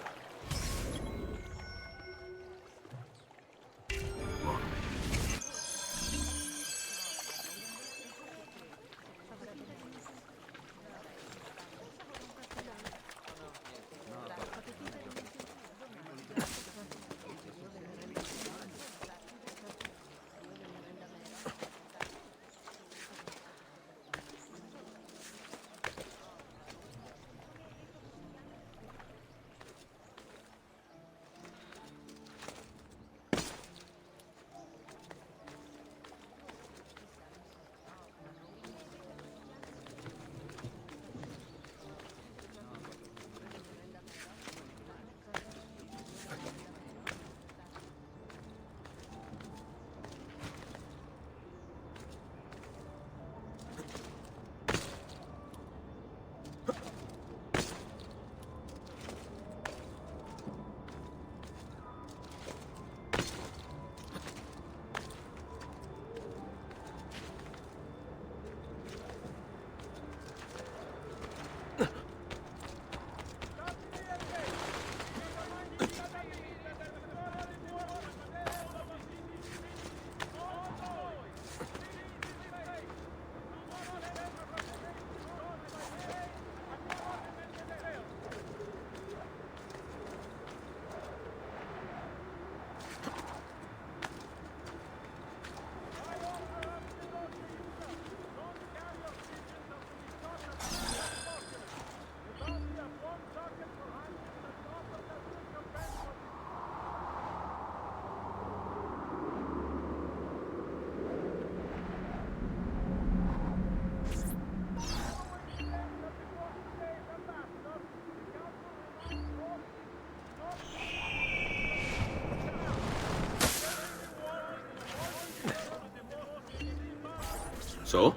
So?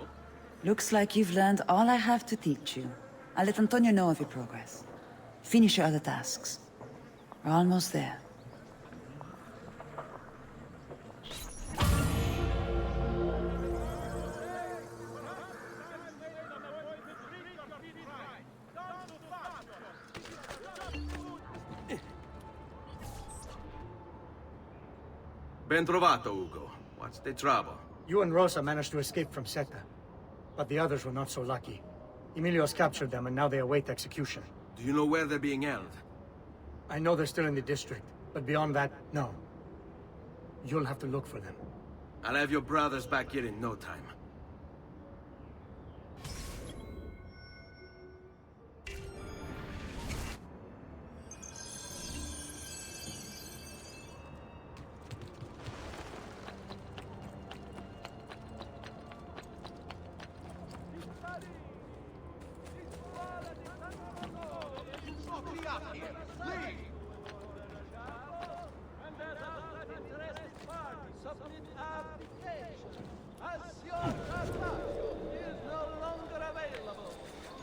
Looks like you've learned all I have to teach you. I'll let Antonio know of your progress. Finish your other tasks. We're almost there. Ben trovato, Ugo. What's the trouble? You and Rosa managed to escape from Seta. But the others were not so lucky. Emilio's captured them and now they await execution. Do you know where they're being held? I know they're still in the district, but beyond that, no. You'll have to look for them. I'll have your brothers back here in no time.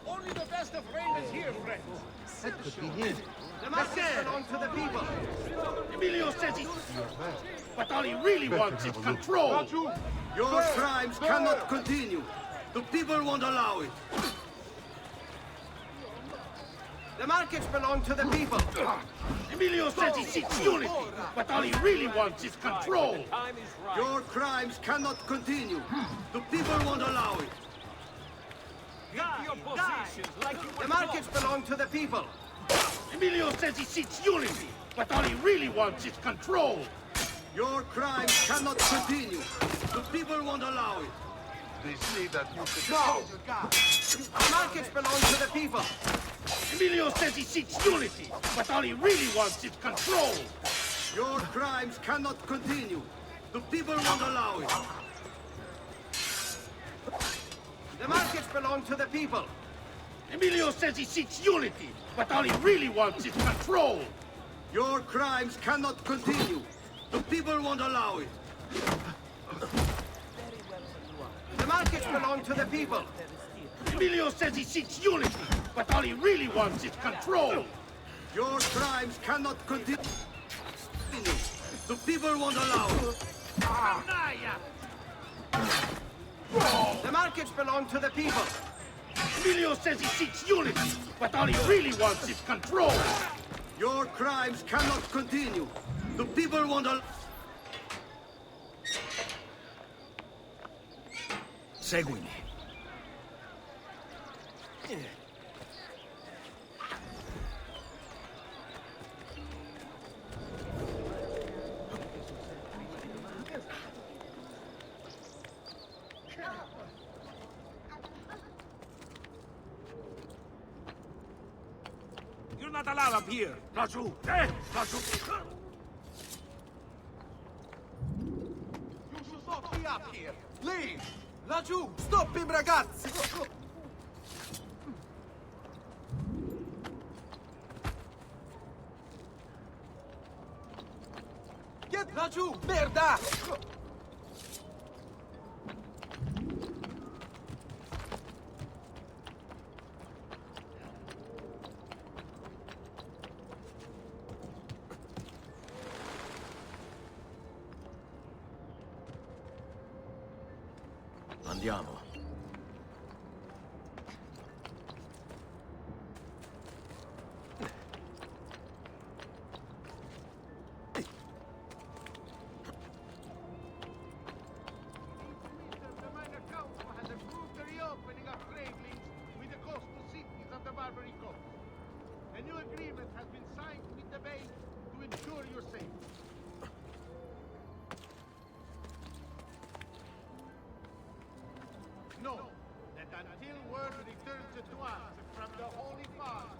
Only the best of rain is here, friends. That could be him. The message belongs to the people. Emilio says he's... But all he really wants is control. Your crimes cannot continue. The people won't allow it. The markets belong to the people. Emilio says he seeks unity, but all he really wants is control. Your crimes cannot continue. The people won't allow it. The markets belong to the people. Emilio says he seeks unity, but all he really wants is control. Your crimes cannot continue. The people won't allow it. They say that you could... No! The markets belong to the people. Emilio says he seeks unity, but all he really wants is control. Your crimes cannot continue. The people won't allow it. The markets belong to the people. Emilio says he seeks unity, but all he really wants is control. Your crimes cannot continue. The people won't allow it. The markets belong to the people. Emilio says he seeks unity, but all he really wants is control. Your crimes cannot continue. The people won't allow it. markets belong to the people. Emilio says he seeks unity, but all he really wants is control. Your crimes cannot continue. The people want a... Seguimi. You're not allowed up here. Laggiù! Laggiù! You should not be up here. Leave! Laggiù! Stop him, ragazzi! Get laggiù! Merda! Andiamo. The Minor Council has approved the reopening of trade links with the coastal cities of the Barbary Coast. A new agreement has been signed with the Bay to ensure your safety. Know that until word returns to us from the Holy Father,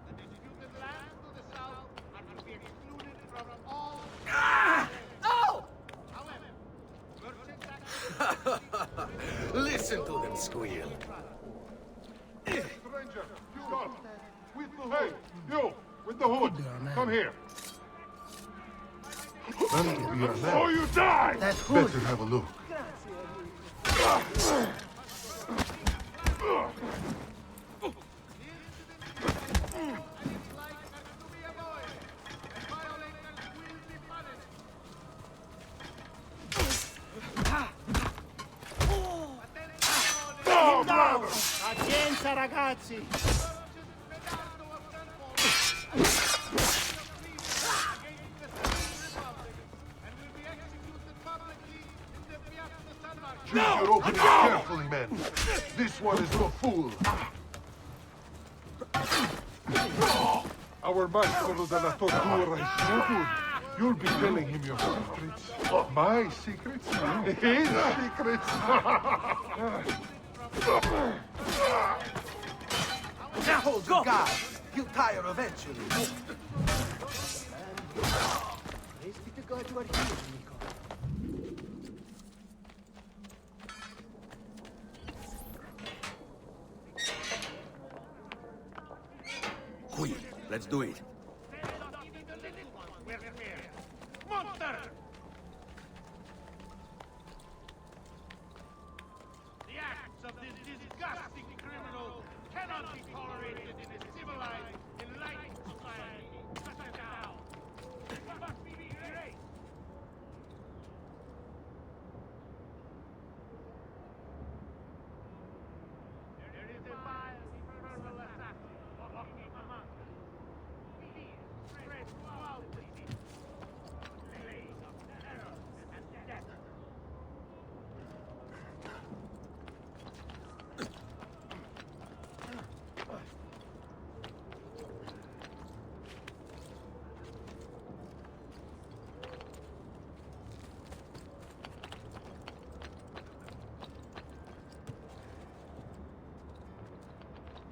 the disputed lands to the south are to be excluded from all... Oh! However, merchants... Listen to them squeal. Stranger, you stop. With the hood. Hey, you, with the hood. Come here. Oh, you die! That hood. Better have a look. Pazienza, ragazzi! Choose your opening carefully, men. This one is no fool. Our maestro della tortura is so good. You'll be telling him your secrets. My secrets? His secrets? Now, go! God, you'll tire eventually. Praise be to God you are here, Nico. Qui, let's do it. Monster! The acts of this disgusting criminal cannot be tolerated in a civilized, enlightened society such as ours. It must be erased. There is a vile, infernal assassin walking among us. Fear spreads throughout the city. Plague of terror and death.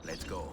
Let's go.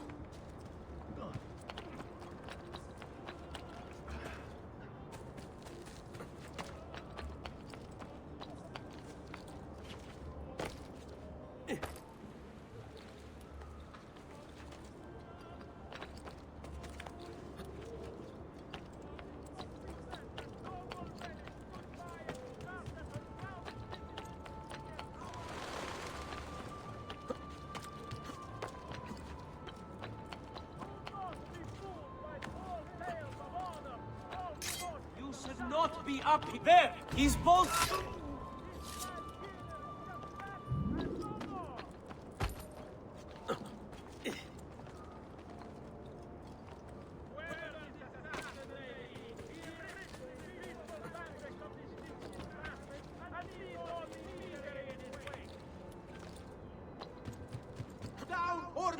You should not be up there! He's both...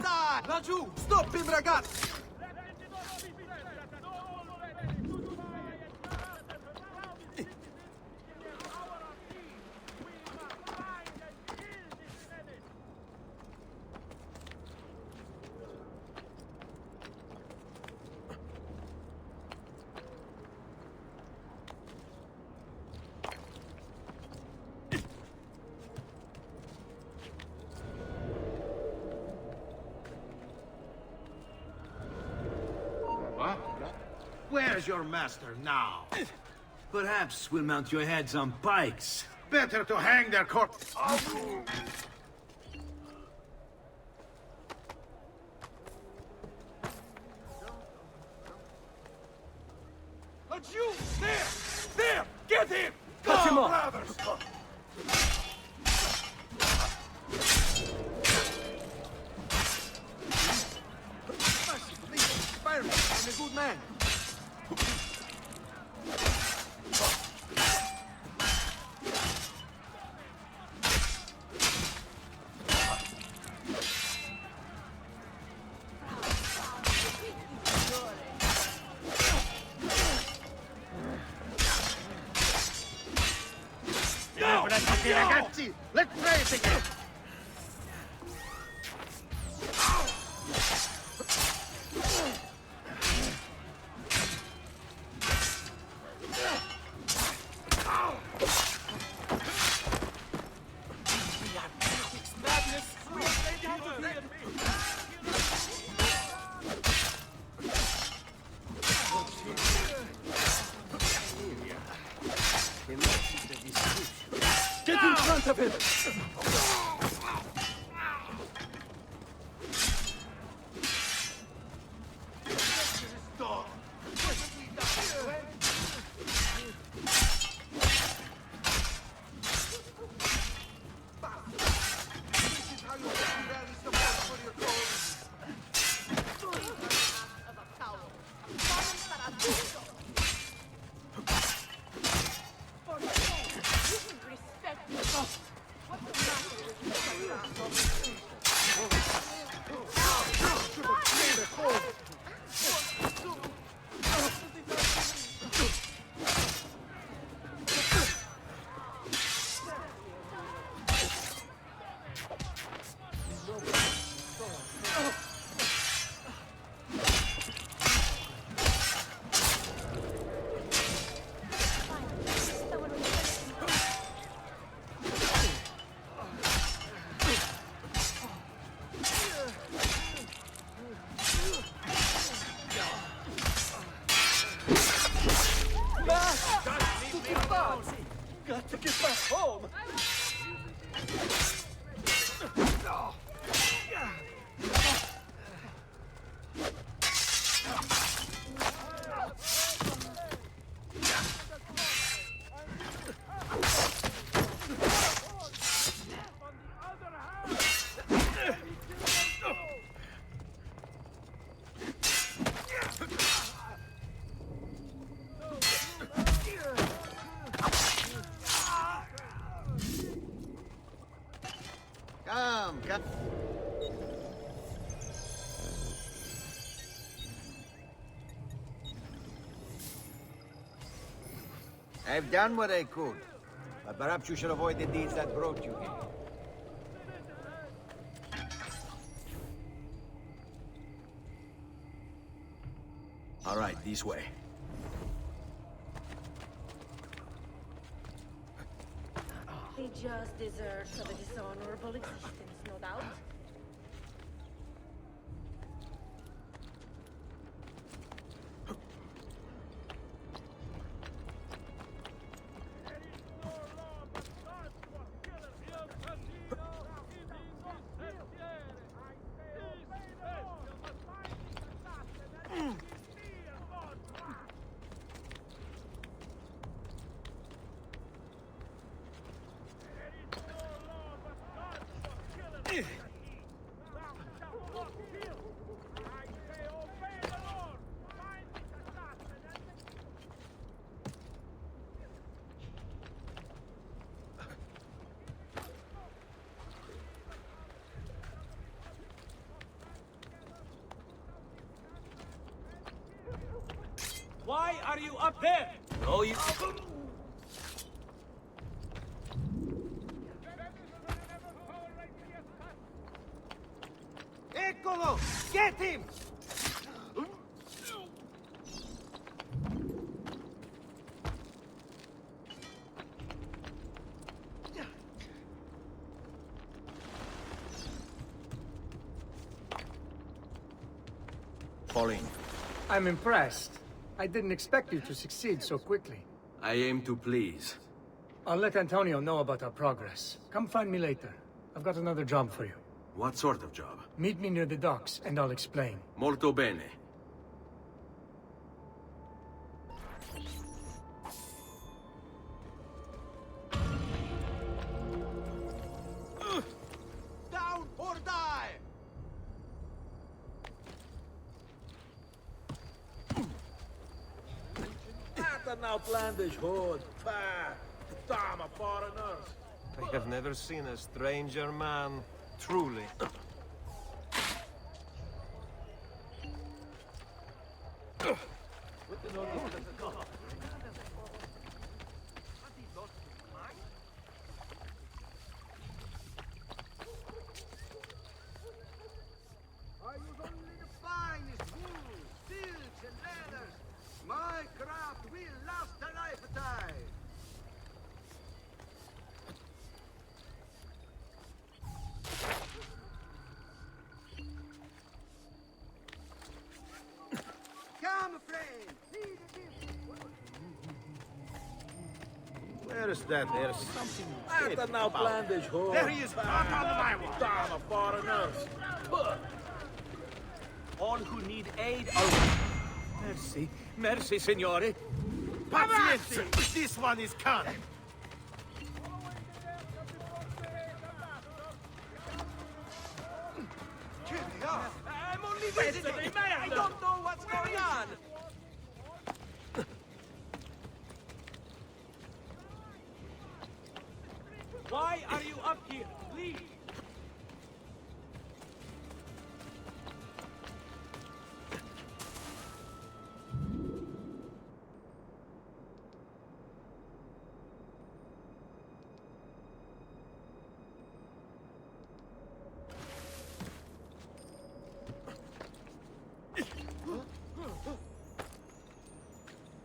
Guarda! Laggiù! Stoppi, ragazzi! Where's your master now? Perhaps we'll mount your heads on pikes. Better to hang their corpse. But you! There! There! Get him! Cut him off! Brothers! Spare me! I'm a good man! Ragazzi, let's play it again! Get in front of him! Got to get back home! Come. I've done what I could, but perhaps you should avoid the deeds that brought you here. All right, this way. The just deserts of a dishonorable existence, no doubt. are you up there? No, you... Eccolo! Get him! Fall in. I'm impressed. I didn't expect you to succeed so quickly. I aim to please. I'll let Antonio know about our progress. Come find me later. I've got another job for you. What sort of job? Meet me near the docks, and I'll explain. Molto bene. Down or die! Ata na outlandish hood. Bah! Dama foreigners. I have never seen a stranger man, truly. I use only the finest wool, silks, and leathers. My craft will last a lifetime. Come, friend. Where is that? There's something. Ata na outlandish hood. There he is, back on the highway. Dama foreigners. All who need aid are... Merci. Merci, signore. Pazienza! This one is coming. I'm only visiting. I don't know what's going on. Why are you up here? Please.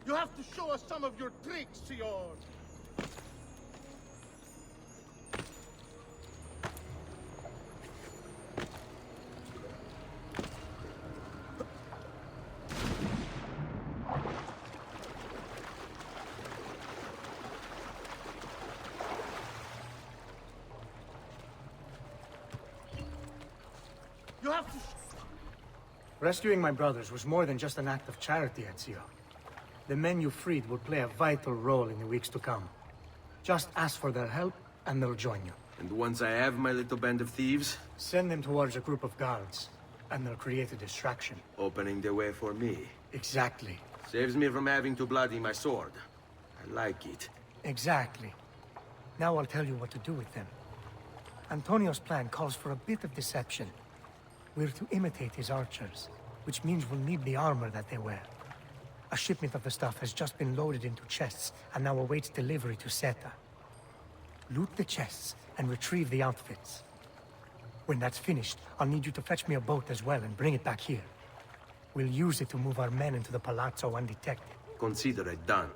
You have to show us some of your tricks, senor. You have to... Rescuing my brothers was more than just an act of charity, Ezio. The men you freed will play a vital role in the weeks to come. Just ask for their help, and they'll join you. And once I have my little band of thieves? Send them towards a group of guards, and they'll create a distraction. Opening the way for me. Exactly. Saves me from having to bloody my sword. I like it. Exactly. Now I'll tell you what to do with them. Antonio's plan calls for a bit of deception. We're to imitate his archers, which means we'll need the armor that they wear. A shipment of the stuff has just been loaded into chests and now awaits delivery to Seta. Loot the chests and retrieve the outfits. When that's finished, I'll need you to fetch me a boat as well and bring it back here. We'll use it to move our men into the palazzo undetected. Consider it done.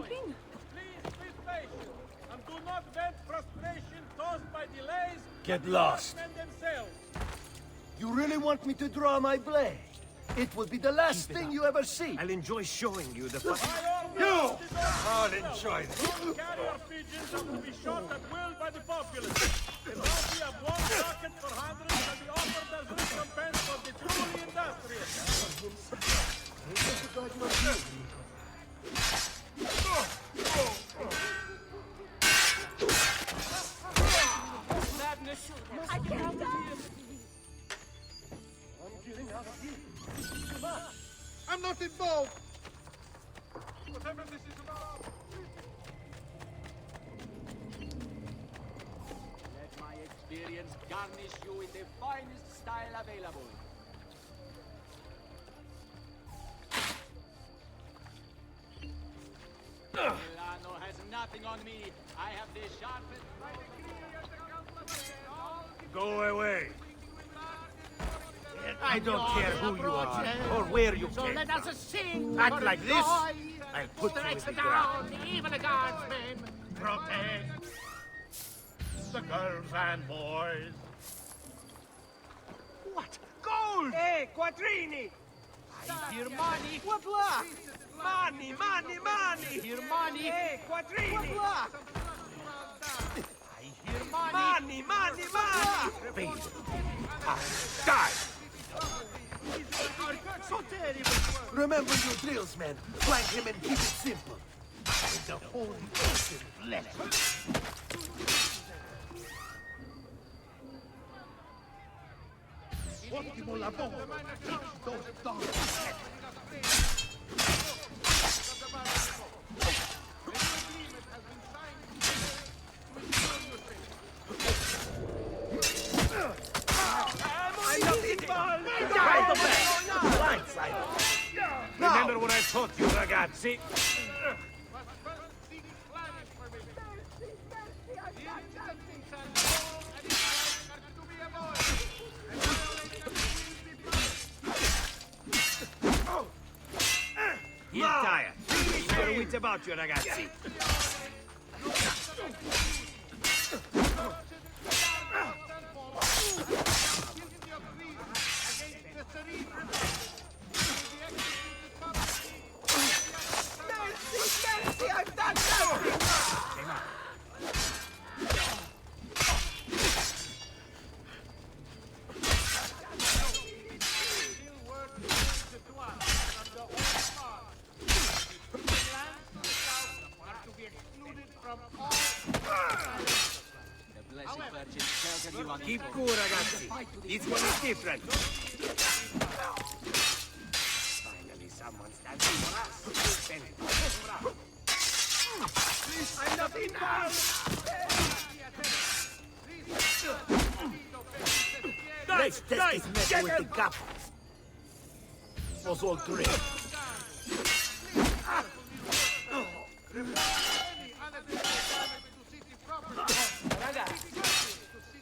thinking? Please be patient, and do not vent frustration caused by delays. Get lost. Themselves. You really want me to draw my blade? It would be the last thing you ever see. I'll enjoy showing you the You! I'll enjoy this. All carrier pigeons are to be shot at will by the populace. The bounty of one rocket for hundreds shall be offered as recompense for the truly industrious. Madness! I can't die! I'm not involved! Whatever this is about. Let my experience garnish you in the finest style available. Milano has nothing on me. I have the sharpest... Go away. I don't care who you are or where you So came let from. us sing. Act for like this, joy. I'll put you in Stretch the down ground. the evil guardsmen. Protect the girls and boys. What? Gold! Hey, quattrini! I hear money. What luck? Money, money, money! I hear money. Hey, quattrini! What luck? I hear money. Money, money, money! Face. Die! So terrible. Remember your drills, man. Flank him and keep it simple. With the holy ocean blessing. Ottimo lavoro! Those dogs! I'm not involved! Right the back! Blindside! Remember what I taught you, ragazzi? He's tired. Keep your wits about you, ragazzi. Mercy, I've done nothing! Keep cool, ragazzi. This one is different. Finally, someone stands for us. I'm not involved! Let's test this metal with the cup. Was all great.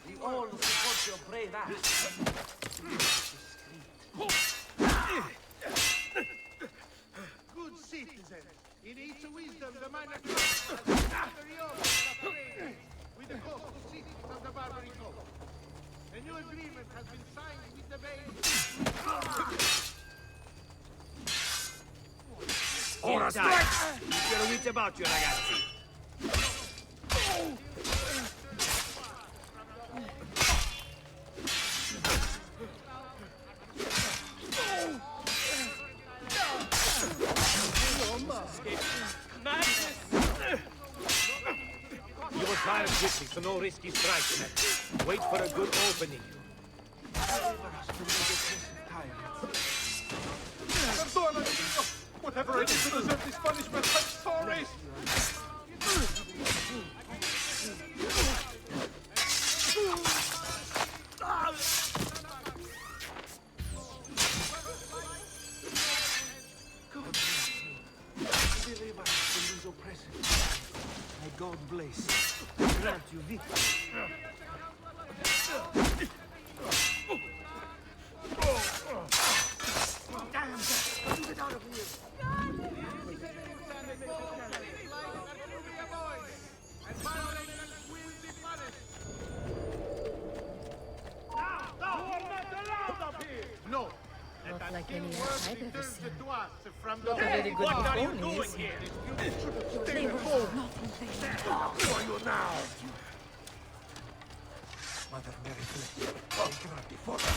We all support your brave acts. Good citizen! In each wisdom, the Meine Kanäle with the coast to cities of the Barbary Coast. A new agreement has been signed with the base. Ora strike! Keep your wits about you, ragazzi. You were tired quickly, so no risky strikes. Wait for a good opening. Whatever I did to deserve this punishment, I'm sorry! May God bless. Grant you victory. Damn! Get out of here! like any else I've ever seen. From Not a very good what are you doing ponies. here? They were nothing. Who are you now? Mother Mary, oh, grandi, forza!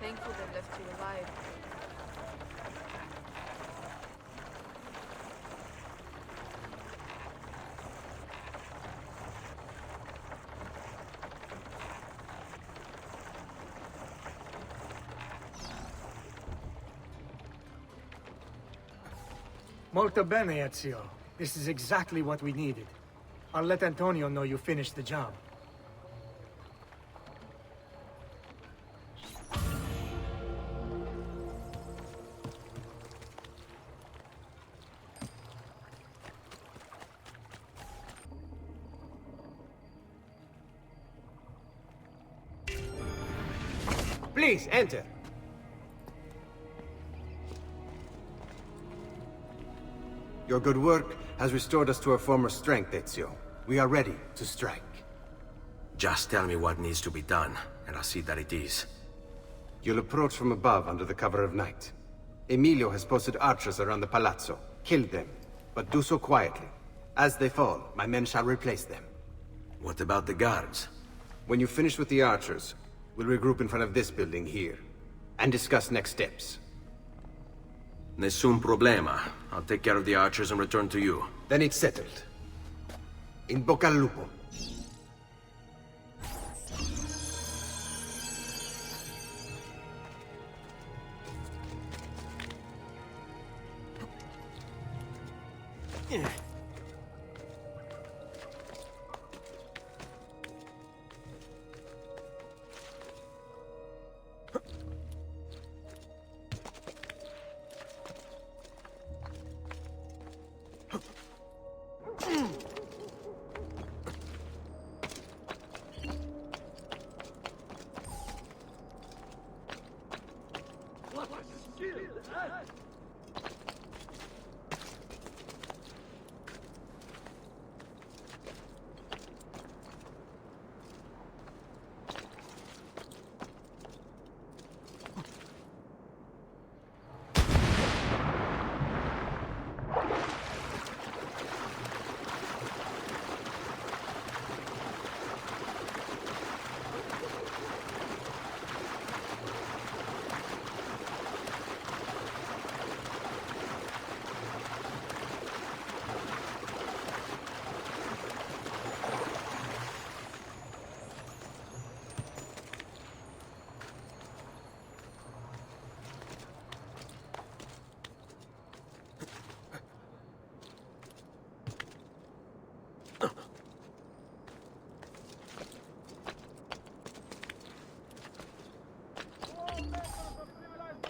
Thankful they left you alive. Molto bene, Ezio. This is exactly what we needed. I'll let Antonio know you finished the job. Please, enter. Your good work has restored us to our former strength, Ezio. We are ready to strike. Just tell me what needs to be done, and I'll see that it is. You'll approach from above under the cover of night. Emilio has posted archers around the palazzo. Kill them, but do so quietly. As they fall, my men shall replace them. What about the guards? When you finish with the archers, we'll regroup in front of this building here, and discuss next steps. Nessun problema. I'll take care of the archers and return to you. Then it's settled. In Bocca Al Lupo.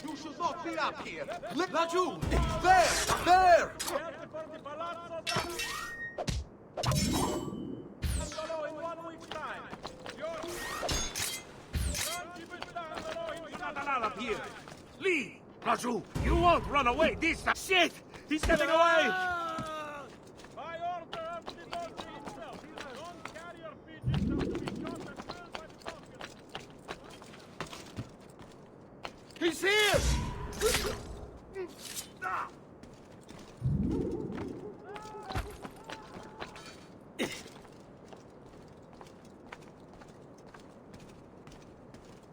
You should not be up here. Laggiù! There! There! In 1 week's time. Non ci mettiamo in up here. Lì! Laggiù! You won't run away this time! Shit! He's getting away! By order of the Borgia himself, non-carrier pigeons are to be shot and killed by the populace. He's here!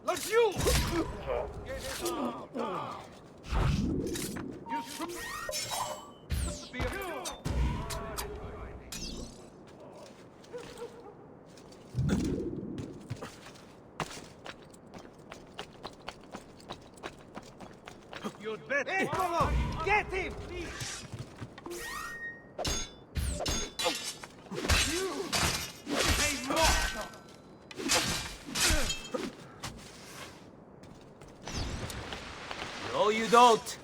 Laggiù! You'd better... Eccolo! Get him! No, you don't.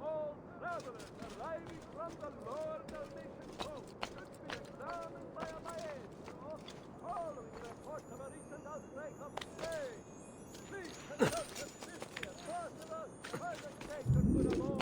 All travelers arriving from the lower Dalmatian coast should be examined by a maestro following reports of a recent outbreak of plague. Please conduct the safety as possible for the sake of good of all.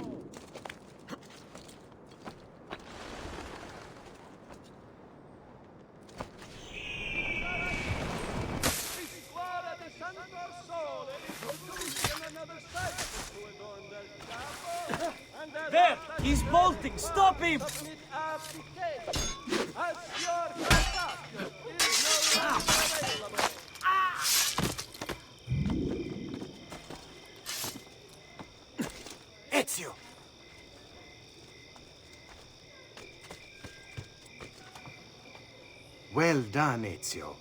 SlenderSolo is producing another cycle to adorn their chapel, and There! He's bolting! Stop him! submit abdication, as your Retexture is no longer available. Ezio! Well done, Ezio.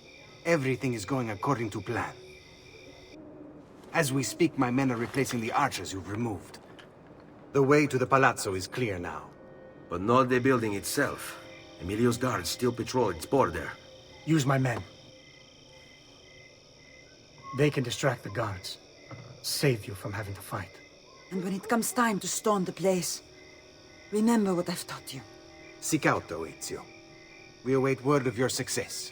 Everything is going according to plan. As we speak, my men are replacing the archers you've removed. The way to the palazzo is clear now. But not the building itself. Emilio's guards still patrol its border. Use my men. They can distract the guards. Save you from having to fight. And when it comes time to storm the place, remember what I've taught you. Seek out, though, Ezio. We await word of your success.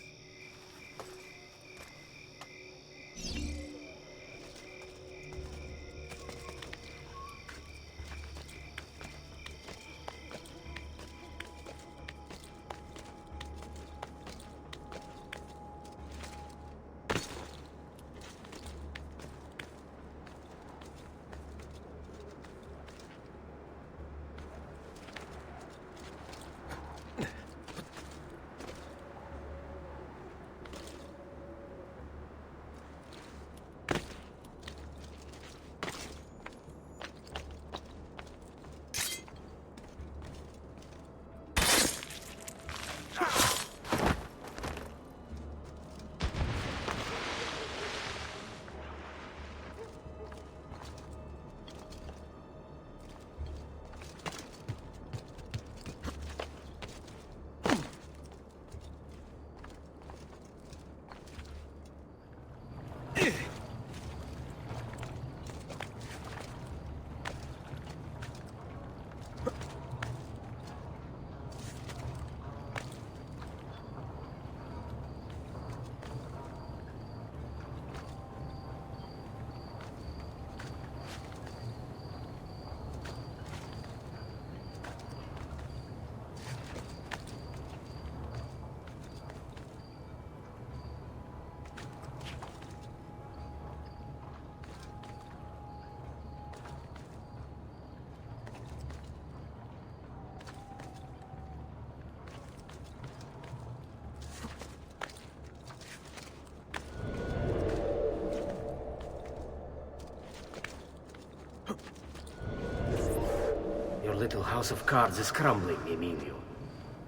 Your little house of cards is crumbling, Emilio.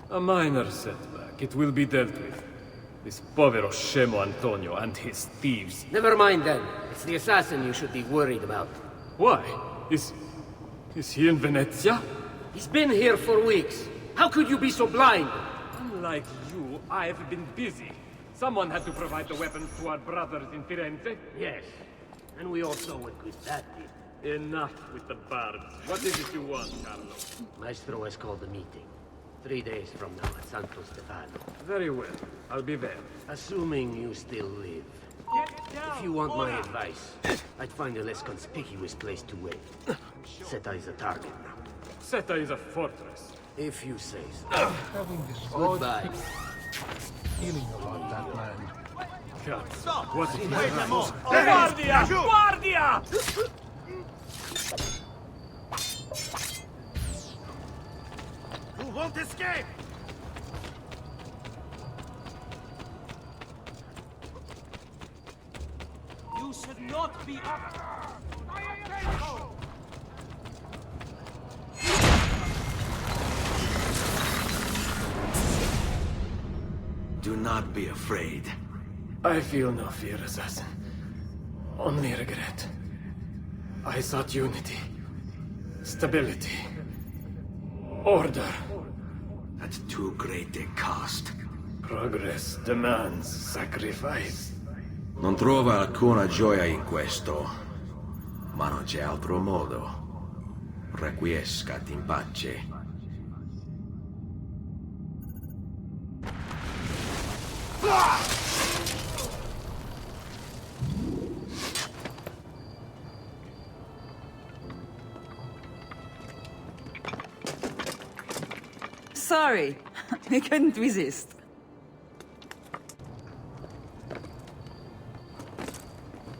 A minor setback. It will be dealt with. This povero scemo Antonio and his thieves. Never mind then. It's the assassin you should be worried about. Why? Is he in Venezia? He's been here for weeks. How could you be so blind? Unlike you, I've been busy. Someone had to provide the weapons to our brothers in Firenze. Yes. And we also went with that deal. Enough with the barbs. What is it you want, Carlo? Maestro has called a meeting. 3 days from now at Santo Stefano. Very well. I'll be there. Assuming you still live. If you want my advice, I'd find a less conspicuous place to wait. Seta is a target now. Seta is a fortress. If you say so. Having this Goodbye. feeling about that land. God. Stop! What is Wait a moment! Guardia! Guardia! You won't escape! You should not be up. Do not be afraid. I feel no fear, assassin. Only regret. I sought unity, stability, order. At too great a cost. Progress demands sacrifice. Non trova alcuna gioia in questo, ma non c'è altro modo. Requiescat in pace. Sorry, we couldn't resist.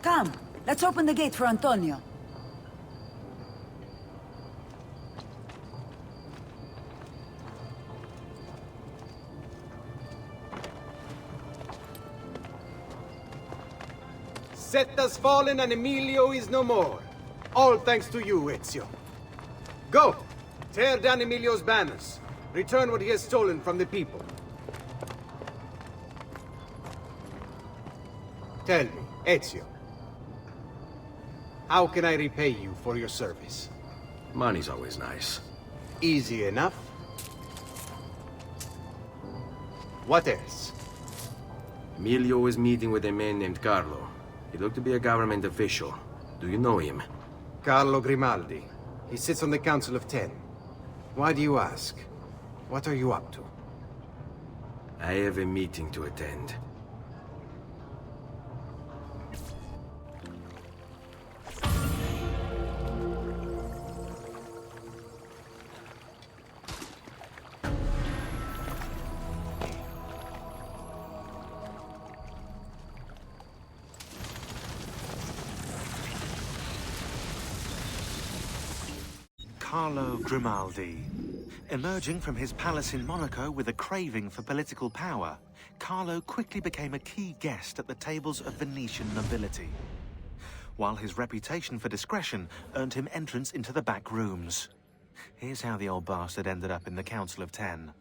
Come, let's open the gate for Antonio. Seta's fallen and Emilio is no more. All thanks to you, Ezio. Go! Tear down Emilio's banners. Return what he has stolen from the people. Tell me, Ezio. How can I repay you for your service? Money's always nice. Easy enough. What else? Emilio was meeting with a man named Carlo. He looked to be a government official. Do you know him? Carlo Grimaldi. He sits on the Council of 10. Why do you ask? What are you up to? I have a meeting to attend. Carlo Grimaldi. Emerging from his palace in Monaco with a craving for political power, Carlo quickly became a key guest at the tables of Venetian nobility, while his reputation for discretion earned him entrance into the back rooms. Here's how the old bastard ended up in the Council of 10.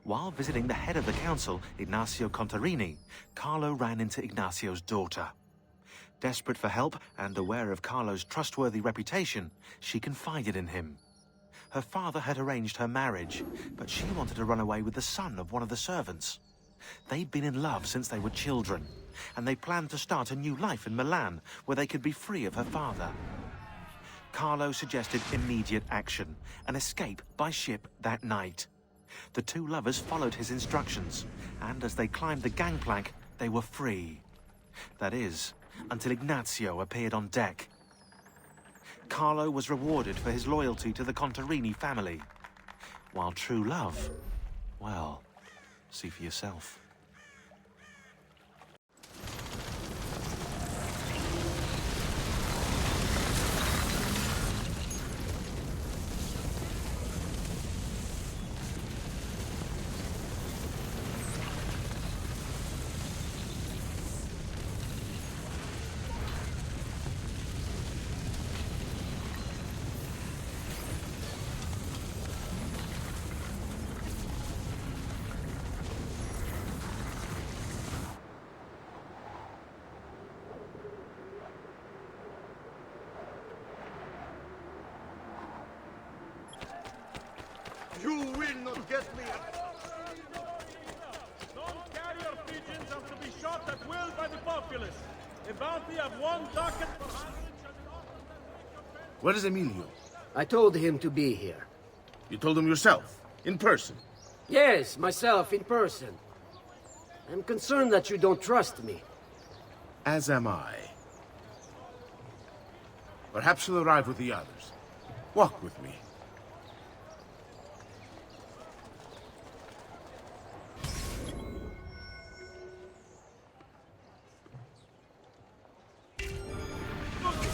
While visiting the head of the council, Ignazio Contarini, Carlo ran into Ignazio's daughter. Desperate for help and aware of Carlo's trustworthy reputation, she confided in him. Her father had arranged her marriage, but she wanted to run away with the son of one of the servants. They'd been in love since they were children, and they planned to start a new life in Milan, where they could be free of her father. Carlo suggested immediate action, an escape by ship that night. The two lovers followed his instructions, and as they climbed the gangplank, they were free. That is, until Ignazio appeared on deck. Carlo was rewarded for his loyalty to the Contarini family, while true love, well, see for yourself. You will not get me. Non-carrier pigeons are to be shot at will by the populace. A bounty of 1 ducat per 100 Where is Emilio? I told him to be here. You told him yourself, in person. Yes, myself, in person. I'm concerned that you don't trust me. As am I. Perhaps you'll arrive with the others. Walk with me.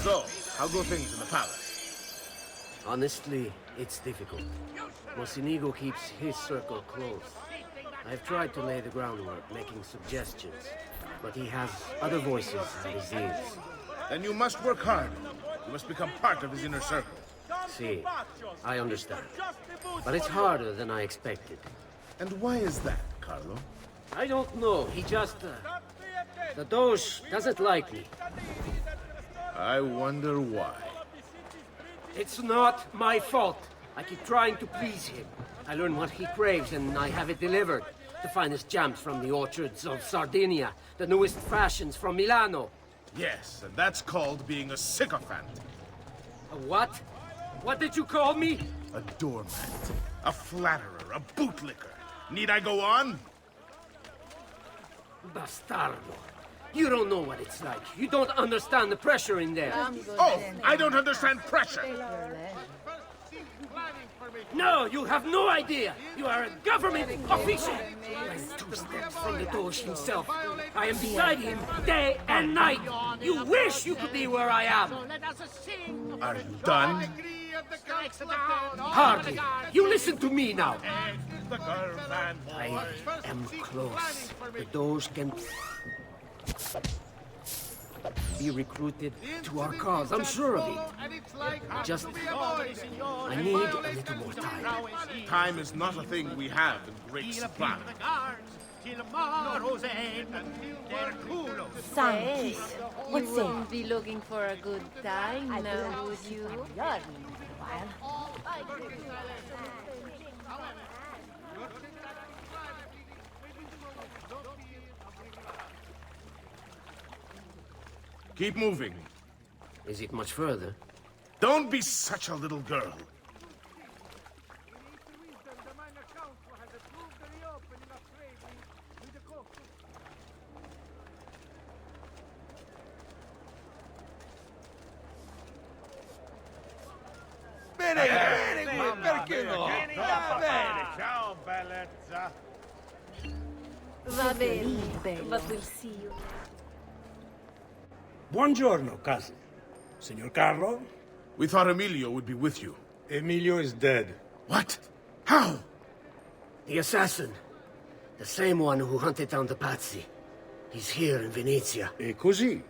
So, how go things in the palace? Honestly, it's difficult. Mocenigo keeps his circle close. I've tried to lay the groundwork, making suggestions, but he has other voices at his ears. Then you must work hard. You must become part of his inner circle. See, I understand. But it's harder than I expected. And why is that, Carlo? I don't know. He just... the Doge doesn't like me. I wonder why. It's not my fault. I keep trying to please him. I learn what he craves and I have it delivered. The finest jams from the orchards of Sardinia. The newest fashions from Milano. Yes, and that's called being a sycophant. A what? What did you call me? A doormat. A flatterer. A bootlicker. Need I go on? Bastardo. You don't know what it's like. You don't understand the pressure in there. Oh, I don't understand pressure. No, you have no idea. You are a government official. I am 2 steps from the Doge himself. I am beside him day and night. You wish you could be where I am. Are you done? Hardly. You listen to me now. I am close. The Doge can be recruited to our cause. I'm sure of it. Just... I need a little more time. Time is not a thing we have in great supply. Santis, what say? Wouldn't be looking for a good time now, would you? Keep moving. Is it much further? Don't be such a little girl. Bene, perché no? Va bene. Ciao, bellezza. Va bene, but we'll see you. Buongiorno, cousin. Signor Carlo? We thought Emilio would be with you. Emilio is dead. What? How? The assassin. The same one who hunted down the Pazzi. He's here in Venezia. E così?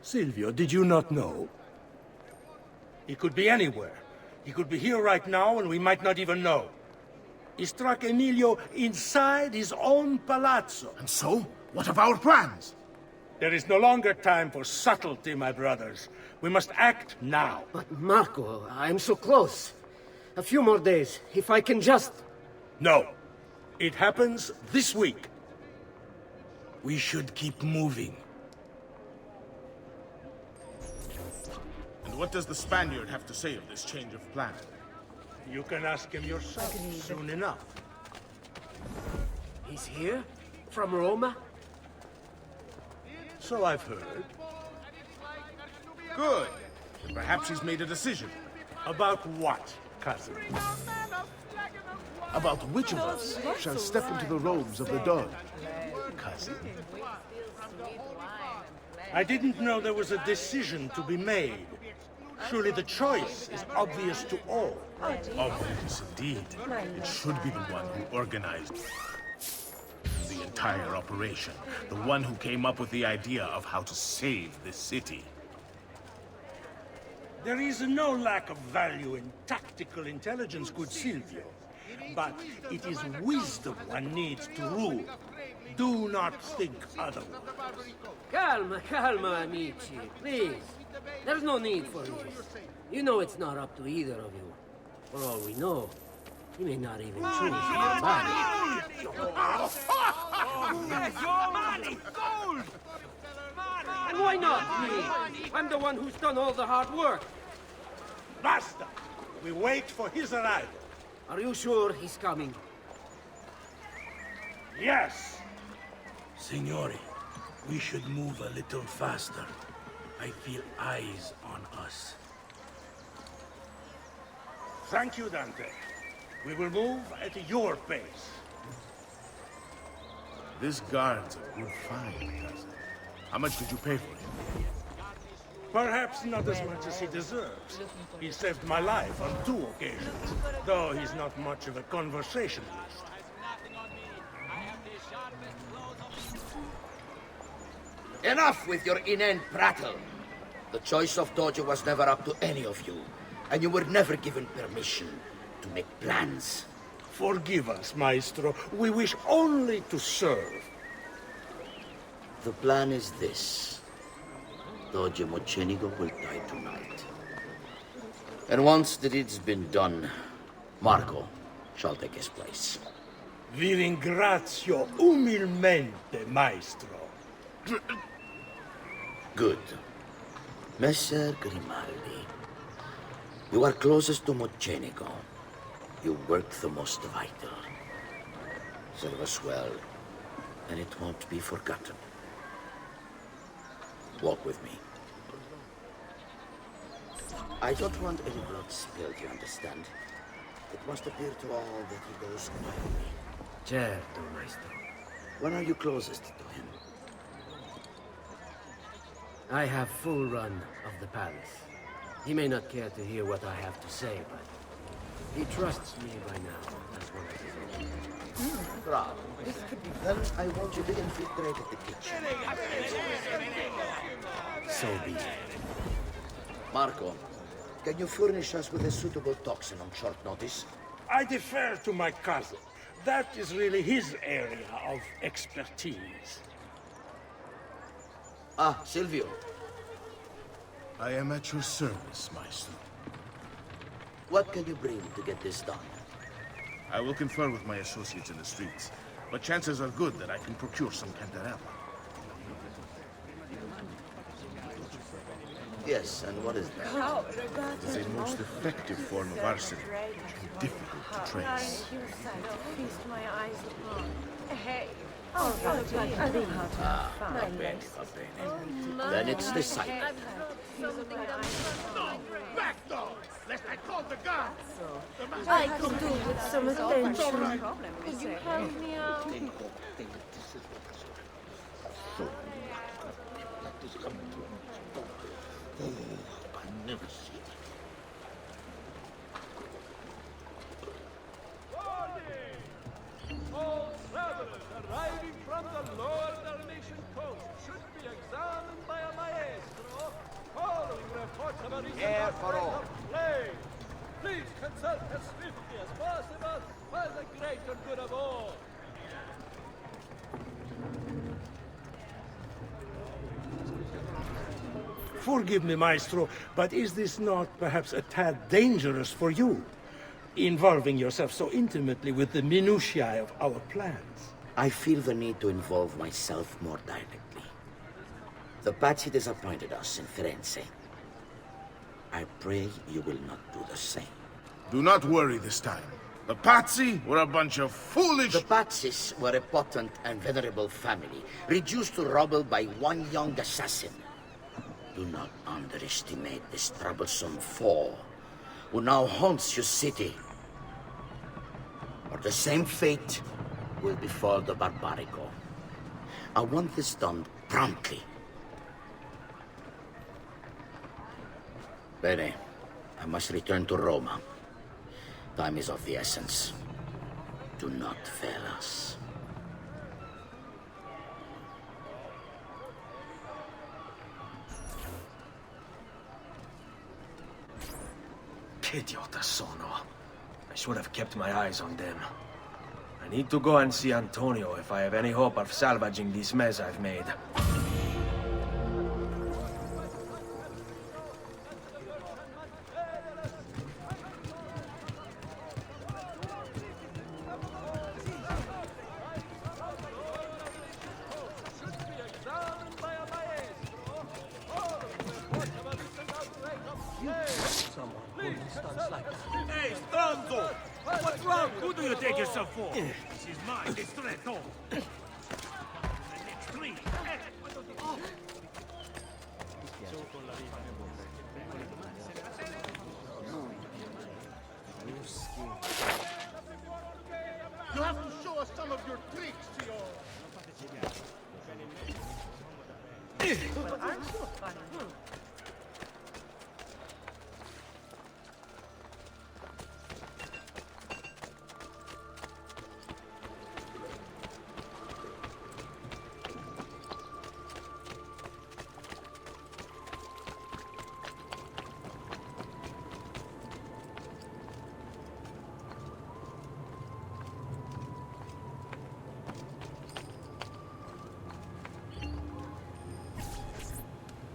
Silvio, did you not know? He could be anywhere. He could be here right now and we might not even know. He struck Emilio inside his own palazzo. And so? What of our plans? There is no longer time for subtlety, my brothers. We must act now. But Marco, I'm so close. A few more days, if I can just... No. It happens this week. We should keep moving. And what does the Spaniard have to say of this change of plan? You can ask him yourself soon enough. He's here? From Roma? So I've heard. Good. And perhaps he's made a decision. About what, cousin? About which of us shall step into the robes of the Doge, cousin? I didn't know there was a decision to be made. Surely the choice is obvious to all. Obvious indeed. It should be the one who organized the entire operation. The one who came up with the idea of how to save this city. There is no lack of value in tactical intelligence, good Silvio. But it is wisdom one needs to rule. Do not think otherwise. Calma, calma, amici. Please. There's no need for this. You know it's not up to either of you. For all we know, he may not even choose your body. And why not me? I'm the one who's done all the hard work. Basta! We wait for his arrival. Are you sure he's coming? Yes! Signori, we should move a little faster. I feel eyes on us. Thank you, Dante. We will move at your pace. This guard's a good find, cousin. How much did you pay for him? Perhaps not as much as he deserves. He saved my life on 2 occasions, though he's not much of a conversationalist. Enough with your inane prattle. The choice of Dojo was never up to any of you, and you were never given permission to make plans. Forgive us, Maestro. We wish only to serve. The plan is this. Dojo Mocenigo will die tonight. And once the deed's been done, Marco shall take his place. Vi ringrazio umilmente, Maestro. Good. Messer Grimaldi, you are closest to Mocenigo. You work the most vital. Serve us well, and it won't be forgotten. Walk with me. I don't want any blood spilled, you understand? It must appear to all that he goes quietly. Certo, Maestro. When are you closest to him? I have full run of the palace. He may not care to hear what I have to say, but he trusts me by now as one of his own. Bravo. Then I want you to infiltrate the kitchen. So be it. Marco, can you furnish us with a suitable toxin on short notice? I defer to my cousin. That is really his area of expertise. Ah, Silvio. I am at your service, Maestro. What can you bring to get this done? I will confer with my associates in the streets, but chances are good that I can procure some cantarella. Yes, and what is that? It is a most effective form of arsenic, which can be difficult to trace. Feast my eyes upon. Hey. Then it's decided. Back, though! Lest I call the guards! I could do with some attention. Could you help me out? I never see it. All travelers arriving from the lower Dalmatian coast should be examined by a maestro following reports of a recent outbreak of plague. Please consult as swiftly as possible for the greater good of all. Forgive me, Maestro, but is this not perhaps a tad dangerous for you? Involving yourself so intimately with the minutiae of our plans. I feel the need to involve myself more directly. The Pazzi disappointed us in Firenze. I pray you will not do the same. Do not worry this time. The Pazzi were a bunch of foolish... The Pazzis were a potent and venerable family, reduced to rubble by one young assassin. Do not underestimate this troublesome foe, who now haunts your city. Or the same fate will befall the Barbarico. I want this done promptly. Bene, I must return to Roma. Time is of the essence. Do not fail us. Idiota sono. I should have kept my eyes on them. I need to go and see Antonio if I have any hope of salvaging this mess I've made. Hey, Stronzo! What's wrong? Who do you take yourself for? This is my distretto! The next three! You have to show us some of your tricks, Tio! But aren't you funny?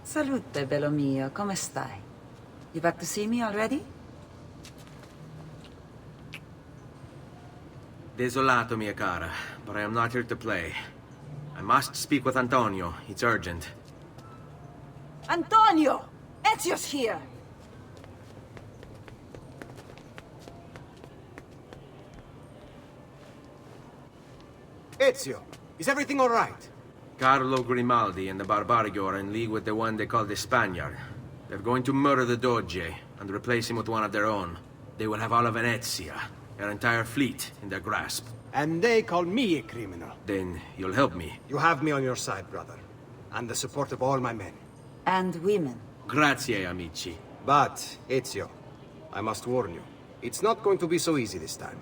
Salute, bello mio. Come stai? You back to see me already? Desolato, mia cara, but I am not here to play. I must speak with Antonio. It's urgent. Antonio! Ezio's here! Ezio, is everything all right? Carlo Grimaldi and the Barbarigo are in league with the one they call the Spaniard. They're going to murder the Doge and replace him with one of their own. They will have all of Venezia, their entire fleet, in their grasp. And they call me a criminal. Then you'll help me. You have me on your side, brother. And the support of all my men. And women. Grazie, amici. But, Ezio, I must warn you. It's not going to be so easy this time.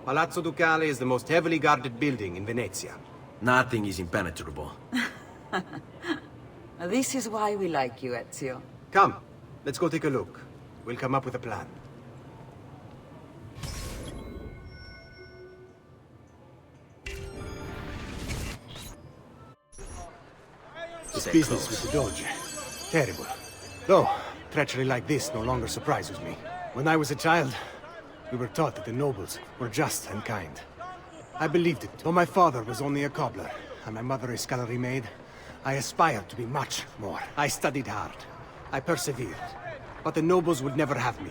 Palazzo Ducale is the most heavily guarded building in Venezia. Nothing is impenetrable. This is why we like you, Ezio. Come, let's go take a look. We'll come up with a plan. This business with the Doge. Terrible. Though, treachery like this no longer surprises me. When I was a child, we were taught that the nobles were just and kind. I believed it. Though my father was only a cobbler, and my mother a scullery maid, I aspired to be much more. I studied hard. I persevered. But the nobles would never have me.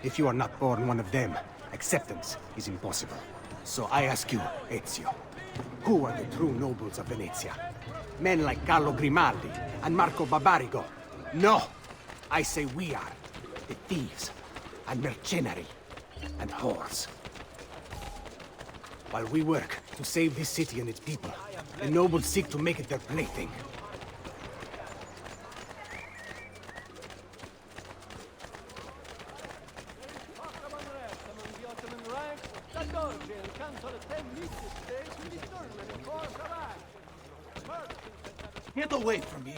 If you are not born one of them, acceptance is impossible. So I ask you, Ezio, who are the true nobles of Venezia? Men like Carlo Grimaldi and Marco Barbarigo? No! I say we are. The thieves, and mercenary, and whores. While we work to save this city and its people, the nobles seek to make it their plaything. Get away from here!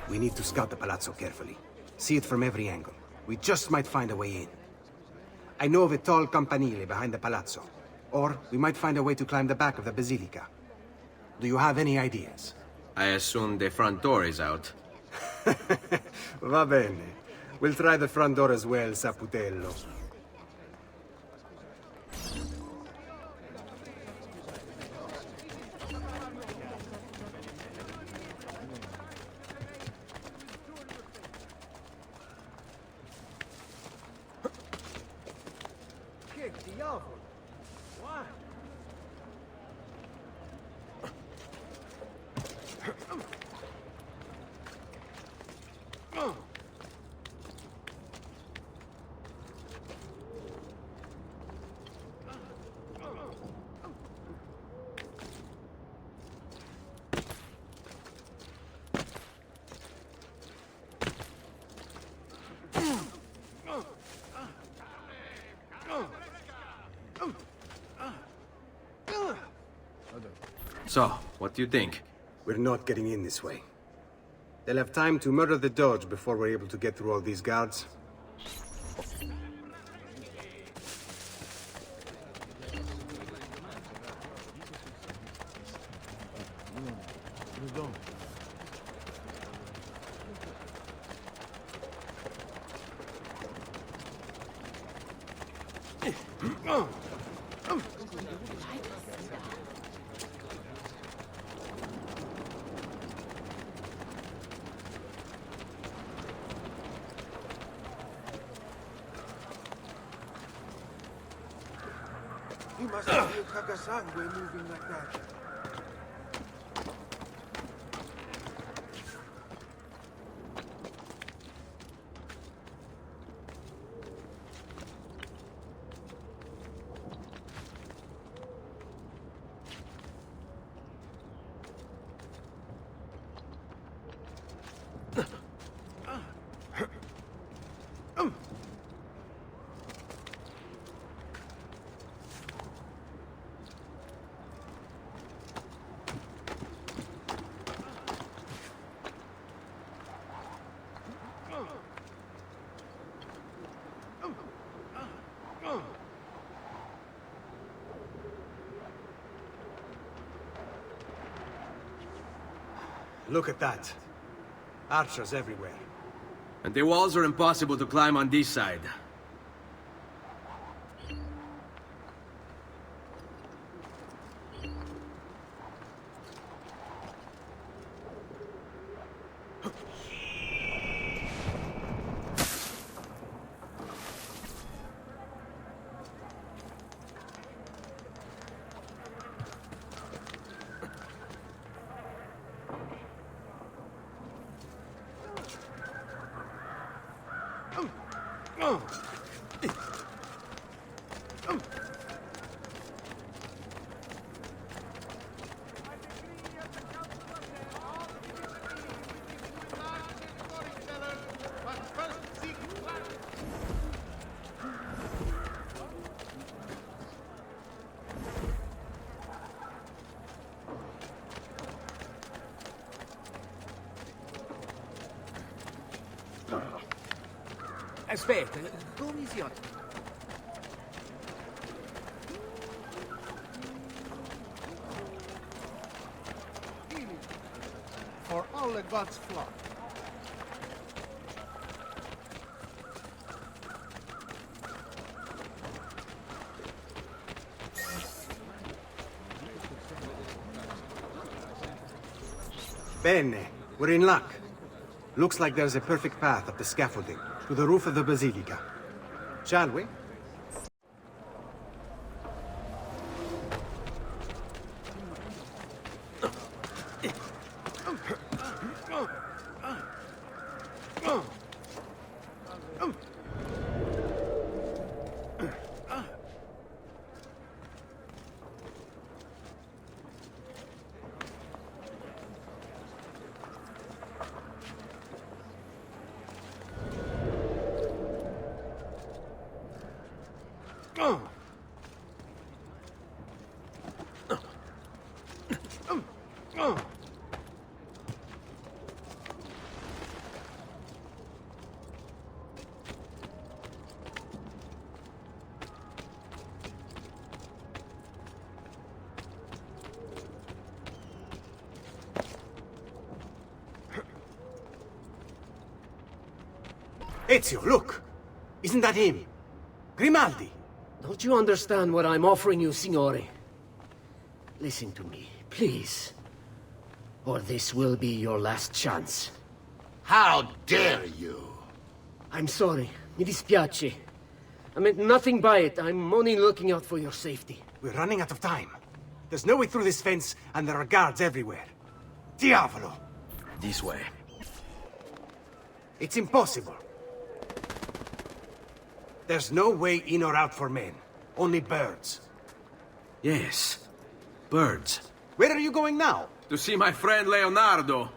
We need to scout the palazzo carefully. See it from every angle. We just might find a way in. I know of a tall campanile behind the palazzo. Or we might find a way to climb the back of the basilica. Do you have any ideas? I assume the front door is out. Va bene. We'll try the front door as well, Saputello. So, what do you think? We're not getting in this way. They'll have time to murder the Doge before we're able to get through all these guards. He must have been Kagasangue moving like that. Look at that. Archers everywhere. And the walls are impossible to climb on this side. Aspetta, come si chiama? For all the gods' flock. Bene, we're in luck. Looks like there's a perfect path up the scaffolding to the roof of the basilica. Shall we? Ezio, look! Isn't that him? Grimaldi! Don't you understand what I'm offering you, Signore? Listen to me, please. Or this will be your last chance. How dare you? I'm sorry. Mi dispiace. I meant nothing by it. I'm only looking out for your safety. We're running out of time. There's no way through this fence, and there are guards everywhere. Diavolo! This way. It's impossible. There's no way in or out for men. Only birds. Yes. Birds. Where are you going now? To see my friend Leonardo.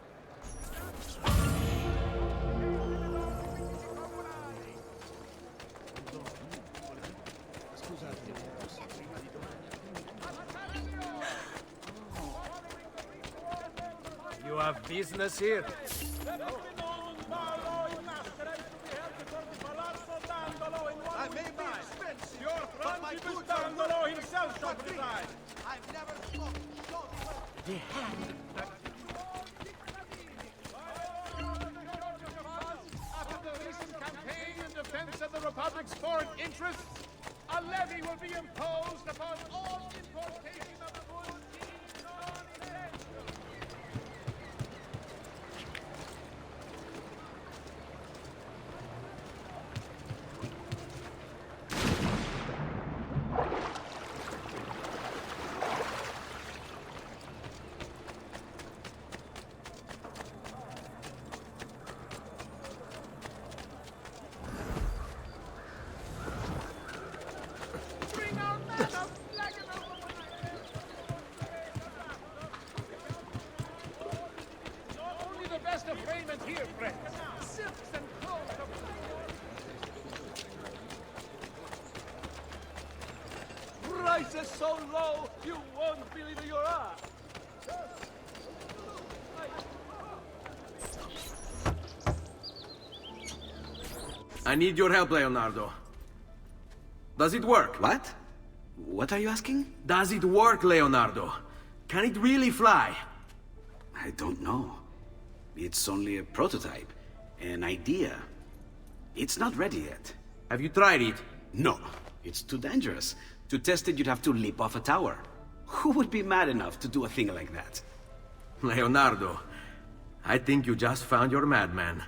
You have business here? I may be expensive, but my goods are not himself shall preside. I've never spoken so After the recent campaign in defense of the Republic's foreign interests, a levy will be imposed upon all importation of goods deemed non-essential. prices so low, you won't believe your eyes. I need your help, Leonardo. Does it work? What? What are you asking? Does it work, Leonardo? Can it really fly? I don't know. It's only a prototype, an idea. It's not ready yet. Have you tried it? No, it's too dangerous. To test it, you'd have to leap off a tower. Who would be mad enough to do a thing like that? Leonardo, I think you just found your madman.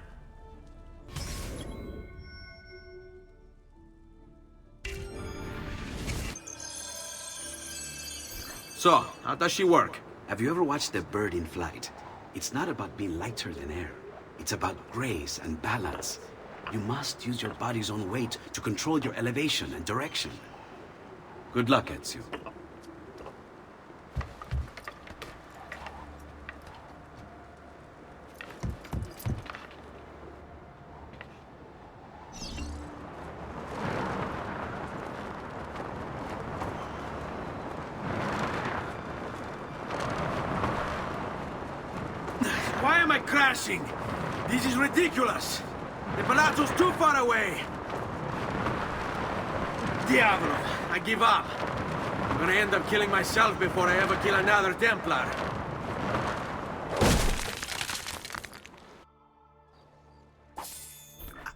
So, how does she work? Have you ever watched a bird in flight? It's not about being lighter than air. It's about grace and balance. You must use your body's own weight to control your elevation and direction. Good luck, Ezio. Why am I crashing? This is ridiculous! The palazzo's too far away! Diavolo! I give up! I'm gonna end up killing myself before I ever kill another Templar.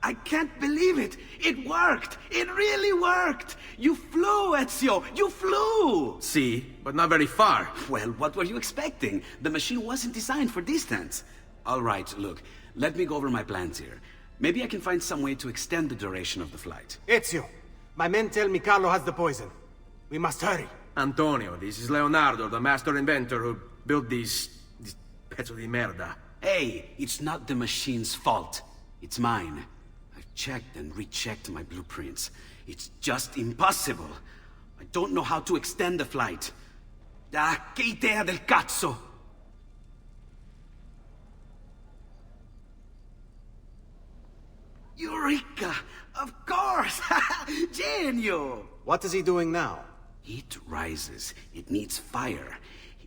I can't believe it! It worked! It really worked! You flew, Ezio! You flew! See, but not very far. Well, what were you expecting? The machine wasn't designed for distance. All right, look, let me go over my plans here. Maybe I can find some way to extend the duration of the flight. Ezio, my men tell me Carlo has the poison. We must hurry. Antonio, this is Leonardo, the master inventor who built this pezzo di merda. Hey, it's not the machine's fault. It's mine. I've checked and rechecked my blueprints. It's just impossible. I don't know how to extend the flight. Ah, che idea del cazzo! Eureka! Of course! Genio! What is he doing now? It rises. It needs fire.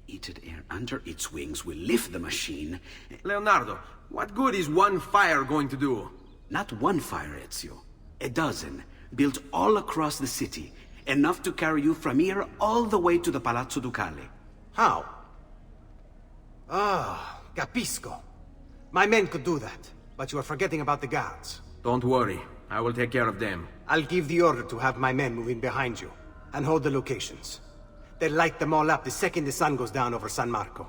Heated air under its wings will lift the machine. Leonardo, what good is one fire going to do? Not one fire, Ezio. A dozen, built all across the city. Enough to carry you from here all the way to the Palazzo Ducale. How? Ah, capisco. My men could do that, but you are forgetting about the guards. Don't worry, I will take care of them. I'll give the order to have my men move in behind you, and hold the locations. They'll light them all up the second the sun goes down over San Marco.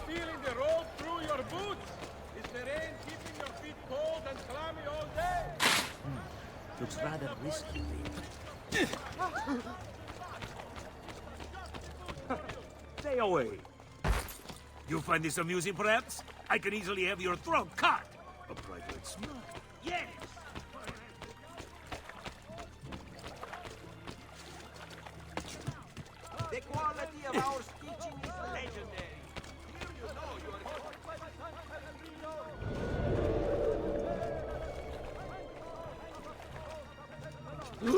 Feeling the road through your boots? Is the rain keeping your feet cold and clammy all day? Looks rather risky. Stay away. You find this amusing, perhaps? I can easily have your throat cut. A private smoke. Yes! The quality of our stitching is legendary. The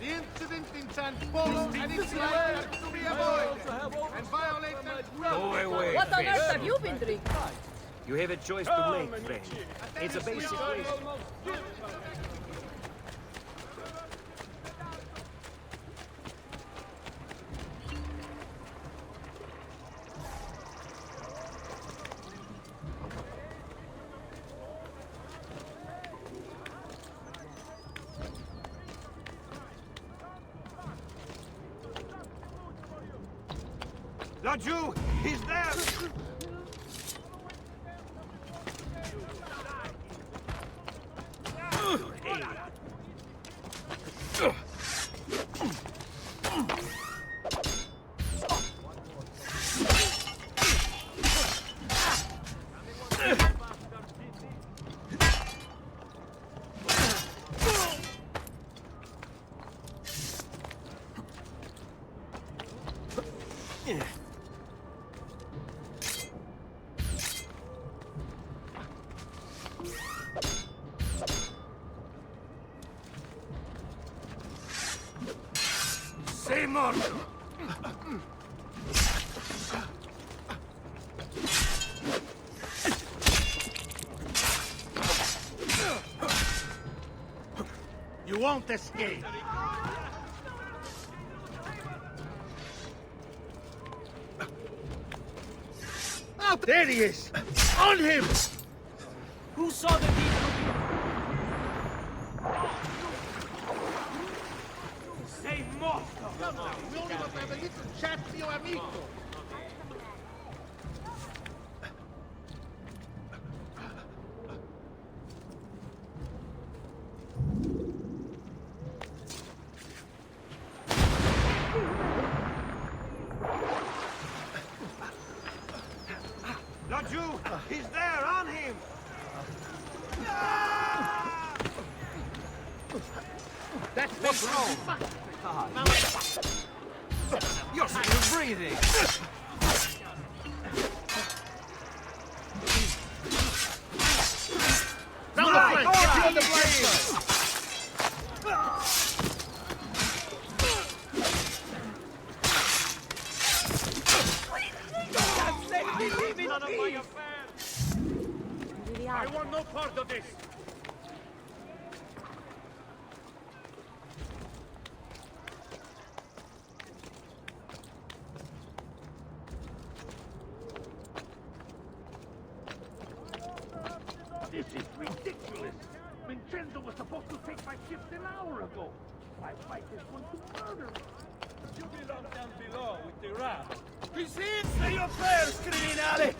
incident in San Polo and its like to be avoided and violate Go away, What on earth fish. have you been drinking? You have a choice to make, friend. It's a basic question. Laju! He's there! Say more! You won't escape. Out there he is! On him! Who saw the deed? Sei morto! We only want to have a little chat, mio amico. Laju! He's there! On him! That's What's wrong? You're still breathing! Down the flank! Get you on the blind side! None of my I want no part of this! This is ridiculous! Vincenzo was supposed to take my shift an hour ago! My wife is going to murder me! You belong down below with the rat. He's here! Say your prayers, criminale!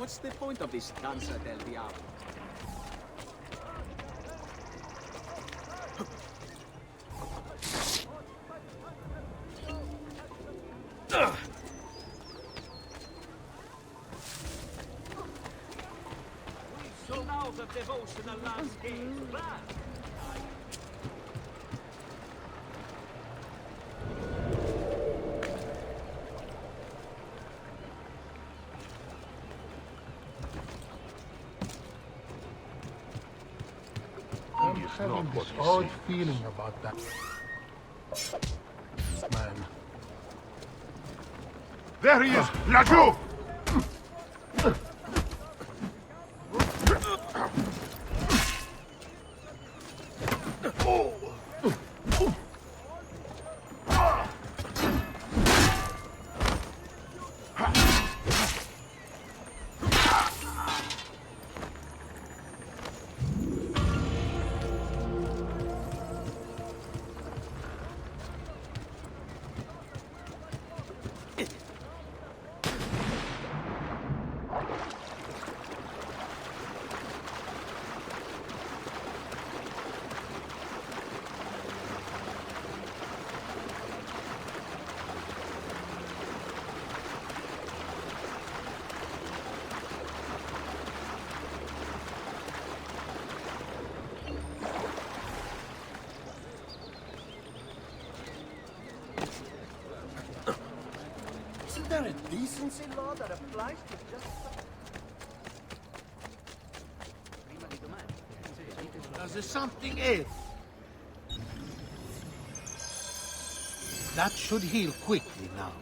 What's the point of this Danza del Diablo? We sold out of devotional landscapes, but... having this odd feeling about that man. There he is! Lagou! Isn't there a decency law that applies to just... There's something else. That should heal quickly now.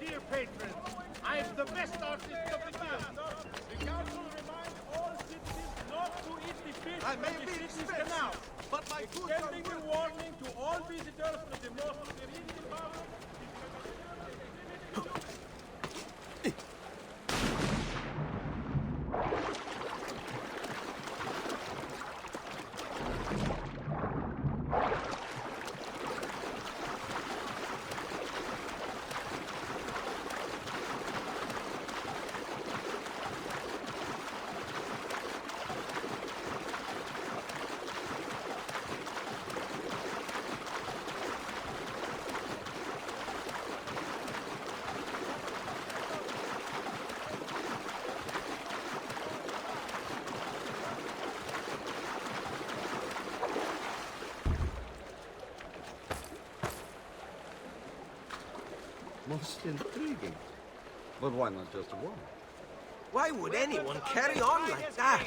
Dear patron, I am the best artist of the town. The council reminds all citizens not to eat the fish from the city's canal. But my extending a warning to all visitors to the most serene power. Most intriguing. But why not just a woman? Why would anyone carry on like that?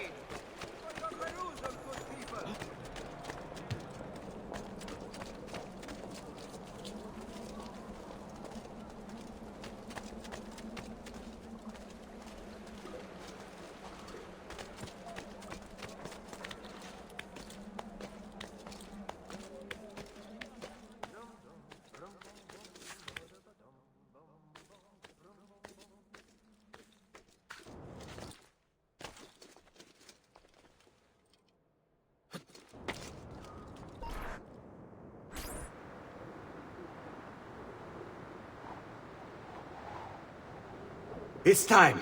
It's time.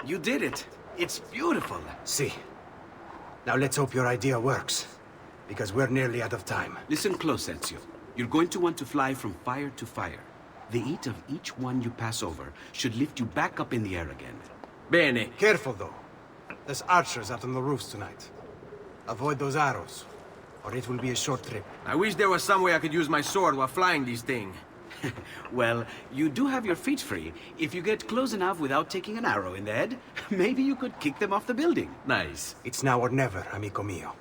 You did it. It's beautiful. See. Now let's hope your idea works. Because we're nearly out of time. Listen close, Ezio. You're going to want to fly from fire to fire. The heat of each one you pass over should lift you back up in the air again. Bene. Careful, though. There's archers out on the roofs tonight. Avoid those arrows, or it will be a short trip. I wish there was some way I could use my sword while flying these things. Well, you do have your feet free. If you get close enough without taking an arrow in the head, maybe you could kick them off the building. Nice. It's now or never, amico mio.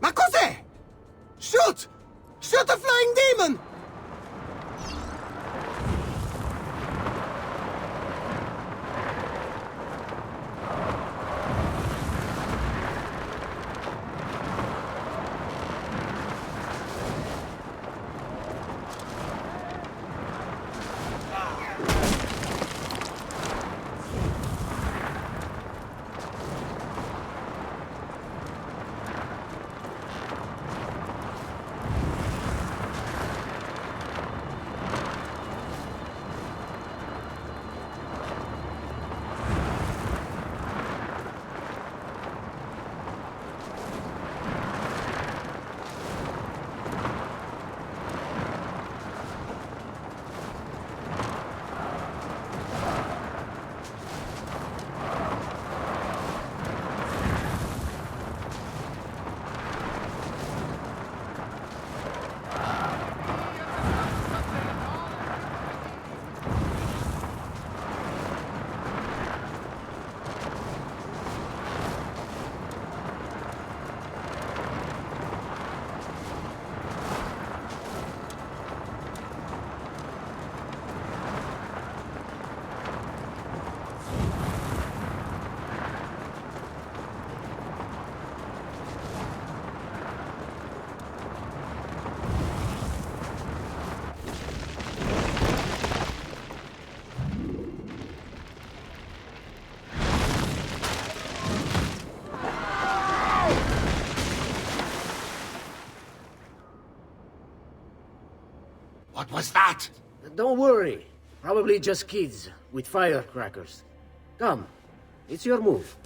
Ma cos'è? Shoot! was that? Don't worry. Probably just kids with firecrackers. Come, it's your move.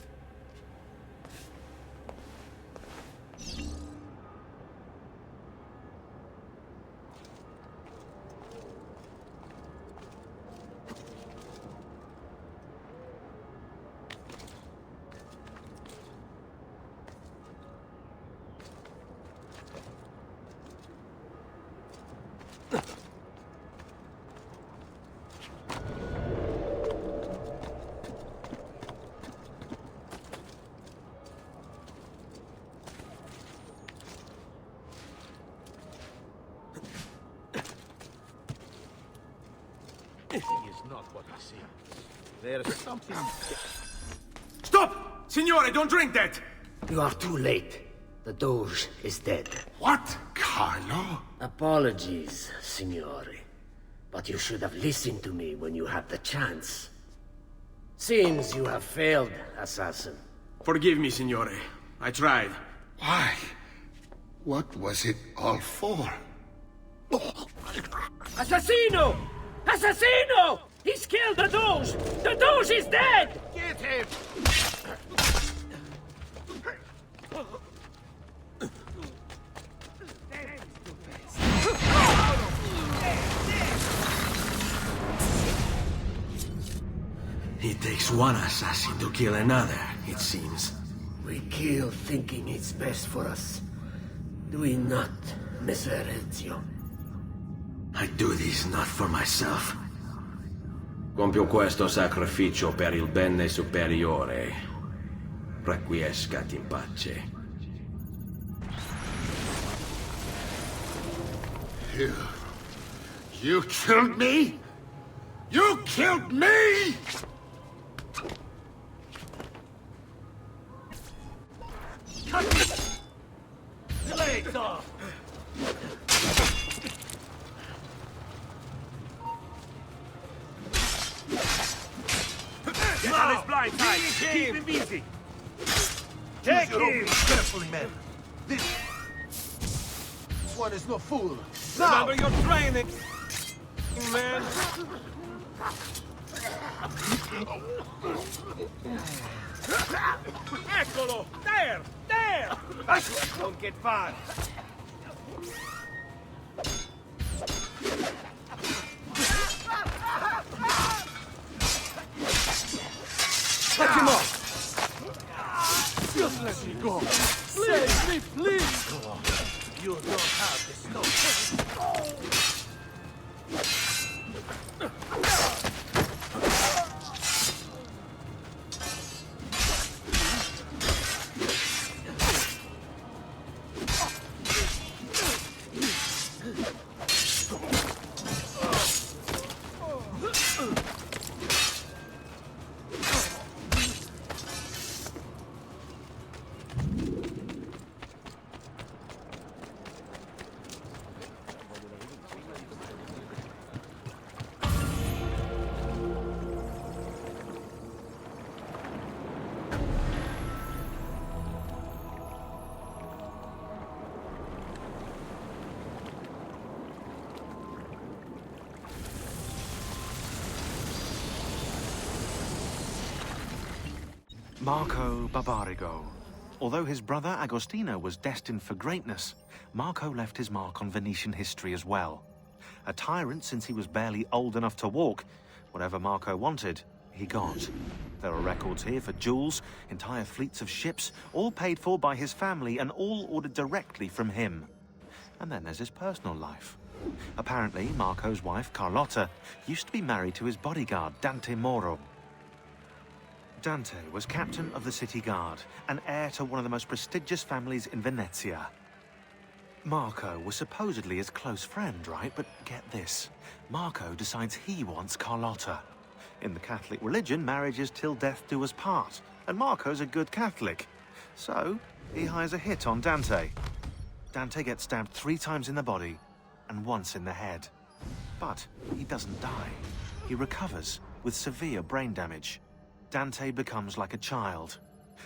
There's something... Stop! Signore, don't drink that! You are too late. The Doge is dead. What, Carlo? Apologies, Signore. But you should have listened to me when you had the chance. Seems you have failed, assassin. Forgive me, Signore. I tried. Why? What was it all for? Assassino! Assassino! He's killed the Doge! The Doge is dead! Get him! It takes one assassin to kill another, it seems. We kill thinking it's best for us. Do we not, Messer Ezio? I do this not for myself. Compio questo sacrificio per il bene superiore. Requiescat in pace. You killed me? You killed me? Cut it! The legs off! Get on his blind side! Keep him busy! Take him! Carefully, men. This one is no fool. Remember your training, man! Eccolo! There! There! Don't get far! Catch him up! Just let me go! Please, please! You don't have the stuff. Marco Barbarigo. Although his brother Agostino was destined for greatness, Marco left his mark on Venetian history as well. A tyrant since he was barely old enough to walk, whatever Marco wanted, he got. There are records here for jewels, entire fleets of ships, all paid for by his family and all ordered directly from him. And then there's his personal life. Apparently, Marco's wife, Carlotta, used to be married to his bodyguard, Dante Moro. Dante was captain of the city guard, and heir to one of the most prestigious families in Venezia. Marco was supposedly his close friend, right? But get this, Marco decides he wants Carlotta. In the Catholic religion, marriage is till death do us part, and Marco's a good Catholic. So, he hires a hit on Dante. Dante gets stabbed 3 times in the body, and once in the head. But he doesn't die. He recovers with severe brain damage. Dante becomes like a child.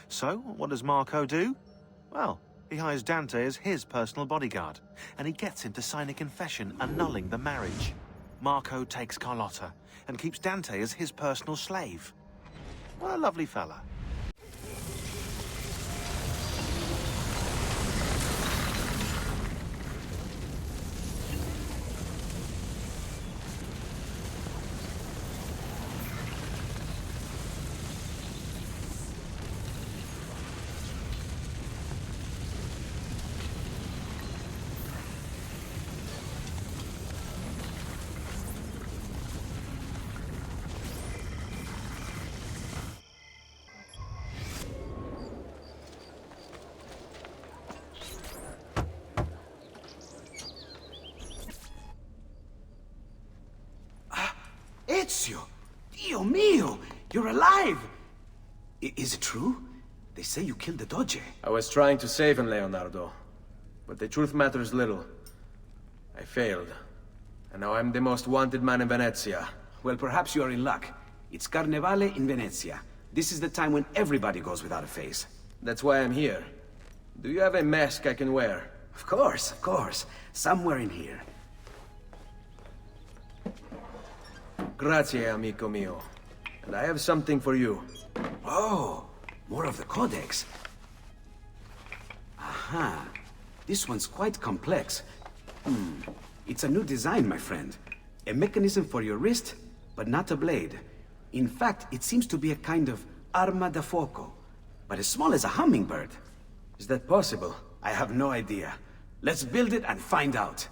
So, what does Marco do? Well, He hires Dante as his personal bodyguard, and he gets him to sign a confession annulling the marriage. Marco takes Carlotta, and keeps Dante as his personal slave. What a lovely fella. Ezio! Dio mio! You're alive! Is it true? They say you killed the Doge. I was trying to save him, Leonardo. But the truth matters little. I failed. And now I'm the most wanted man in Venezia. Well, perhaps you are in luck. It's Carnevale in Venezia. This is the time when everybody goes without a face. That's why I'm here. Do you have a mask I can wear? Of course, of course. Somewhere in here. Grazie, amico mio. And I have something for you. Oh, more of the Codex. Aha. This one's quite complex. It's a new design, my friend. A mechanism for your wrist, but not a blade. In fact, it seems to be a kind of arma da fuoco, but as small as a hummingbird. Is that possible? I have no idea. Let's build it and find out.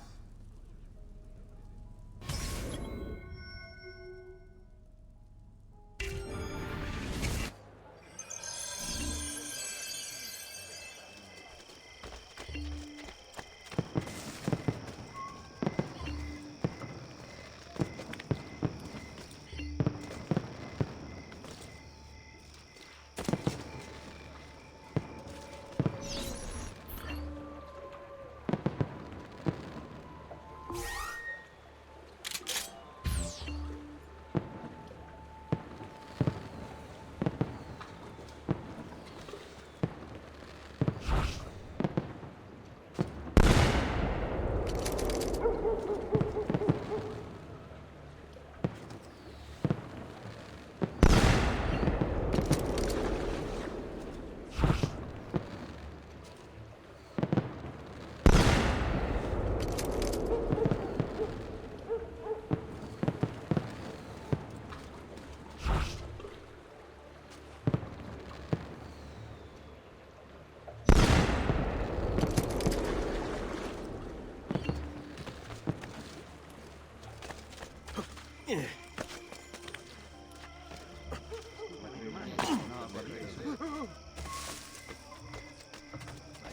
I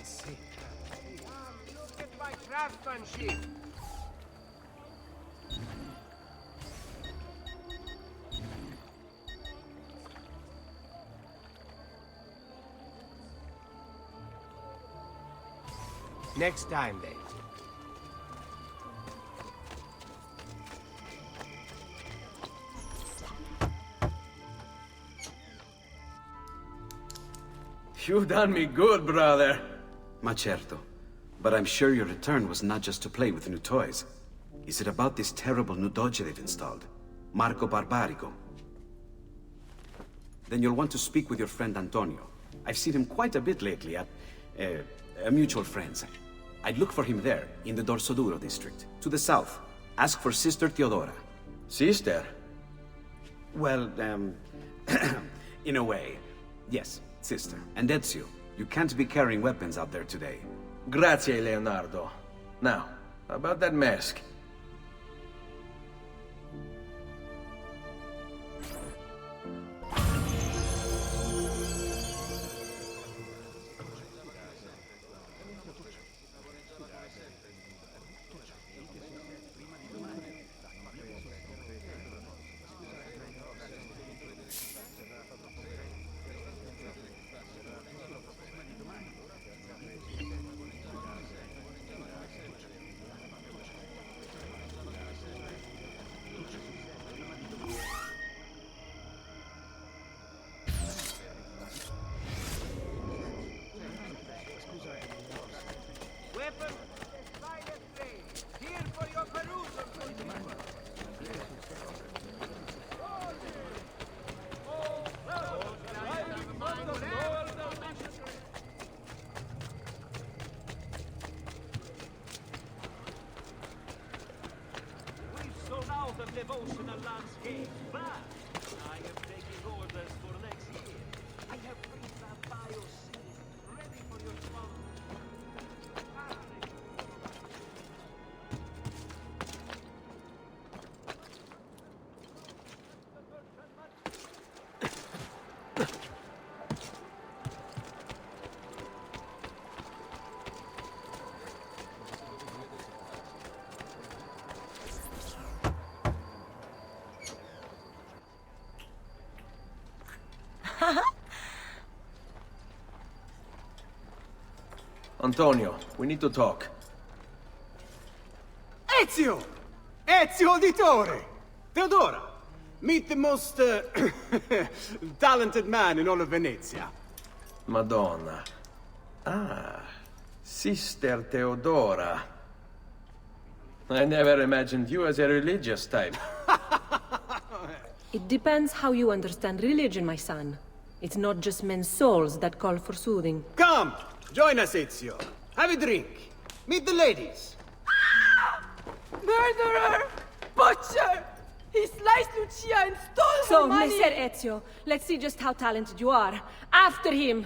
see. Look at my craftsmanship. Next time, then. You've done me good, brother. Ma certo. But I'm sure your return was not just to play with new toys. Is it about this terrible new doge they've installed? Marco Barbarigo? Then you'll want to speak with your friend Antonio. I've seen him quite a bit lately at... a mutual friend's. I'd look for him there, in the Dorsoduro district, to the south. Ask for Sister Teodora. Sister? Well, in a way. Yes, sister. And Ezio, you can't be carrying weapons out there today. Grazie, Leonardo. Now, about that mask. Antonio, we need to talk. Ezio! Ezio Auditore! Theodora! Meet the most, talented man in all of Venezia. Madonna. Ah, Sister Theodora. I never imagined you as a religious type. It depends how you understand religion, my son. It's not just men's souls that call for soothing. Come! Join us, Ezio. Have a drink. Meet the ladies. Murderer! Butcher! He sliced Lucia and stole So, her money! Messer Ezio, let's see just how talented you are. After him!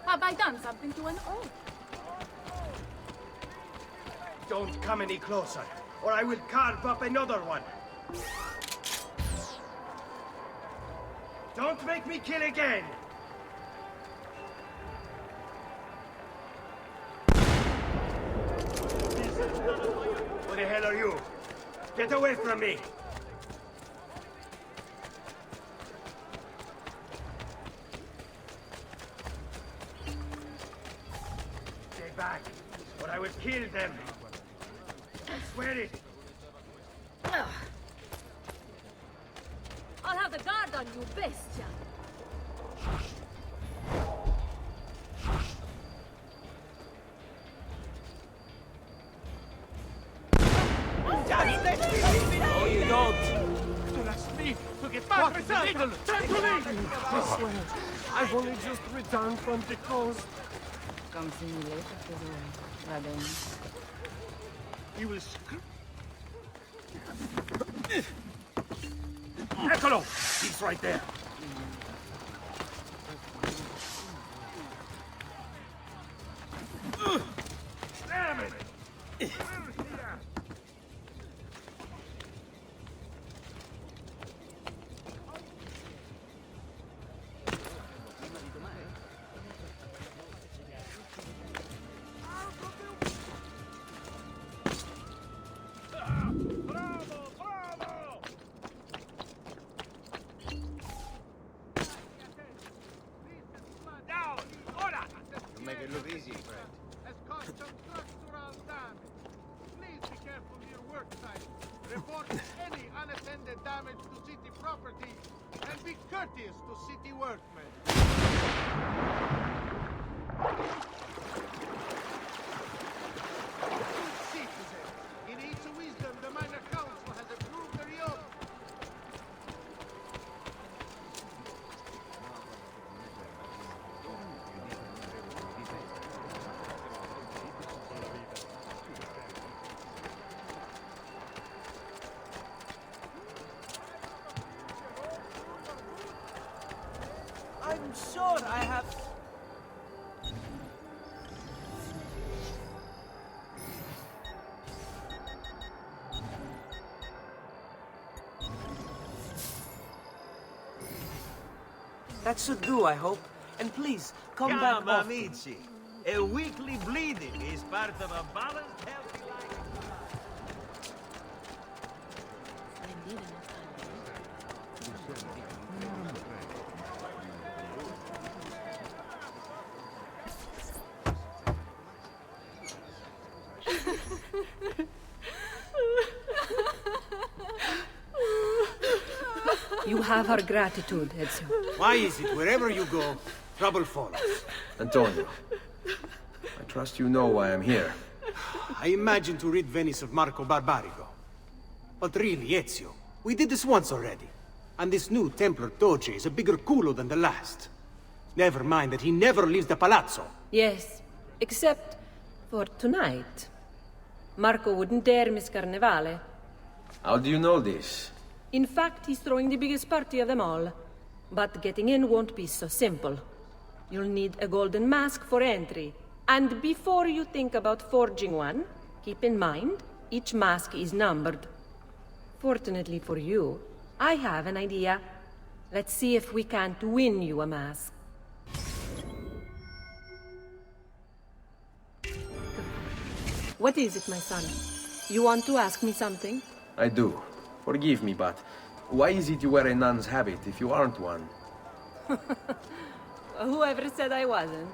Have I done something to an oath? Don't come any closer, or I will carve up another one. Don't make me kill again! Who the hell are you? Get away from me! Stay back, or I will kill them! I swear it! I'll have the guard on you, bestia! No, you don't. Don't ask me to get back myself! Time to leave! I swear, I've only just returned from the coast. Come see me later, tesoro. Va bene. You will Eccolo! He's right there. Damn it! Make it look easy, friend. Has caused some structural damage. Please be careful near work sites. Report any unattended damage to city property and be courteous to city workmen. Good citizen. In its wisdom, the minor council has approved the reopening. I'm sure I have... That should do, I hope. And please, come back often. amici. A weekly bleeding is part of a balanced, healthy life. You have our gratitude, Ezio. Why is it wherever you go, trouble follows? Antonio, I trust you know why I'm here. I imagine to rid Venice of Marco Barbarigo. But really, Ezio, we did this once already. And this new Templar Doge is a bigger culo than the last. Never mind that he never leaves the palazzo. Yes, except for tonight. Marco wouldn't dare miss Carnevale. How do you know this? In fact, he's throwing the biggest party of them all. But getting in won't be so simple. You'll need a golden mask for entry. And before you think about forging one, keep in mind, each mask is numbered. Fortunately for you, I have an idea. Let's see if we can't win you a mask. What is it, my son? You want to ask me something? I do. Forgive me, but why is it you wear a nun's habit if you aren't one? Whoever said I wasn't?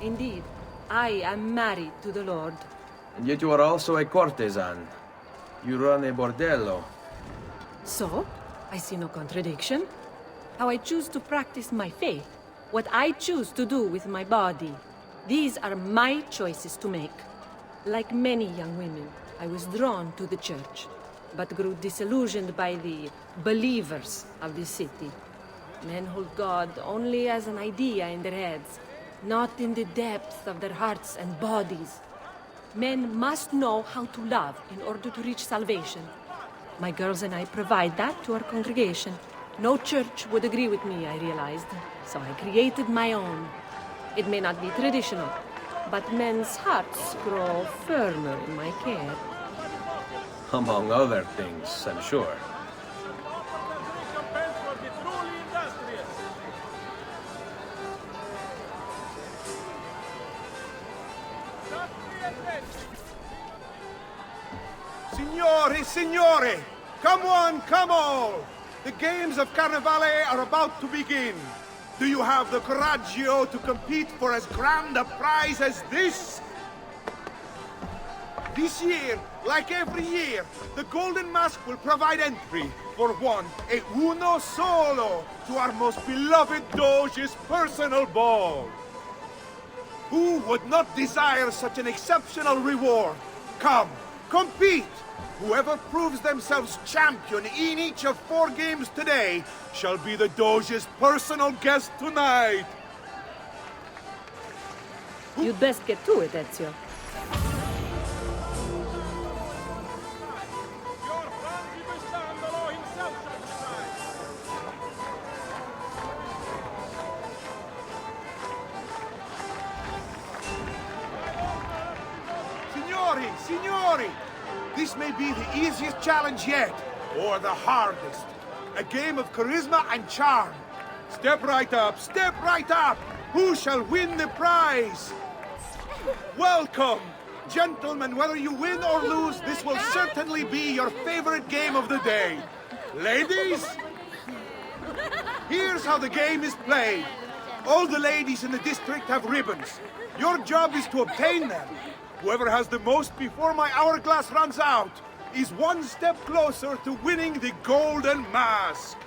Indeed, I am married to the Lord. And yet you are also a courtesan. You run a bordello. So, I see no contradiction. How I choose to practice my faith, what I choose to do with my body. These are my choices to make. Like many young women, I was drawn to the church, but grew disillusioned by the believers of the city. Men hold God only as an idea in their heads, not in the depth of their hearts and bodies. Men must know how to love in order to reach salvation. My girls and I provide that to our congregation. No church would agree with me, I realized, so I created my own. It may not be traditional, but men's hearts grow firmer in my care. Among other things, I'm sure. Signori, signori! Come on, come on! The games of Carnevale are about to begin. Do you have the coraggio to compete for as grand a prize as this? This year, like every year, the Golden Mask will provide entry for one, e uno solo, to our most beloved Doge's personal ball. Who would not desire such an exceptional reward? Come, compete! Whoever proves themselves champion in each of 4 games today shall be the Doge's personal guest tonight. You'd best get to it, Ezio. Signori, signori! This may be the easiest challenge yet, or the hardest. A game of charisma and charm. Step right up, step right up! Who shall win the prize? Welcome! Gentlemen, whether you win or lose, this will certainly be your favorite game of the day. Ladies? Here's how the game is played. All the ladies in the district have ribbons. Your job is to obtain them. Whoever has the most before my hourglass runs out is one step closer to winning the Golden Mask.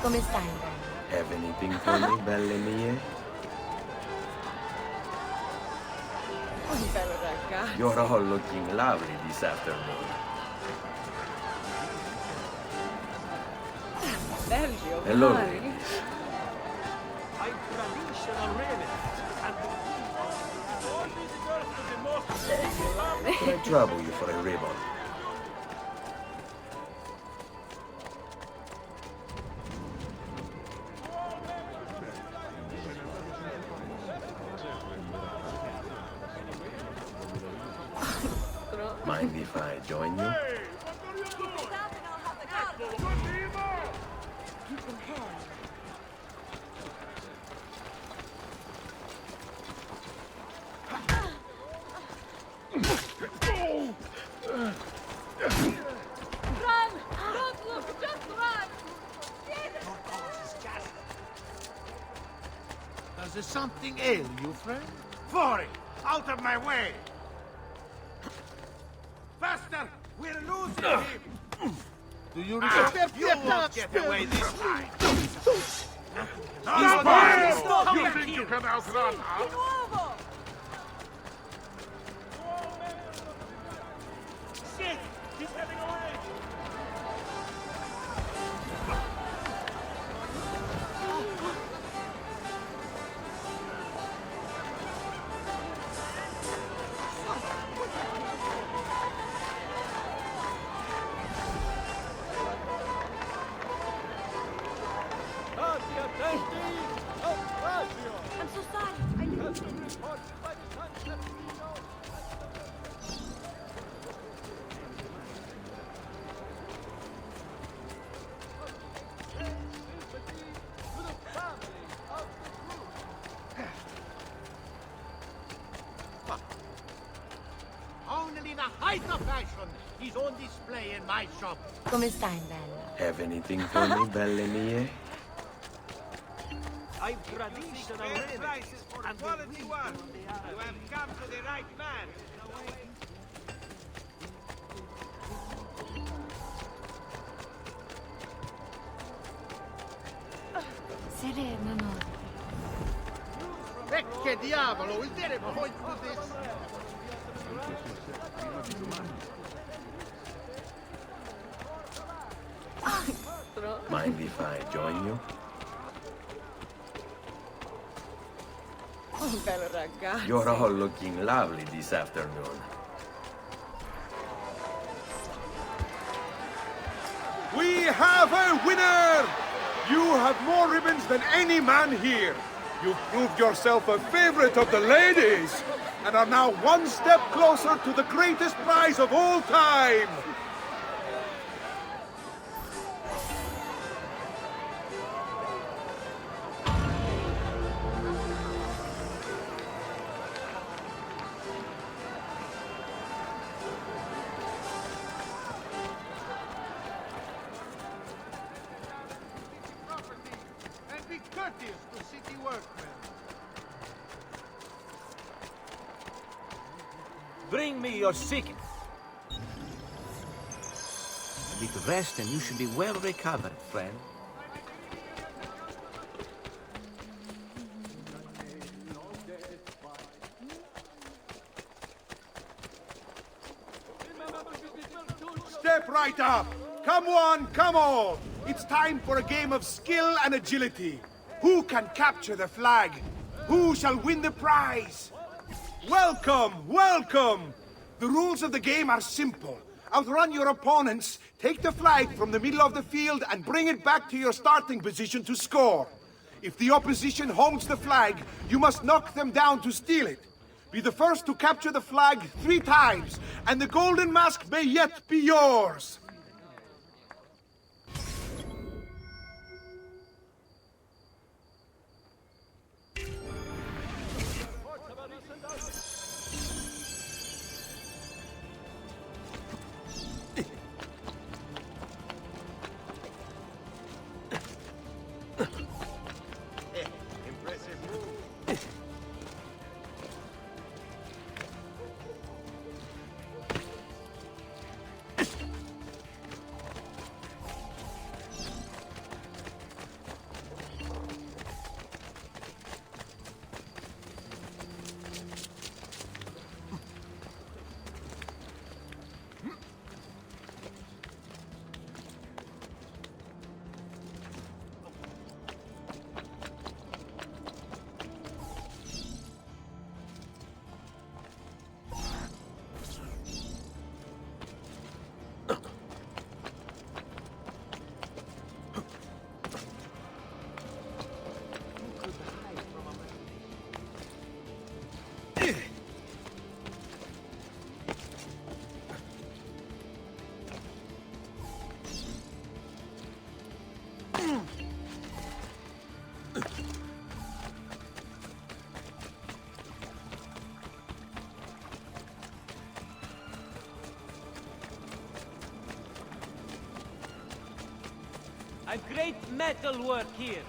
Come stai? Have anything for me, belle mie? You're all looking lovely this afternoon. Belgio, Hello, Mari. ladies. I'm traditional remnant. Could I trouble you for a ribbon? Mind if I join you? Run! Don't look, just run! Does something ail you, friend? Fury! Out of my way! Faster! We're losing him! Do you respect you won't get away this time? You think you can outrun us? Shit! He's heading away! I'm so sorry. I didn't. Quite a fashion is on display in my shop. Come stai, bella? Have anything for me, belle mie? I've traditional prices for quality work. You have come to the right man. Serena, no. Che diavolo, is there a point to this? Mind if I join you? Oh, bello ragazzo. You're all looking lovely this afternoon. We have a winner! You have more ribbons than any man here. You've proved yourself a favorite of the ladies, and are now one step closer to the greatest prize of all time. And be courteous to city workmen. Bring me your sick. A bit rest and you should be well recovered, friend. Step right up. Come on, come on. It's time for a game of skill and agility. Who can capture the flag? Who shall win the prize? Welcome, welcome. The rules of the game are simple. Outrun your opponents, take the flag from the middle of the field and bring it back to your starting position to score. If the opposition holds the flag, you must knock them down to steal it. Be the first to capture the flag 3 times, and the golden mask may yet be yours. I've great metal work here.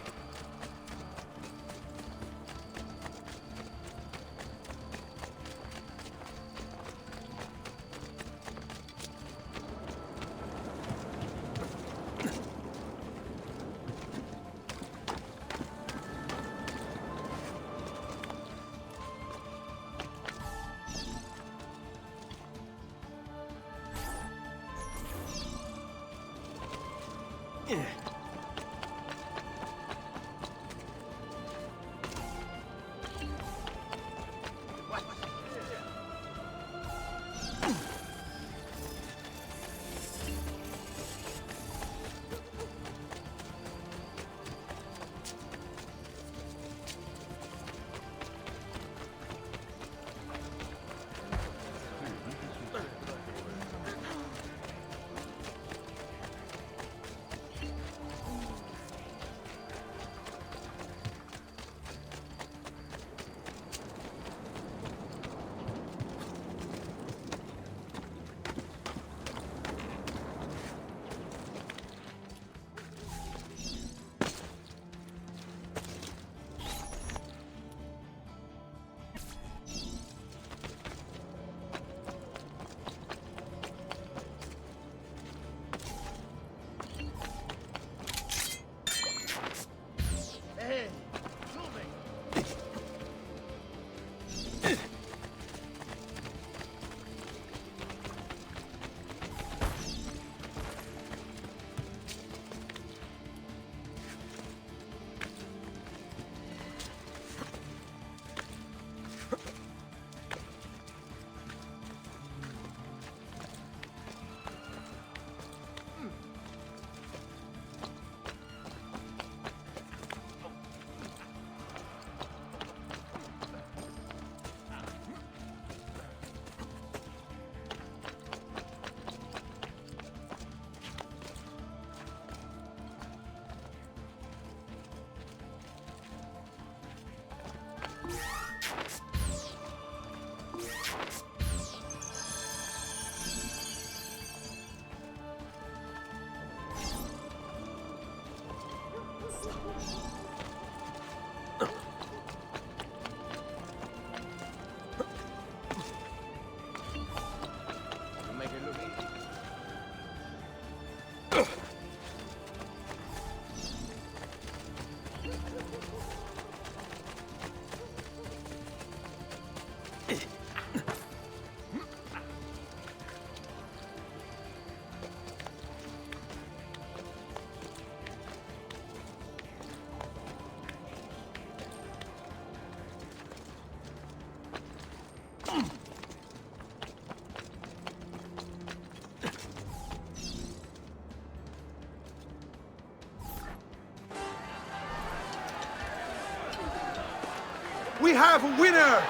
We have a winner!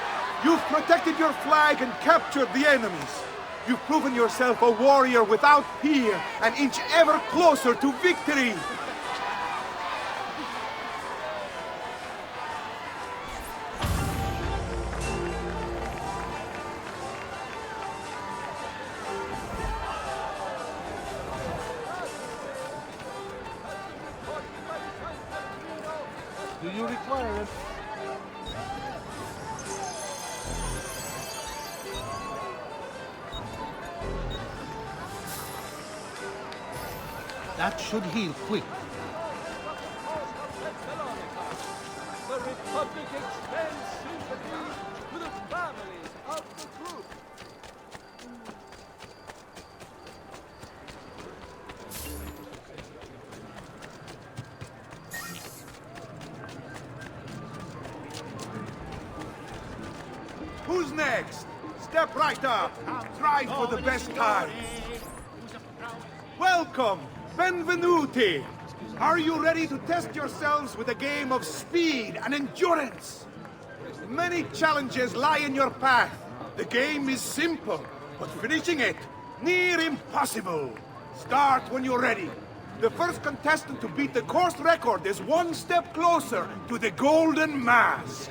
You've protected your flag and captured the enemies. You've proven yourself a warrior without fear, an inch ever closer to victory! Do you require it? That should heal quick. The Republic extends sympathy to the families of the group. Who's next? Step right up. Try for the best time. Welcome! Benvenuti! Are you ready to test yourselves with a game of speed and endurance? Many challenges lie in your path. The game is simple, but finishing it, near impossible. Start when you're ready. The first contestant to beat the course record is one step closer to the Golden Mask.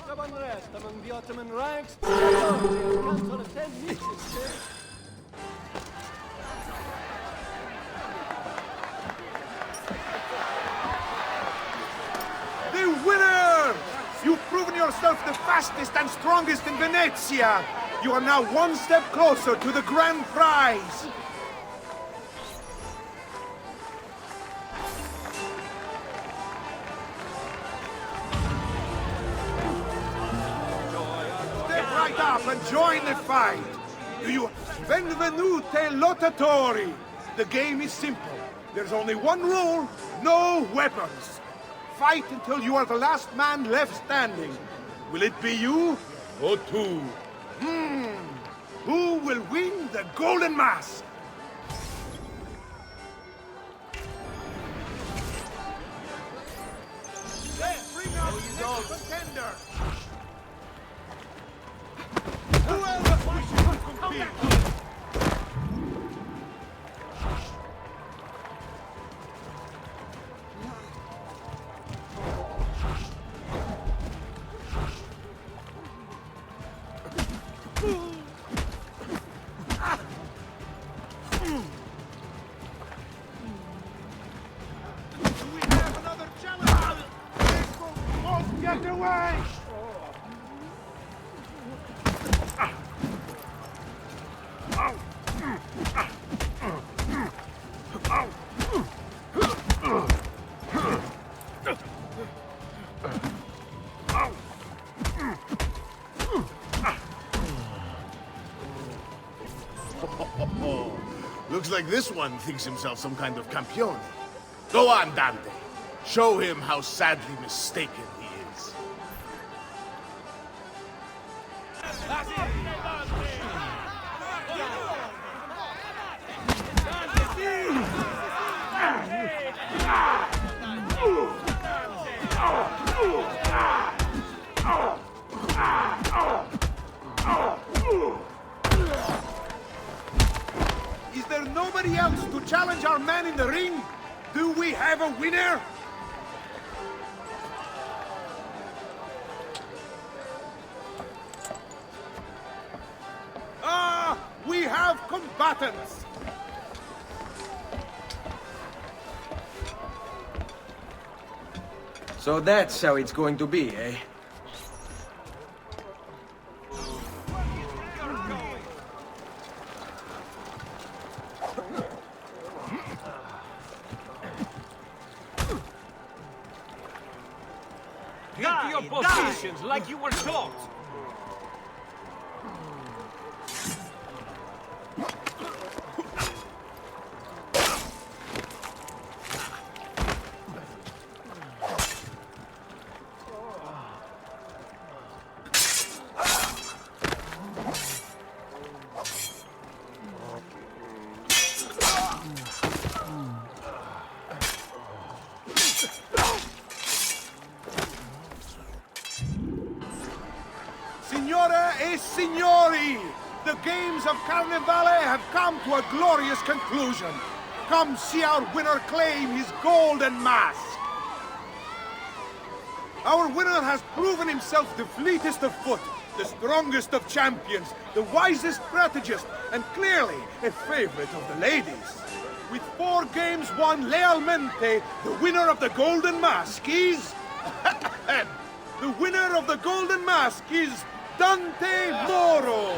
Of unrest among the Ottoman ranks. Council of 10 nieces. The winner! You've proven yourself the fastest and strongest in Venezia. You are now one step closer to the grand prize. Up and join the fight. Do you? Benvenute lottatori. The game is simple. There's only one rule: no weapons. Fight until you are the last man left standing. Will it be you or two? Who will win the Golden Mask? Let's bring out the next contender. Who else wishes to compete? Do we have another challenge? Both get away! Looks like this one thinks himself some kind of campione. Go on, Dante. Show him how sadly mistaken he is. Is there nobody else to challenge our man in the ring? Do we have a winner? Ah, we have combatants! So that's how it's going to be, eh? Get to your positions like you were taught! Signore e signori, the games of Carnevale have come to a glorious conclusion. Come see our winner claim his golden mask. Our winner has proven himself the fleetest of foot, the strongest of champions, the wisest strategist, and clearly a favorite of the ladies. With 4 games won lealmente, the winner of the golden mask is... the winner of the golden mask is... Dante Moro!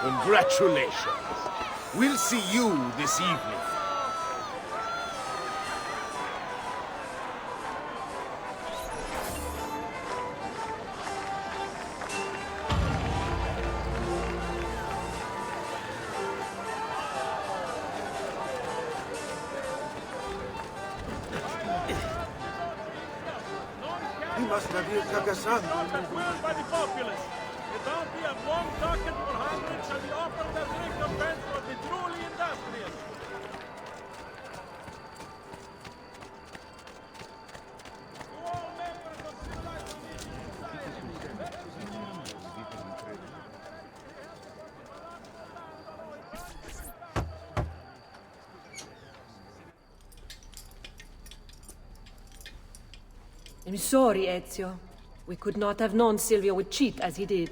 Congratulations. We'll see you this evening. He must have you, Kakasan. Not willed by the populace. The bounty of 1 ducat per 100 shall be offered as recompense for the truly industrious. To all members of civilized I'm sorry, Ezio. We could not have known Silvio would cheat as he did.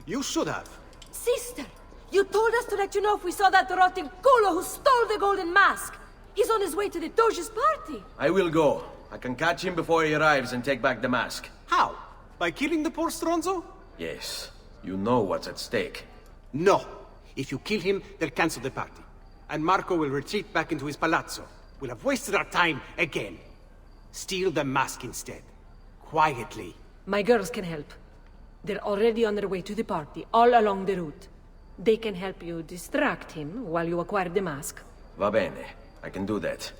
You should have. Sister! You told us to let you know if we saw that rotting culo who stole the golden mask! He's on his way to the Doge's party! I will go. I can catch him before he arrives and take back the mask. How? By killing the poor Stronzo? Yes. You know what's at stake. No. If you kill him, they'll cancel the party. And Marco will retreat back into his palazzo. We'll have wasted our time again. Steal the mask instead. Quietly. My girls can help. They're already on their way to the party, all along the route. They can help you distract him while you acquire the mask. Va bene. I can do that.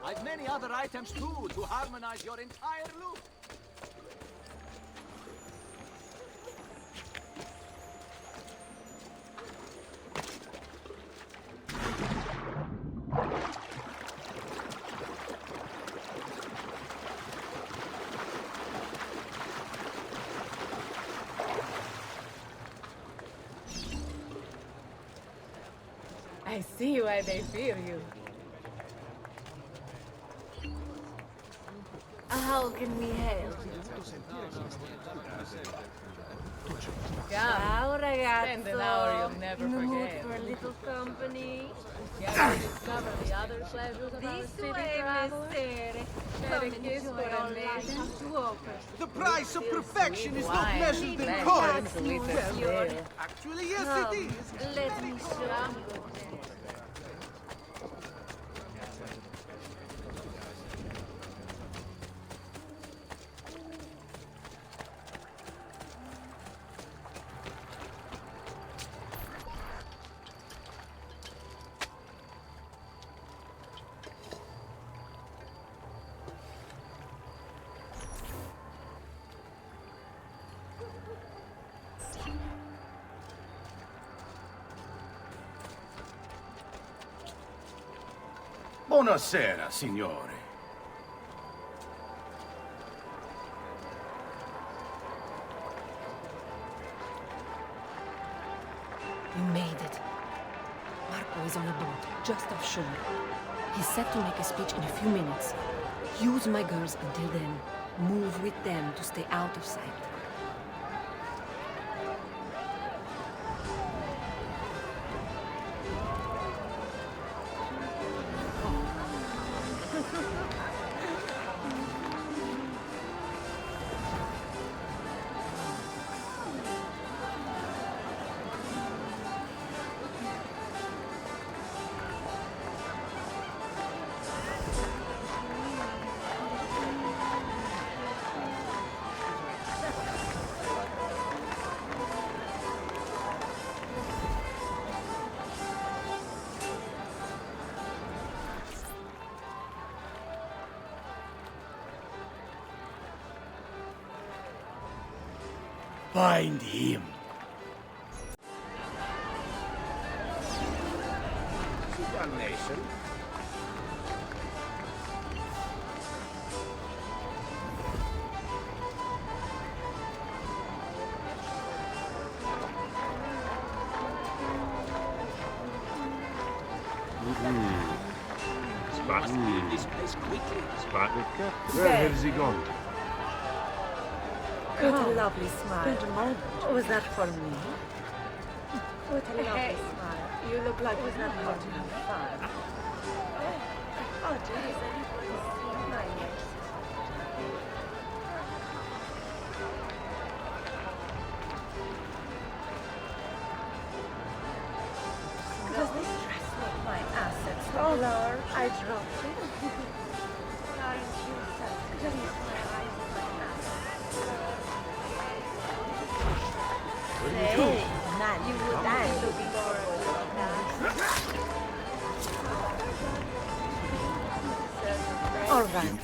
I've many other items too to harmonize your entire look. I see why they fear you. How can we help? Ciao, ragazzo. Spend an hour you'll never In the mood forget. for a little company? Yeah, to discover the other pleasures of our This city way, traveler. messere. Share Come a and kiss enjoy for a our nation. life to offer. The price of perfection is not Wine, measured in flesh, coins. sweet Well, beer. actually, yes, Come, it is. let me show you. Buonasera, signore. You made it. Marco is on a boat, just offshore. He's set to make a speech in a few minutes. Use my girls until then. Move with them to stay out of sight. Find him. Damnation. Spot. Leave this place quickly. Spotnica? Where has he gone? What a lovely smile. Was that for me? What a lovely smile. You look like was not having fun. Oh, geez, everybody's seen my legs. Does this dress make my assets large? I dropped it. Aren't you sad? Just my eyes on my assets. Hey, man, you would die looking forward to all right.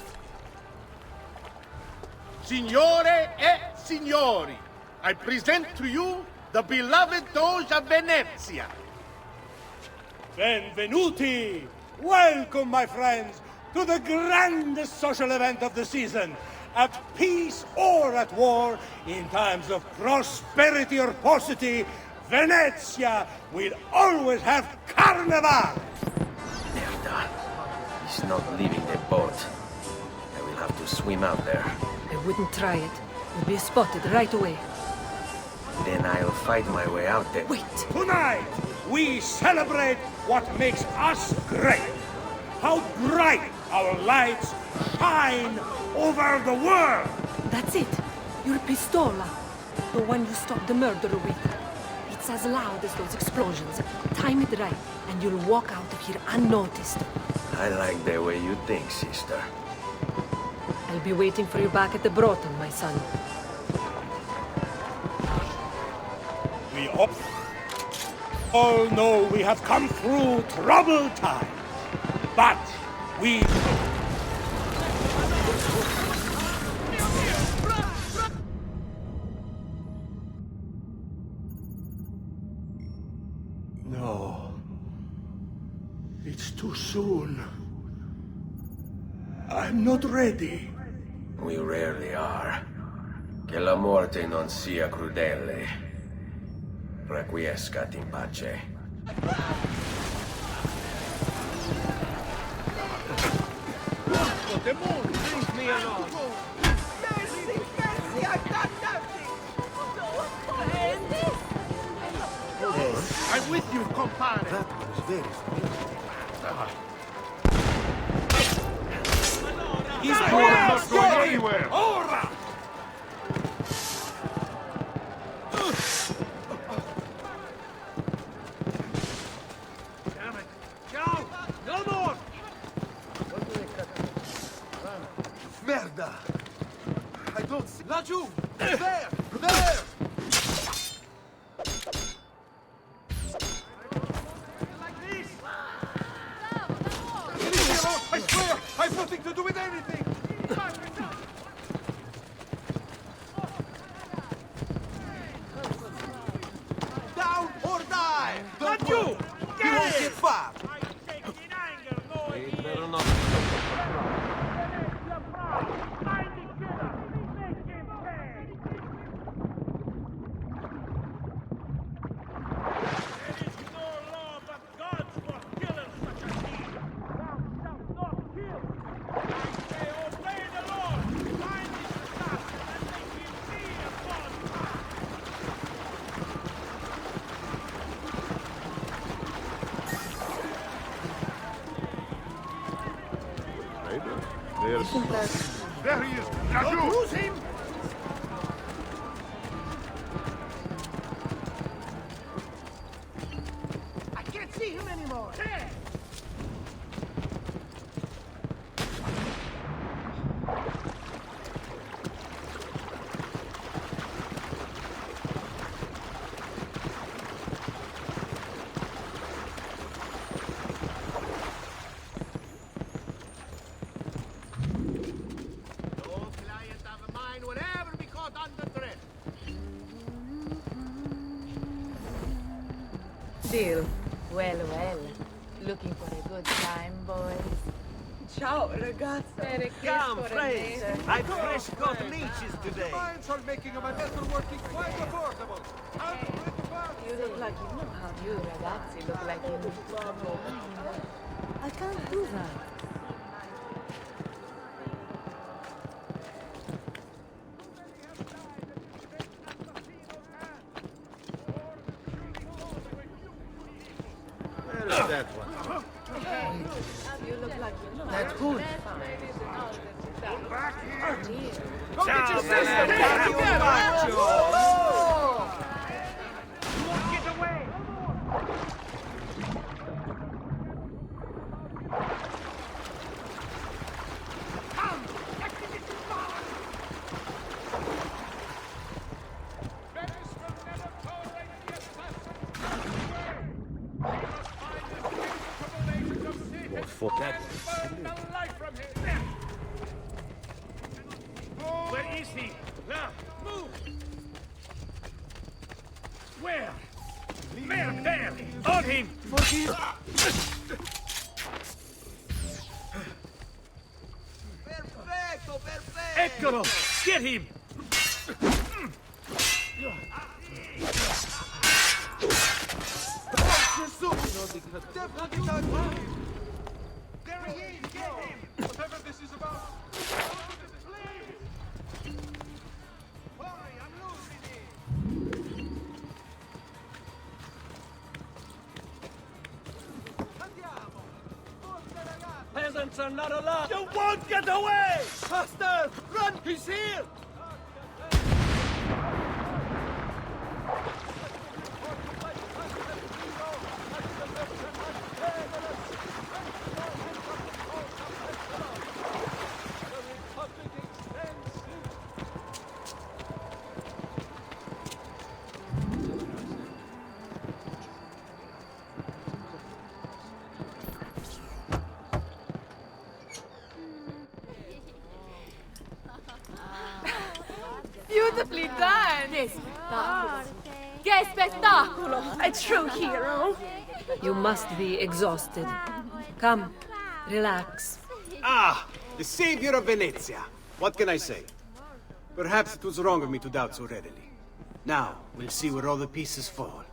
Signore e signori, I present to you the beloved Doge of Venezia. Benvenuti! Welcome, my friends, to the grandest social event of the season. At peace or at war, in times of prosperity or paucity, Venezia will always have carnival! Merda. He's not leaving the boat. I will have to swim out there. I wouldn't try it. You'll be spotted right away. Then I'll fight my way out there. Wait! Tonight, we celebrate what makes us great. How bright our lights shine over the world! That's it! Your pistola! The one you stopped the murderer with. It's as loud as those explosions. Time it right, and you'll walk out of here unnoticed. I like the way you think, sister. I'll be waiting for you back at the Broughton, my son. We all know we have come through troubled times, but we... No. It's too soon. I'm not ready. We rarely are. Che la morte non sia crudele. Requiescat in pace. The moon, leave me alone. Mercy, mercy, I've done nothing. I'm with you, compadre. That was very He's not going anywhere. Ora! Damn it. Ciao! No more! Merda! I don't see... Laggiù! There! There! I swear! I've nothing to do with anything! Down or die! Not you! You won't get far! Better not. There he is! Don't lose him! I can't see him anymore! There! Still, well. Looking for a good time, boys. Ciao, ragazze. Come, friends. I've fresh got leeches today. Mines are making my metalworking quite affordable. You look like you know how you ragazzi look like you. I can't do that. Where is that one? You look like you know. That's good. Go get your sister! You won't get away! Where is he? Now, move! Where? There! On him! Perfecto! Eccolo! Get him! There he is! Get him! Whatever this is about! Hurry, I'm losing it! Peasants are not allowed! You won't get away! Faster! Run! He's here! Beautifully done! Che spettacolo! A true hero! You must be exhausted. Come, relax. Ah, the savior of Venezia. What can I say? Perhaps it was wrong of me to doubt so readily. Now, we'll see where all the pieces fall.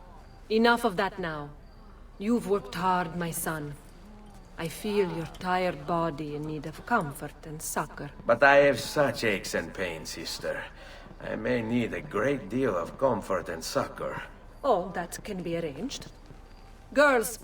Enough of that now. You've worked hard, my son. I feel your tired body in need of comfort and succor. But I have such aches and pains, sister. I may need a great deal of comfort and succor. Oh, that can be arranged. Girls.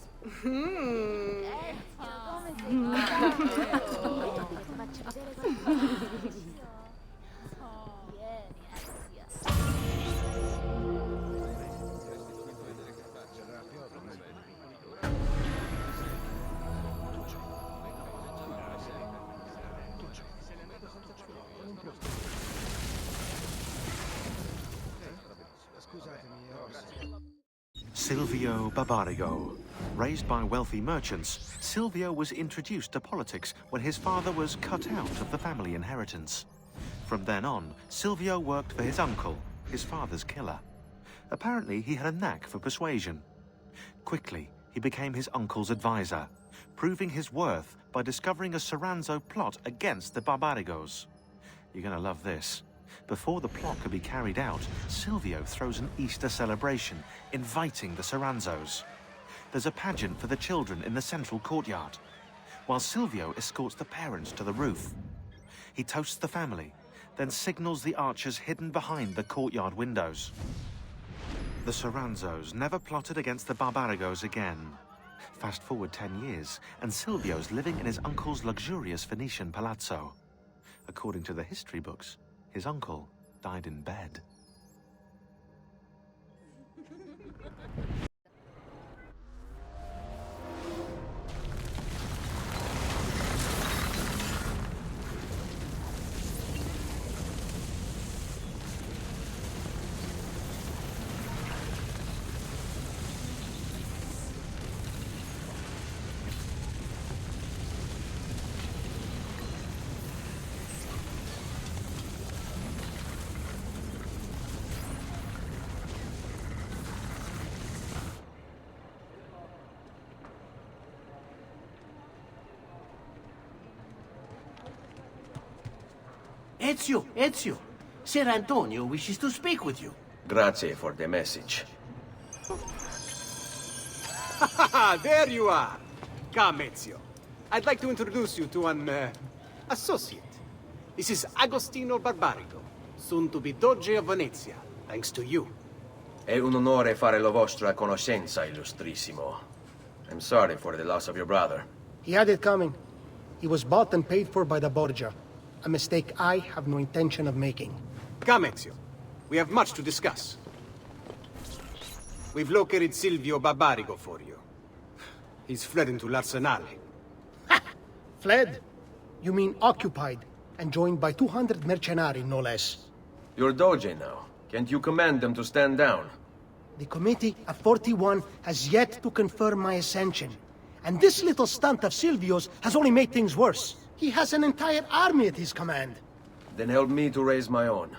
Silvio Barbarigo. Raised by wealthy merchants, Silvio was introduced to politics when his father was cut out of the family inheritance. From then on, Silvio worked for his uncle, his father's killer. Apparently, he had a knack for persuasion. Quickly, he became his uncle's advisor, proving his worth by discovering a Soranzo plot against the Barbarigos. You're gonna love this. Before the plot could be carried out, Silvio throws an Easter celebration, inviting the Soranzos. There's a pageant for the children in the central courtyard, while Silvio escorts the parents to the roof. He toasts the family, then signals the archers hidden behind the courtyard windows. The Soranzos never plotted against the Barbarigos again. Fast forward 10 years, and Silvio's living in his uncle's luxurious Venetian palazzo. According to the history books, his uncle died in bed. Ezio, Ser Antonio wishes to speak with you. Grazie for the message. There you are. Come, Ezio. I'd like to introduce you to an, associate. This is Agostino Barbarigo, soon to be Doge of Venezia, thanks to you. È un onore fare la vostra conoscenza, illustrissimo. I'm sorry for the loss of your brother. He had it coming. He was bought and paid for by the Borgia. A mistake I have no intention of making. Come, Ezio. We have much to discuss. We've located Silvio Barbarigo for you. He's fled into l'Arsenale. Ha! Fled? You mean occupied, and joined by 200 mercenari, no less. You're Doge now. Can't you command them to stand down? The Committee of 41 has yet to confirm my ascension. And this little stunt of Silvio's has only made things worse. He has an entire army at his command. Then help me to raise my own.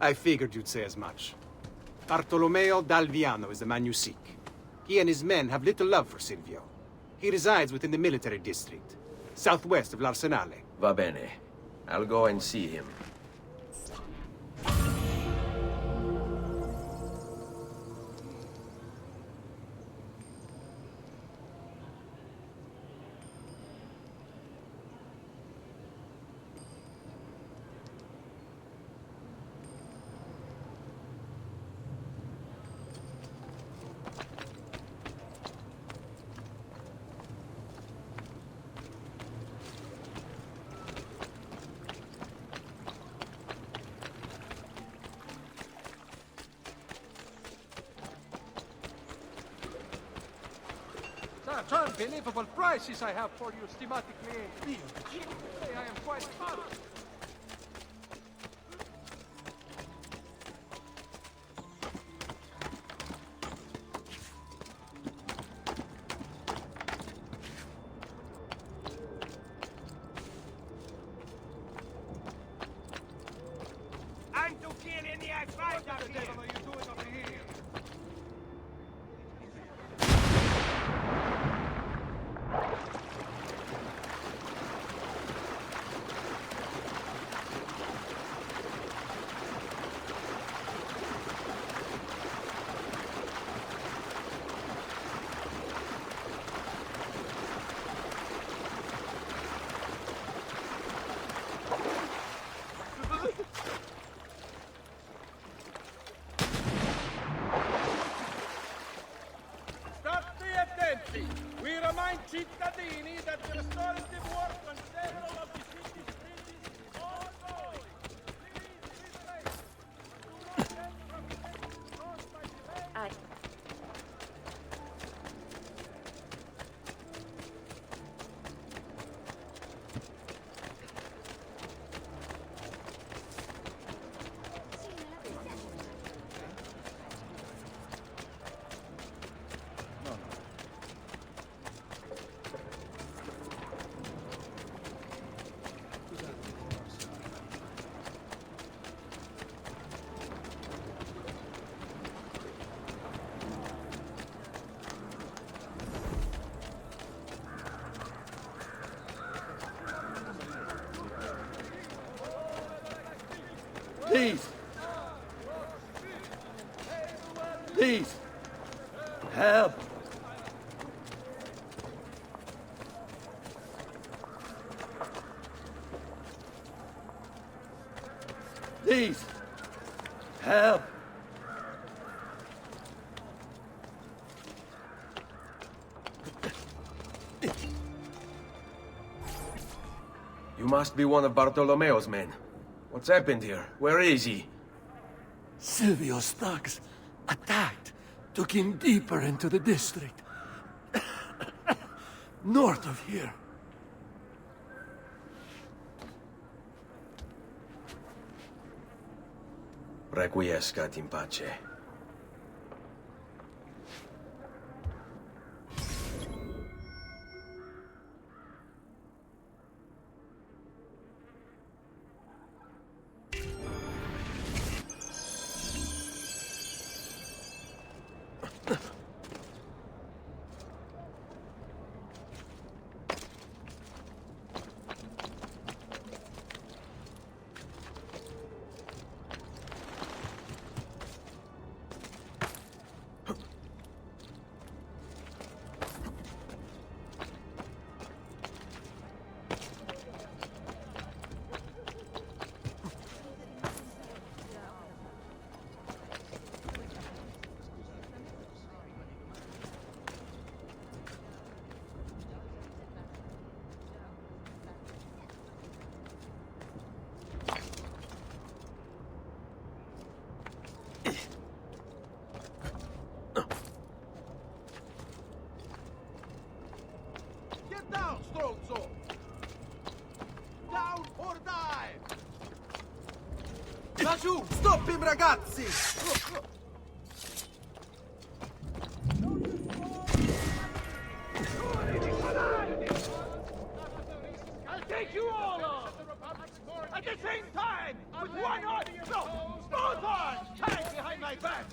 I figured you'd say as much. Bartolomeo d'Alviano is the man you seek. He and his men have little love for Silvio. He resides within the military district, southwest of l'Arsenale. Va bene. I'll go and see him. Such unbelievable prices I have for you, schematically. I am quite fast. I'm to kill any I find out here. What are you doing over here? Remind cittadini that the restorative work on several of the city's bridges is ongoing. Please refrain. Do not get from getting caused by delay. Please! Please! Help! Please! Help! You must be one of Bartolomeo's men. What's happened here? Where is he? Silvio's thugs attacked, took him deeper into the district. North of here. Requiescat in pace. Down, stronzo! Down or die! Laggiù! Stop him, ragazzi! I'll take you all on! At the same time! With one arm! No! Both arms! Tied behind my back!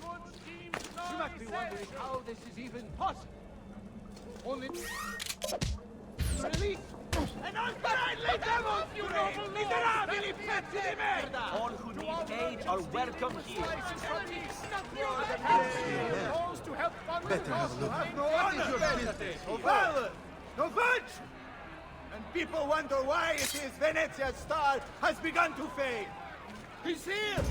You must be wondering how this is even possible. Only... Release! And unsightly devils, you noble miserabili pezzi di merda! All who need aid are welcome here. Better have a look. No honor, no valor, no virtue! And people wonder why it is Venezia's star has begun to fade. He's here!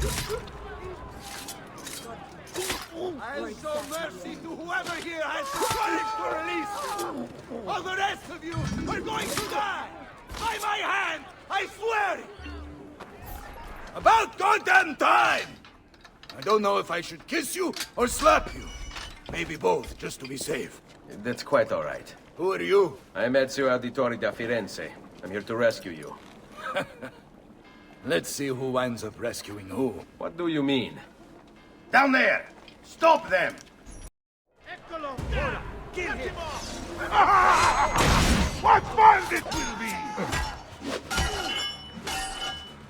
I'll show mercy to whoever here has the courage to release. All the rest of you are going to die! By my hand, I swear it! About goddamn time! I don't know if I should kiss you or slap you. Maybe both, just to be safe. That's quite all right. Who are you? I'm Ezio Auditore da Firenze. I'm here to rescue you. Let's see who winds up rescuing who. What do you mean? Down there! Stop them! Eccolo! Ora! Kill him! What fun it will be!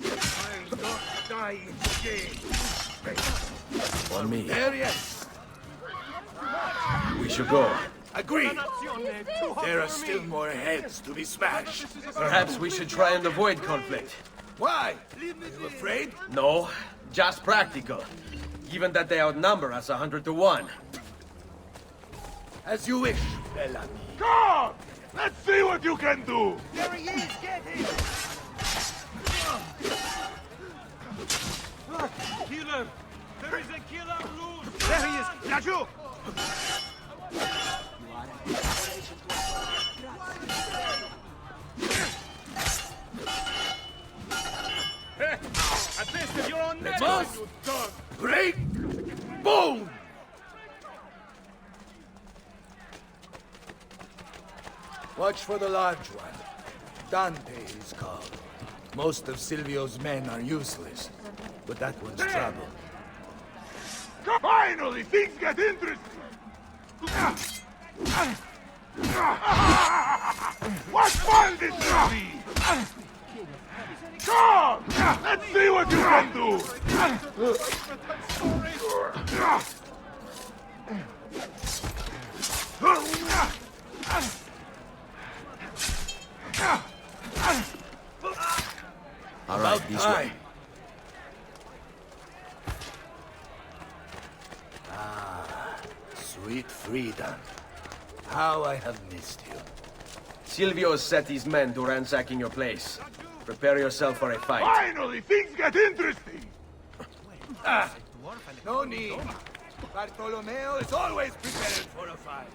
I'll not die in shame. On me. There, yes. We should go. Agreed. There are still more heads to be smashed. Perhaps we should try and avoid conflict. Why? Are you afraid? No, just practical. Given that they outnumber us 100 to 1. As you wish, Bellamy. Come! Let's see what you can do! There he is! Get him! Killer! There is a killer loose! There he is! Laggiù! A taste of your own Let medicine, us you dog! break bone! Watch for the large one. Dante is called. Most of Silvio's men are useless, but that one's trouble. Finally, things get interesting! What fun this will be! Come! Let's see what you can do! All right, this way. Ah, sweet freedom. How I have missed you. Silvio set his men to ransacking your place. Prepare yourself for a fight. Finally, things get interesting! No need. Bartolomeo is always prepared for a fight.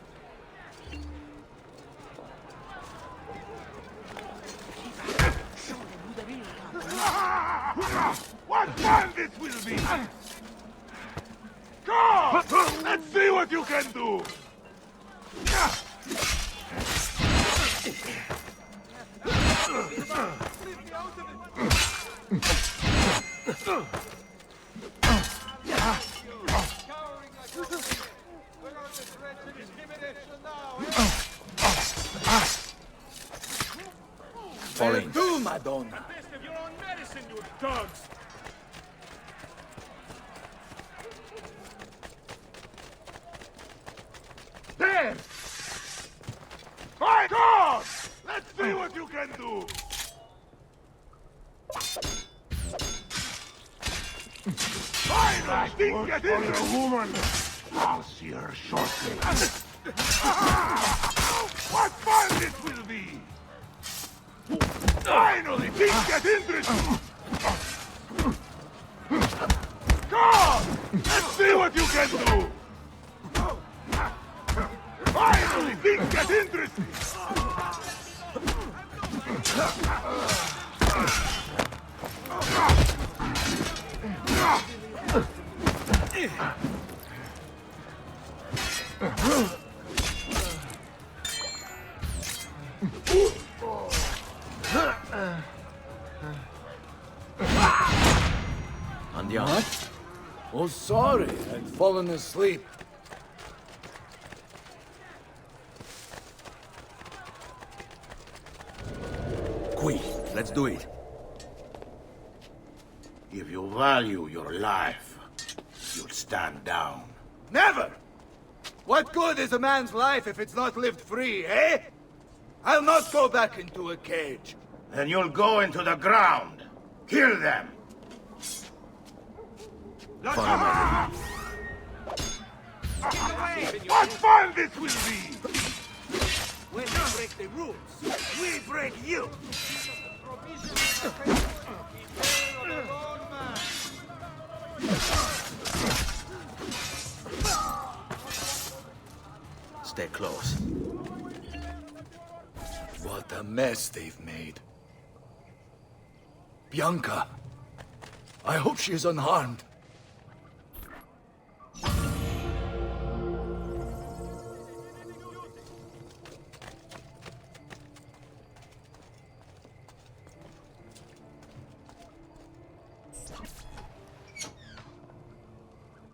What fun this will be! Come! Let's see what you can do! Falling. Do, Madonna. Taste of your own medicine, you dogs! There! My God! Let's see what you can do! Finally, things get interesting! Woman! I'll see her shortly. What fun this will be! Finally, things get interesting! Come! Let's see what you can do! Finally, things get interesting! Andiamo. What? Oh, sorry. I'd fallen asleep. Quick, let's do it. If you value your life, you'll stand down. Never! What good is a man's life if it's not lived free, eh? I'll not go back into a cage. Then you'll go into the ground. Kill them. What fun this will be! When we break the rules, we break you! Stay close. What a mess they've made. Bianca. I hope she is unharmed.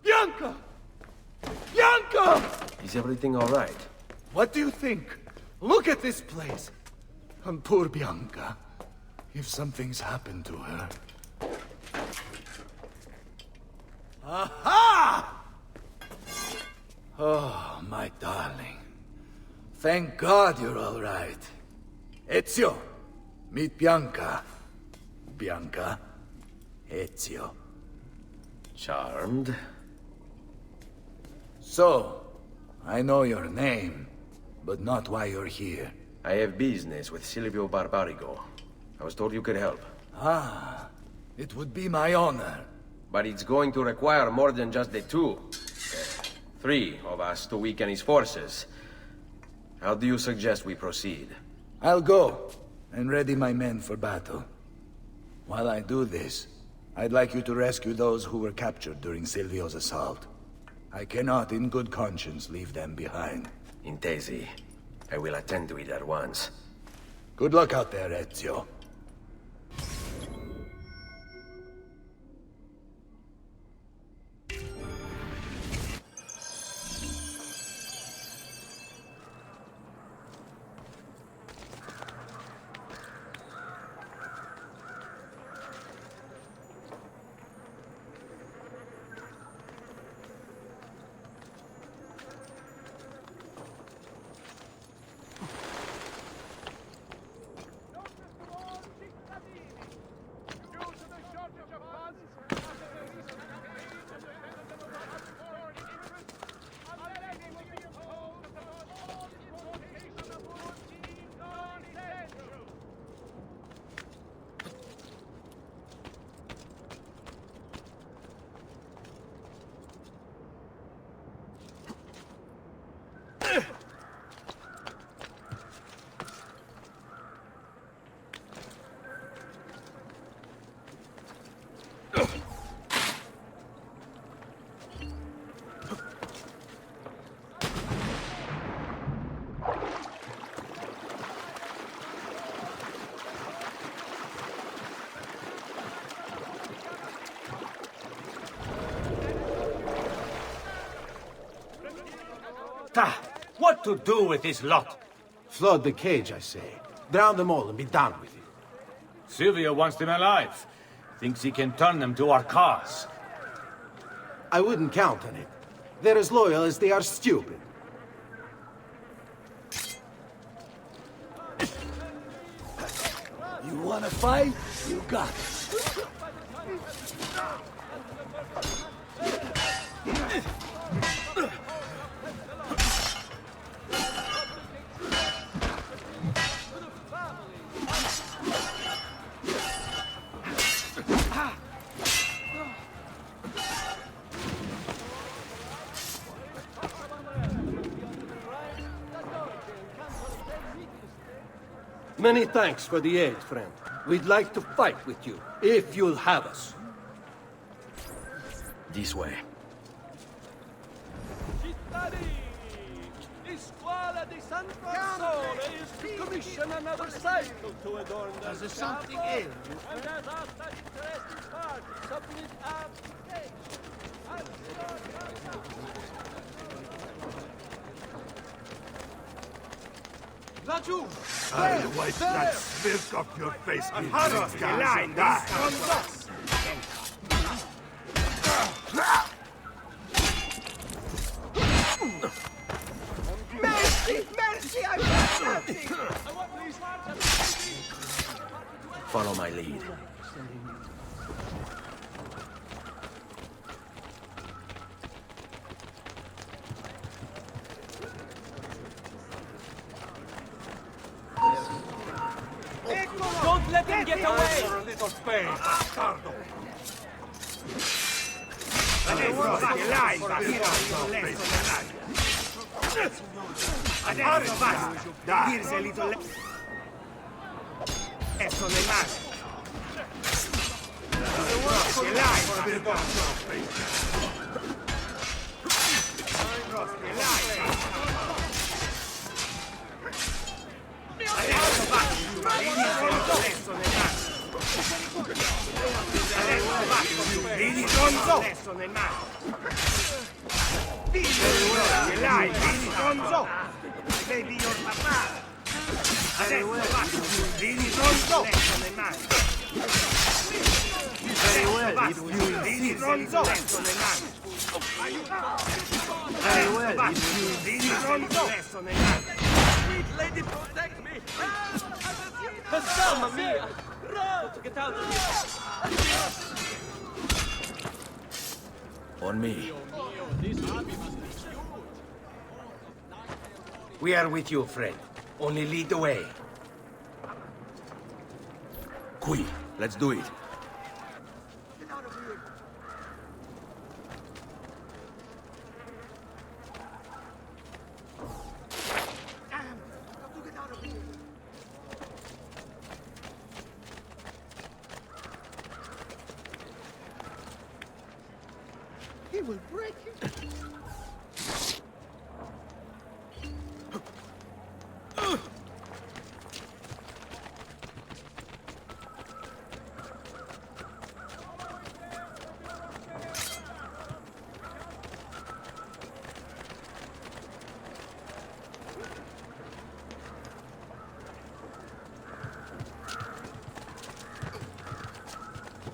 Bianca! Bianca! Is everything all right? What do you think? Look at this place. And poor Bianca. If something's happened to her... Aha! Oh, my darling. Thank God you're all right. Ezio, meet Bianca. Bianca, Ezio. Charmed. So, I know your name, but not why you're here. I have business with Silvio Barbarigo. I was told you could help. Ah, it would be my honor. But it's going to require more than just the two. 3 of us to weaken his forces. How do you suggest we proceed? I'll go and ready my men for battle. While I do this, I'd like you to rescue those who were captured during Silvio's assault. I cannot, in good conscience, leave them behind. Intesi. I will attend to it at once. Good luck out there, Ezio. What to do with this lot? Flood the cage, I say. Drown them all and be done with it. Silvio wants them alive. Thinks he can turn them to our cause. I wouldn't count on it. They're as loyal as they are stupid. You wanna fight? You got it. Many thanks for the aid, friend. We'd like to fight with you, if you'll have us. This way. The squadra di San Francisco is to commission another cycle to adorn the Does something ail you? And as our such interesting party submit application. Laggiù! I'll wipe that smirk off your face. Mercy! Mercy! I'm mercy! Follow my lead. Don't let him get away! For a little space, bastardo! Adesso basta! Dirse little... Adesso le mani! Vieni Gonzo! Adesso nel naso! Vieni Gonzo! Baby your papà! Adesso basta! Vieni Gonzo! Adesso nel naso! Vieni Gonzo! Adesso nel naso! Vieni Gonzo! Adesso nel naso! Sweet lady, protect me! Mamma mia! Run! Get out of here! On me. We are with you, friend. Only lead the way. Qui, let's do it. will break it.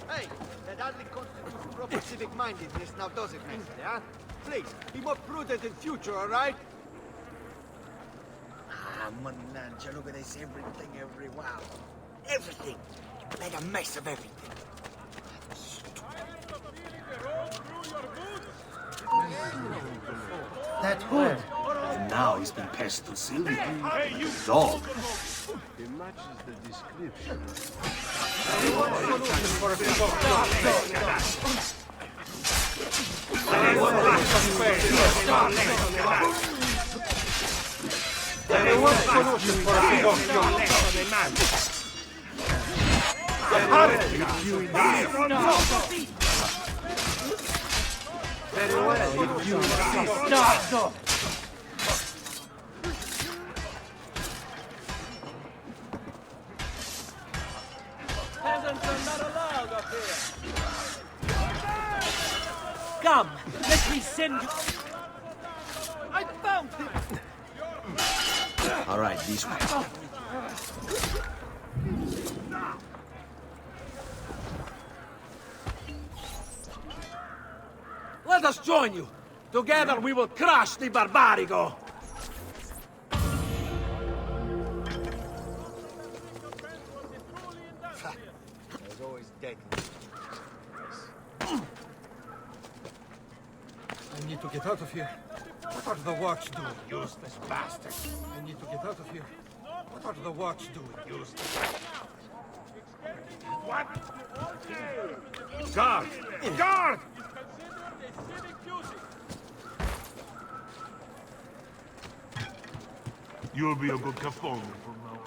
Hey, that hardly constitutes proper civic-mindedness now, does it, Mestre, huh? Please, be more prudent in future, all right? Ah, mannaggia, look at this everything everywhere. Everything. Like a mess of everything. That hood. And now he's been passed to Silvio. Hey, you Dog. It matches the description. Peasants are not allowed up here. Come, let me send you. I found him. All right, this way. Let us join you. Together we will crush the Barbarigo. There's always dead. I need to get out of here. What are the watch doing, useless bastards? I need to get out of here. What are the watch doing, useless? What? Guard! Guard! You'll be a good cafone from now on.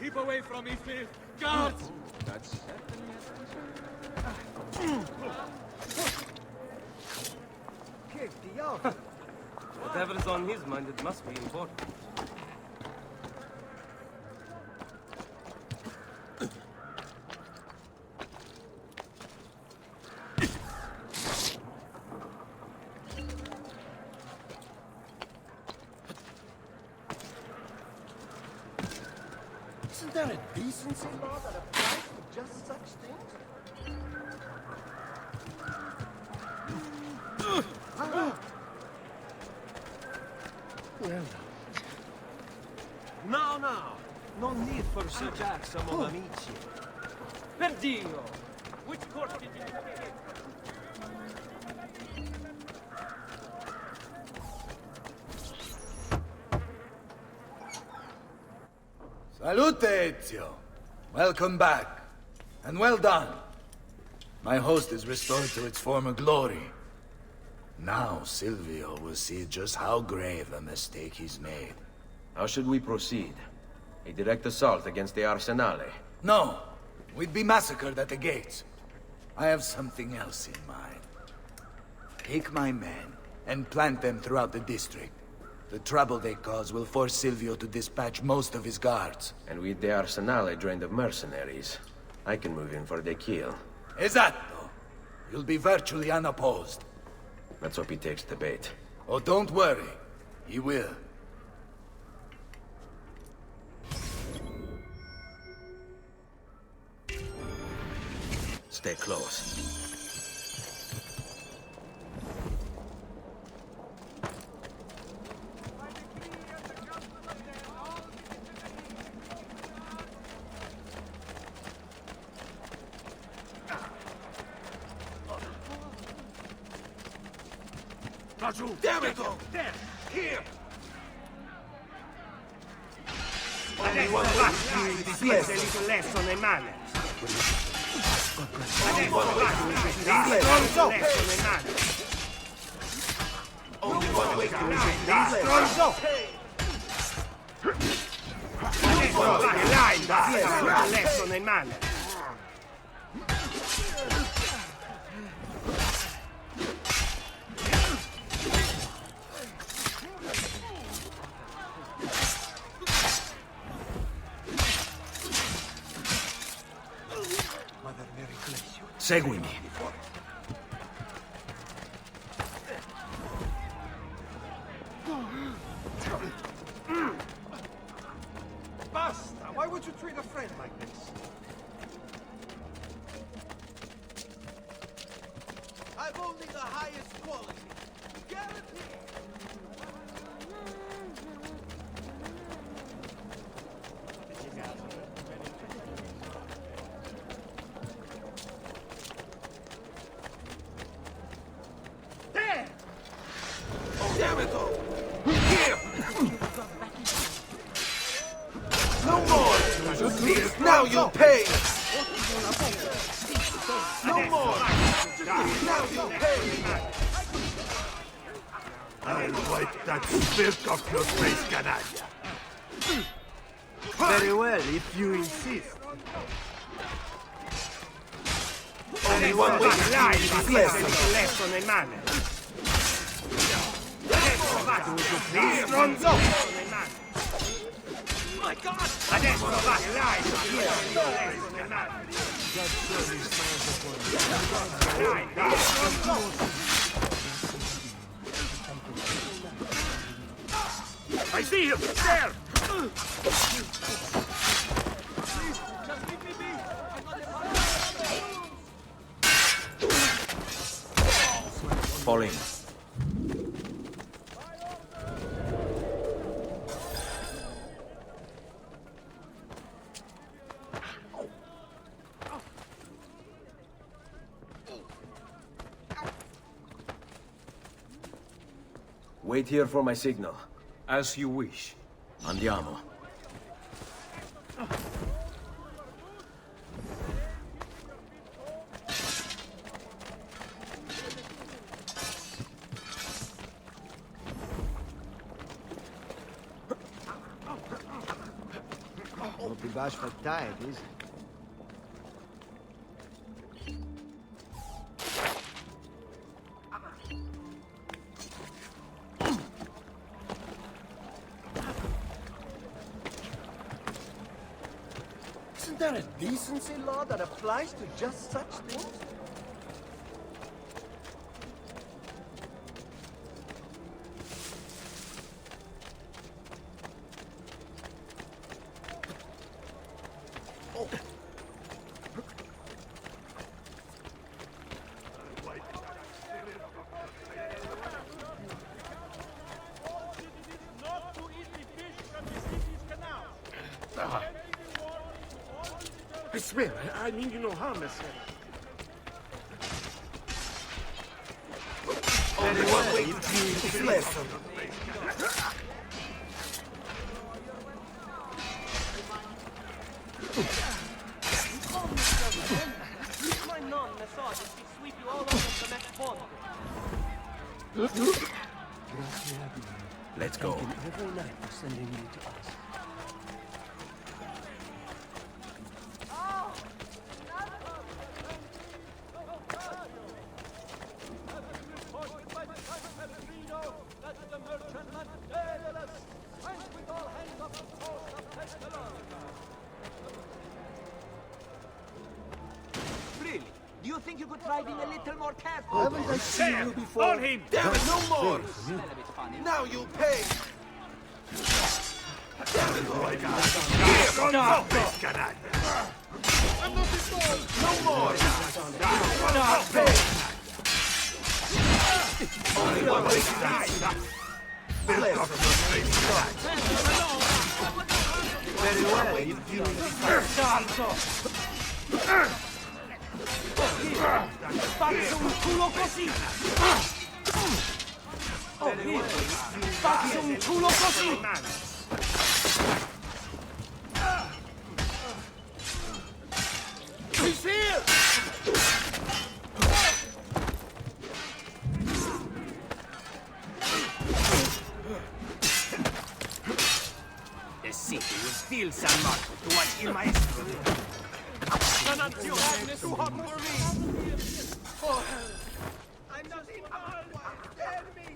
Keep away from me, Phil! Guards! That's Whatever's on his mind, it must be important. Isn't there a decency law that applies to just such things? No, no. No need for such acts among amici. Per Dio! Which court did you take? Salute, Ezio. Welcome back. And well done. My host is restored to its former glory. Now Silvio will see just how grave a mistake he's made. How should we proceed? A direct assault against the Arsenale? No. We'd be massacred at the gates. I have something else in mind. Take my men and plant them throughout the district. The trouble they cause will force Silvio to dispatch most of his guards. And with the Arsenale drained of mercenaries, I can move in for the kill. Esatto. You'll be virtually unopposed. Let's hope he takes the bait. Oh, don't worry. He will. Stay close. Laggiù! Damn it all! There! Here! Adesso vai! This is a little lesson in manners. Adesso vai! Stronzo! Lesson in manners. Only one way to Stronzo! Adesso vai! Line! Lesson in manners. Seguimi. Basta! Why would you treat a friend like this? I've only the highest quality. Guaranteed. There! Oh, damn it all! Here! No more! Now you'll pay! No more! Now you'll pay! I'll wipe that spit off your face, canalla. Very well, if you insist. Only one way to lie is lesson in manners. Adesso vai! Stronzo! My God! Adesso vai! Line! Lesson in manners. Line! Stronzo! I see him! There! Just leave me be! Fall in. Wait here for my signal. As you wish. Andiamo. Won't be bashful tired, is it? Isn't there a decency law that applies to just such things? I swear, I mean you no harm, monsieur. Only one way to teach this lesson. My non-massages will sweep you all over the next pond. Let's go. Thank him every night for sending you to us. Really? Do you think you could try being a little more careful? Haven't I seen you before? On him! Damn it, no more! Smell a bit funny. Now you'll pay! Damn it, oh my God! Stop this, canalla! I'm not involved! No more! Stop! Pay! Only one way to die! Spit off your face, canalla! Very well, if you Spazzo un culo così! Faccio un culo così! He's here! The city will feel San Marco to what il maestro did. Madness too hot for me! I'm not involved! Tell me!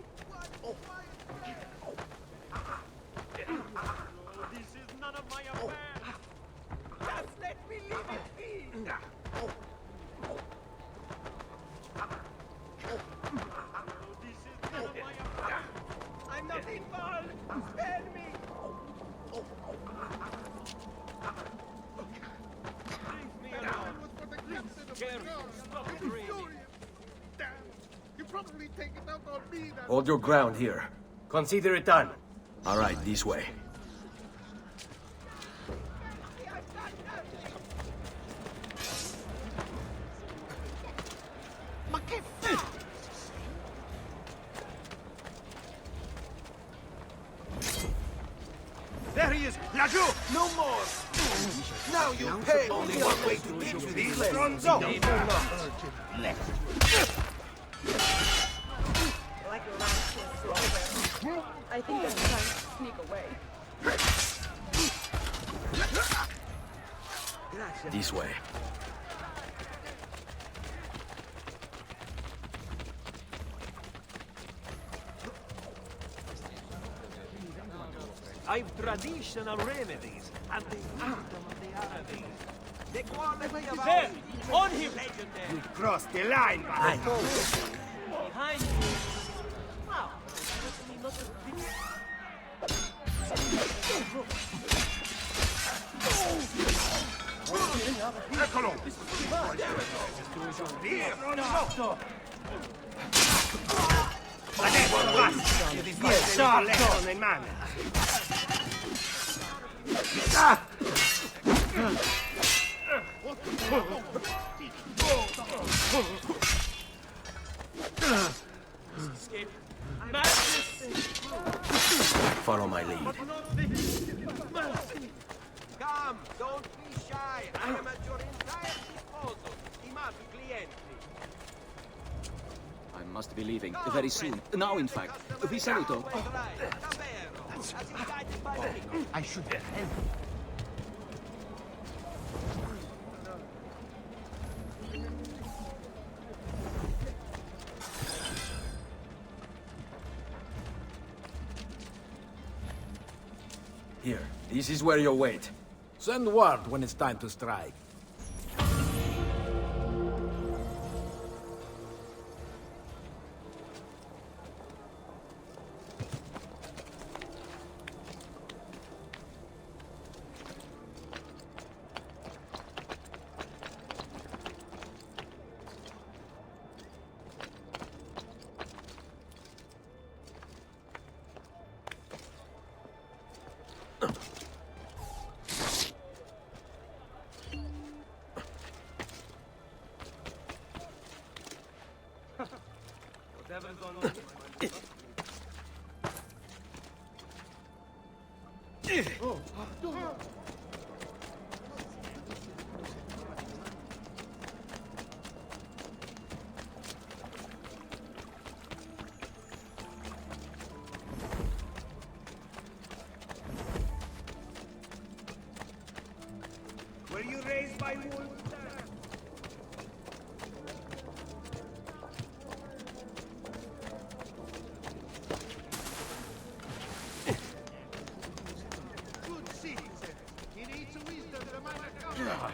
This is none of my affair! Just let me leave it be! This is none of my affair! I'm not involved! Spare me! Leave me alone! You probably take it out on me now. Hold your ground here. Consider it done. All right, this way. Ma che There he is! Laggiù! No more! Now you pay! Only one way to get you these Stronzo! Like a last slow. I think I'm trying to sneak away. This way. I've traditional remedies and the wisdom of the Arabic. The quality of There! On him! legendary. You crossed the line, behind you. Behind you. Wow. Eccolo! Adesso basta! Sotto nel mano! Follow my lead. Come, don't be shy. I am at your entire disposal. Stimato clienti. I must be leaving very soon. Now, in fact. Vi saluto. I should help. Here, this is where you'll wait. Send word when it's time to strike. Whatever's going on. Were you raised by wolves? Good citizen. He needs a wisdom to Meine Kanäle.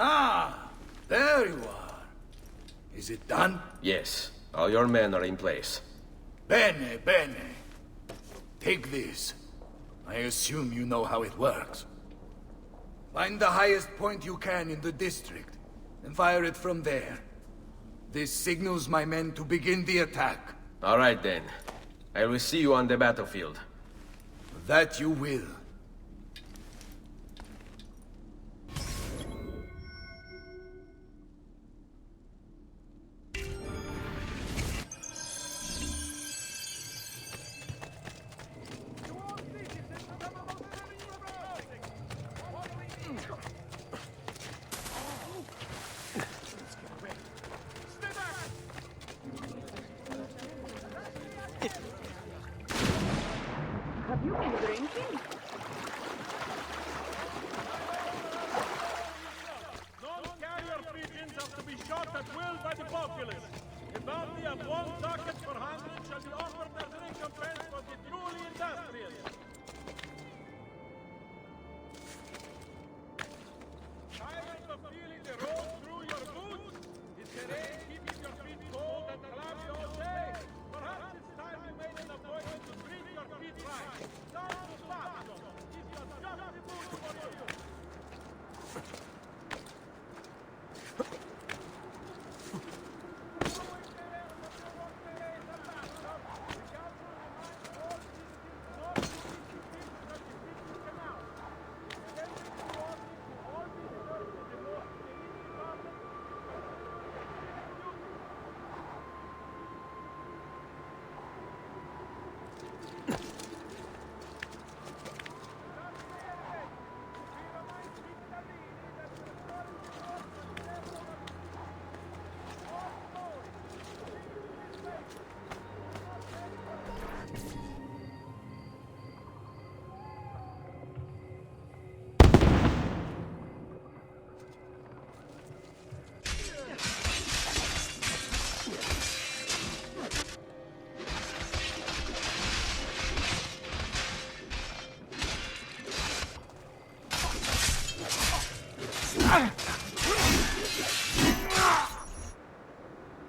Ah, there you are. Is it done? Yes, all your men are in place. Bene, bene. Take this. I assume you know how it works. Find the highest point you can in the district, and fire it from there. This signals my men to begin the attack. All right then. I will see you on the battlefield. That you will. Have you been drinking? Non-carrier pigeons are to be shot at will by the populace. A bounty of 1 ducat per 100 shall be offered as recompense for the truly industrious. Tired of feeling the road through your boots? Is the rain keeping your feet cold and cloudy all day? Perhaps it's time you made an appointment to treat your feet right. Down to Spazio. Is your just the boot for you?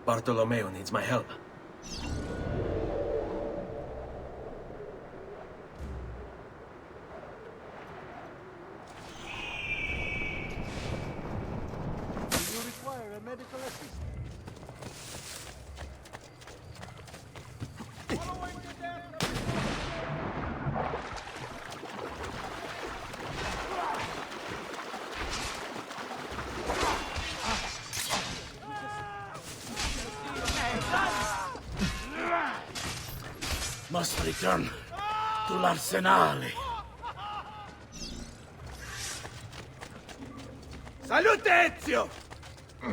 Bartolomeo needs my help. Do you require a medical assistant? Must return to l'Arsenale. Salute, Ezio!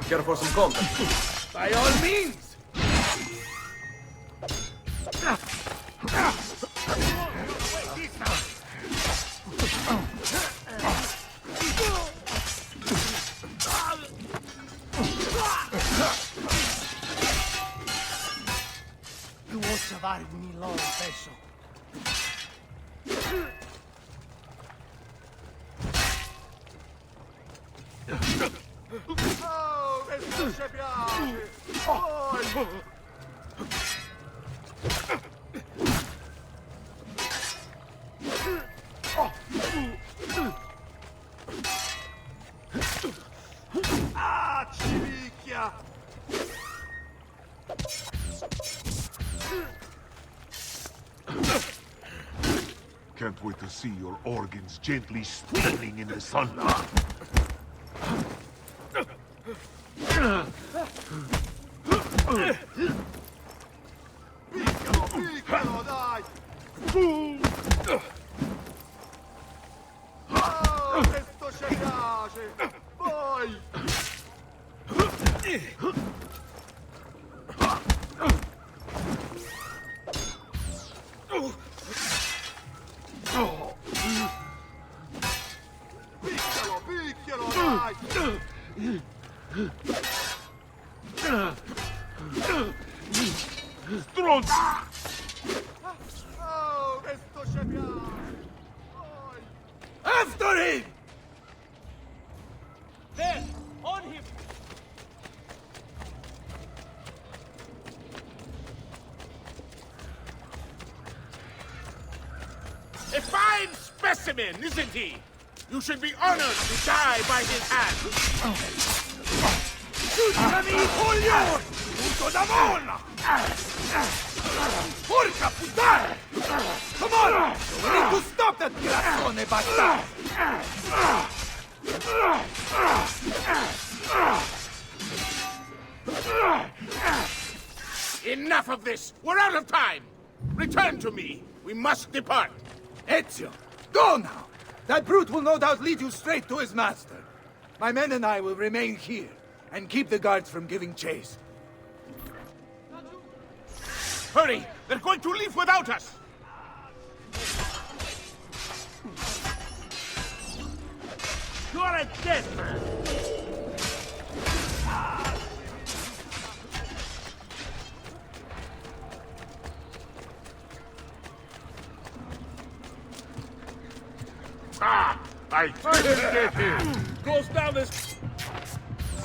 Care for some combat? By all means! You won't survive me long, Peso. Oh, questo ci piace! Poi! Ah, civicchia! Can't wait to see your organs gently spinning in the sunlight. Piccalo, piccalo, dai! Oh, questo ci piace! Poi! Picchialo, picchialo, dai! Stronzo! Oh, questo ci piace! After him! There! On him! A fine specimen, isn't he? You should be honored to die by his hand. Scusami, Julio! Punto da molla! Porca puttana! Come on! We need to stop that grassone bastard! Enough of this! We're out of time! Return to me! We must depart! Ezio, go now! That brute will no doubt lead you straight to his master. My men and I will remain here, and keep the guards from giving chase. Hurry! They're going to leave without us! You're a dead man! I didn't get him! Goes down as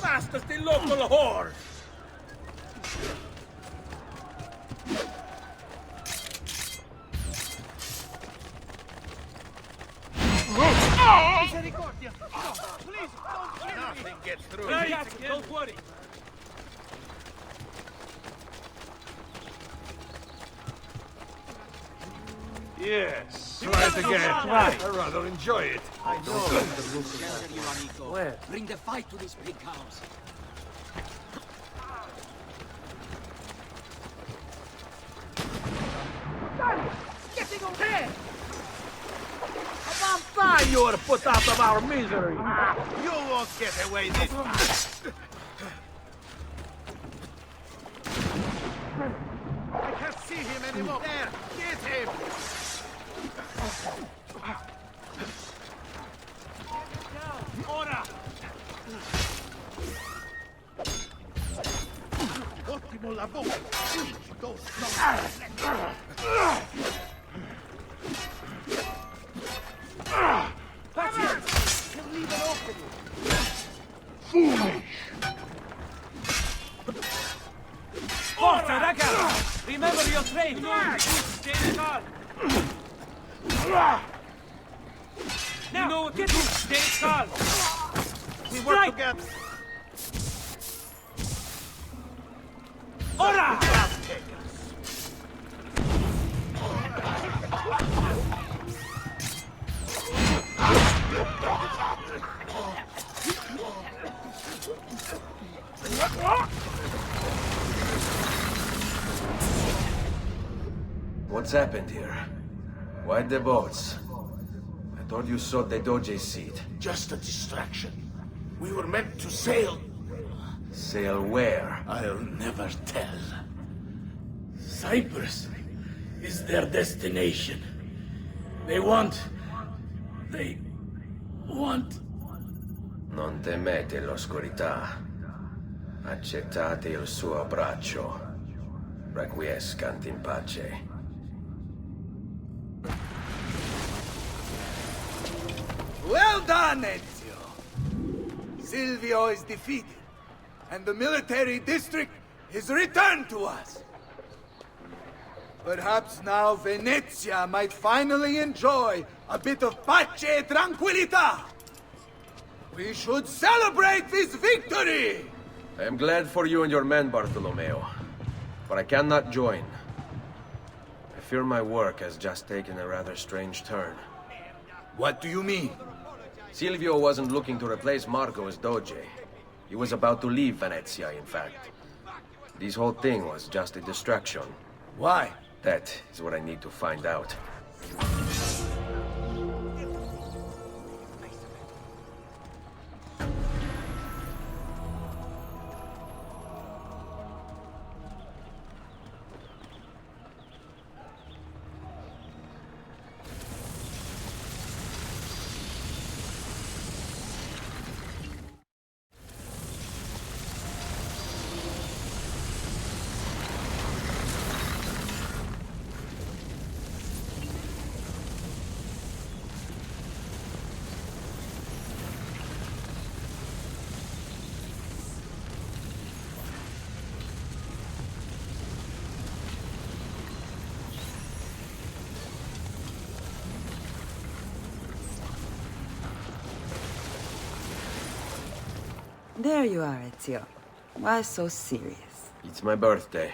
fast as the local horse! Misericordia! No, please, don't kill me! Nothing gets through. Don't worry. Yes, try it again. I rather enjoy it. I know. Where? Bring the fight to these big cows. Getting on there! A vampire you're put out of our misery! You won't get away this time. I can't see him anymore. There, get him! Ora! Ottimo lavoro! That's it! He'll leave it open! Foolish! Forza, ragazzi! Remember your training! Stay calm! Now, you know what to do! Stay calm! We work together! Ora! What's happened here? Why the boats? I thought you sought the Doge's seat. Just a distraction. We were meant to sail. Sail where? I'll never tell. Cyprus is their destination. They want... Non temete l'oscurità. Accettate il suo abbraccio. Requiescant in pace. Well done, Ezio! Silvio is defeated, and the military district is returned to us. Perhaps now Venezia might finally enjoy a bit of pace e tranquillità. We should celebrate this victory! I am glad for you and your men, Bartolomeo, but I cannot join. I fear my work has just taken a rather strange turn. What do you mean? Silvio wasn't looking to replace Marco as Doge. He was about to leave Venezia, in fact. This whole thing was just a distraction. Why? That is what I need to find out. There you are, Ezio. Why so serious? It's my birthday.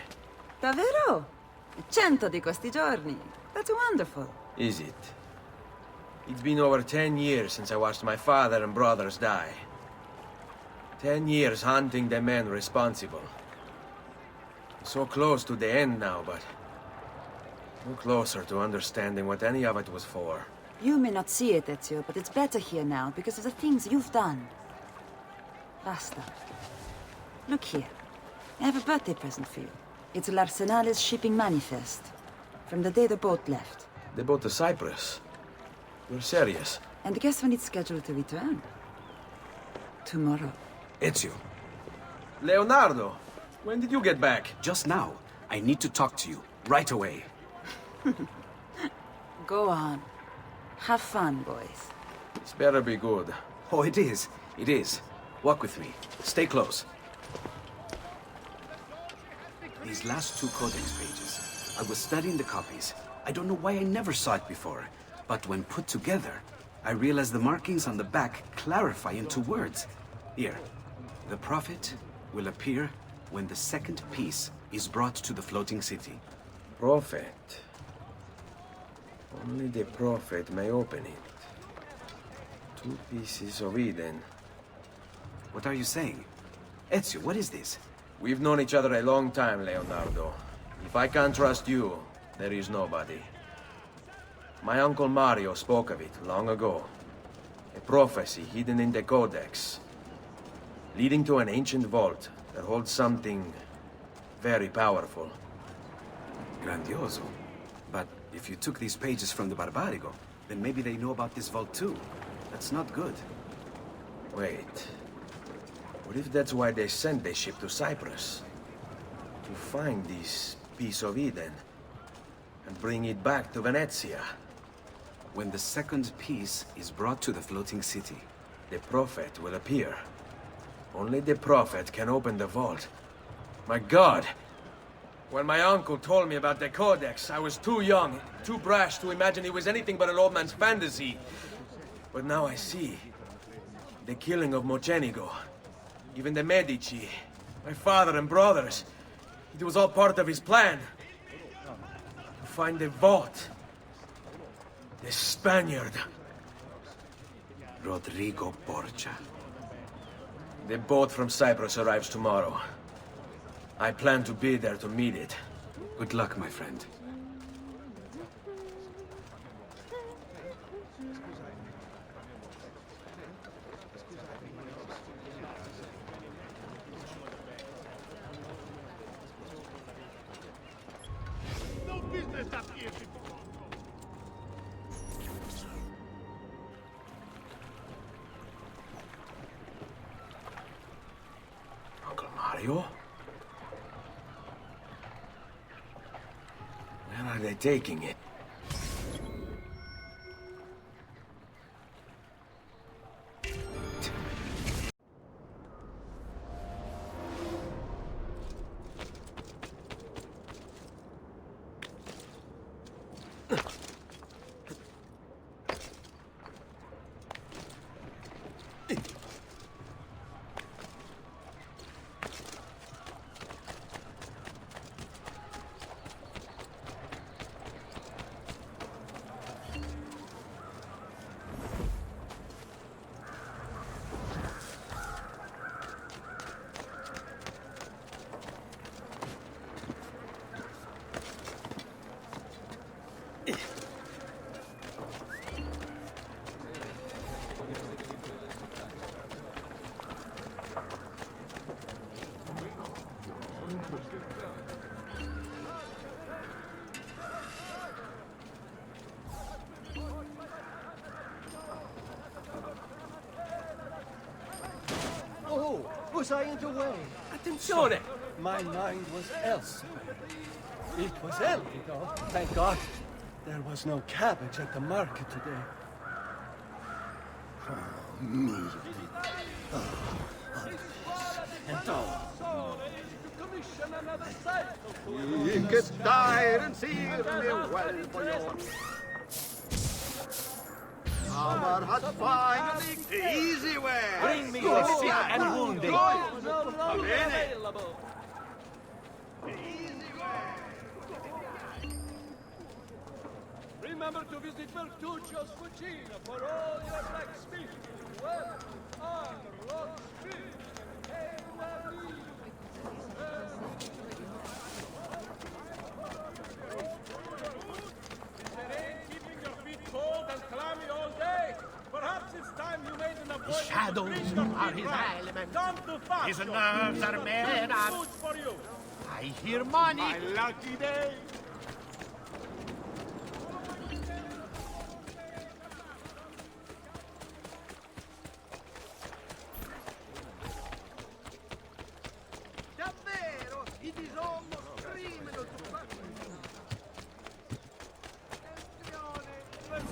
Davvero? 100 di questi giorni. That's wonderful. Is it? It's been over 10 years since I watched my father and brothers die. 10 years hunting the men responsible. So close to the end now, but no closer to understanding what any of it was for. You may not see it, Ezio, but it's better here now because of the things you've done. Basta. Look here. I have a birthday present for you. It's l'Arsenale's shipping manifest. From the day the boat left. The boat to Cyprus? You're serious? And guess when it's scheduled to return? Tomorrow. Ezio. Leonardo! When did you get back? Just now. I need to talk to you. Right away. Go on. Have fun, boys. This better be good. Oh, it is. It is. Walk with me. Stay close. These last 2 codex pages. I was studying the copies. I don't know why I never saw it before. But when put together, I realized the markings on the back clarify into words. Here. The prophet will appear when the second piece is brought to the floating city. Prophet? Only the prophet may open it. 2 pieces of Eden. What are you saying? Ezio, what is this? We've known each other a long time, Leonardo. If I can't trust you, there is nobody. My uncle Mario spoke of it long ago. A prophecy hidden in the Codex. Leading to an ancient vault that holds something very powerful. Grandioso. But if you took these pages from the Barbarigo, then maybe they know about this vault too. That's not good. Wait. What if that's why they sent the ship to Cyprus? To find this piece of Eden and bring it back to Venezia. When the second piece is brought to the floating city, the prophet will appear. Only the prophet can open the vault. My God! When my uncle told me about the Codex, I was too young, too brash to imagine it was anything but an old man's fantasy. But now I see. The killing of Mocenigo, even the Medici, my father and brothers. It was all part of his plan. To find the vault. The Spaniard. Rodrigo Borgia. The boat from Cyprus arrives tomorrow. I plan to be there to meet it. Good luck, my friend. No business up here. Uncle Mario? Where are they taking it? Oh, was I in the way? Attenzione! My mind was elsewhere. It was empty, though. Thank God. There was no cabbage at the market today. Ikke steiren sier meg well på jord. Hammer had finally the easy way. Bring me the sick and wounded. remember to visit Bertuccio's Cucina for all your blacksmithing. Well, armor, locksmith, perhaps it's time you made an appointment. The shadows are his element. His nerves are made of. For you. I hear money. My lucky day. Davvero, it is almost criminal to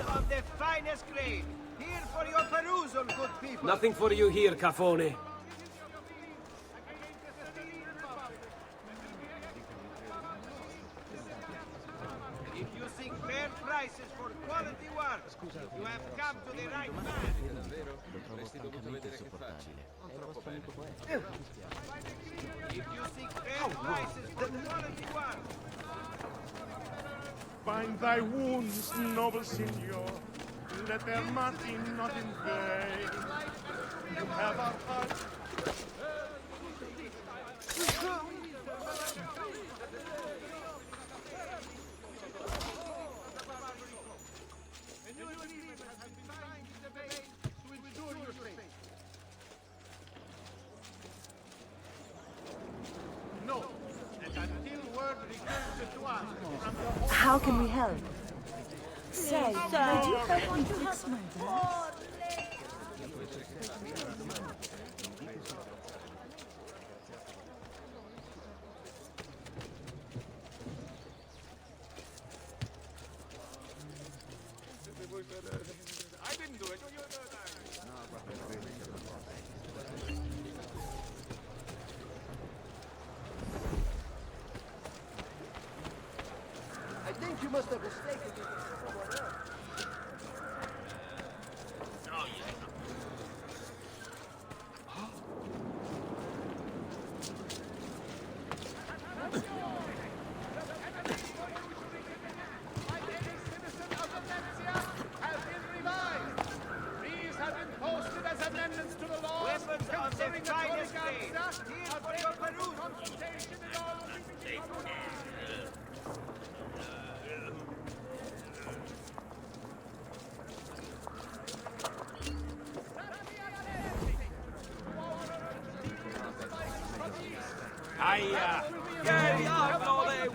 Of the finest grade. Here for your perusal, good people. Nothing for you here, Cafone. If you seek fair prices for quality work, you have come to the right man. If you seek fair prices for quality work, Bind thy wounds, noble signor. Let their marching not in vain. You have our heart. No, and until word returns to us from the How can we help? Say, would you help me fix my dress? I didn't do it. I think you must have mistaken me for someone else. weapons of the finest grade. Here for your perusal.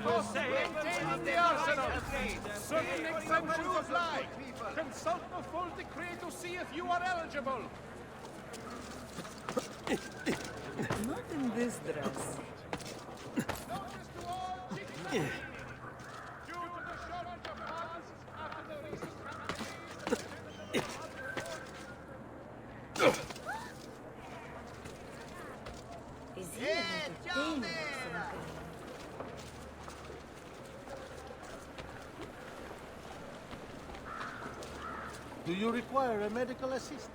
Will say maintaining the arsenal. Certain exemptions apply. Consult the full decree to see if you are eligible. Not in this dress. Is he entertaining something? Do you require a medical assistant?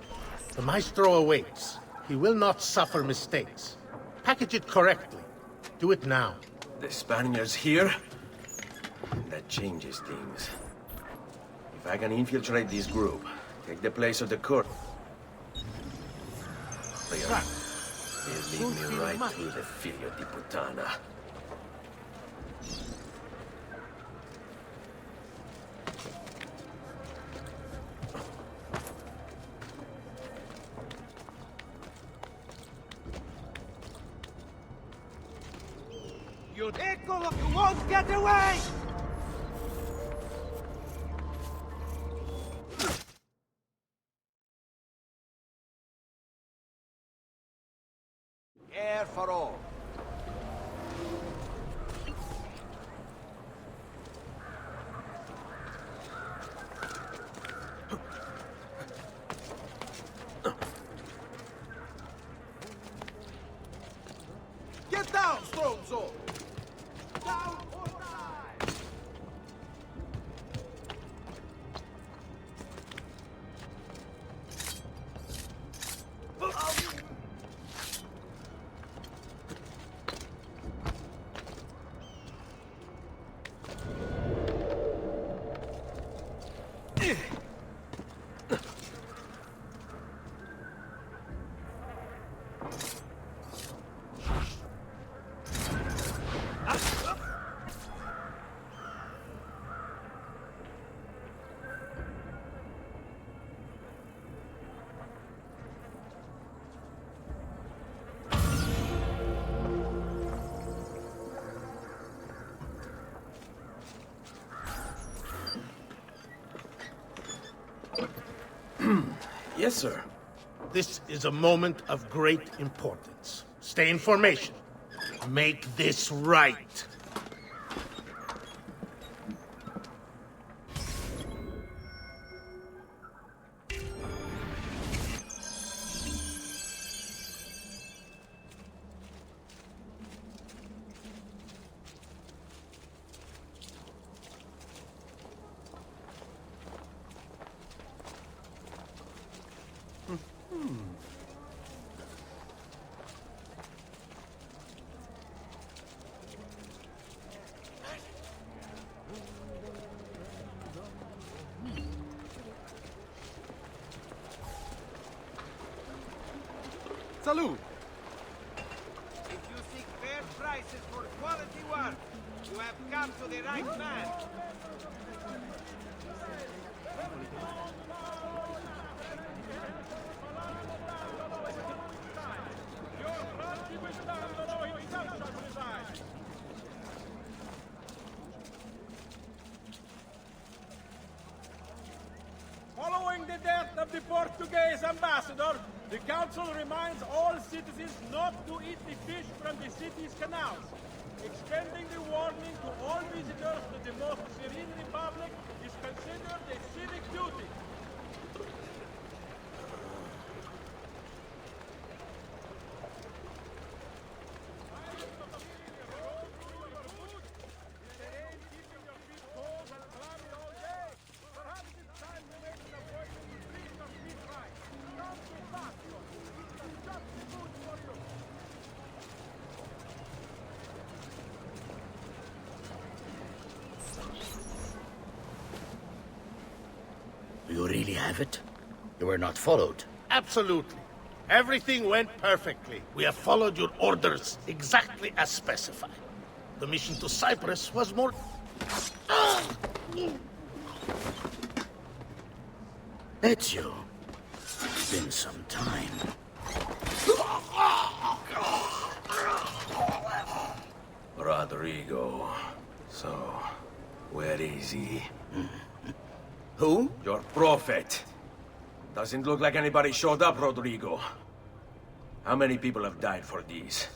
The maestro awaits. He will not suffer mistakes. Package it correctly. Do it now. The Spaniards here? That changes things. If I can infiltrate this group, take the place of the court, they'll lead me right through the figlio di puttana. Eccolo, you won't get away! Air for all. Get down, Stronzo! Down or die! Yes, sir. This is a moment of great importance. Stay in formation. Make this right. Salute! If you seek fair prices for quality work, you have come to the right man. Following the death of the Portuguese ambassador, the council reminds all citizens not to eat the fish from the city's canals, extending the warning to all visitors that the most serene republic is considered a civic duty. You really have it? You were not followed? Absolutely. Everything went perfectly. We have followed your orders exactly as specified. The mission to Cyprus was more... Ezio, it's been some time. Rodrigo. So, where is he? Who? Your prophet. Doesn't look like anybody showed up, Rodrigo. How many people have died for these?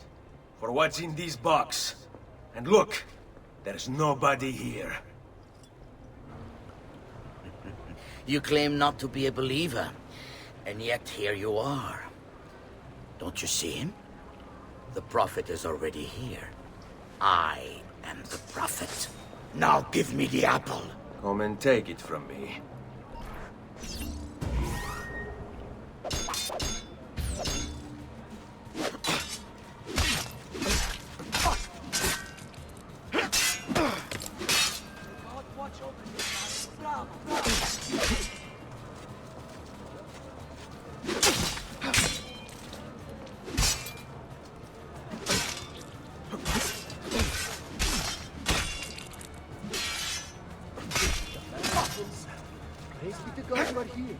For what's in this box? And look, there's nobody here. You claim not to be a believer, and yet here you are. Don't you see him? The prophet is already here. I am the prophet. Now give me the apple. Come and take it from me. Praise be to God you are here.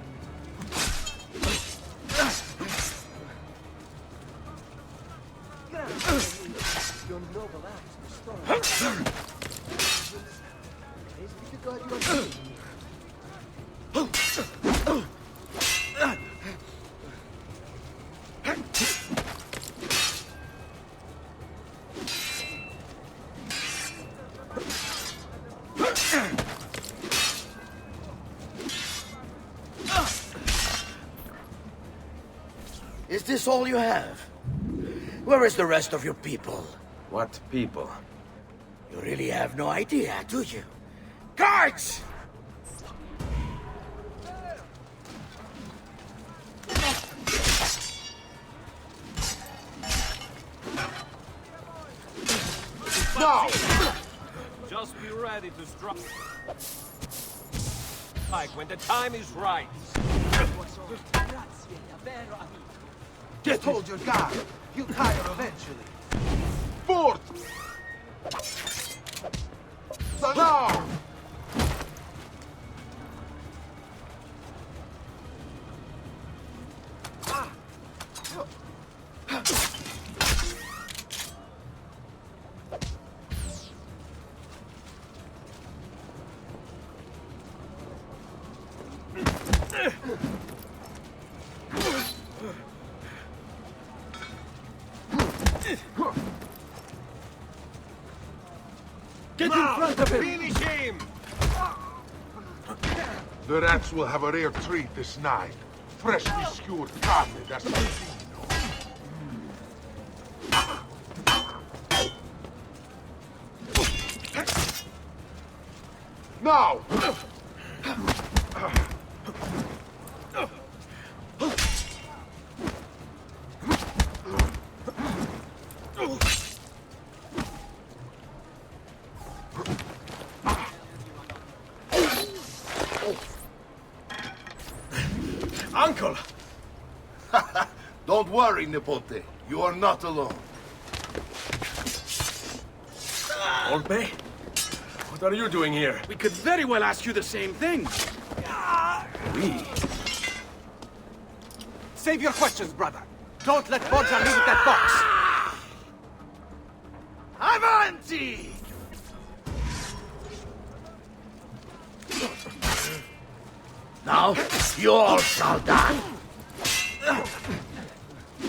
Your noble acts restored. Praise be to God you are here. Is this all you have? Where is the rest of your people? What people? You really have no idea, do you? Guards! No! Just be ready to strike. Like when the time is right. Just hold your guard. You'll tire eventually. Fort! Now! Get in front of him! Finish him! The rats will have a rare treat this night. Freshly skewered carne d'assassino. Now! Uncle! Don't worry, Nipote. You are not alone. Volpe? What are you doing here? We could very well ask you the same thing. We? Save your questions, brother. Don't let Borgia leave with that box. Avanti! Now, you all shall die.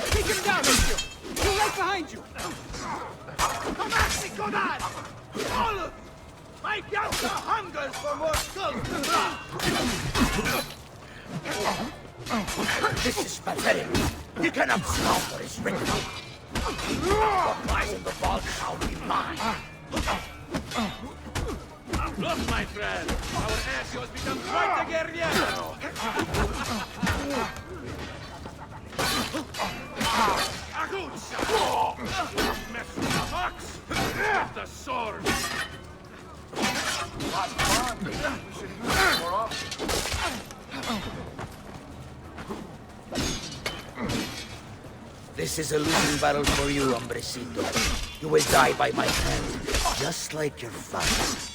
Take him down, Ezio! We're right behind you! Come at me, Godard! All of you! My piazza hungers for more skulls to This is pathetic. You cannot stop what is written. What lies in the vault shall be mine. Look, my friend, our Ezio has become quite a guerriero. Aguzza! Mess with the box, with the sword. We should use it more often. This is a losing battle for you, hombrecito. You will die by my hand, just like your father.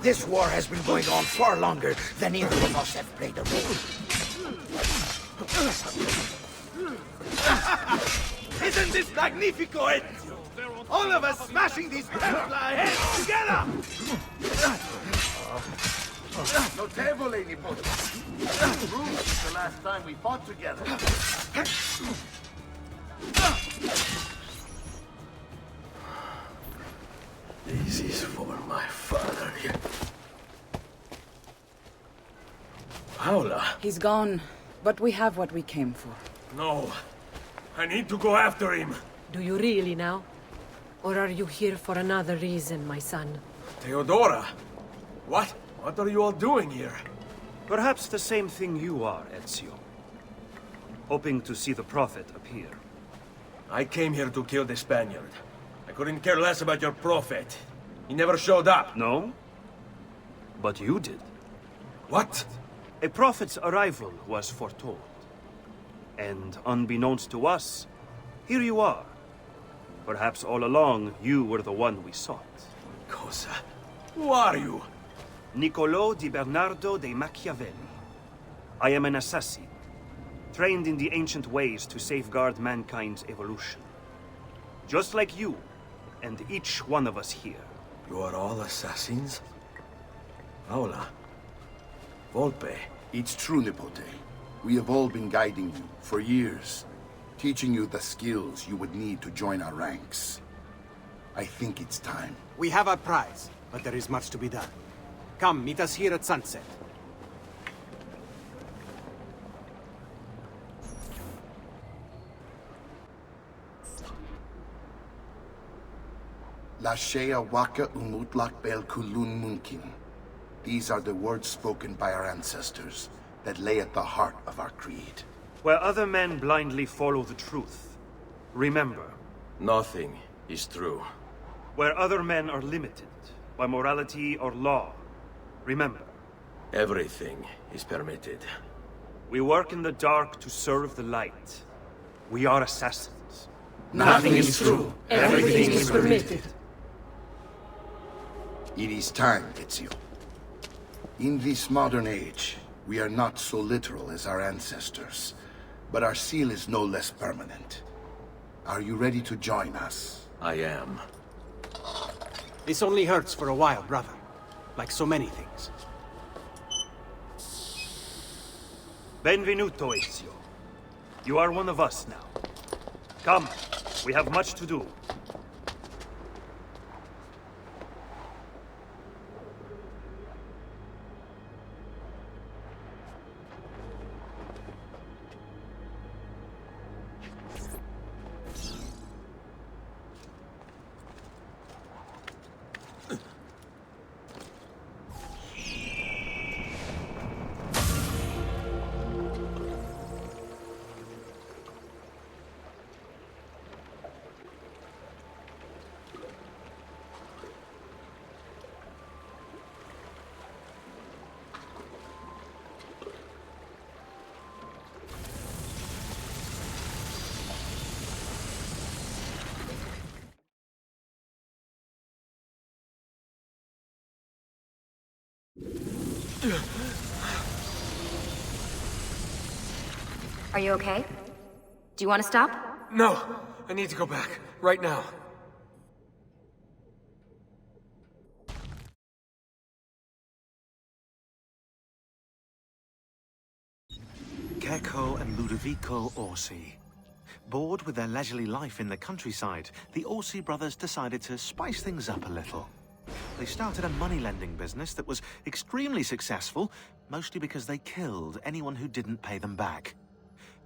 This war has been going on far longer than either of us have played a role. Isn't this magnifico, Ezio? All of us smashing these Templar heads together! Notevole, Nipote. Proved since the last time we fought together. This is for my father. Paola. He's gone, but we have what we came for. No. I need to go after him. Do you really now? Or are you here for another reason, my son? Theodora? What? What are you all doing here? Perhaps the same thing you are, Ezio. Hoping to see the Prophet appear. I came here to kill the Spaniard. I couldn't care less about your Prophet. He never showed up. No? But you did. What? A Prophet's arrival was foretold. And unbeknownst to us, here you are. Perhaps all along, you were the one we sought. Cosa? Who are you? Niccolò di Bernardo de Machiavelli. I am an assassin, trained in the ancient ways to safeguard mankind's evolution. Just like you, and each one of us here. You are all assassins? Paola. Volpe. It's true, Nipote. We have all been guiding you for years, teaching you the skills you would need to join our ranks. I think it's time. We have our prize, but there is much to be done. Come, meet us here at sunset. Lashea waka umutlak bel kulun munkin. These are the words spoken by our ancestors that lay at the heart of our creed. Where other men blindly follow the truth, remember. Nothing is true. Where other men are limited by morality or law, remember. Everything is permitted. We work in the dark to serve the light. We are assassins. Nothing is true. Everything is permitted. It is time, Ezio. In this modern age, we are not so literal as our ancestors, but our seal is no less permanent. Are you ready to join us? I am. This only hurts for a while, brother. Like so many things. Benvenuto, Ezio. You are one of us now. Come, we have much to do. Are you okay? Do you want to stop? No, I need to go back, right now. Cecco and Ludovico Orsi. Bored with their leisurely life in the countryside, the Orsi brothers decided to spice things up a little. They started a money-lending business that was extremely successful, mostly because they killed anyone who didn't pay them back.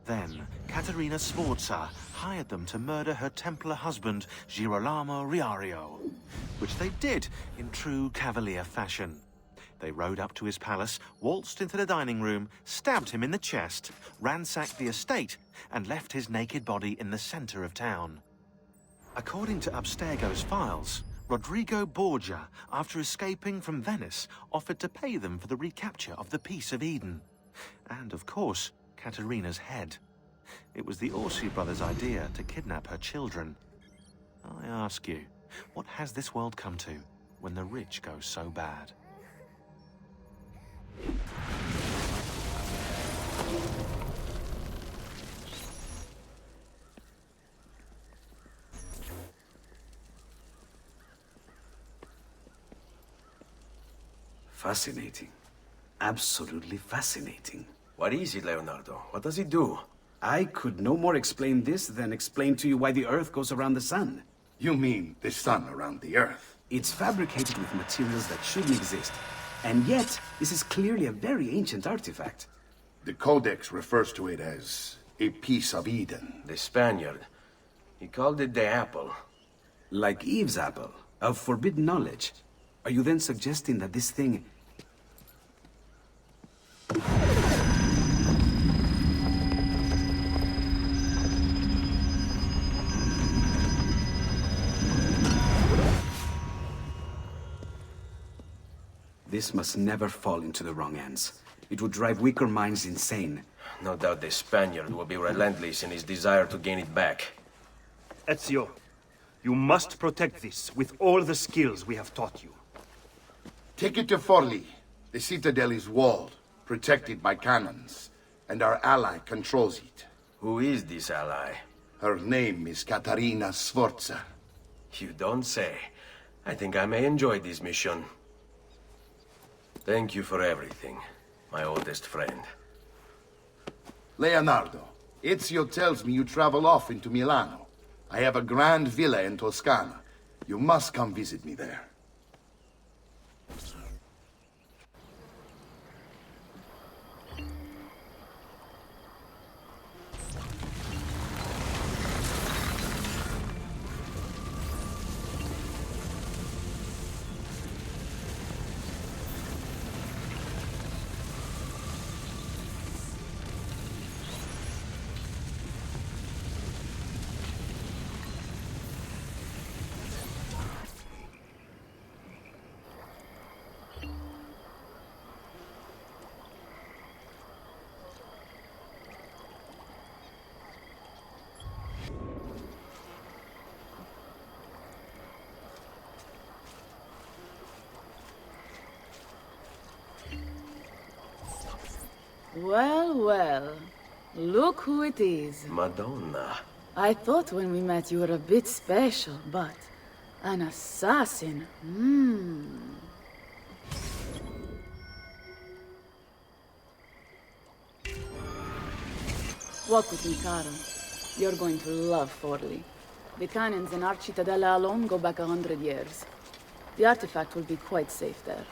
Then, Caterina Sforza hired them to murder her Templar husband, Girolamo Riario, which they did in true cavalier fashion. They rode up to his palace, waltzed into the dining room, stabbed him in the chest, ransacked the estate, and left his naked body in the center of town. According to Abstergo's files, Rodrigo Borgia, after escaping from Venice, offered to pay them for the recapture of the Peace of Eden. And, of course, Caterina's head. It was the Orsi brothers' idea to kidnap her children. I ask you, what has this world come to when the rich go so bad? Fascinating. Absolutely fascinating. What is it, Leonardo? What does it do? I could no more explain this than explain to you why the Earth goes around the Sun. You mean the sun around the Earth? It's fabricated with materials that shouldn't exist. And yet, this is clearly a very ancient artifact. The Codex refers to it as a piece of Eden. The Spaniard. He called it the apple. Like Eve's apple, of forbidden knowledge. Are you then suggesting that this thing... This must never fall into the wrong hands. It would drive weaker minds insane. No doubt the Spaniard will be relentless in his desire to gain it back. Ezio, you must protect this with all the skills we have taught you. Take it to Forli. The citadel is walled, protected by cannons, and our ally controls it. Who is this ally? Her name is Caterina Sforza. You don't say. I think I may enjoy this mission. Thank you for everything, my oldest friend. Leonardo, Ezio tells me you travel off into Milano. I have a grand villa in Toscana. You must come visit me there. Well, well. Look who it is. Madonna. I thought when we met you were a bit special, but... an assassin? Walk with me, Carl. You're going to love Forli. The cannons in our Cittadella alone go back 100 years. The artifact will be quite safe there.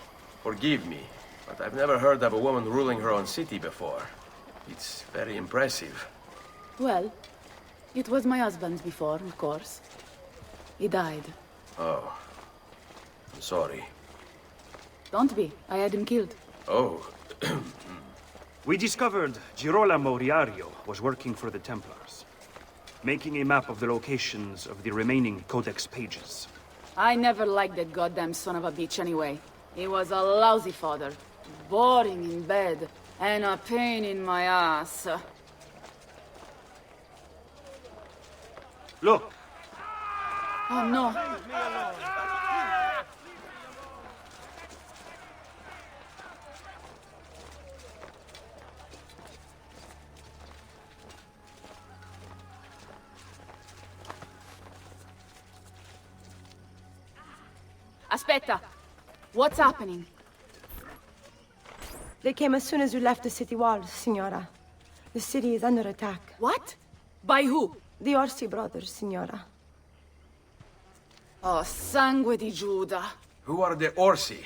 Forgive me, but I've never heard of a woman ruling her own city before. It's very impressive. Well, it was my husband's before, of course. He died. Oh. I'm sorry. Don't be. I had him killed. Oh. We discovered Girolamo Riario was working for the Templars, making a map of the locations of the remaining Codex pages. I never liked that goddamn son of a bitch anyway. He was a lousy father, boring in bed, and a pain in my ass. Look! Oh no. Aspetta! What's happening? They came as soon as you left the city walls, Signora. The city is under attack. What? By who? The Orsi brothers, Signora. Oh, sangue di Giuda. Who are the Orsi?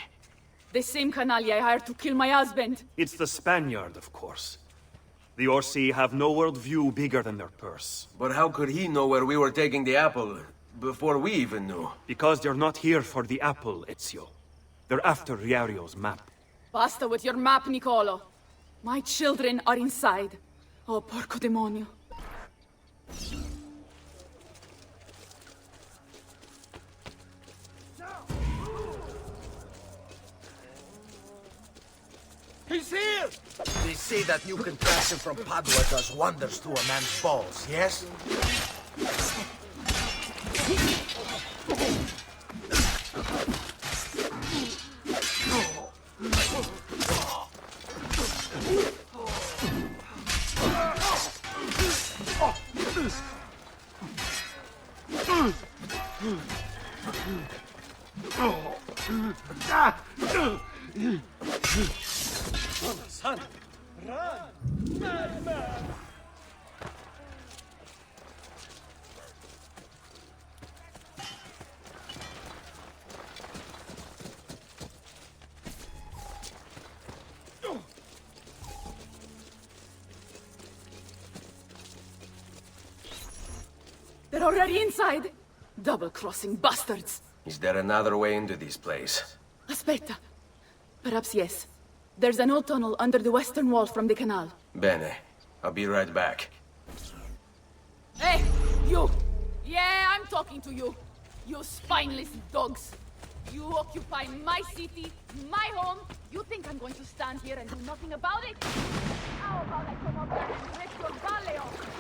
The same canaglia I hired to kill my husband. It's the Spaniard, of course. The Orsi have no worldview bigger than their purse. But how could he know where we were taking the apple before we even knew? Because they're not here for the apple, Ezio. They're after Riario's map. Basta with your map, Niccolo. My children are inside. Oh, porco demonio. He's here! They say that new contraption from Padua does wonders to a man's balls, yes? Son, run! Madman! They're already inside! Double-crossing bastards! Is there another way into this place? Aspetta. Perhaps yes. There's an old tunnel under the western wall from the canal. Bene. I'll be right back. Hey, you! Yeah, I'm talking to you. You spineless dogs. You occupy my city, my home. You think I'm going to stand here and do nothing about it? How about I come up there and rip your valley off?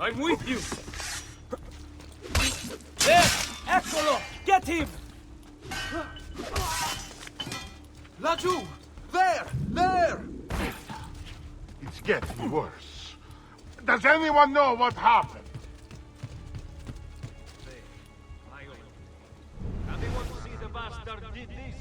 I'm with you! There! Eccolo! Get him! Laggiù! There! There! It's getting worse. Does anyone know what happened? Anyone see the bastard did this?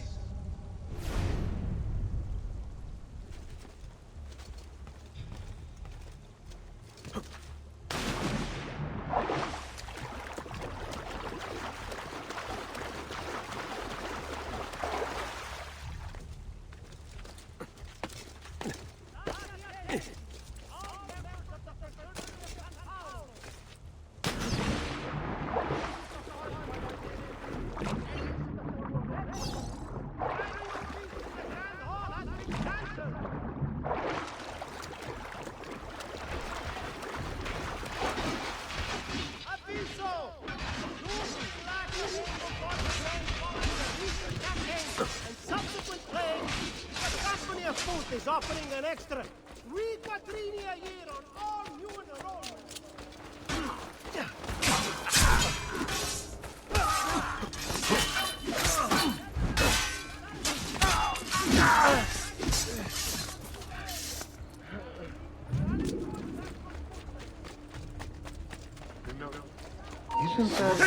Is offering an extra 3 quattrini a year on all new enrollments. Isn't that...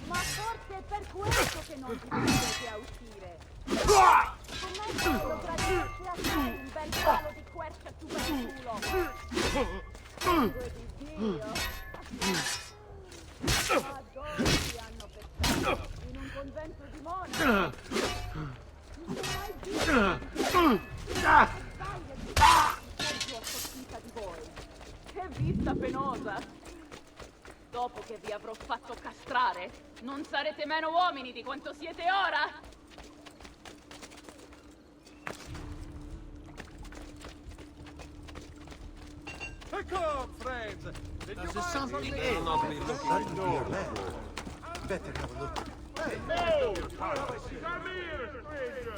Ma forse è per questo che non ti riuscite a uscire. Com'è bello gradirci a te un bel palo di quercia su per culo. Sangue di Dio. Ma 12 hanno peccato in un convento di monaci. Non ho mai visto peggio accottita di voi. Che vista penosa! Dopo che vi avrò fatto castrare, non sarete meno uomini di quanto siete ora! Come, friends! There's something in. Not be looking at your land. Better have a look. Hey, no! Come here, stranger!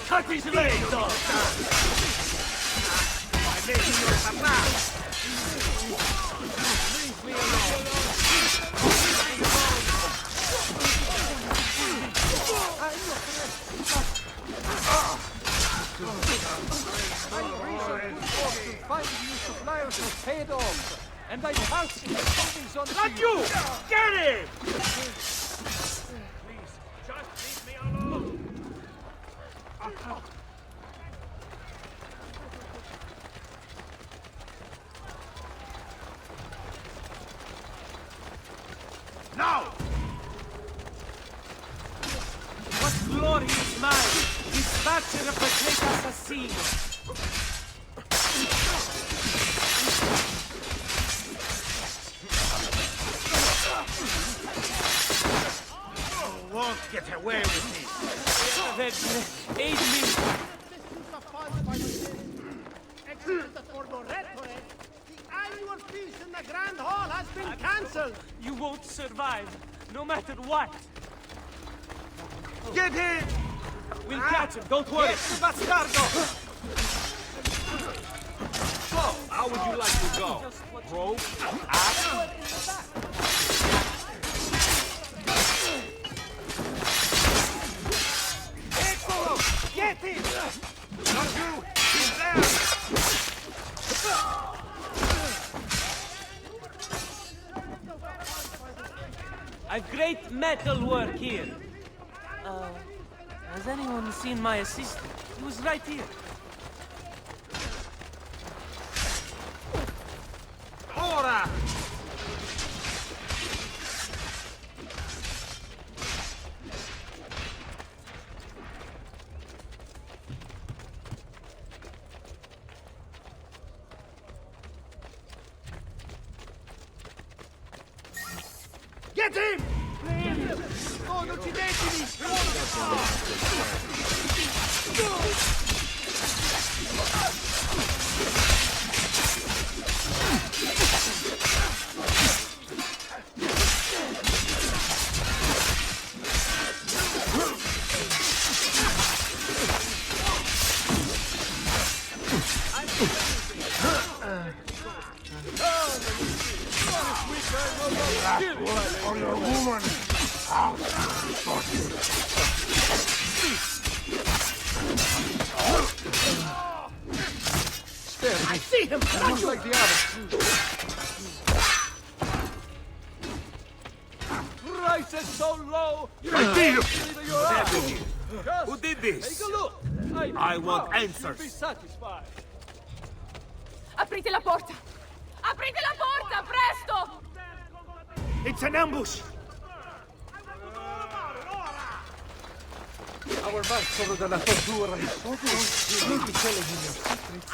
Cut his legs off! I'm making your papa! Leave me alone! Finding you suppliers of paid dogs, and I'm passing the savings on Not you! Get him! Please, just leave me alone! Now! What glory is mine, dispatcher of the great assassino! You won't get away with me! Aid me! The annual feast in the Grand Hall has been cancelled! You won't survive, no matter what! Get him! We'll catch him, don't worry! Get the bastardo! So, how would you like to go? Rogue? Axe? Get him! Not you! He's there! I've great metal work here. Has anyone seen my assistant? He was right here. Ora! Get him! Oh, non uccidetemi! for your woman. I see him! Sounds like the others. Prices so low! I deal! Just Who did this? take a look! I want You'll answers. be satisfied. Aprite la porta! Aprite la porta, presto! It's an ambush! Our master della tortura is so good. You may be telling him your secrets.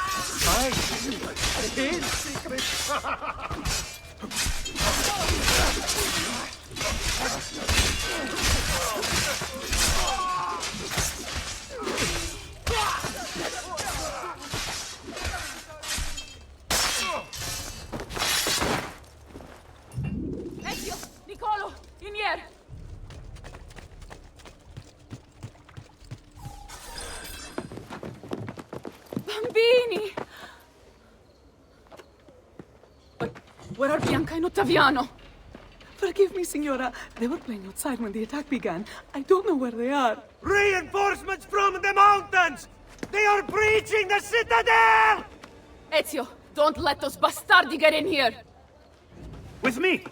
My secrets. His secrets. Ezio! Nicolo! In here! Bambini! But where are Bianca and Ottaviano? Forgive me, Signora. They were playing outside when the attack began. I don't know where they are. Reinforcements from the mountains! They are breaching the citadel! Ezio, don't let those bastardi get in here! With me!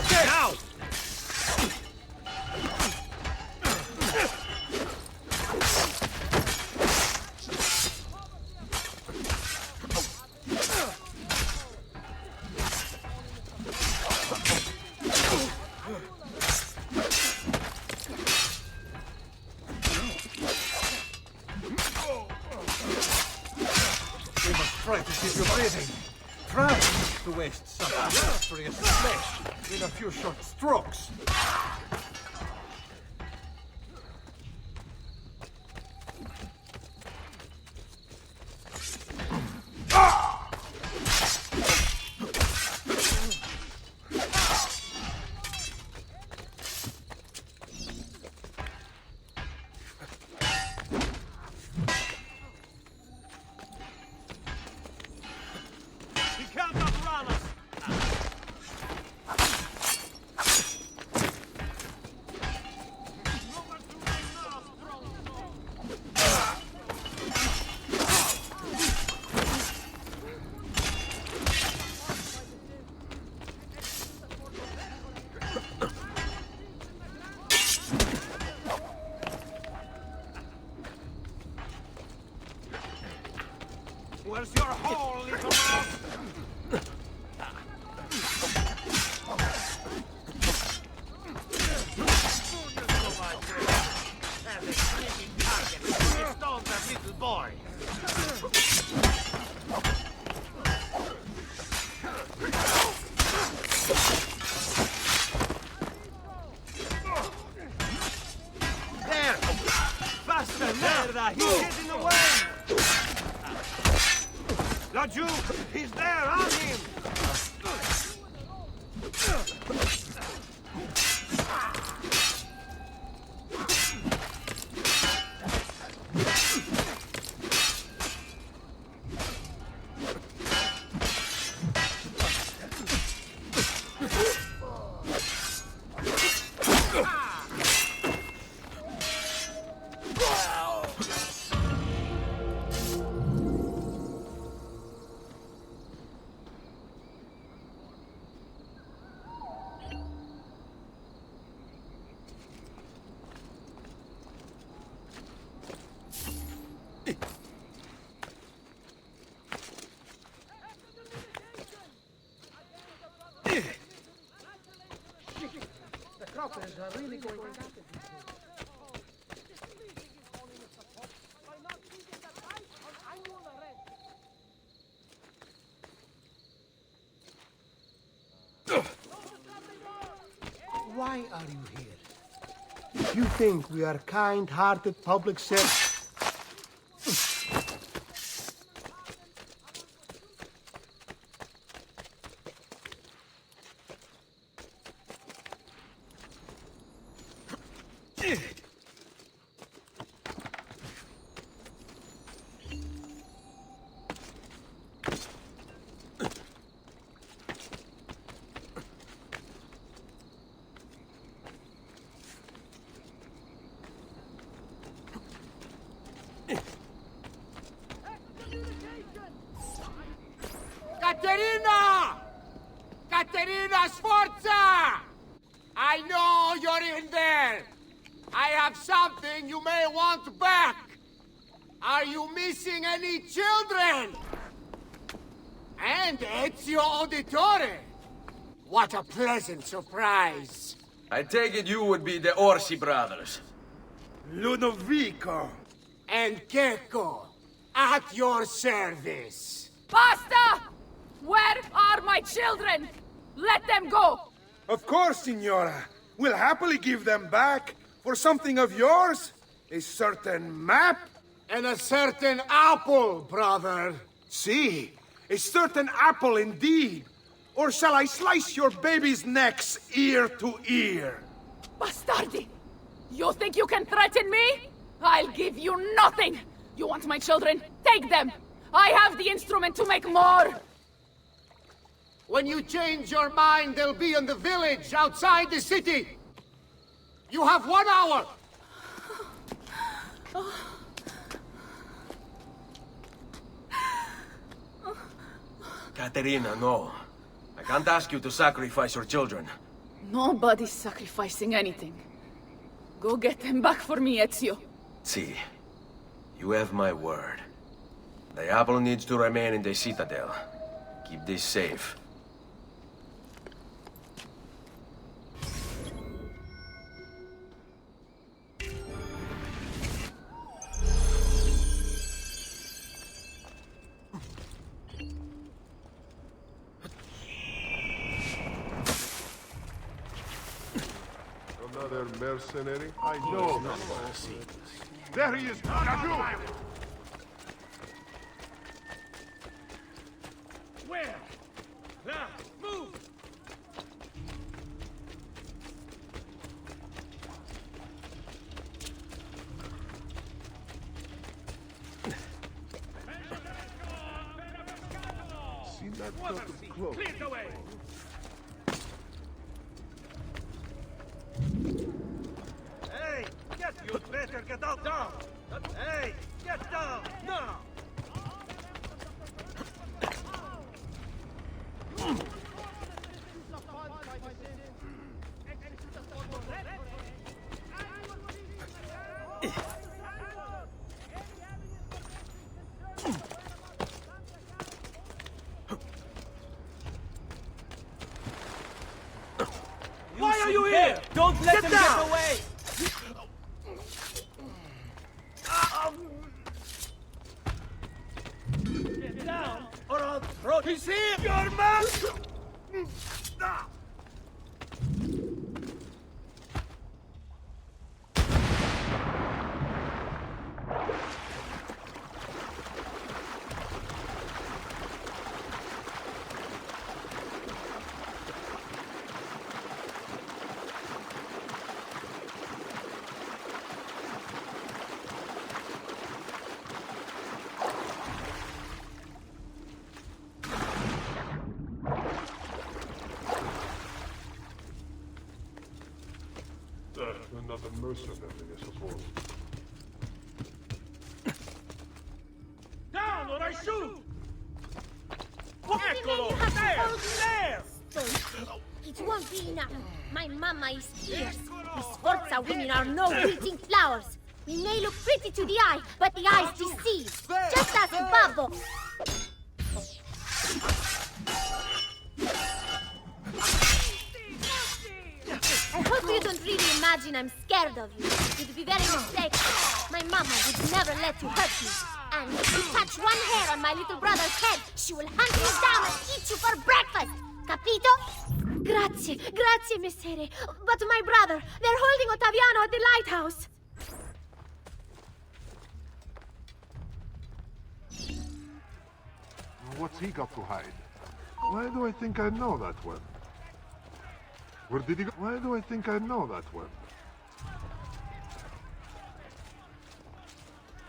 Now! We must try to keep you breathing. Try to waste some illustrious flesh in a few short strokes. Where's your hole, little mouse? Have a sleeping target. You stole that little boy. There! Faster, merda! He's getting away! Laju! He's there! On him! Are really going to happen. Why are you here? You think we are kind-hearted public servants? Sforza! I know you're in there! I have something you may want back! Are you missing any children? And Ezio Auditore! What a pleasant surprise! I take it you would be the Orsi brothers. Ludovico and Gecko, at your service. Basta! Where are my children? Let them go! Of course, Signora. We'll happily give them back for something of yours. A certain map. And a certain apple, brother. See, a certain apple indeed. Or shall I slice your baby's necks ear to ear? Bastardi! You think you can threaten me? I'll give you nothing! You want my children? Take them! I have the instrument to make more! When you change your mind, they'll be in the village outside the city. You have 1 hour. Caterina, no. I can't ask you to sacrifice your children. Nobody's sacrificing anything. Go get them back for me, Ezio. See, you have my word. The apple needs to remain in the citadel. Keep this safe. Another mercenary? I know that one. There he is! Raju! Where? Now, move! See that dot of cloak? Clear the way! Hey, you better get out down! Hey, get down, now! Why are you here? Don't let them get away! Get down, or I'll throw you. He's here! Your man! Another mercenary, I suppose. Down or I shoot! Eccolo! There! It won't be enough. My mama is fierce. We Sforza women are no wilting flowers. We may look pretty to the eye, but the eyes deceive. Just as in Babbo. I hope you don't really imagine I'm scared of you. You'd be very mistaken. My mama would never let you hurt me. And if you touch one hair on my little brother's head, she will hunt you down and eat you for breakfast. Capito? Grazie, grazie, messere. But my brother, they're holding Ottaviano at the lighthouse. What's he got to hide? Why do I think I know that one? Where did he go? Why do I think I know that one?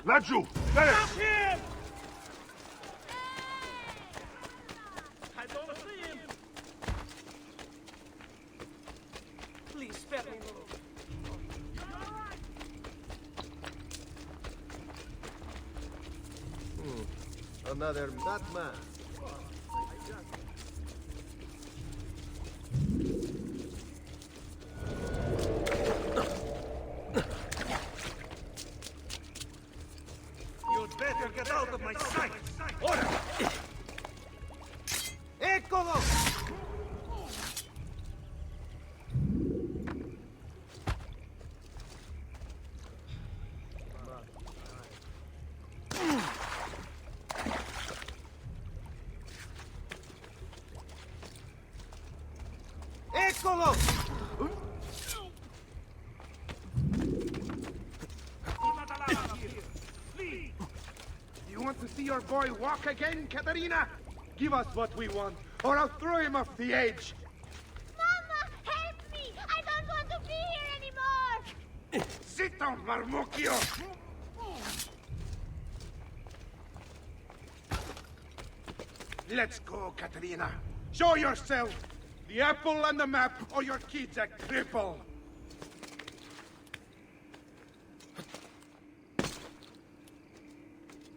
Laju! There! Stop him! I don't see him! Please spare me. Another madman. out of my sight! Ora! Eccolo! Eccolo! You want to see your boy walk again, Katerina? Give us what we want, or I'll throw him off the edge. Mama, help me! I don't want to be here anymore! Sit down, Marmocchio! Let's go, Katerina. Show yourself! The apple and the map, or your kid's a cripple.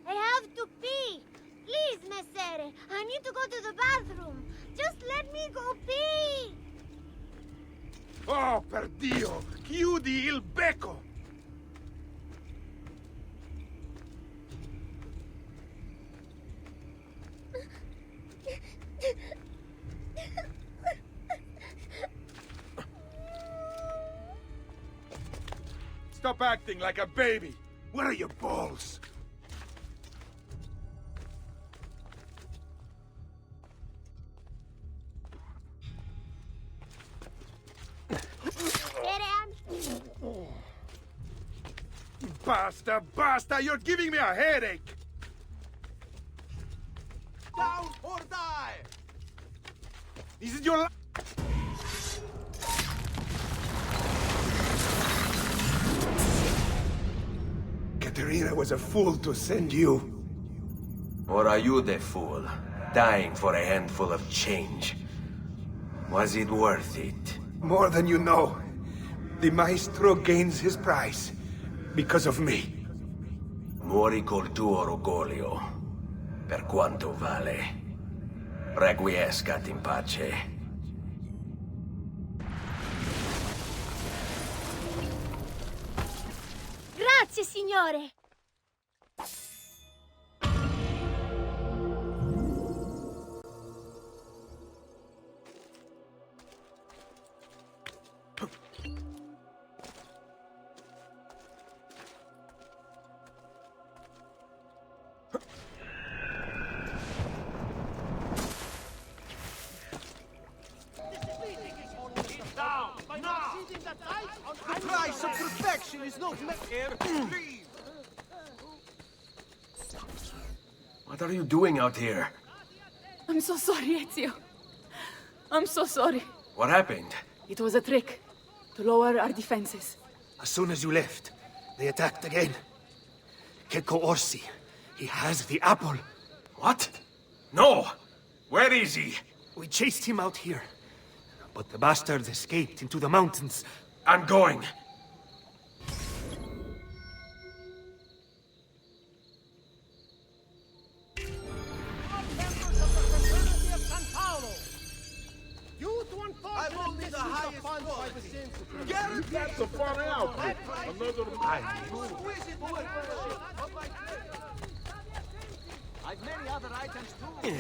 I have to pee! Please, Messere, I need to go to the bathroom. Just let me go pee! Oh, per Dio! Chiudi il becco! Stop acting like a baby! Where are your balls? Basta! You're giving me a headache! Down or die! This is your Katerina was a fool to send you. Or are you the fool, dying for a handful of change? Was it worth it? More than you know. The maestro gains his prize. Because of me. Muori col tuo orgoglio. Per quanto vale. Requiescat in pace. Grazie, signore! The price of perfection is not here. Please. What are you doing out here? I'm so sorry, Ezio. I'm so sorry. What happened? It was a trick to lower our defenses. As soon as you left, they attacked again. Checco Orsi. He has the apple. What? No! Where is he? We chased him out here. But the bastards escaped into the mountains. I'm going. I'm only the highest quality. Guaranteed. That's a fun outfit. Another I've many other items too.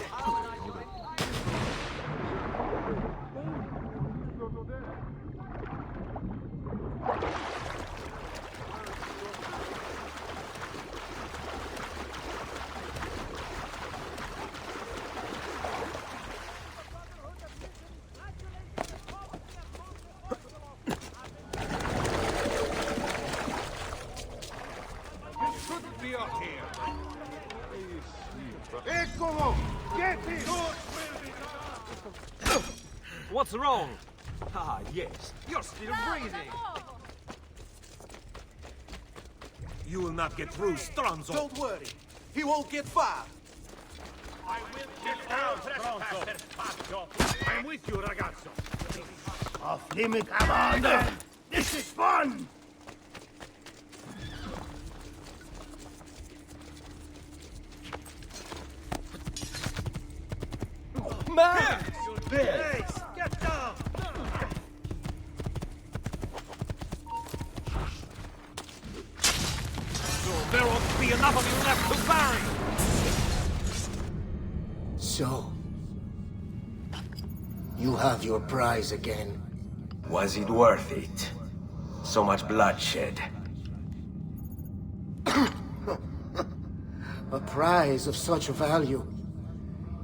Eccolo! Get him! What's wrong? Ah, yes. You're still breathing. You will not get through, Stronzo. Don't worry. He won't get far. I will kill all trespassers, Pazzo. I'm with you, ragazzo. Off limit, Amanda! This is fun! Man! Hey, get down! So there won't be enough of you left to bury. So, you have your prize again. Was it worth it? So much bloodshed. A prize of such value.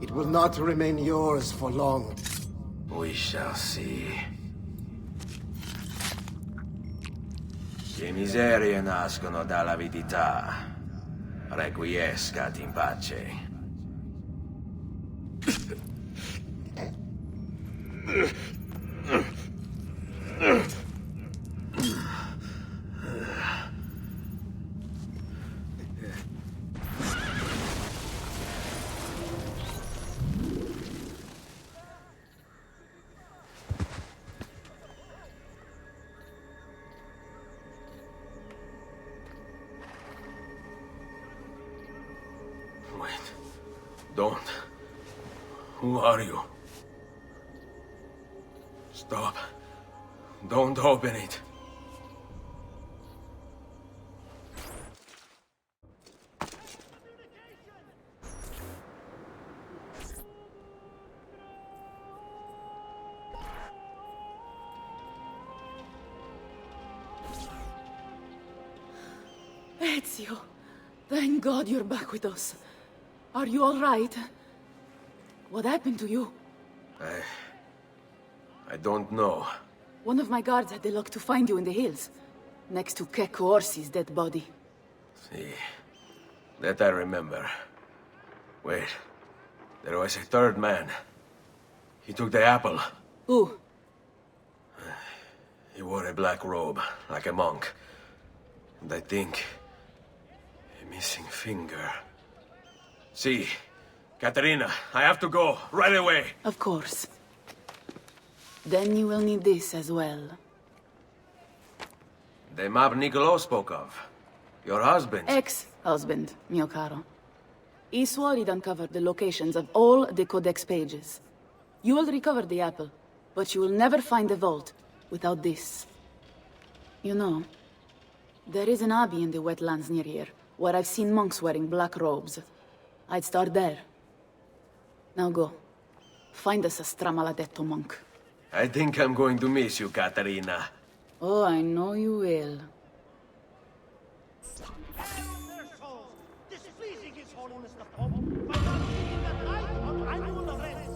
It will not remain yours for long. We shall see. Che miserie nascono dall'avidità. Requiescat in pace. Don't. Who are you? Stop. Don't open it. Ezio, thank God you're back with us. Are you all right? What happened to you? I don't know. One of my guards had the luck to find you in the hills, next to Kek Orsi's dead body. See, that I remember. Wait, there was a third man. He took the apple. Who? He wore a black robe, like a monk. And I think... a missing finger. See, Caterina, I have to go, right away. Of course. Then you will need this as well. The map Niccolo spoke of. Your husband. Ex-husband, mio caro. He swore he'd uncovered the locations of all the Codex pages. You will recover the apple, but you will never find the vault without this. You know, there is an abbey in the wetlands near here, where I've seen monks wearing black robes. I'd start there. Now go. Find us a stramaladetto monk. I think I'm going to miss you, Caterina. Oh, I know you will. Displeasing His Holiness the Pope by not seeing that I am annual arrest.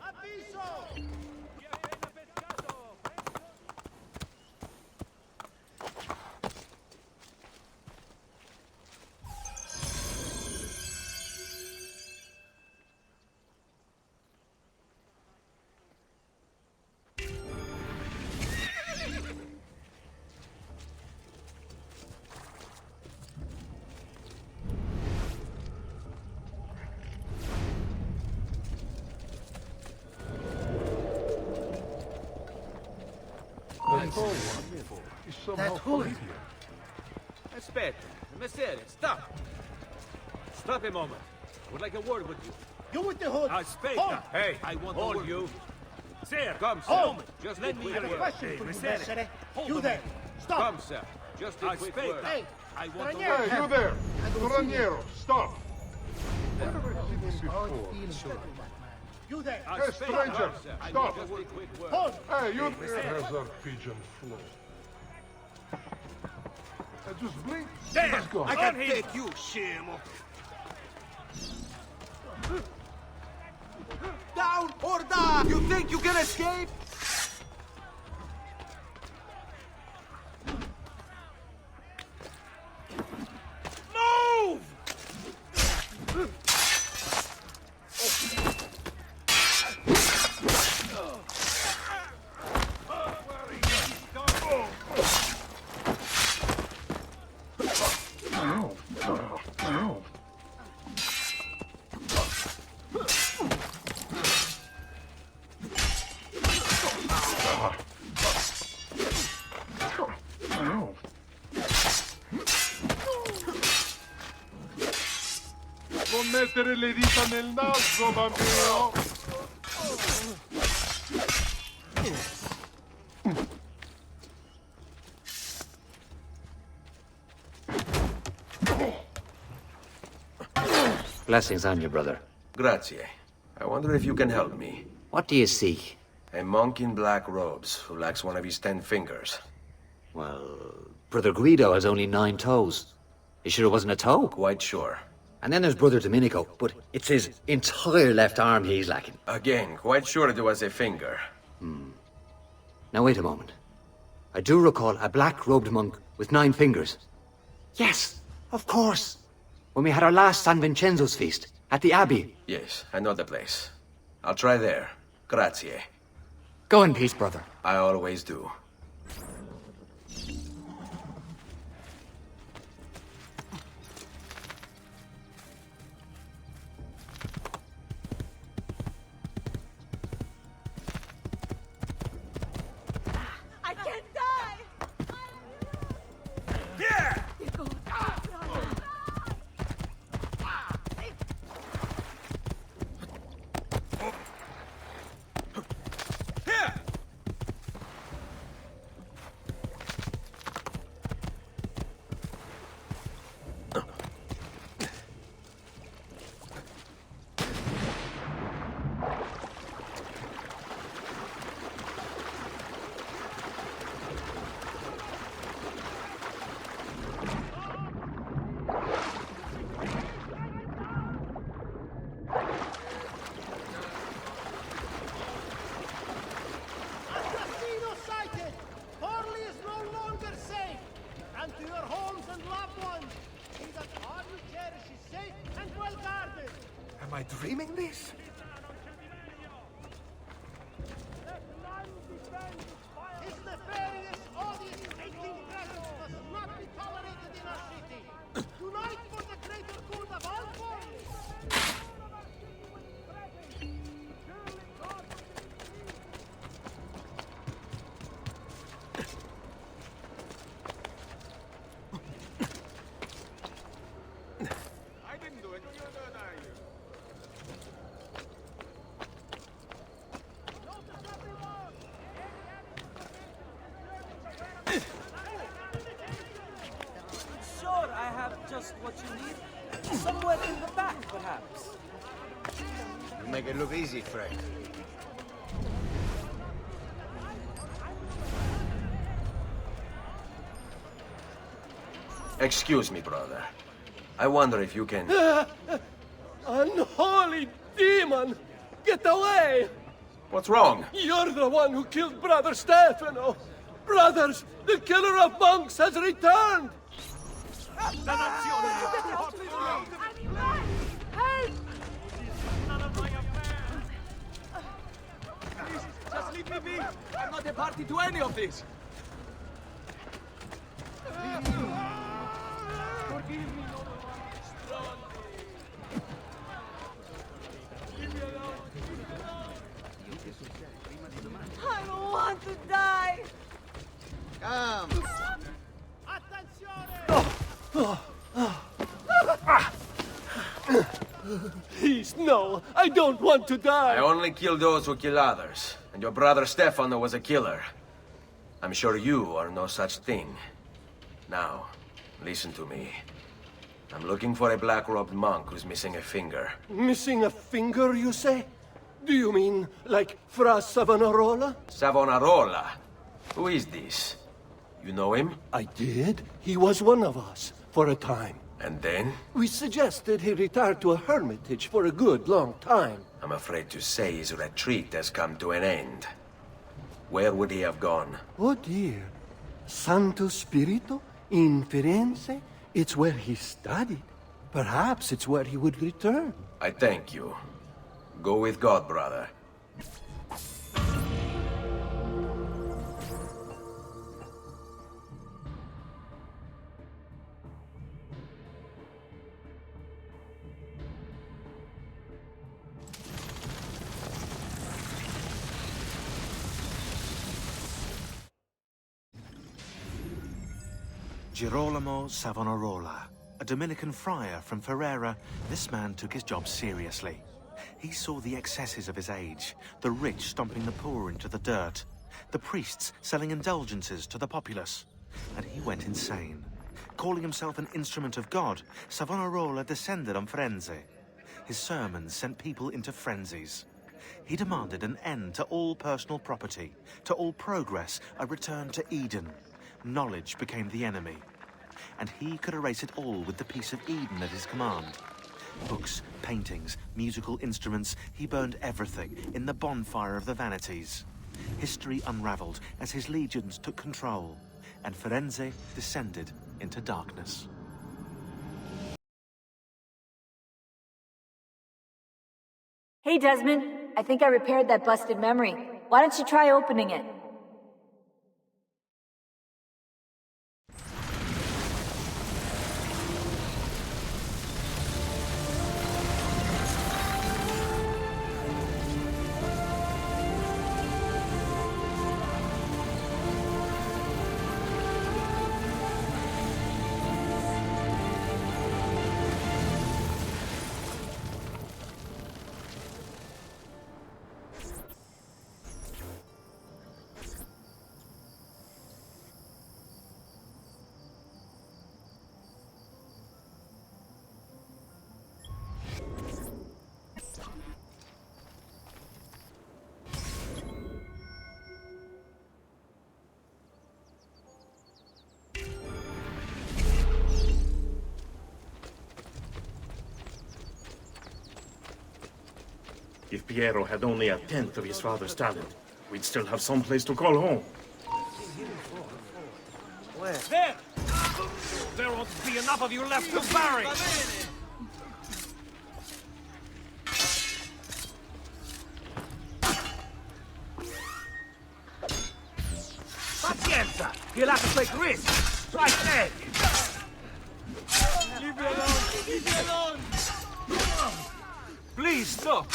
Aviso! That hood. Aspetta, Messere, stop! Stop a moment. I would like a word with you. You with the hood. Aspetta! Hey, I want to hold you. Sir, come, sir. Hold. Just Let a me quick have a word. question for you, Messere. You the there. man. Stop. Come, sir. Just a quick word. Hey, I want to Straniero. word. Hey, you there! Straniero, stop! Where have I seen him before? You there. Hey, stranger, stop! Hold. Hey, you there has our pigeon flow. Just blink. There! Let's go. I can take you, Shimo. Down or die! You think you can escape? Move! Non mettere le dita nel naso, bambino! Blessings on you, brother. Grazie. I wonder if you can help me. What do you seek? A monk in black robes who lacks one of his 10 fingers. Well, Brother Guido has only 9 toes. You sure it wasn't a toe? Quite sure. And then there's Brother Domenico, but it's his entire left arm he's lacking. Again, quite sure it was a finger. Now wait a moment. I do recall a black-robed monk with 9 fingers. Yes, of course. When we had our last San Vincenzo's feast, at the Abbey. Yes, I know the place. I'll try there. Grazie. Go in peace, brother. I always do. I can't die! Here! Assassino sighted! Forli is no longer safe! And to your homes and loved ones! See that all you cherish is safe and well guarded! Am I dreaming this? His nefarious, odious, hating presence must not be tolerated in our city! Unite for the greater good of all Forli! I didn't do it. You do it, are you? Sure, I have just what you need. Somewhere in the back, perhaps. You make it look easy, Frank. Excuse me, brother. I wonder if you can... Unholy demon! Get away! What's wrong? You're the one who killed Brother Stefano! Brothers, the killer of monks has returned! Help! Just leave me be. I'm not a party to any of this. Forgive me, I don't want to die! Come. Please, no! I don't want to die! I only kill those who kill others. And your brother Stefano was a killer. I'm sure you are no such thing. Now, listen to me. I'm looking for a black-robed monk who's missing a finger. Missing a finger, you say? Do you mean like Fra Savonarola? Savonarola? Who is this? You know him? I did. He was one of us, for a time. And then? We suggested he retire to a hermitage for a good long time. I'm afraid to say his retreat has come to an end. Where would he have gone? Oh dear. Santo Spirito? In Firenze? It's where he studied. Perhaps it's where he would return. I thank you. Go with God, brother. Girolamo Savonarola, a Dominican friar from Ferrara, this man took his job seriously. He saw the excesses of his age, the rich stomping the poor into the dirt, the priests selling indulgences to the populace, and he went insane. Calling himself an instrument of God, Savonarola descended on Firenze. his sermons sent people into frenzies. He demanded an end to all personal property, to all progress, a return to Eden. Knowledge became the enemy, and he could erase it all with the piece of Eden at his command. Books, paintings, musical instruments, he burned everything in the bonfire of the vanities. History unraveled as his legions took control, and Firenze descended into darkness. Hey, Desmond. I think I repaired that busted memory. Why don't you try opening it? If Piero had only a tenth of his father's talent, we'd still have some place to call home. Where? There! There won't be enough of you left to bury! Pazienza! You'll have to take risks! Right there! Leave me alone! Leave me alone! Please stop!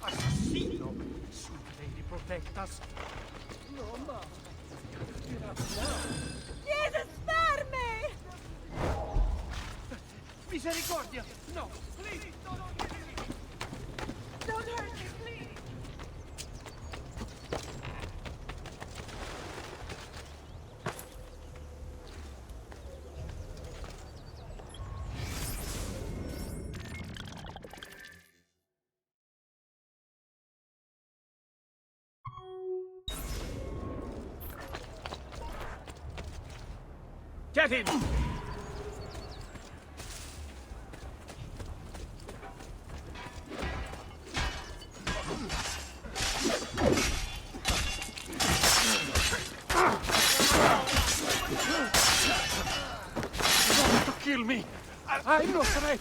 Assassino! Sweet lady, protect us! No, ma! Jesus, spare me! Misericordia! No! Please! Don't hurt me, please! Get him! To kill me! I'm not ready!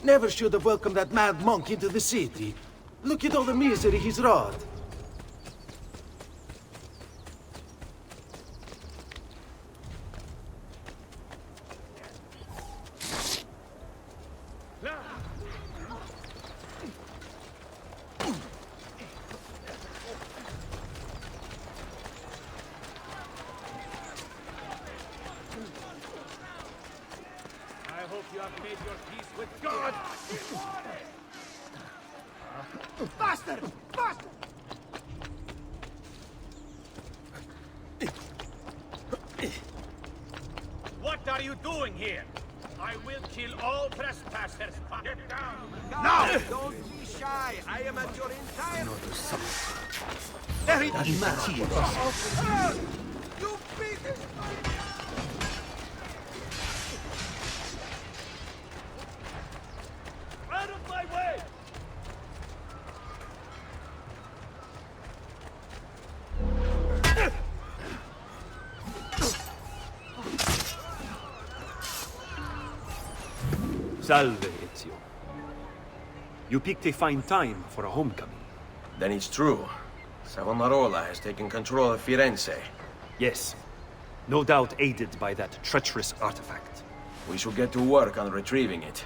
Never should have welcomed that mad monk into the city. Look at all the misery he's wrought. What are you doing here? I will kill all trespassers. Get down! No! Don't be shy. I am at your entire... There it is. You beat it! Salve, Ezio. You picked a fine time for a homecoming. Then it's true. Savonarola has taken control of Firenze. Yes. No doubt aided by that treacherous artifact. We should get to work on retrieving it.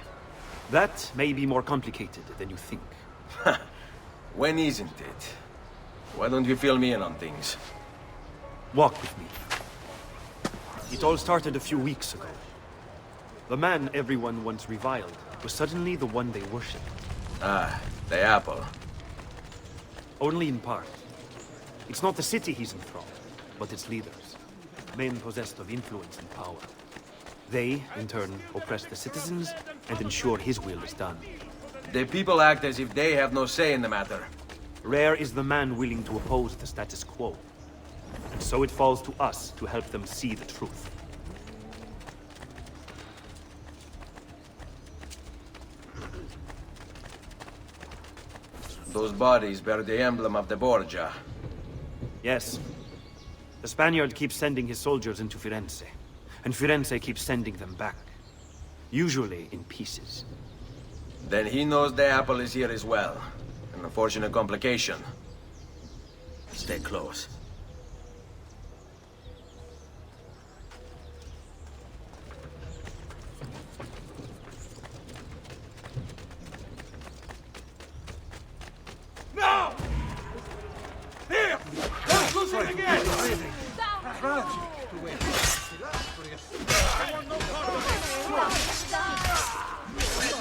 That may be more complicated than you think. When isn't it? Why don't you fill me in on things? Walk with me. It all started a few weeks ago. The man everyone once reviled was suddenly the one they worshipped. Ah, the apple. Only in part. It's not the city he's enthralled, but its leaders. Men possessed of influence and power. They, in turn, oppress the citizens and ensure his will is done. The people act as if they have no say in the matter. Rare is the man willing to oppose the status quo. And so it falls to us to help them see the truth. Those bodies bear the emblem of the Borgia. Yes. The Spaniard keeps sending his soldiers into Firenze, and Firenze keeps sending them back. Usually in pieces. Then he knows the apple is here as well. An unfortunate complication. Stay close. No! Here! Don't lose it again! Tragic to win. I want no part of it!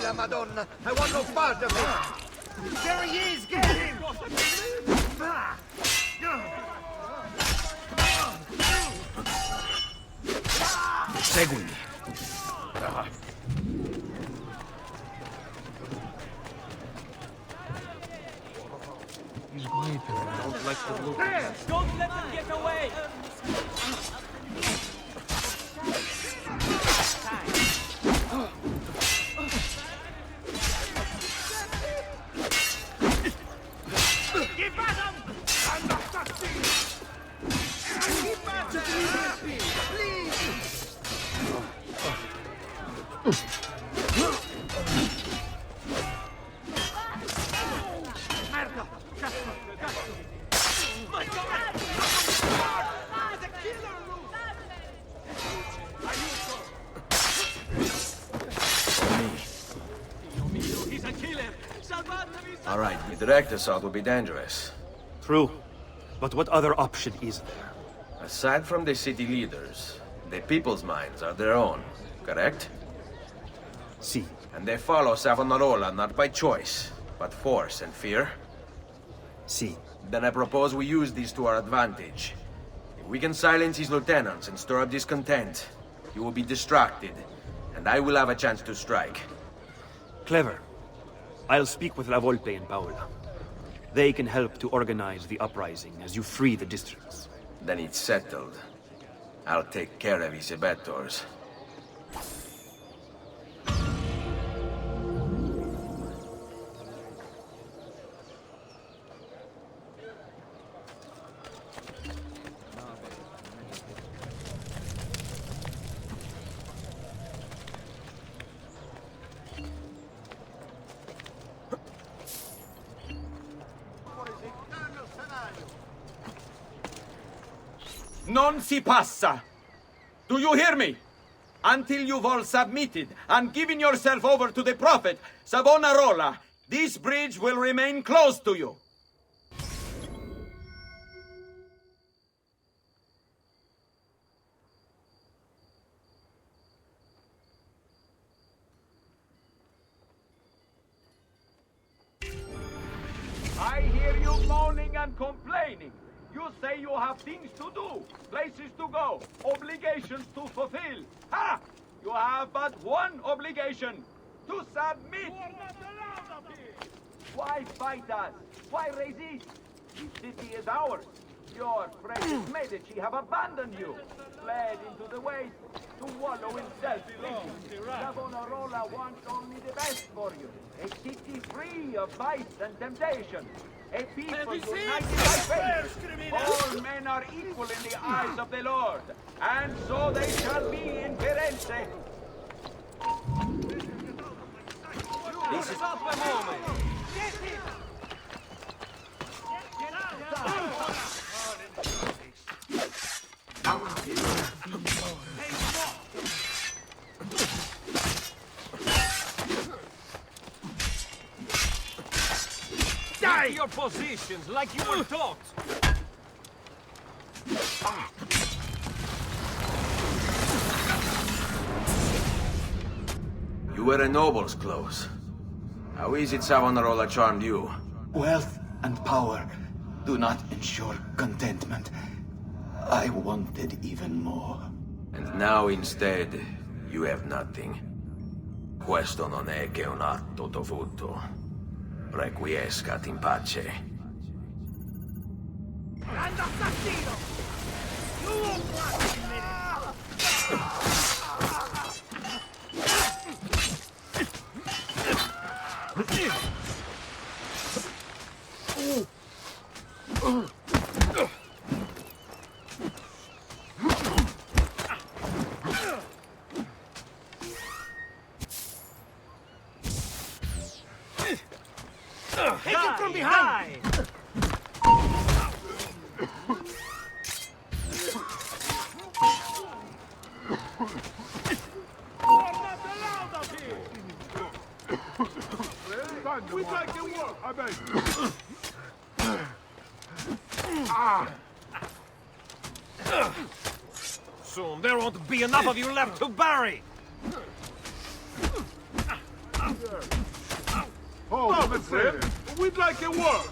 Bella Madonna! I want no part of it! There he is! Get him! Seguimi. He's weeping. I don't like the look. Don't let them get away! All right, the direct assault will be dangerous. True. But what other option is there? Aside from the city leaders, the people's minds are their own, correct? Si. And they follow Savonarola not by choice, but force and fear? Si. Then I propose we use these to our advantage. If we can silence his lieutenants and stir up discontent, he will be distracted, and I will have a chance to strike. Clever. I'll speak with La Volpe and Paola. They can help to organize the uprising as you free the districts. Then it's settled. I'll take care of his abettors. Non si passa! Do you hear me? Until you've all submitted and given yourself over to the Prophet, Savonarola, this bridge will remain closed to you. I hear you moaning and complaining. You say you have things to do, places to go, obligations to fulfill. Ha! You have but one obligation, to submit. Why fight us? Why resist? The city is ours. Your precious Medici have abandoned you, fled into the waste to wallow in self-pity. Savonarola wants only the best for you. A city free of vice and temptation. A people united by faith. All men are equal in the eyes of the Lord, and so they shall be in Firenze. Stop a moment! Die! Your positions like you were taught! You wear a noble's clothes. How is it Savonarola charmed you? Wealth and power do not ensure contentment. I wanted even more. And now instead, you have nothing. Questo non è che un atto dovuto. Requiescat in pace. And assassino! You won't last a minute! Take it from behind! We'd like to work, I beg. Soon there won't be enough of you left to bury! Oh, Mister, we'd like to work.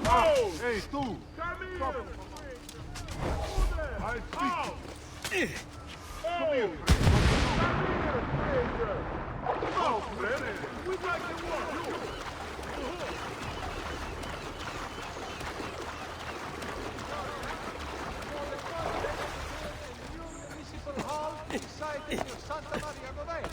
Oh, hey, tu. Come here. I speak. Come here. Oh, Fred, we'd like to work. Municipal Hall inside the Santa Maria Novella.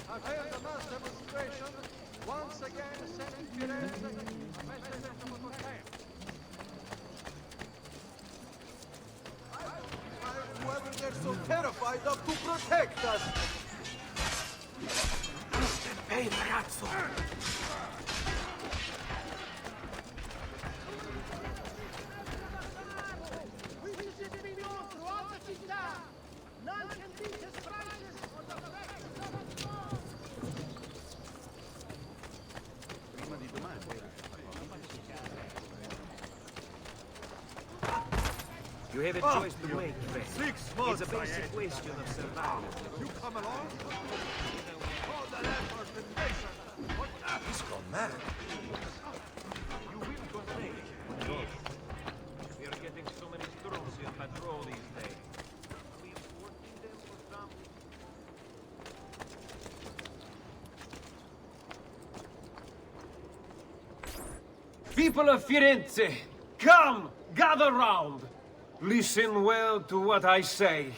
I've held a mass demonstration, once again sending Firenze a message of contempt. Whoever they're so terrified of to protect us! Hey, ragazzo! We will be known throughout the città! None can beat his prices or the facts of his law! You have a choice to make, friend. It's a basic question of survival. You come along? All that effort and nation! He's gone mad. You will complain. We are getting so many strokes in patrol these days. Are we importing them for some? People of Firenze, come, gather round. Listen well to what I say.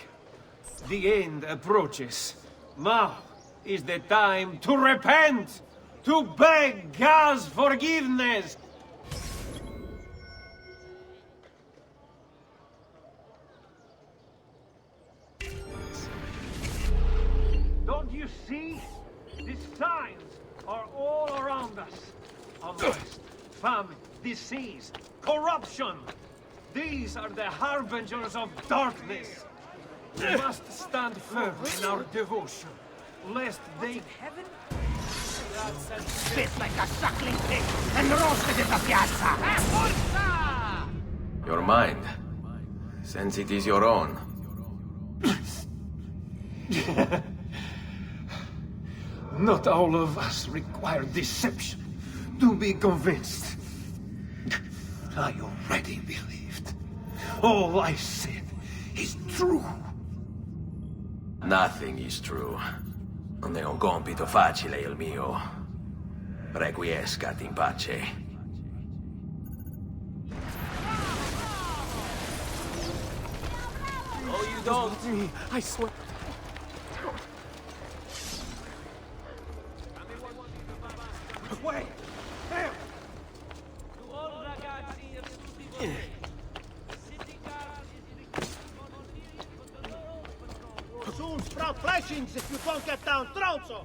The end approaches. Now is the time to repent, to beg God's forgiveness. Don't you see? The signs are all around us. Unrest, famine, disease, corruption. These are the harbingers of darkness. We must stand firm in our devotion, lest they... Heaven? Spit like a suckling pig and roasted in the piazza! Your mind, since it is your own. Not all of us require deception to be convinced. I already believed. All I said is true. Nothing is true. Non è un compito facile il mio. Requiescat in pace. Oh, you don't. Me, I swear. Wait! There! Soon sprout flashings if you don't get down, Tronzo!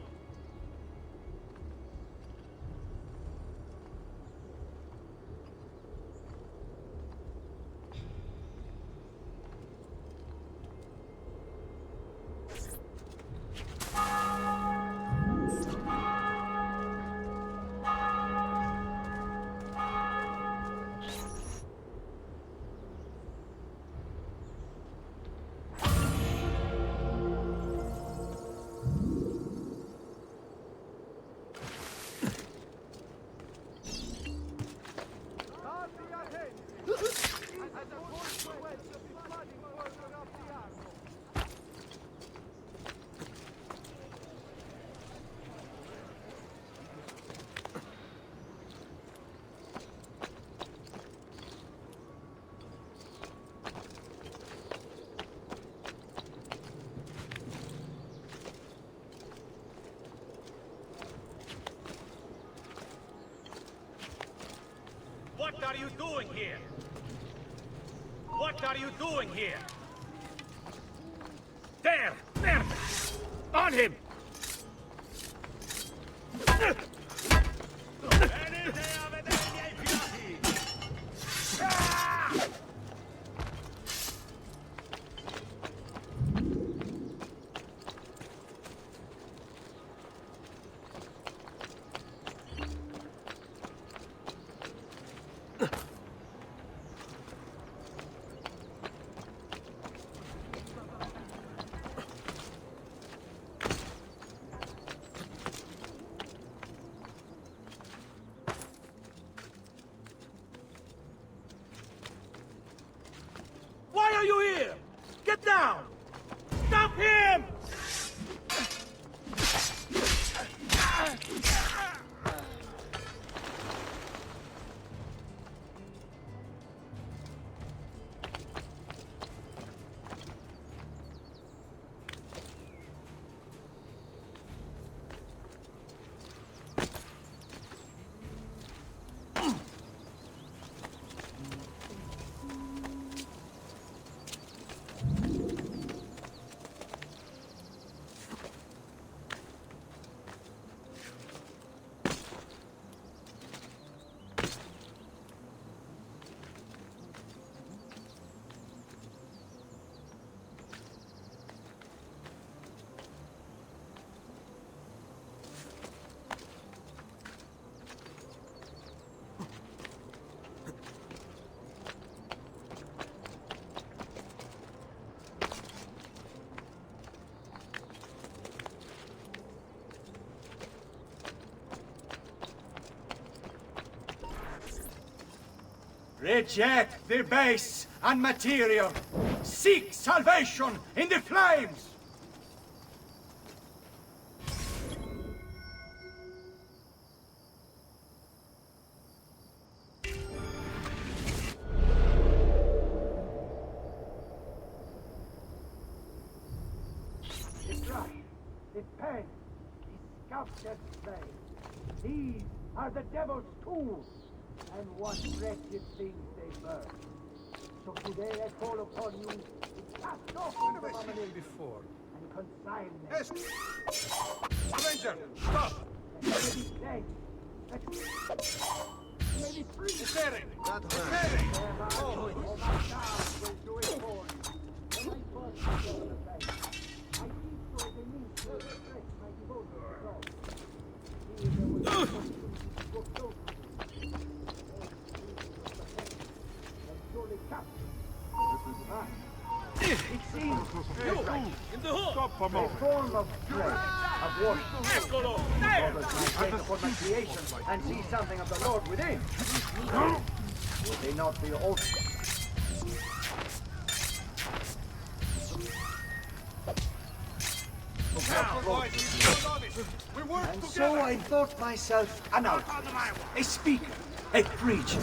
What are you doing here? What are you doing here? There! There! On him! Why are you here? Get down! Stop him! Reject the base and material. Seek salvation in the flames. The brush, the pen, the sculptured clay. These are the devil's tools. And what wretched things they burn. So today I call upon you to cast off the abomination before and consign them. Yes. Stranger, stop! Let me be dead. Let me be free. Ferry! Ferry! Oh, my God will do it for you. When I first saw the face, I did so as a means to express my devotion to God. Here there was so close. Surely captured. It's seen you in the hood. Stop a form of flesh have washed Eccolo! others might take upon my creation and see something of the Lord within. Would they not be also? And so I thought myself an outcast, a speaker, a preacher.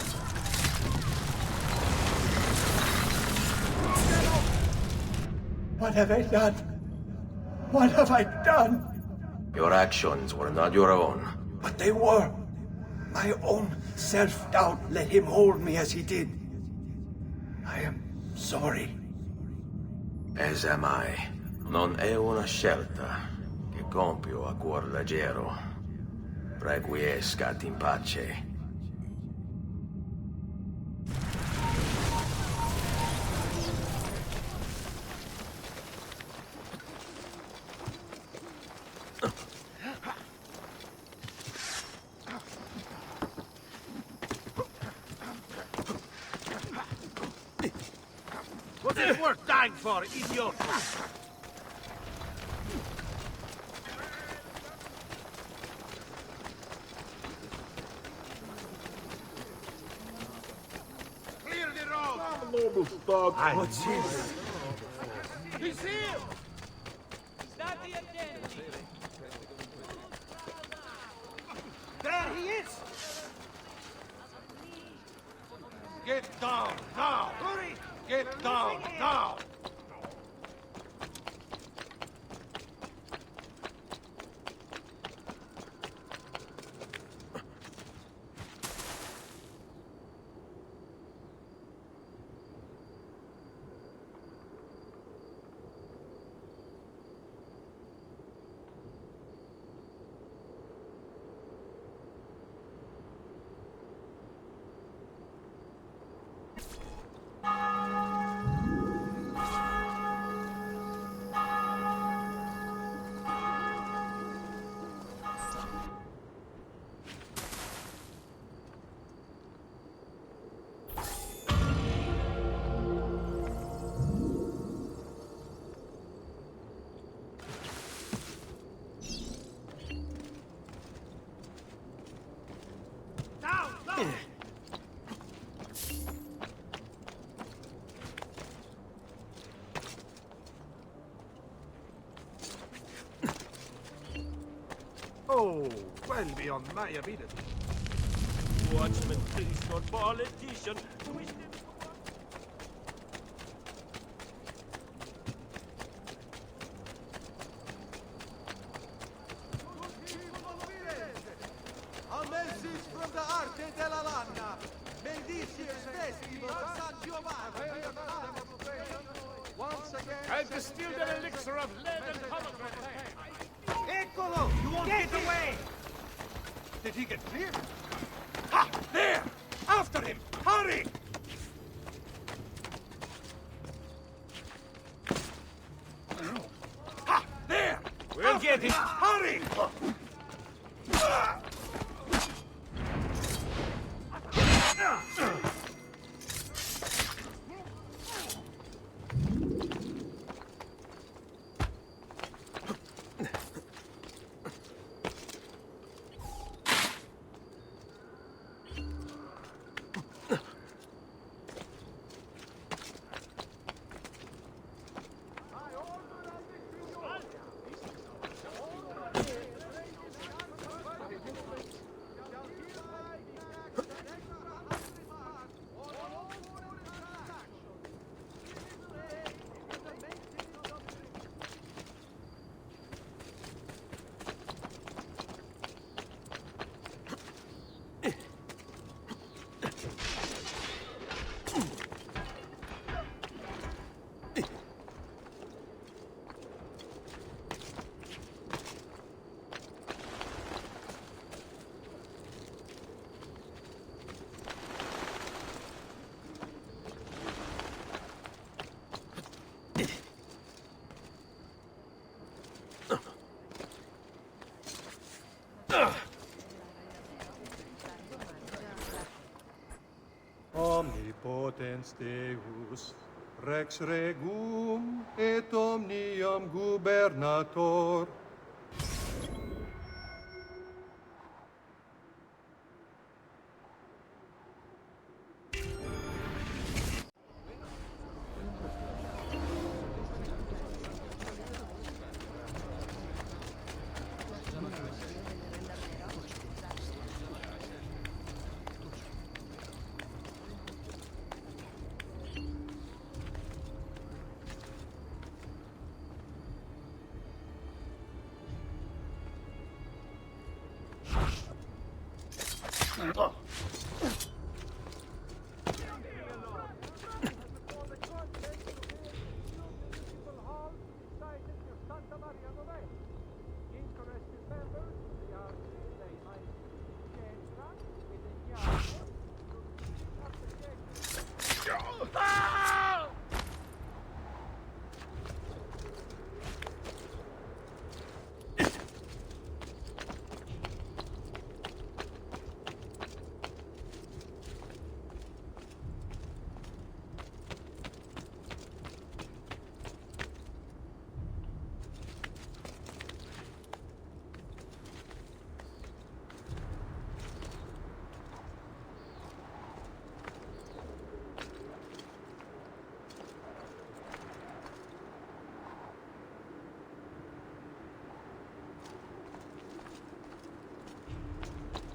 What have I done? What have I done? Your actions were not your own. But they were. My own self-doubt let him hold me as he did. I am sorry. As am I. Non è una scelta che compio a cuor leggero. Requiescat in pace. Was it worth dying for, idiot? Clear the road! What's this? He's here! State attenti! There he is! Get down, now! Hurry! Get down, now! Oh, well beyond my ability. Watchman, priest, or politician. A message from the Arte della Lana. Mendicius Festival of San Giovanni. Once again... I've distilled an elixir of lead and pomegranate. Eccolo! You won't get away! Did he get clear? Ha! There! After him! Hurry! Ha! There! We'll get him! Hurry! Omnipotens Deus, Rex regum et omnium gubernator.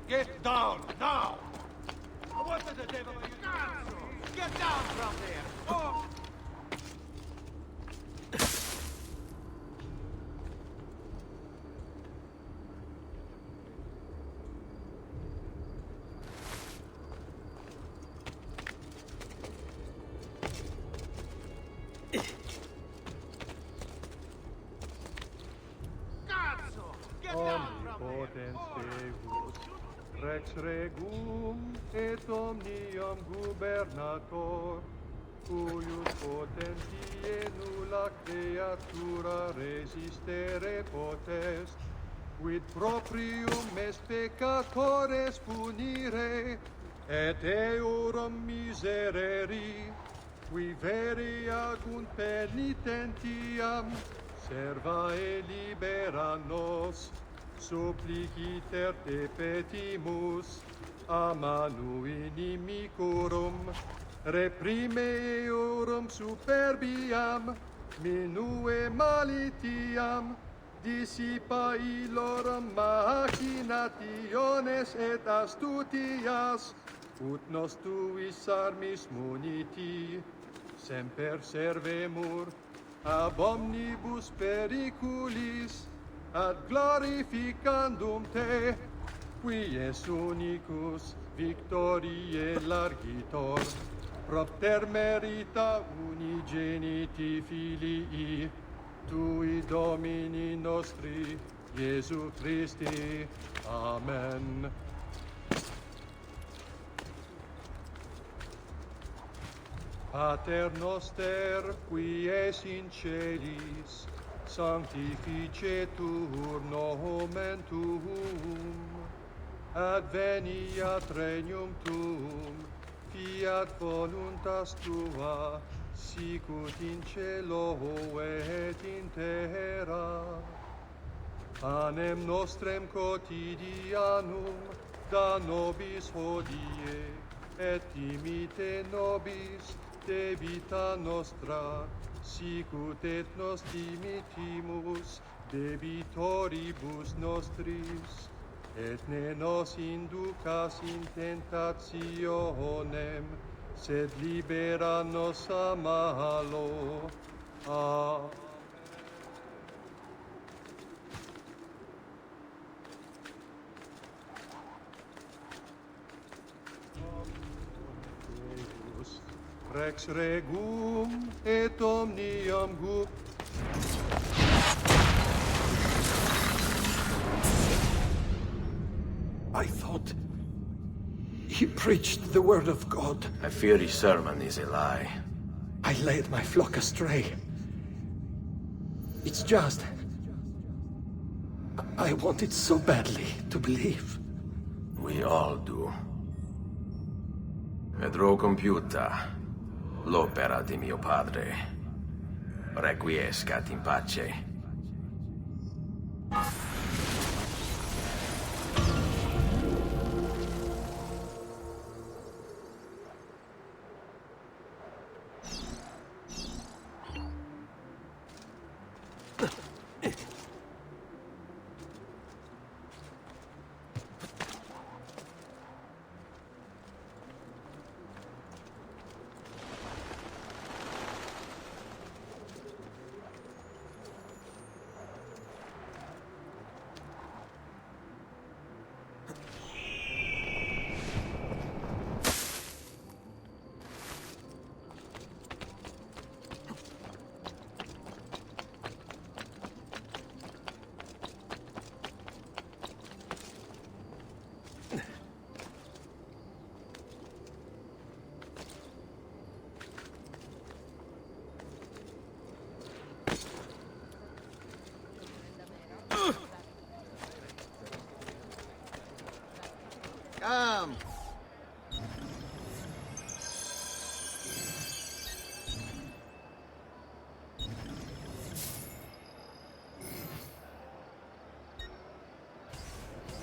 Get down, now! What the devil are you doing? Get down from there! Oh! Rex regum et omnium gubernator, cuius potentie nulla creatura resistere potest, quid proprium est peccatores punire, et eorum misereri, qui veri agunt penitentiam, serva e libera nos, suppliciter te petimus, a manu inimicorum, reprime eorum superbiam, minue malitiam, dissipa illorum machinationes et astutias, ut nos tuis armis muniti, semper servemur, ab omnibus periculis, ad glorificandum te, qui es unicus victoriae largitor, propter merita unigeniti filii, tui Domini nostri, Iesu Christi. Amen. Pater noster, qui es in celis, sanctificetur nomen tuum, adveniat regnum tuum, fiat voluntas tua, sicut in cielo et in terra. Panem nostrem quotidianum da nobis hodie, et dimite nobis debita nostra, sicut et nos dimitimus debitoribus nostris, et ne nos inducas in tentationem, sed libera nos a malo. Amen. Rex regum et omnium I thought he preached the word of God. I fear his sermon is a lie. I led my flock astray. It's just... I wanted so badly to believe. We all do. Vedrò compiuta. L'opera di mio padre. Requiescat in pace. Come.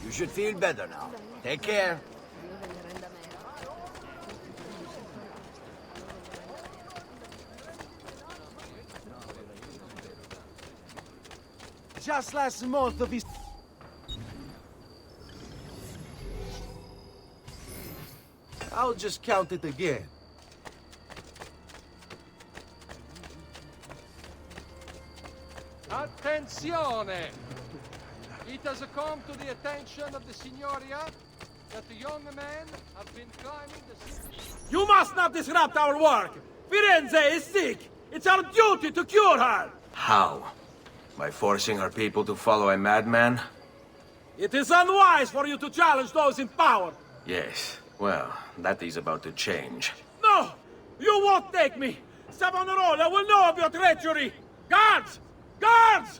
You should feel better now. Take care. Just last month of his... I'll just count it again. Attenzione! It has come to the attention of the Signoria that the young men have been climbing the... You must not disrupt our work! Firenze is sick! It's our duty to cure her! How? By forcing our people to follow a madman? It is unwise for you to challenge those in power! Yes. Well, that is about to change. No! You won't take me! Savonarola will know of your treachery! Guards! Guards!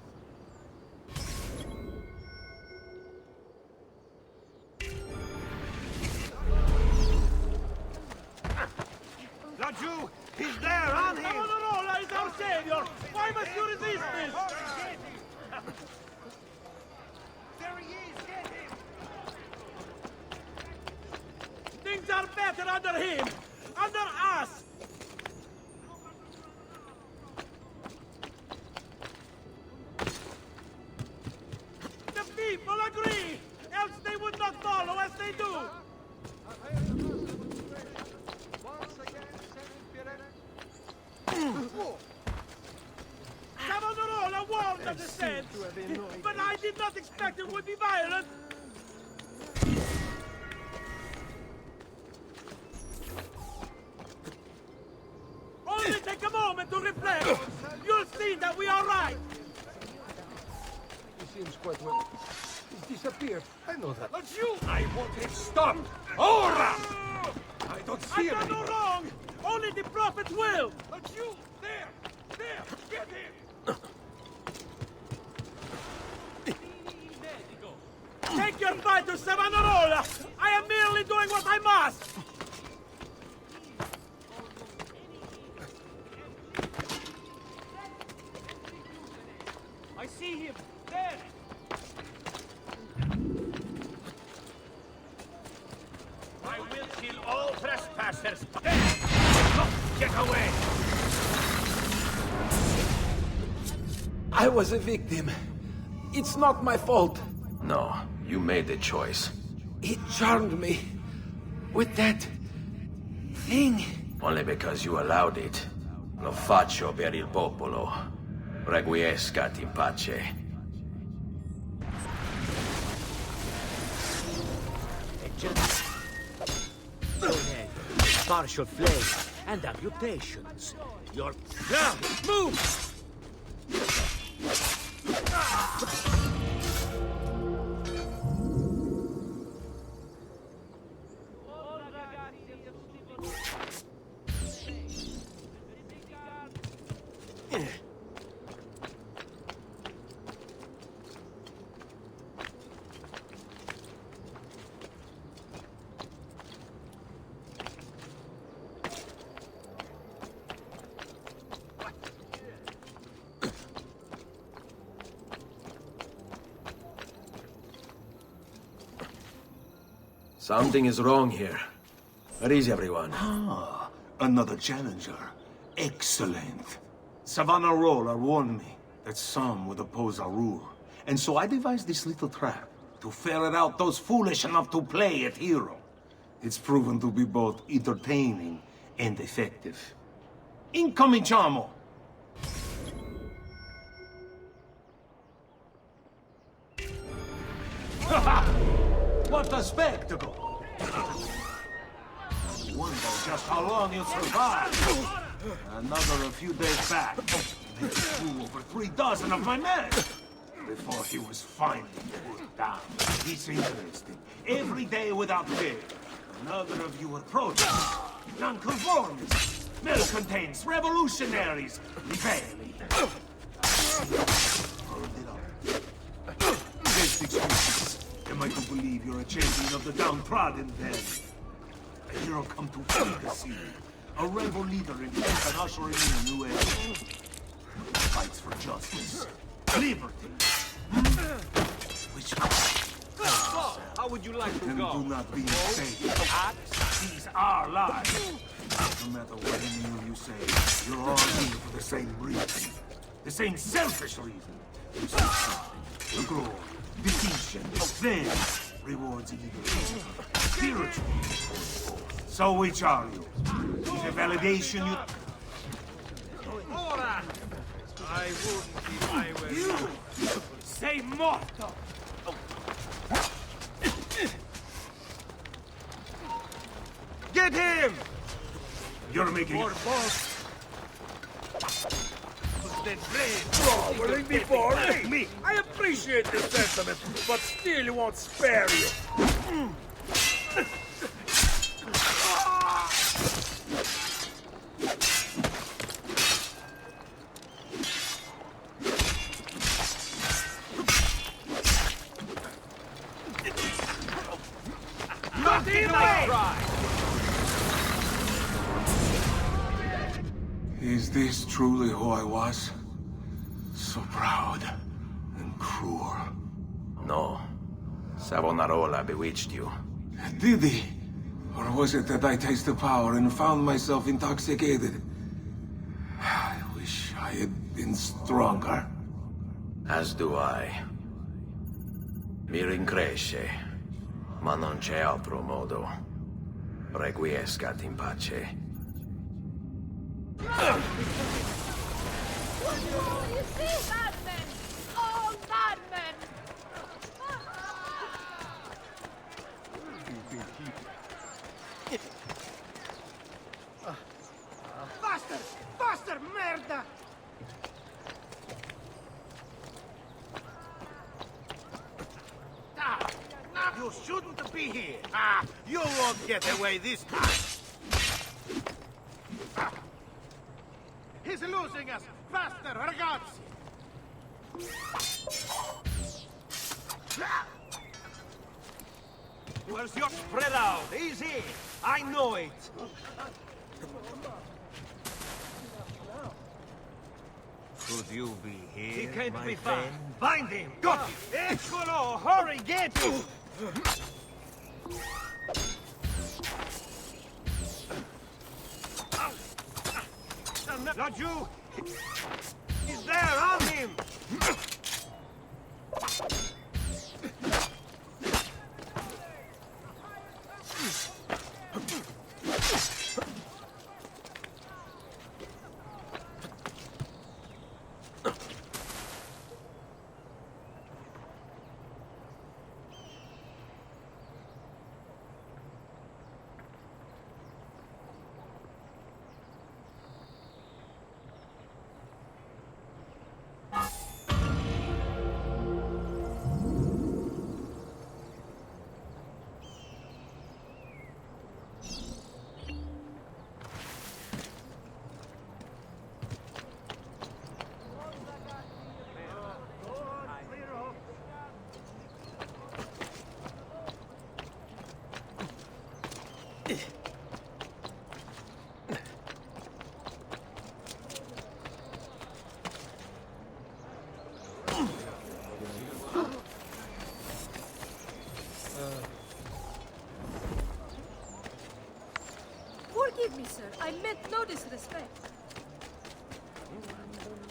Laggiù! He's there, on him! Savonarola is our savior! Why must you resist this? There he is! Get him! Things are better under him! Under us! The people agree! Else they would not follow as they do! Savonarola warned of the sense, but I did not expect it would be violent! Only take a moment to reflect! You'll see that we are right! He seems quite well. He's disappeared. I know that. But you... I want him stopped! Ora! I don't see him I've done no anymore. wrong! Only the prophet will! But you... There! Get him! Take your fight to Savonarola! I am merely doing what I must! I see him! There! I will kill all trespassers! Get away! I was a victim. It's not my fault. No, you made the choice. He charmed me with that thing. Only because you allowed it. Lo faccio per il popolo. Requiescat in pace. Partial flames and amputations. Your... Now, move! Something is wrong here. Where is everyone? Ah, another challenger. Excellent. Savonarola warned me that some would oppose our rule. And so I devised this little trap to ferret out those foolish enough to play at hero. It's proven to be both entertaining and effective. Incominciamo! What a spectacle! I wonder just how long you'll survive. Another a few days back, they slew over 3 dozen of my men before he was finally put down. It's interesting. Every day without fail, another of you approaches. Nonconformists, malcontents, revolutionaries, rebelli. Best excuses. Am I to believe you're a champion of the downtrodden then? A hero come to free the scene. A rebel leader in faith and ushering in a new age. Fights for justice. Liberty. Which So, how would you like to and go? do not be mistaken. These are lies. No matter what any of you say, you're all here for the same reason. The same selfish reason. To seek something. The glory. Distinction. Then, rewards illegal. Spiritual. So which are you? Is a validation you... Ora! I wouldn't if I were You! Say morto! Get him! You're making... More boss! Groveling before me! I appreciate the sentiment, but still won't spare you. Not in my cry! Is this truly who I was? So proud and cruel. No. Savonarola bewitched you. Did he? Or was it that I tasted power and found myself intoxicated? I wish I had been stronger. As do I. Mi rincresce, ma non c'è altro modo. Requiescat in pace. You see, madmen! All madmen! Faster! Faster, merda! You shouldn't be here. You won't get away this time. He's losing us. Faster, ragazzi! Where's your spread out? Easy! I know it! Could you be here, He can't my be friend? found. Find him! Got him! Eccolo! Hurry, get him! Not you! He's there, on him! get no disrespect.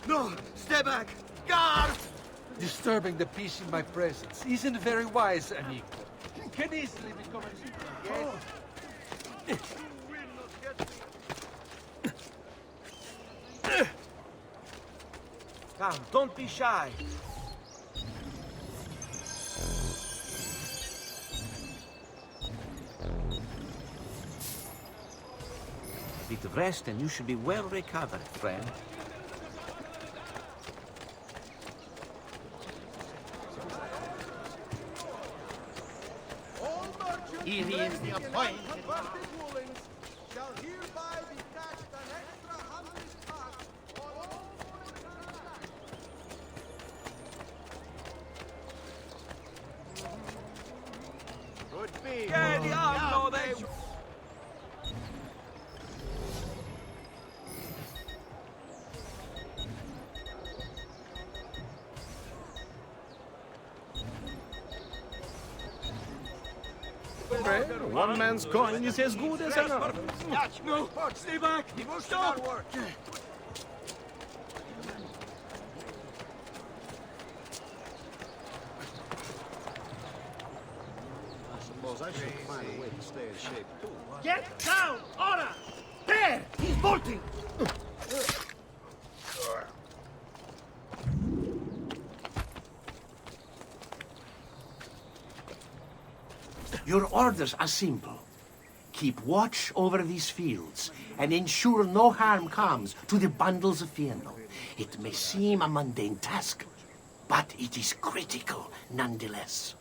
No! Stay back! Guard! Disturbing the peace in my presence isn't very wise, amigo. Can easily become a Come, don't be shy. A bit of rest and you should be well recovered, friend. Here is the appointed one. Shall hereby be taxed an extra 100 pounds on all Could be. Che diavolo they... One man's coin is as good as another. No! Stay back! Stop! I suppose I should find a way to stay in shape, too. Get down! Order! There! He's bolting! Your orders are simple. Keep watch over these fields and ensure no harm comes to the bundles of Fieno. It may seem a mundane task, but it is critical nonetheless.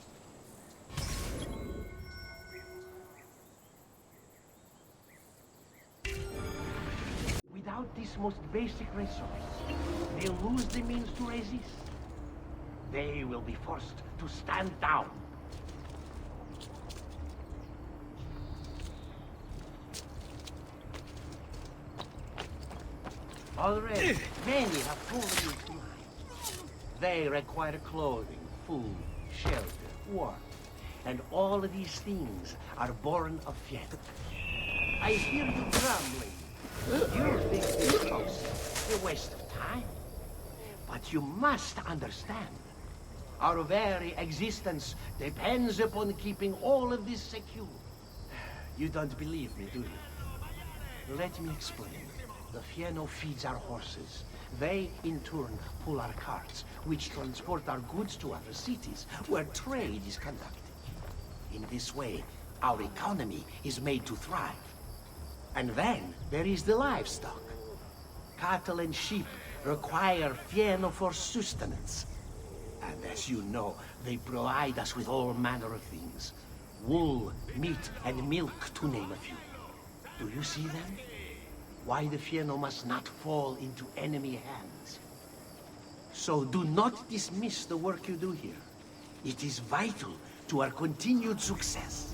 Without this most basic resource, they'll lose the means to resist. They will be forced to stand down. Already, many have fallen into line. They require clothing, food, shelter, warmth, and all of these things are born of Fieno. I hear you grumbling. You think this process a waste of time. But you must understand, our very existence depends upon keeping all of this secure. You don't believe me, do you? Let me explain. The Fieno feeds our horses. They, in turn, pull our carts, which transport our goods to other cities, where trade is conducted. In this way, our economy is made to thrive. And then, there is the livestock. Cattle and sheep require Fieno for sustenance. And as you know, they provide us with all manner of things. Wool, meat, and milk, to name a few. Do you see them? Why the Fieno must not fall into enemy hands. So do not dismiss the work you do here. It is vital to our continued success.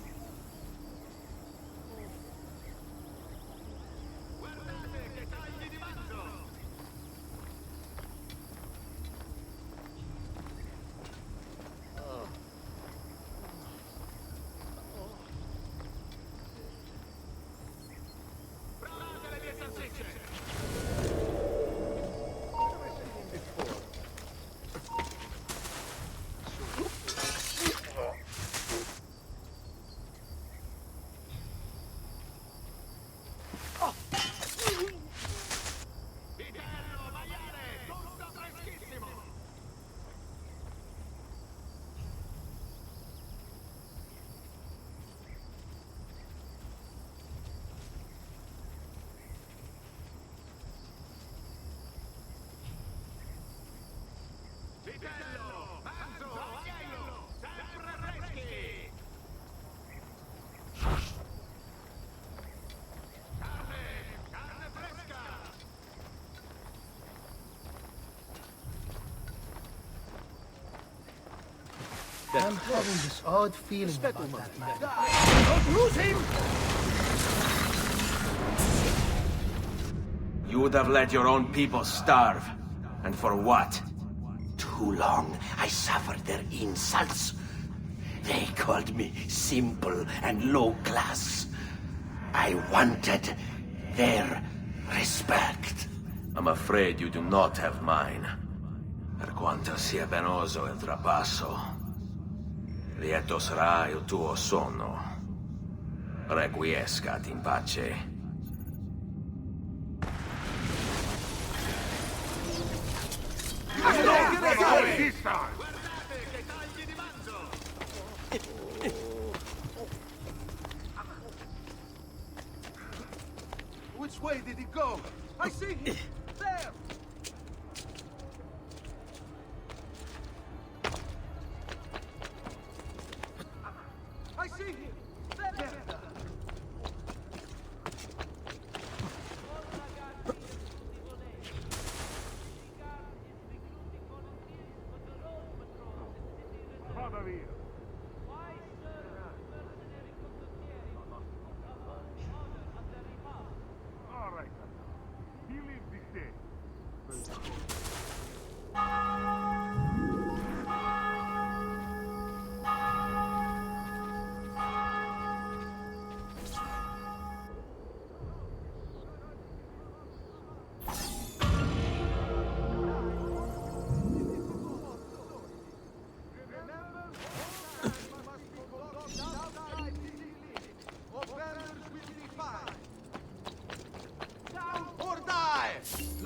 I'm having this odd feeling about that man. Don't lose him! You would have let your own people starve. And for what? Too long I suffered their insults. They called me simple and low class. I wanted their Respect. I'm afraid you do not have mine. Per quanto sia penoso il trapasso, lieto sarà il tuo sonno. Requiescat in pace. Which way did he go? I see him! There! I see him! There! Vada via. All right. He leaves the state.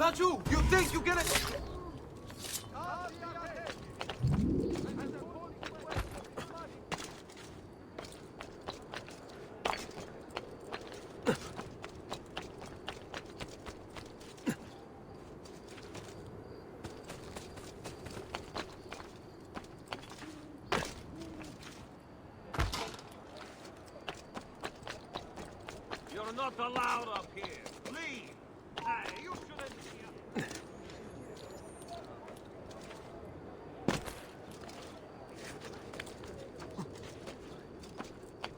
Laju, you think you gonna... You're not allowed up here. Leave. Hey, you shouldn't be up.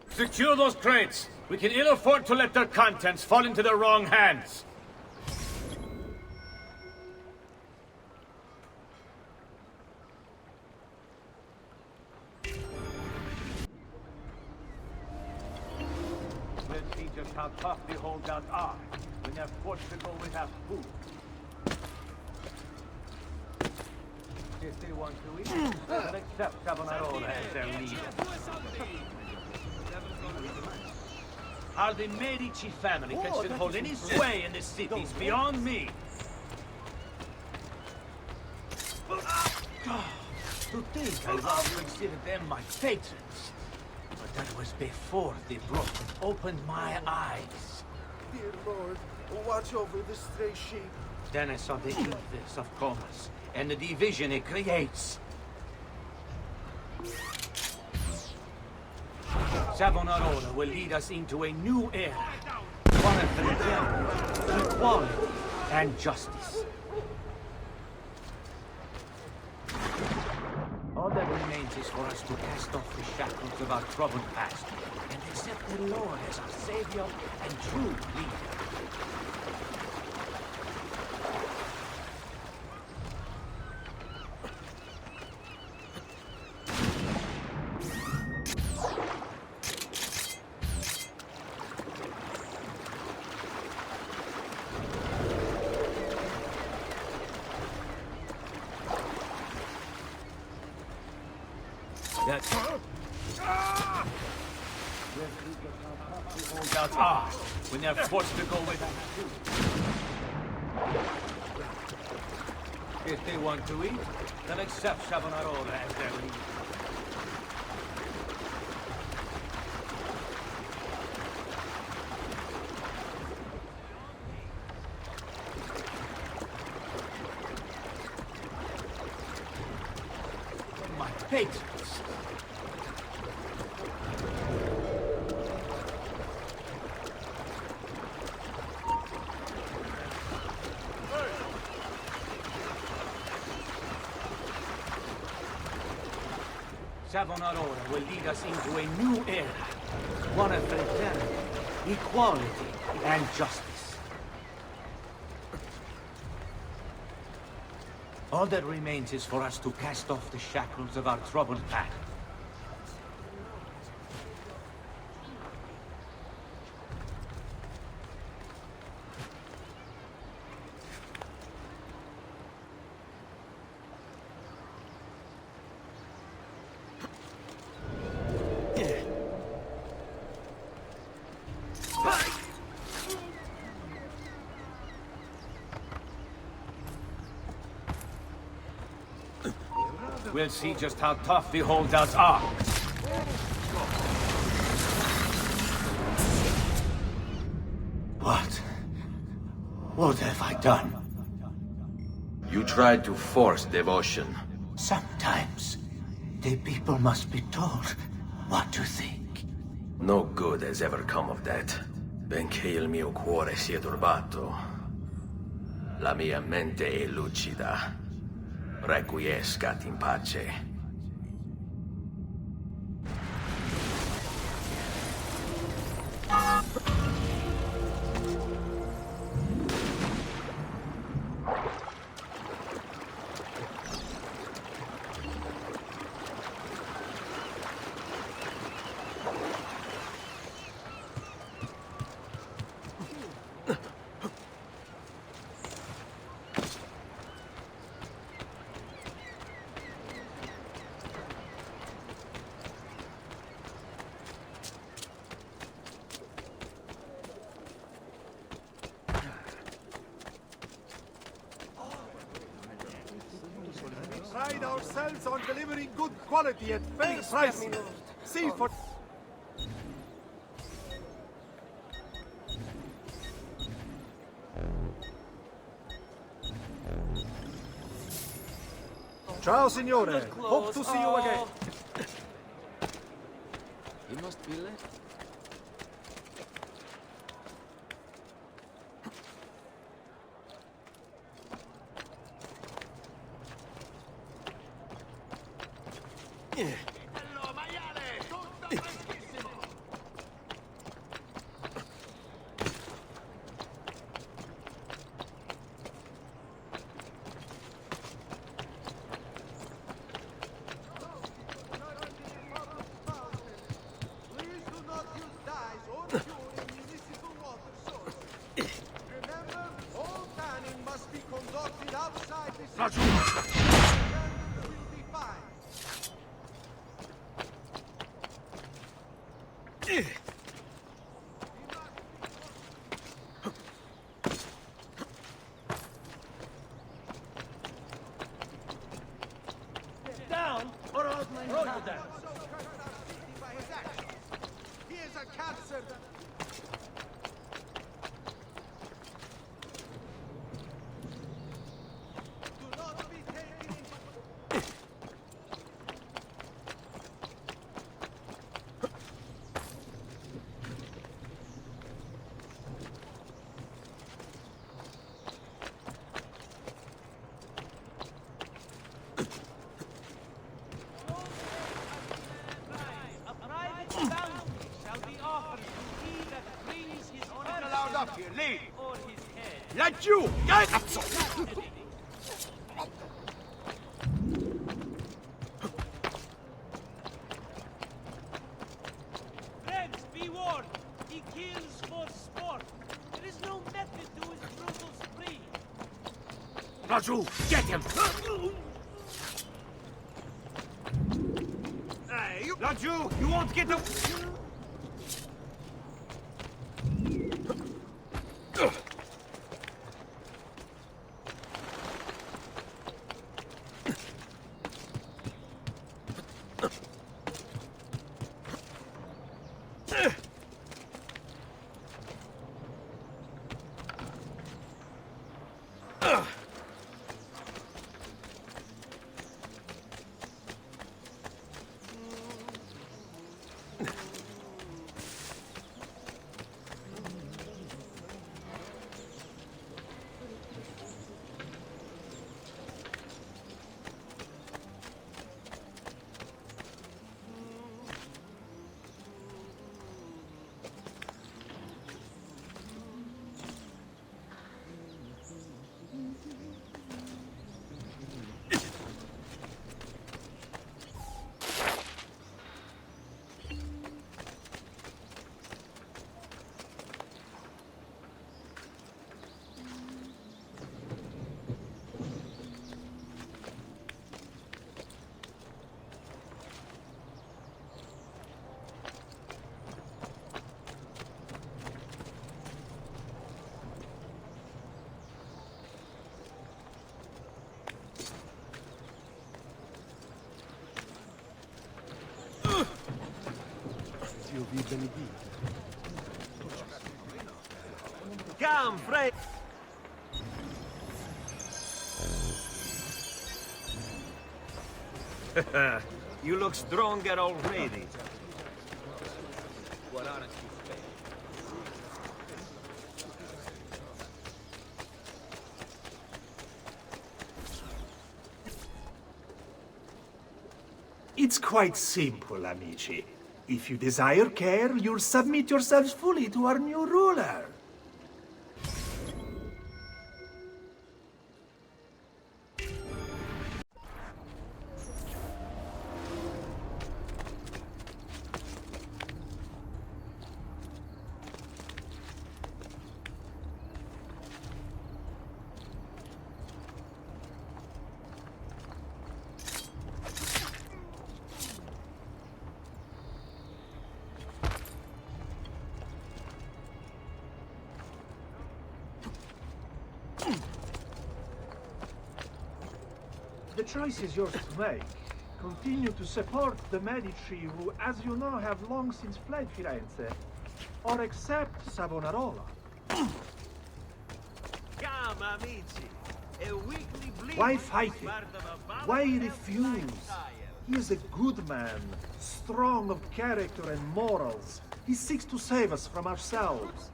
Secure those crates. We can ill afford to let their contents fall into the wrong hands. Let's see just how tough the holdouts are when they're forced to go without food. If they want to eat, they'll accept Savonarola as their leader. How the Medici family can still hold any sway in this city is beyond me. To think I once considered them my patrons. But that was before the Broken opened my eyes. Dear Lord, watch over the stray sheep. Then I saw the evils of commerce and the division it creates. Savonarola will lead us into a new era. One of freedom, equality, and justice. All that remains is for us to cast off the shackles of our troubled past and accept the Lord as our savior and true leader. Holdouts are when they're forced to go without food. If they want to eat, they'll accept Savonarola as their leader. My patrons. Savonarola will lead us into a new era. One of fraternity, equality, and justice. All that remains is for us to cast off the shackles of our troubled past. We'll see just how tough the holdouts are. What have I done? You tried to force devotion. Sometimes, the people must be told what to think. No good has ever come of that. Benché il mio cuore sia turbato, la mia mente è lucida. Requiescat in pace. Pride ourselves on delivering good quality at fair prices. See for... Ciao, signore. Hope to see you again. You must be late. Down, or I'll throw you down. He is a cancer. Do not be taken into... Laggiù! Cazzo! Friends, be warned! He kills for sport. There is no method to his brutal spree. Laggiù! Get him! Hey, you... Laggiù! You won't get him! di benedire. Come, Fred! You look stronger already. What honesty pays. It's quite simple, amici. If you desire care, you'll submit yourselves fully to our new ruler. The choice is yours to make. Continue to support the Medici, who, as you know, have long since fled Firenze, or accept Savonarola. Come, amici. A weekly bleed. Why fight him? Why refuse? He is a good man, strong of character and morals. He seeks to save us from ourselves.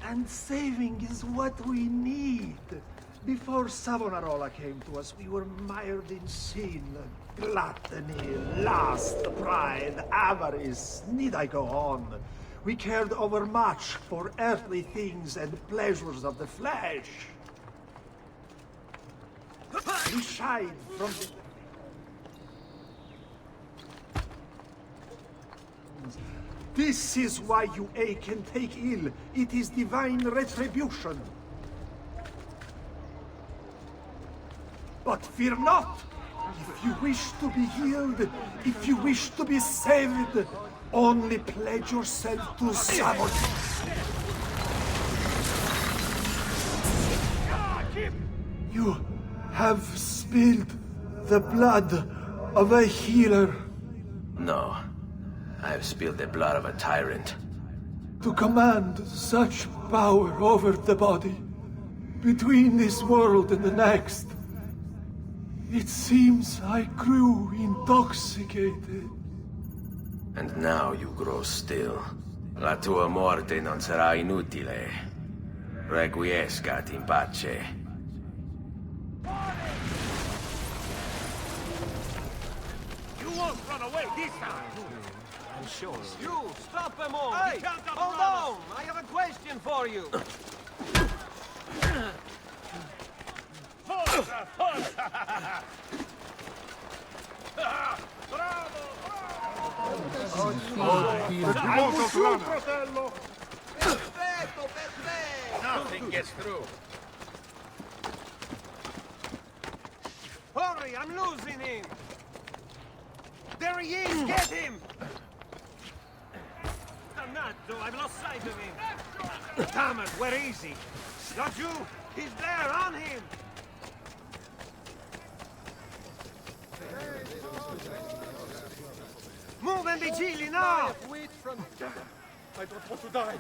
And saving is what we need. Before Savonarola came to us, we were mired in sin, gluttony, lust, pride, avarice. Need I go on? We cared overmuch for earthly things and pleasures of the flesh. We shied from the... This is why you ache and take ill. It is divine retribution. But fear not. If you wish to be healed, if you wish to be saved, only pledge yourself to Savonarola. You have spilled the blood of a healer. No. I've spilled the blood of a tyrant. To command such power over the body, between this world and the next. It seems I grew intoxicated. And now you grow still. La tua morte non sarà inutile. Requiescat in pace. You won't run away this time! I'm sure. You, stop them all! Hey, hold on! I have a question for you! Forza, forza! Bravo! fratello! Perfetto, perfetto! Nothing gets through. Hurry, I'm losing him! There he is! Get him! Dannato, I've lost sight of him! Damn it, where is he? Got you? He's there, on him! Move and vigili now! I don't want to die.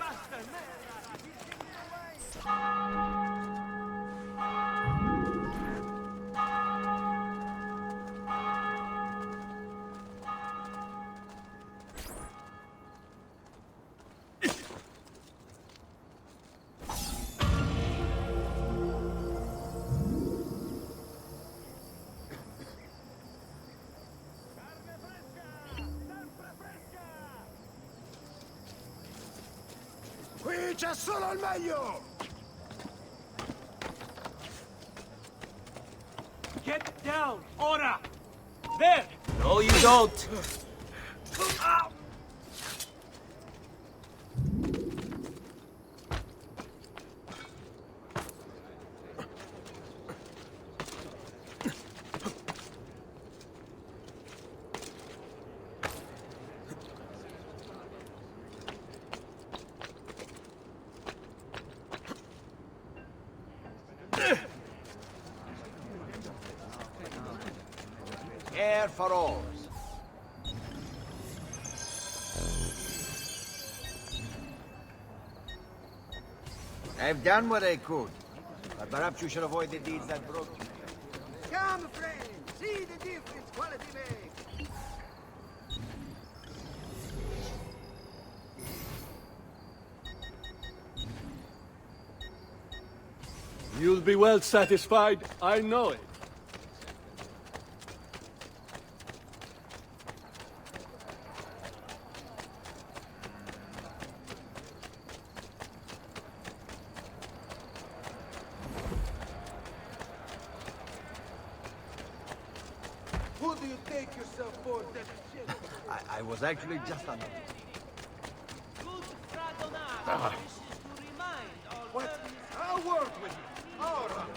Qui c'è solo il meglio! Get down! Ora! There! No, you don't! air for oars. I've done what I could, but perhaps you should avoid the deeds that broke you. Come, friend, see the difference quality makes. You'll be well satisfied, I know it. Who do you take yourself for, that shit? I was actually just on What? I'll work with you. All right.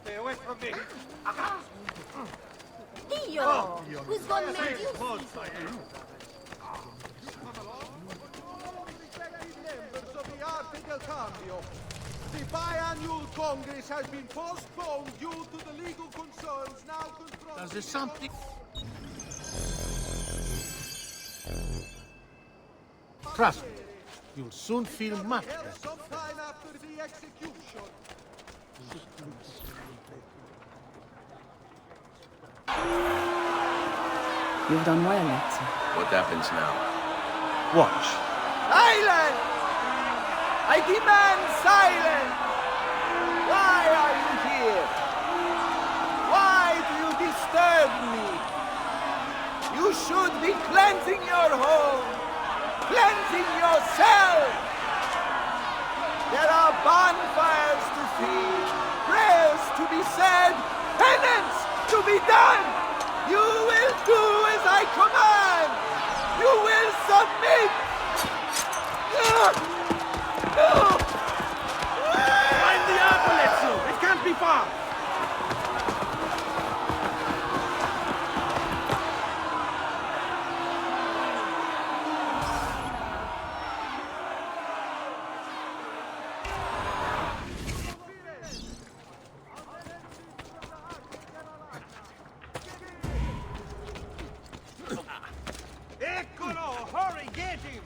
Stay away from me. Dio! Who's gonna make you? Members of the Arte del Cambio. The biannual Congress has been postponed due to the legal concerns now confronted. There's something... Trust me, you'll soon feel much better. Sometime after the execution. You've done well, Ezio. What happens now? Watch. Silence! I demand silence! Why are you here? Why do you disturb me? You should be cleansing your home, cleansing yourself. There are bonfires to feed, prayers to be said, penance to be done. You will do as I command. You will submit. Find the apple, Ezio! It can't be far! Eccolo! Hurry, get him!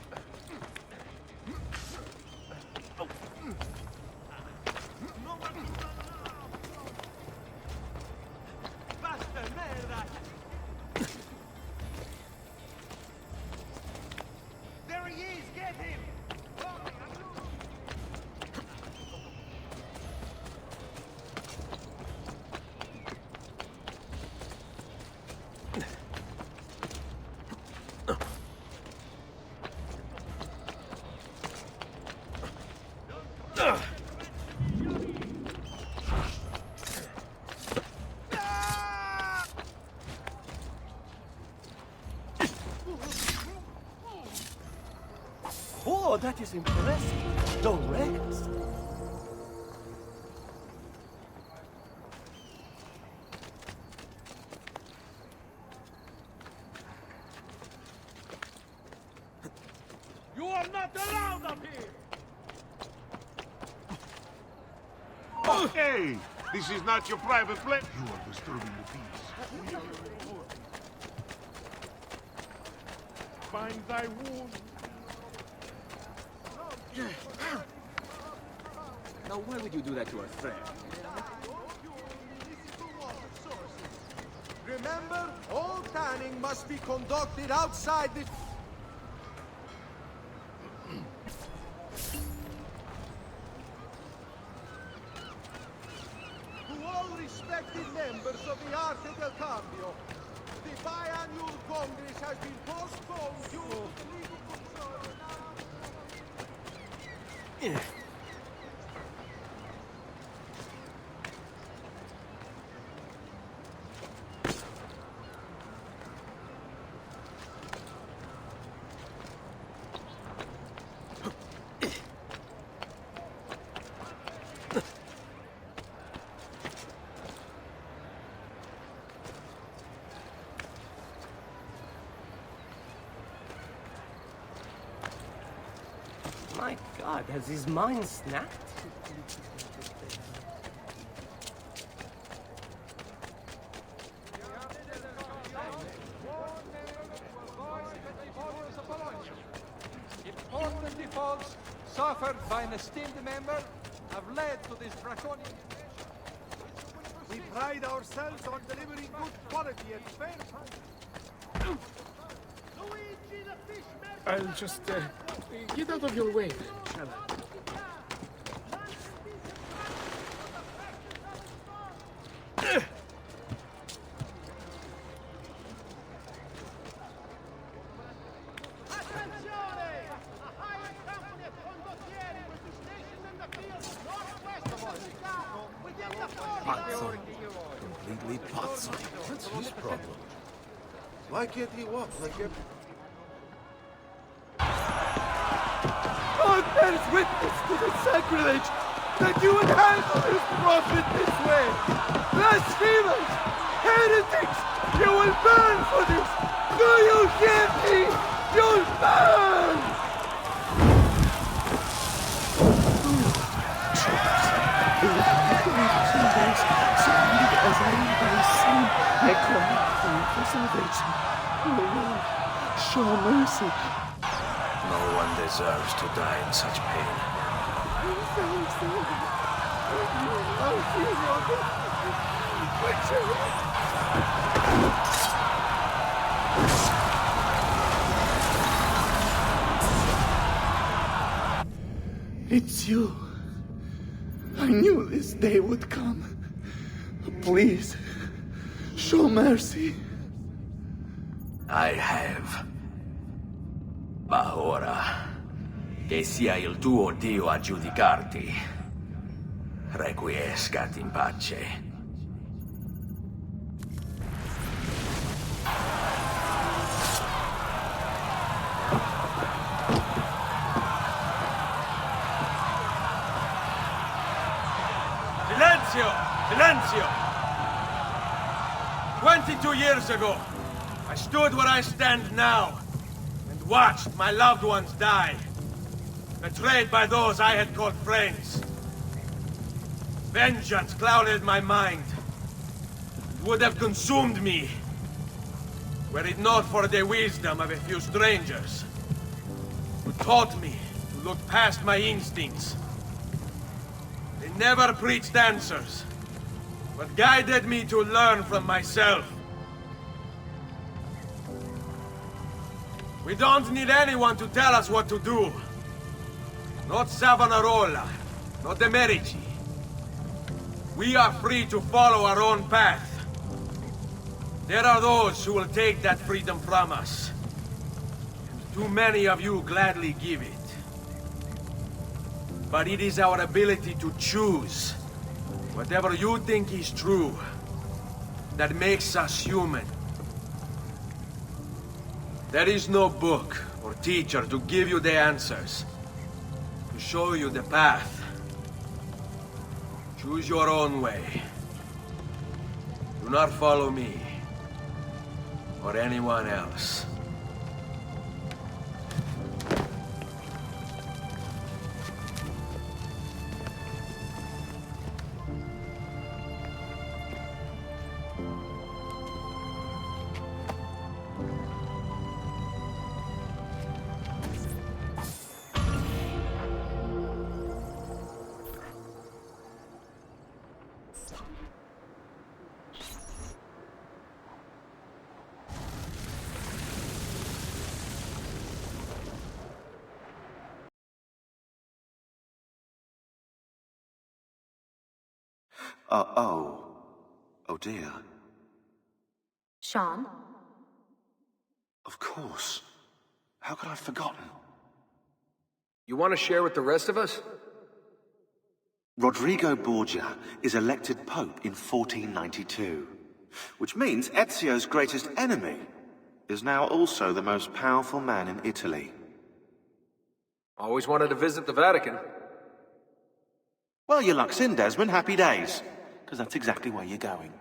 Basta merda! There he is! Get him! Oh, that is impressive. Don't rest. You are not allowed up here! Okay! This is not your private place. You are disturbing the peace. Find thy wound. Now, why would you do that to our friend? Remember, all tanning must be conducted outside this... To all respected members of the Arte del Cambio, the biannual Congress has been postponed due to the legal concern. My God, has his mind snapped? Important defaults suffered by an esteemed member have led to this draconian measure. We pride ourselves on delivering good quality at fair prices. I'll just, get out of your way, shall I? Pazzo. Completely pazzo. What's his problem? Why can't he walk like every... God bears witness to the sacrilege that you would handle this prophet this way! Blasphemers! Heretics! You will burn for this! Do you hear me? You'll burn! I cry to you for salvation. Oh Lord, show mercy. No one deserves to die in such pain. It's you. I knew this day would come. Please, show mercy. I have. Ma ora, che sia il tuo Dio a giudicarti. Requiescat in pace. Silenzio! Silenzio! 22 years ago, I stood where I stand now, and watched my loved ones die, betrayed by those I had called friends. Vengeance clouded my mind, and would have consumed me, were it not for the wisdom of a few strangers, who taught me to look past my instincts. They never preached answers, but guided me to learn from myself. We don't need anyone to tell us what to do. Not Savonarola, not the Medici. We are free to follow our own path. There are those who will take that freedom from us. And too many of you gladly give it. But it is our ability to choose whatever you think is true that makes us human. There is no book or teacher to give you the answers, to show you the path. Choose your own way. Do not follow me or anyone else. Oh dear. Sean? Of course. How could I have forgotten? You want to share with the rest of us? Rodrigo Borgia is elected Pope in 1492, which means Ezio's greatest enemy is now also the most powerful man in Italy. Always wanted to visit the Vatican. Well, your luck's in, Desmond. Happy days. Because that's exactly where you're going.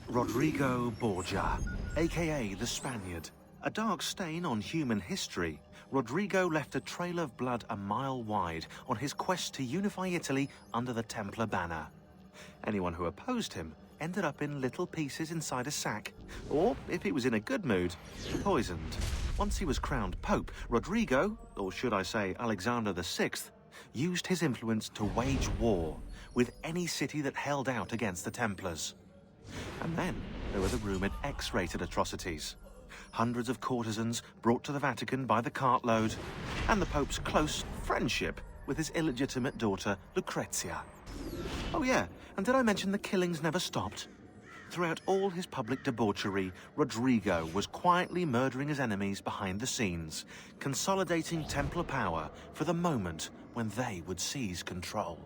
Rodrigo Borgia, aka the Spaniard. A dark stain on human history, Rodrigo left a trail of blood a mile wide on his quest to unify Italy under the Templar banner. Anyone who opposed him ended up in little pieces inside a sack, or, if he was in a good mood, poisoned. Once he was crowned Pope, Rodrigo, or should I say Alexander VI, used his influence to wage war with any city that held out against the Templars. And then there were the rumoured X-rated atrocities. Hundreds of courtesans brought to the Vatican by the cartload, and the Pope's close friendship with his illegitimate daughter, Lucrezia. Oh yeah, and did I mention the killings never stopped? Throughout all his public debauchery, Rodrigo was quietly murdering his enemies behind the scenes, consolidating Templar power for the moment when they would seize control.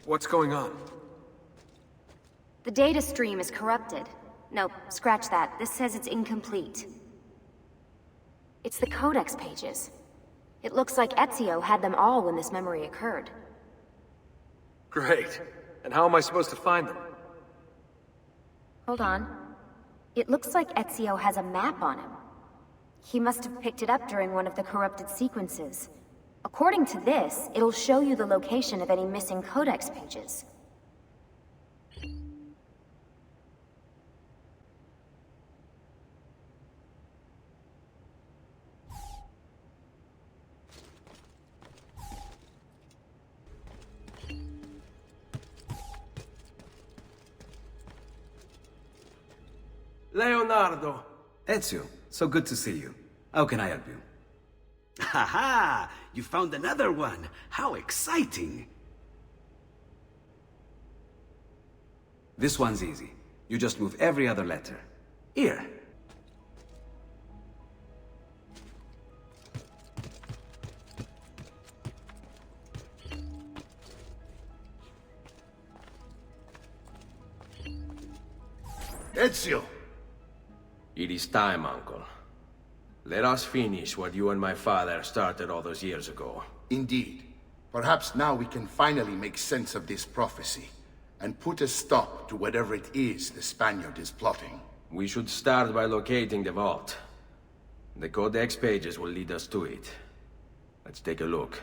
What's going on? The data stream is corrupted. Nope, scratch that. This says it's incomplete. It's the codex pages. It looks like Ezio had them all when this memory occurred. Great. And how am I supposed to find them? Hold on. It looks like Ezio has a map on him. He must have picked it up during one of the corrupted sequences. According to this, it'll show you the location of any missing codex pages. Leonardo! Ezio, so good to see you. How can I help you? Ha! You found another one! How exciting! This one's easy. You just move every other letter. Here. Ezio! It is time, Uncle. Let us finish what you and my father started all those years ago. Indeed. Perhaps now we can finally make sense of this prophecy, and put a stop to whatever it is the Spaniard is plotting. We should start by locating the vault. The codex pages will lead us to it. Let's take a look.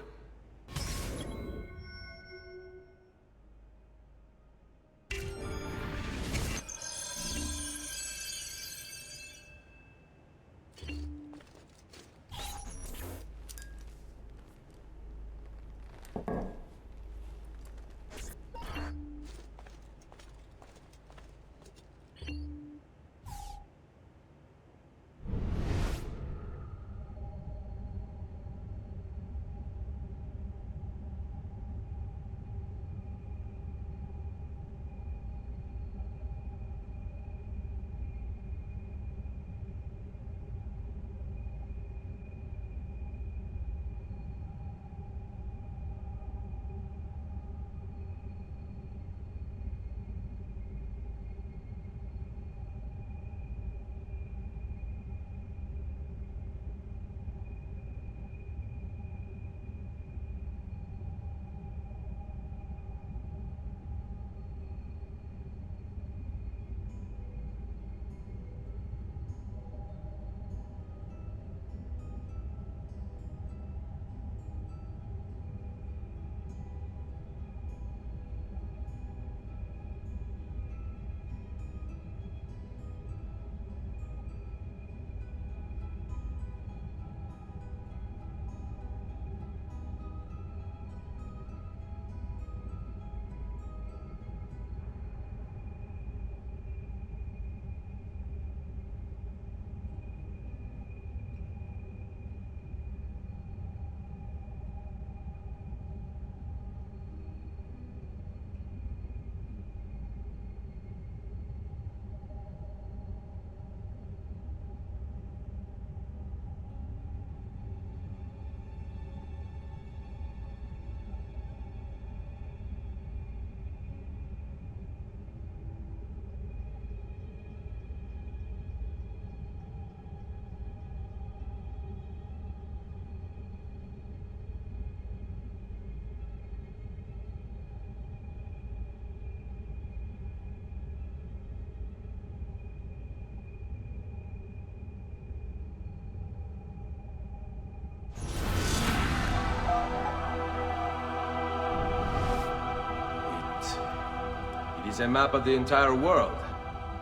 is a map of the entire world.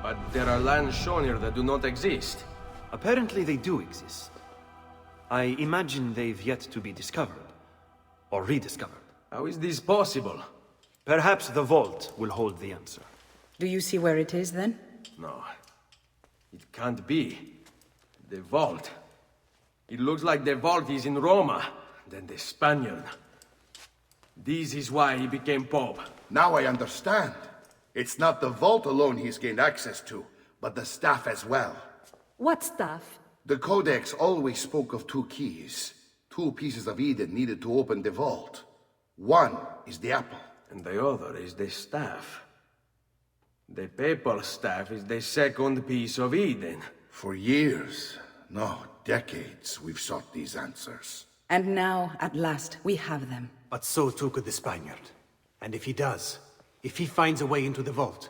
But there are lands shown here that do not exist. Apparently they do exist. I imagine they've yet to be discovered. Or rediscovered. How is this possible? Perhaps the vault will hold the answer. Do you see where it is, then? No. It can't be. The vault. It looks like the vault is in Roma, then the Spaniard. This is why he became Pope. Now I understand. It's not the vault alone he's gained access to, but the staff as well. What staff? The Codex always spoke of 2 keys. 2 pieces of Eden needed to open the vault. One is the apple. And the other is the staff. The papal staff is the second piece of Eden. For years, no, decades, we've sought these answers. And now, at last, we have them. But so too could the Spaniard. And if he does, if he finds a way into the vault,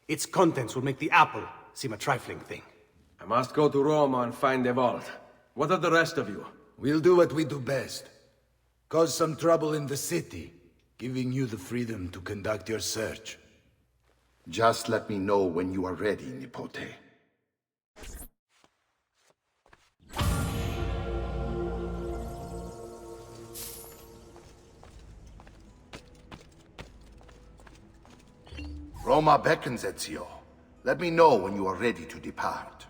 its contents will make the apple seem a trifling thing. I must go to Roma and find the vault. What of the rest of you? We'll do what we do best. Cause some trouble in the city, giving you the freedom to conduct your search. Just let me know when you are ready, Nipote. Roma beckons, Ezio. Let me know when you are ready to depart.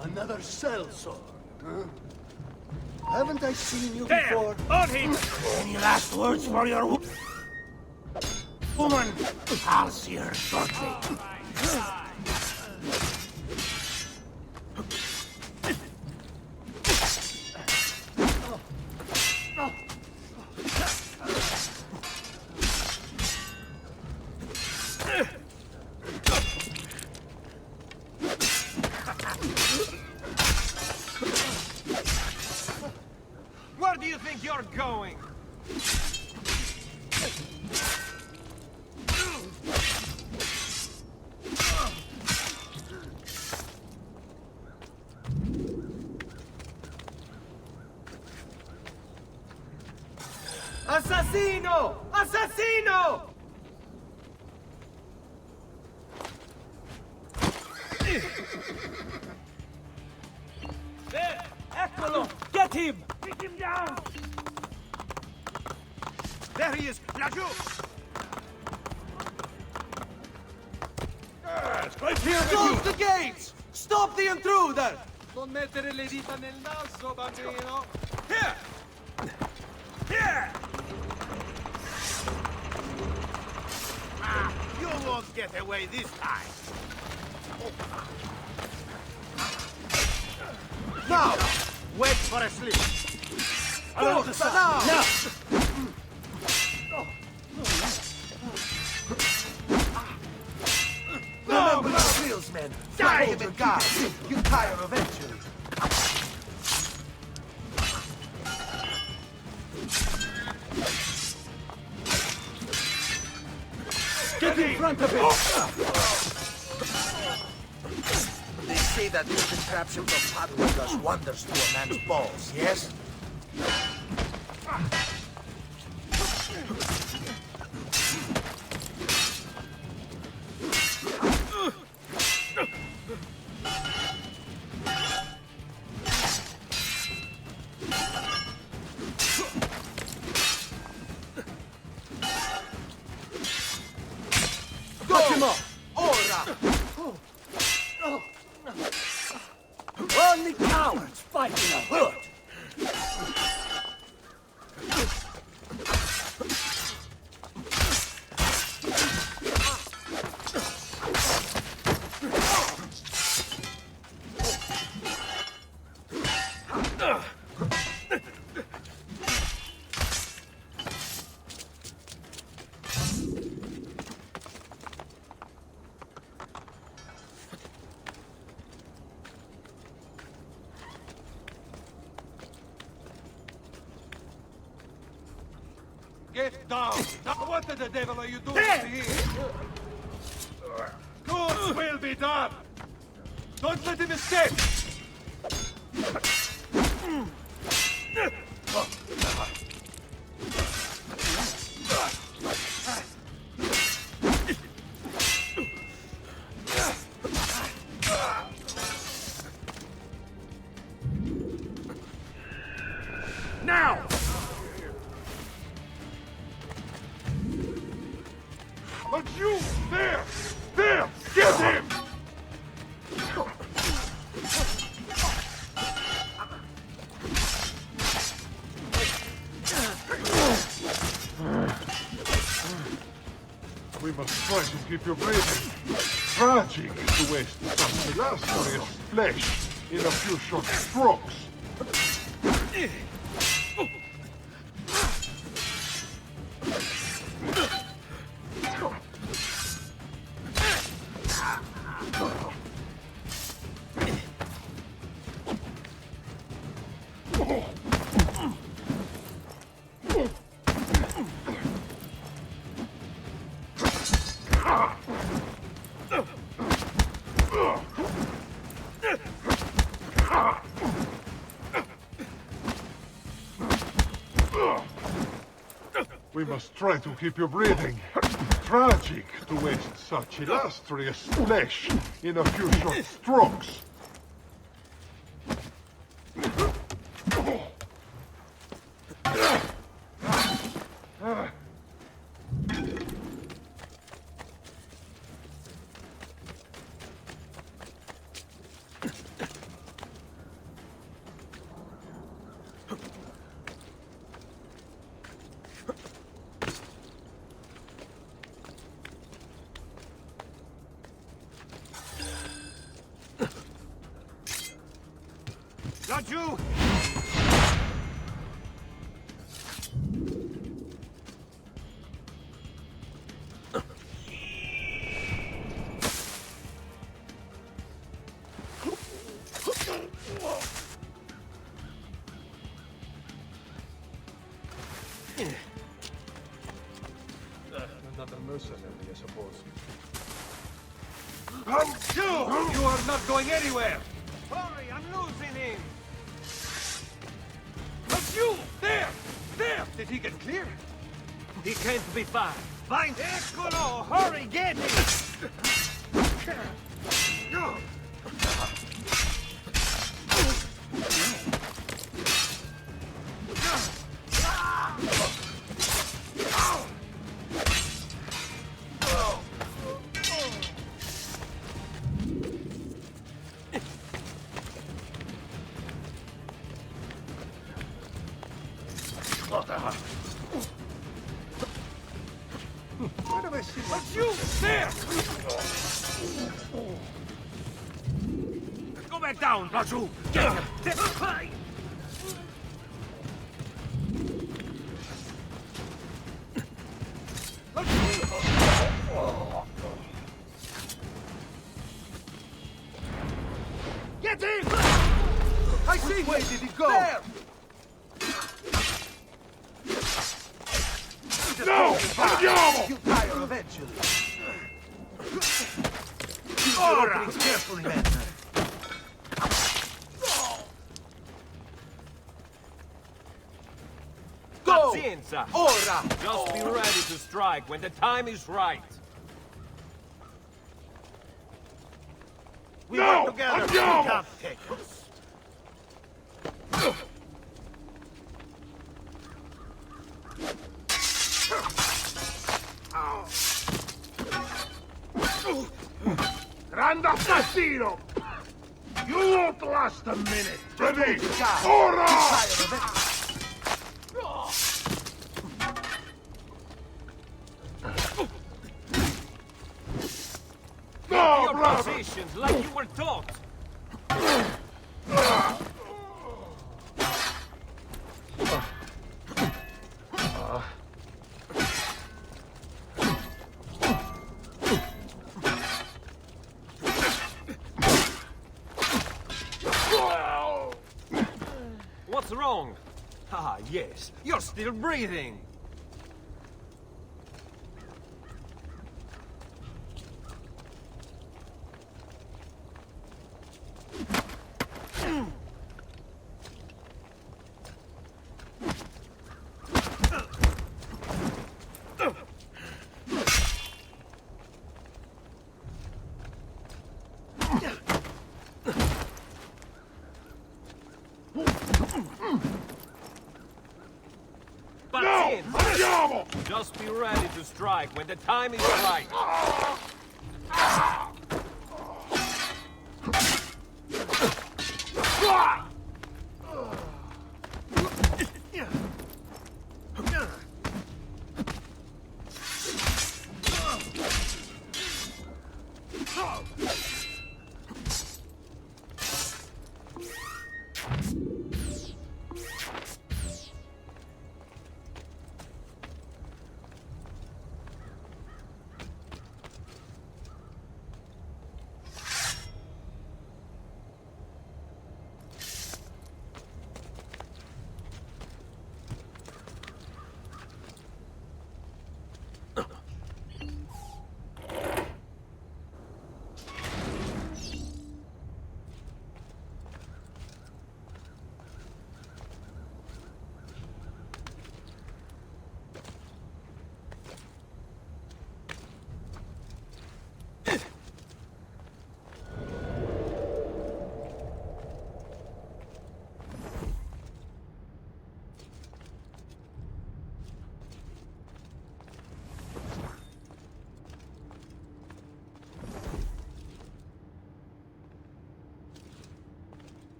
Another sellsword, huh? Haven't I seen you There! before? On him! Any last words for your woman? I'll see her shortly. Where do you think you're going? Assassino! Assassino! There! Eccolo! Get him! Take him down! There he is! Laggiù! Right here with Close you! the gates! Stop the intruder! Non mettere le dita nel naso, bambino! Here! Here! You won't get away this time! Now! Wait for a sleep! Forza, now! Remember the seals, men! Die in the guard! You tire eventually! Get in front of it! They say that this contraption from Padua does wonders to a man's balls, yes? Got him up! Ora! Only cowards fight in a hood! Get down! Now, what the devil are you doing There! here? Goods will be done! Don't let him escape! Now! But you! There! There! Get him! We must try to keep you breathing. Tragic to waste such illustrious flesh in a few short strokes. We must try to keep you breathing. Tragic to waste such illustrious flesh in a few short strokes. Got you! Another mercenary, I suppose. You are not going anywhere! Hurry, I'm losing him! But you! There! There! Did he get clear? He can't be far. Find Eccolo! Hurry, get him! But you! There! Go back down, Raju! Get him! Get him! I see! Which way did he go? There! No! Andiamo! You tire eventually. Use your openings carefully, man. Go! Pazienza! Ora! Just be ready to strike when the time is right. We work together. We can't take us. Grande assassino! You won't last a minute! Ready? Ora! No, your brother! positions like you were taught! What's wrong? Ah, yes, you're still breathing. Just be ready to strike when the time is right.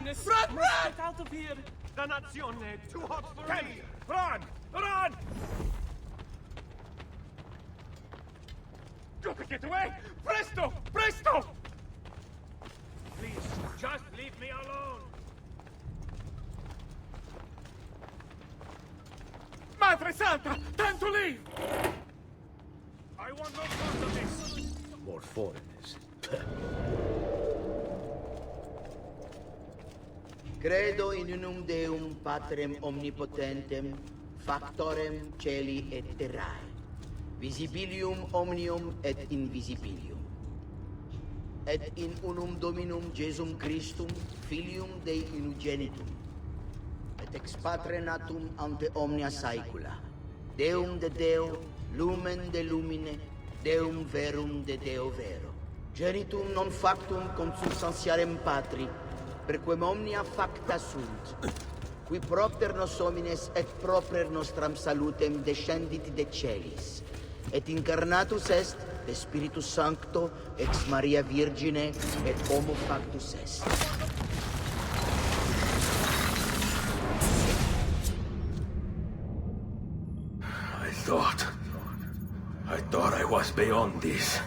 goodness! Run! Get out of here! Dannazione! Too hot for me! Run! Run! Got to get away! Presto! Presto! Please, just leave me alone! Madre Santa! Time to leave! I want no part of this! More foreigners. Credo in unum Deum Patrem omnipotentem, factorem celi et terrae, visibilium omnium et invisibilium. Et in unum Dominum Jesum Christum, Filium Dei unigenitum, et ex Patre natum ante omnia saecula, Deum de Deo, lumen de lumine, Deum verum de Deo vero. Genitum non factum consubstantiarem Patri, perquem omnia facta sunt, qui propter nos homines et proper nostram salutem descendit de celis, et incarnatus est de Spiritus Sancto ex Maria Virgine et homo factus est. I thought I was beyond this.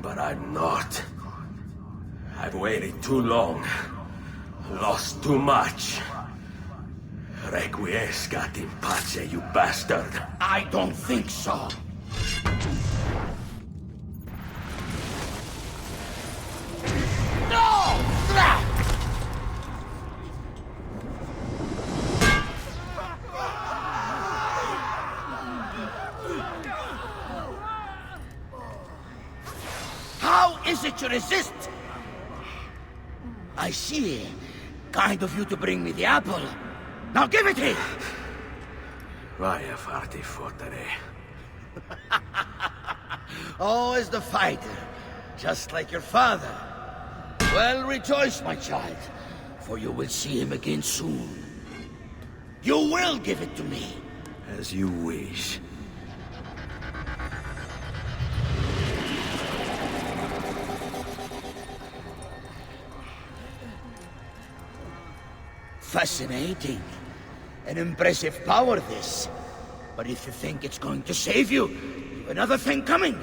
But I'm not. I've waited too long. Lost too much. Requiescat in pace, you bastard. I don't think so. No! How is it you resist? I see. Kind of you to bring me the apple. Now give it here! Vai a farti fottere. Always the fighter, just like your father. Well, rejoice, my child, for you will see him again soon. You will give it to me. As you wish. Fascinating. An impressive power, this. But if you think it's going to save you, you've another thing coming.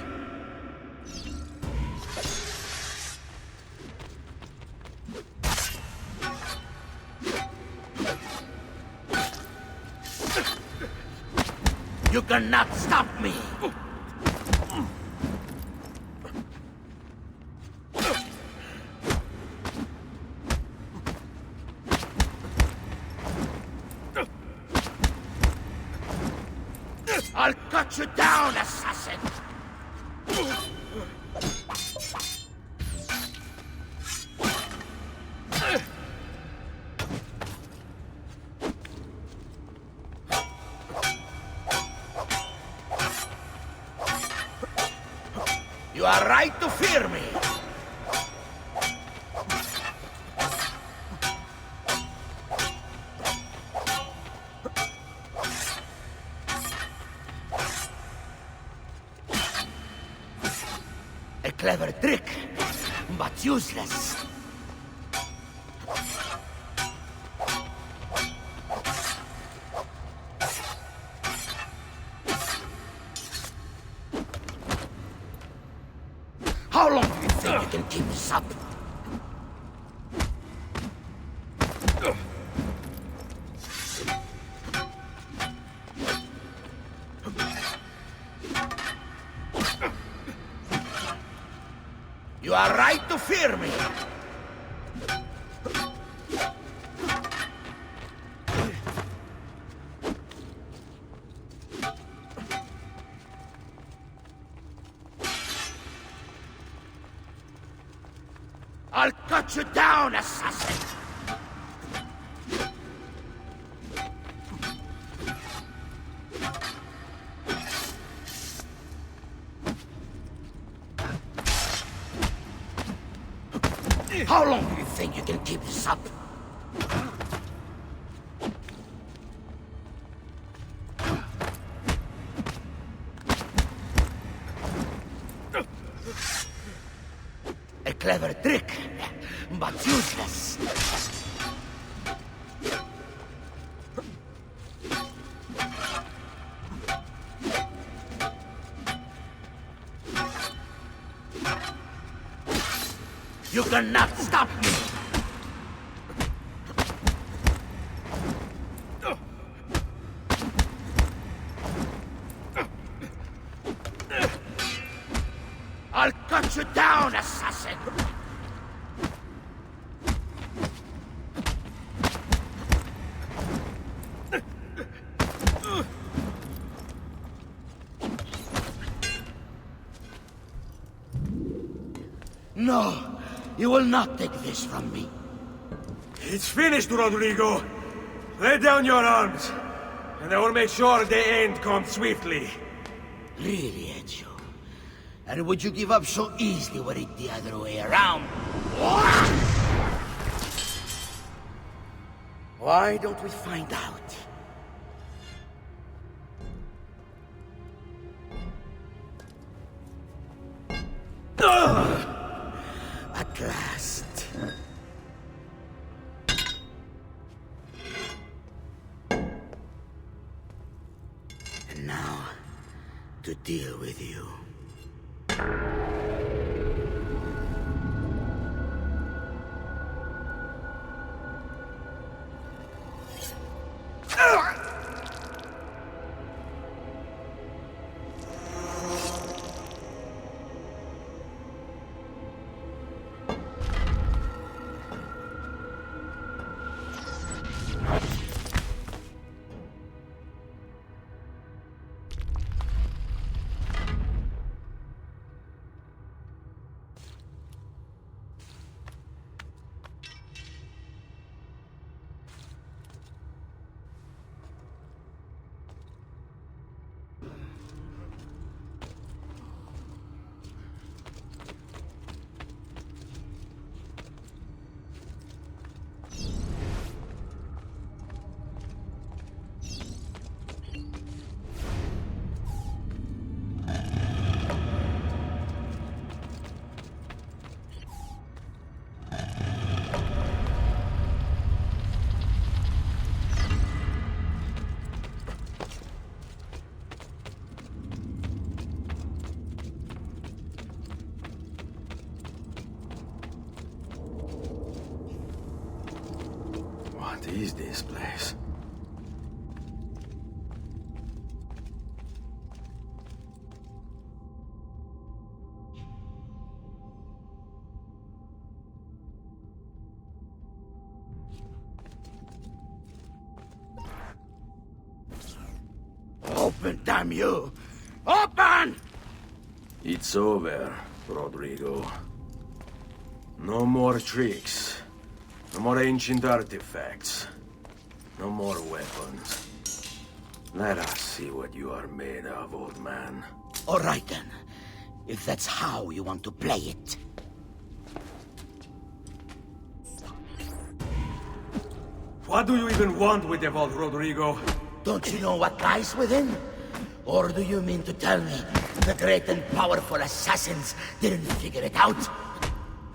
You cannot stop me! I'll cut you down, assassin! You are right to fear me! A clever trick, but useless. How long do you think you can keep this up? You are right to fear me. I'll cut you down, assassin! How long do you think you can keep this up? A clever trick, but useless. You cannot stop me! I'll cut you down, assassin! No, you will not take this from me. It's finished, Rodrigo. Lay down your arms, and I will make sure the end comes swiftly. Really, Ezio? And would you give up so easily were it the other way around? Why don't we find out? At last. And now, to deal with you. What is this place? Open, damn you! Open! It's over, Rodrigo. No more tricks. No more ancient artifacts. No more weapons. Let us see what you are made of, old man. All right then. If that's how you want to play it. What do you even want with the vault, Rodrigo? Don't you know what lies within? Or do you mean to tell me the great and powerful assassins didn't figure it out?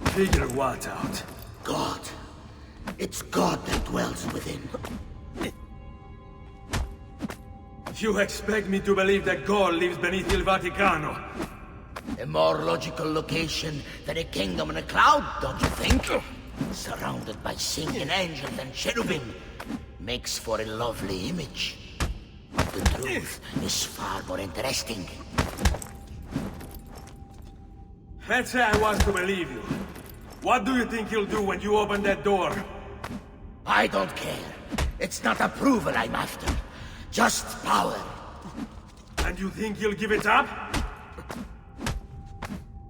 Figure what out? God. It's God that dwells within. You expect me to believe that God lives beneath Il Vaticano? A more logical location than a kingdom in a cloud, don't you think? Surrounded by singing angels and cherubim. Makes for a lovely image. But the truth is far more interesting. Let's say I was to believe you. What do you think you'll do when you open that door? I don't care. It's not approval I'm after. Just power. And you think you'll give it up?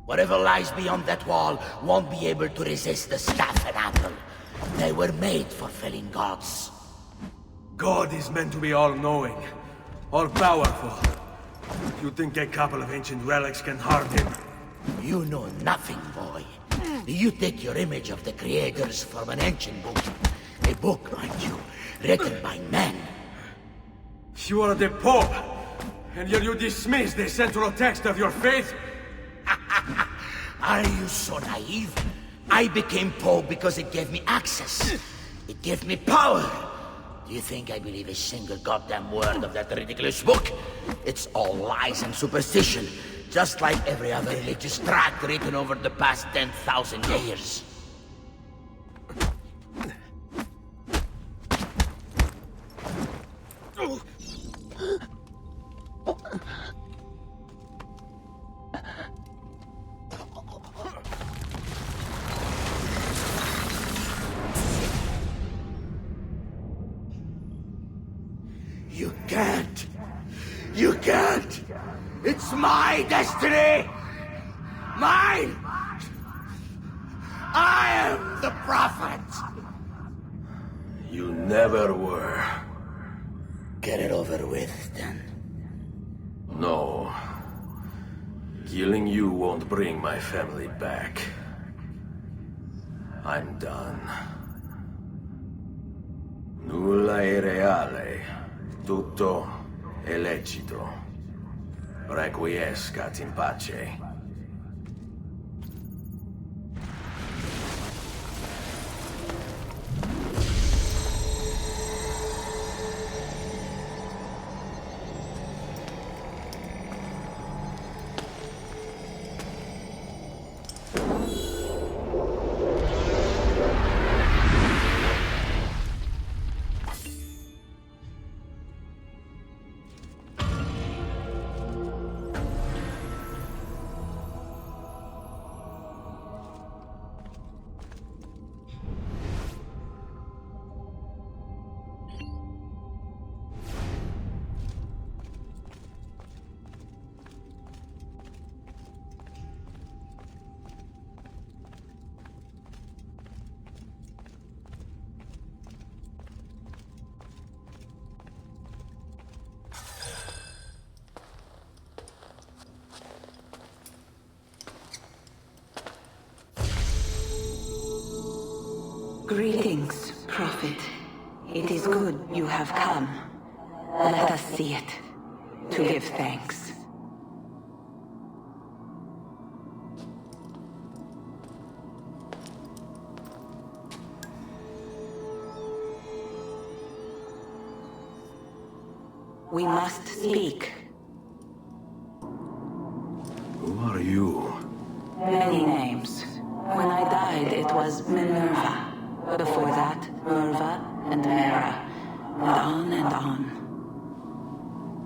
Whatever lies beyond that wall won't be able to resist the staff and apple. They were made for felling gods. God is meant to be all-knowing, all-powerful. You think a couple of ancient relics can harm him? You know nothing, boy. You take your image of the creators from an ancient book. A book, mind you, written by men. You are the Pope, and yet you dismiss the central text of your faith? Are you so naive? I became Pope because it gave me access. It gave me power. Do you think I believe a single goddamn word of that ridiculous book? It's all lies and superstition, just like every other religious tract written over the past 10,000 years. You can't! You can't! It's my destiny! Mine! I am the prophet! You never were. Get it over with, then. No. Killing you won't bring my family back. I'm done. Nulla è reale. Tutto è lecito. Requiescat in pace. Greetings, Prophet. It is good you have come. Let us see it, to give thanks. We must speak. Who are you? Many names. When I died, it was Minerva. Before that, Merva and Mera. And on and on.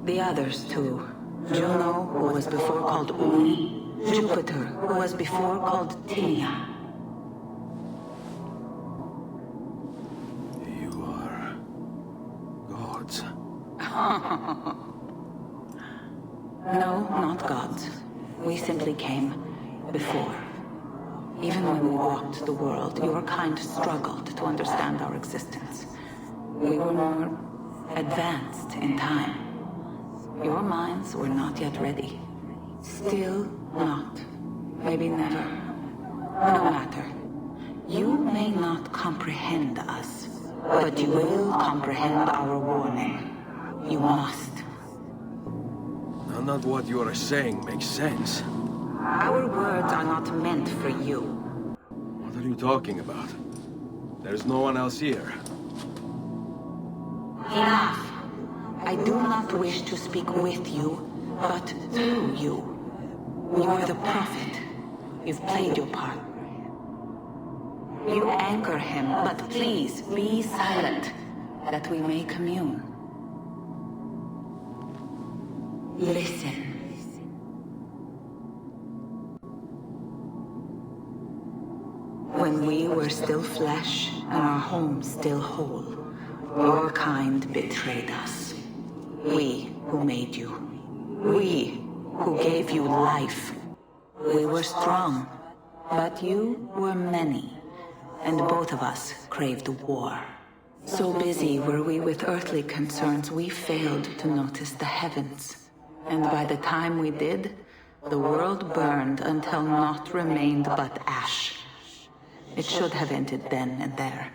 The others, too. Juno, who was before called Uni. Jupiter, who was before called Tinia. You are... gods. No, not gods. We simply came before. Even when we walked the world, your kind struggled to understand our existence. We were more advanced in time. Your minds were not yet ready. Still not. Maybe never. No matter. You may not comprehend us, but you will comprehend our warning. You must. None of what you are saying makes sense. Our words are not meant for you. What are you talking about? There's no one else here. Enough. I do not wish to speak with you, but through you. You are the prophet. You've played your part. You anchor him, but please be silent, that we may commune. Listen. When we were still flesh and our home still whole, your kind betrayed us. We who made you. We who gave you life. We were strong, but you were many, and both of us craved war. So busy were we with earthly concerns, we failed to notice the heavens. And by the time we did, the world burned until naught remained but ash. It should have ended then and there.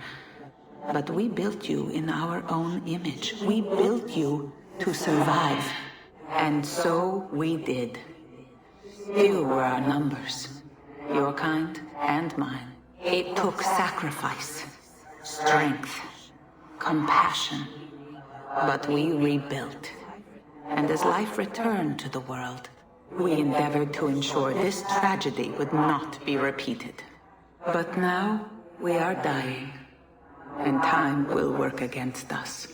But we built you in our own image. We built you to survive. And so we did. Few were our numbers. Your kind and mine. It took sacrifice, strength, compassion. But we rebuilt. And as life returned to the world, we endeavored to ensure this tragedy would not be repeated. But now, we are dying. And time will work against us.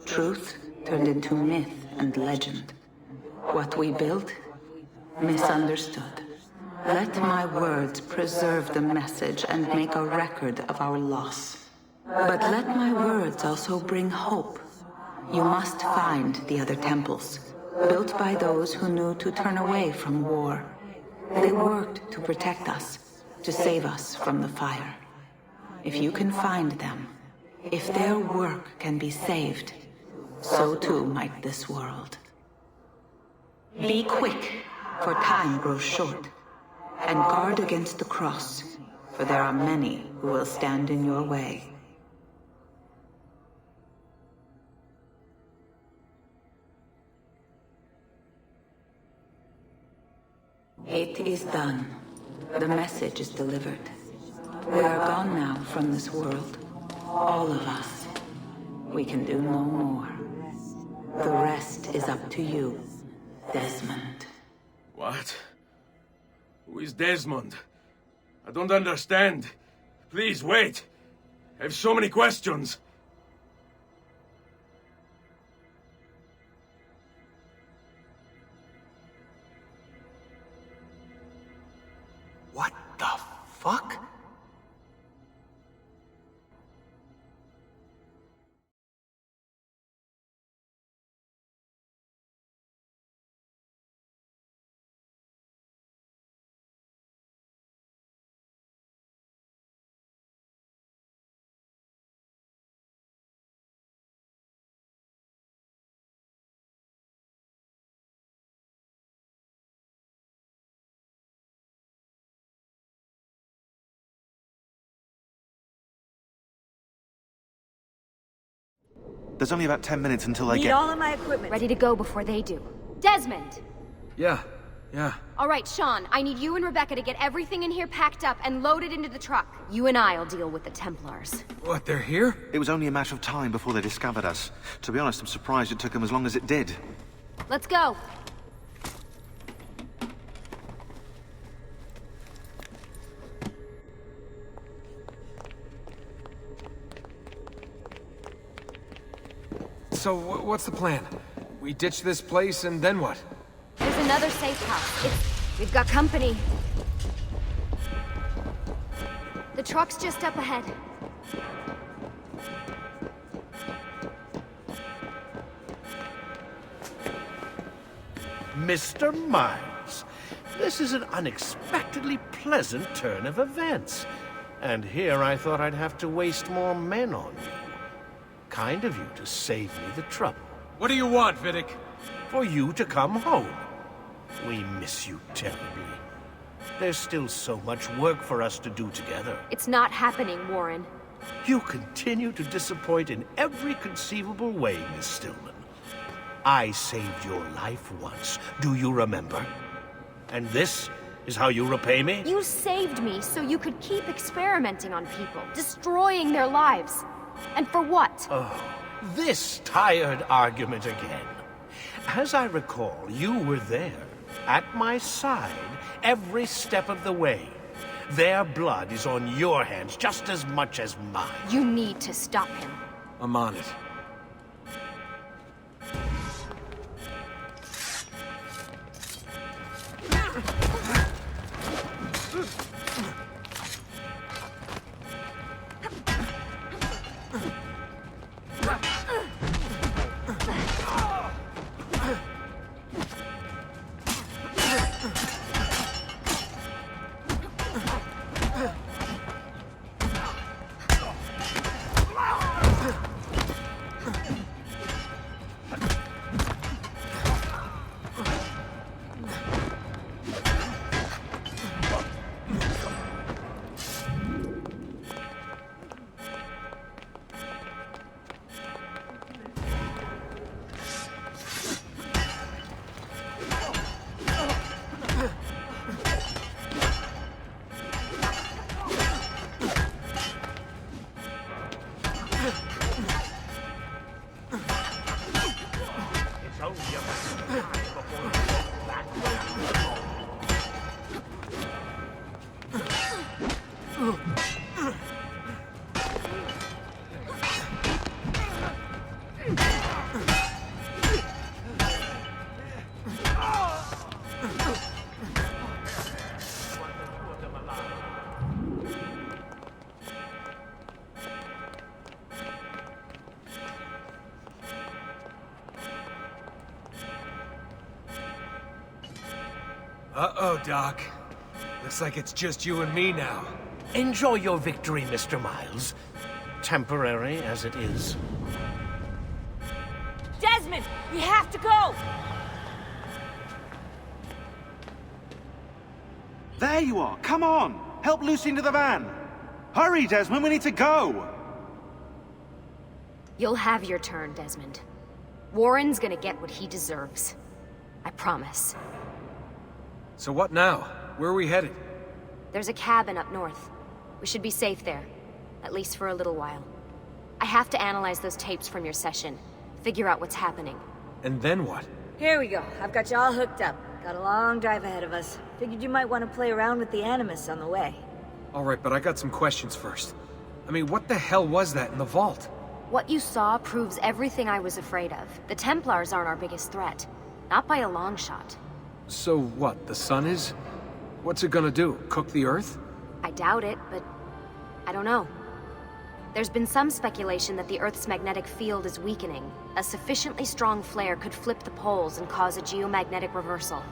Truth turned into myth and legend. What we built, misunderstood. Let my words preserve the message and make a record of our loss. But let my words also bring hope. You must find the other temples, built by those who knew to turn away from war. They worked to protect us, to save us from the fire. If you can find them, if their work can be saved, so too might this world. Be quick, for time grows short, and guard against the cross, for there are many who will stand in your way. It is done. The message is delivered. We are gone now from this world. All of us. We can do no more. The rest is up to you, Desmond. What? Who is Desmond? I don't understand. Please, wait. I have so many questions. What the fuck? There's only about 10 minutes until I Need get... all of my equipment. Ready to go before they do. Desmond! Yeah. All right, Sean, I need you and Rebecca to get everything in here packed up and loaded into the truck. You and I'll deal with the Templars. What, they're here? It was only a matter of time before they discovered us. To be honest, I'm surprised it took them as long as it did. Let's go. So, what's the plan? We ditch this place and then what? There's another safe house. We've got company. The truck's just up ahead. Mr. Miles, this is an unexpectedly pleasant turn of events. And here I thought I'd have to waste more men on you. Kind of you to save me the trouble. What do you want, Vidic? For you to come home. We miss you terribly. There's still so much work for us to do together. It's not happening, Warren. You continue to disappoint in every conceivable way, Miss Stillman. I saved your life once, do you remember? And this is how you repay me? You saved me so you could keep experimenting on people, destroying their lives. And for what? Oh, this tired argument again. As I recall, you were there, at my side, every step of the way. Their blood is on your hands just as much as mine. You need to stop him. I'm on it. Uh-oh, Doc. Looks like it's just you and me now. Enjoy your victory, Mr. Miles. Temporary as it is. Desmond, we have to go! There you are, come on! Help Lucy into the van! Hurry, Desmond, we need to go! You'll have your turn, Desmond. Warren's gonna get what he deserves. I promise. So what now? Where are we headed? There's a cabin up north. We should be safe there. At least for a little while. I have to analyze those tapes from your session. Figure out what's happening. And then what? Here we go. I've got you all hooked up. Got a long drive ahead of us. Figured you might want to play around with the Animus on the way. Alright, but I got some questions first. I mean, what the hell was that in the vault? What you saw proves everything I was afraid of. The Templars aren't our biggest threat. Not by a long shot. So what, the sun is? What's it gonna do? Cook the Earth? I doubt it, but I don't know. There's been some speculation that the Earth's magnetic field is weakening. A sufficiently strong flare could flip the poles and cause a geomagnetic reversal.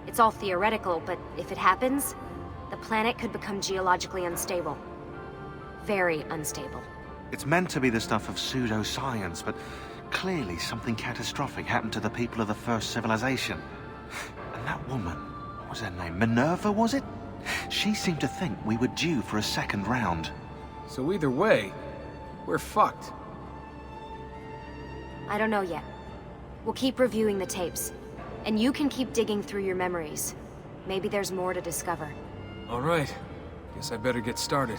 It's all theoretical, but if it happens, the planet could become geologically unstable. Very unstable. It's meant to be the stuff of pseudoscience, but clearly something catastrophic happened to the people of the first civilization. And that woman, what was her name? Minerva, was it? She seemed to think we were due for a second round. So either way, we're fucked. I don't know yet. We'll keep reviewing the tapes. And you can keep digging through your memories. Maybe there's more to discover. Alright. Guess I better get started.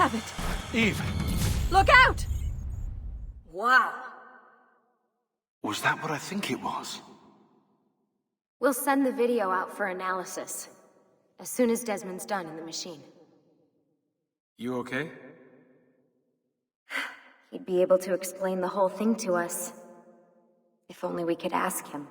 have it! Eve! Look out! Wow. Was that what I think it was? We'll send the video out for analysis. As soon as Desmond's done in the machine. You okay? He'd be able to explain the whole thing to us. If only we could ask him.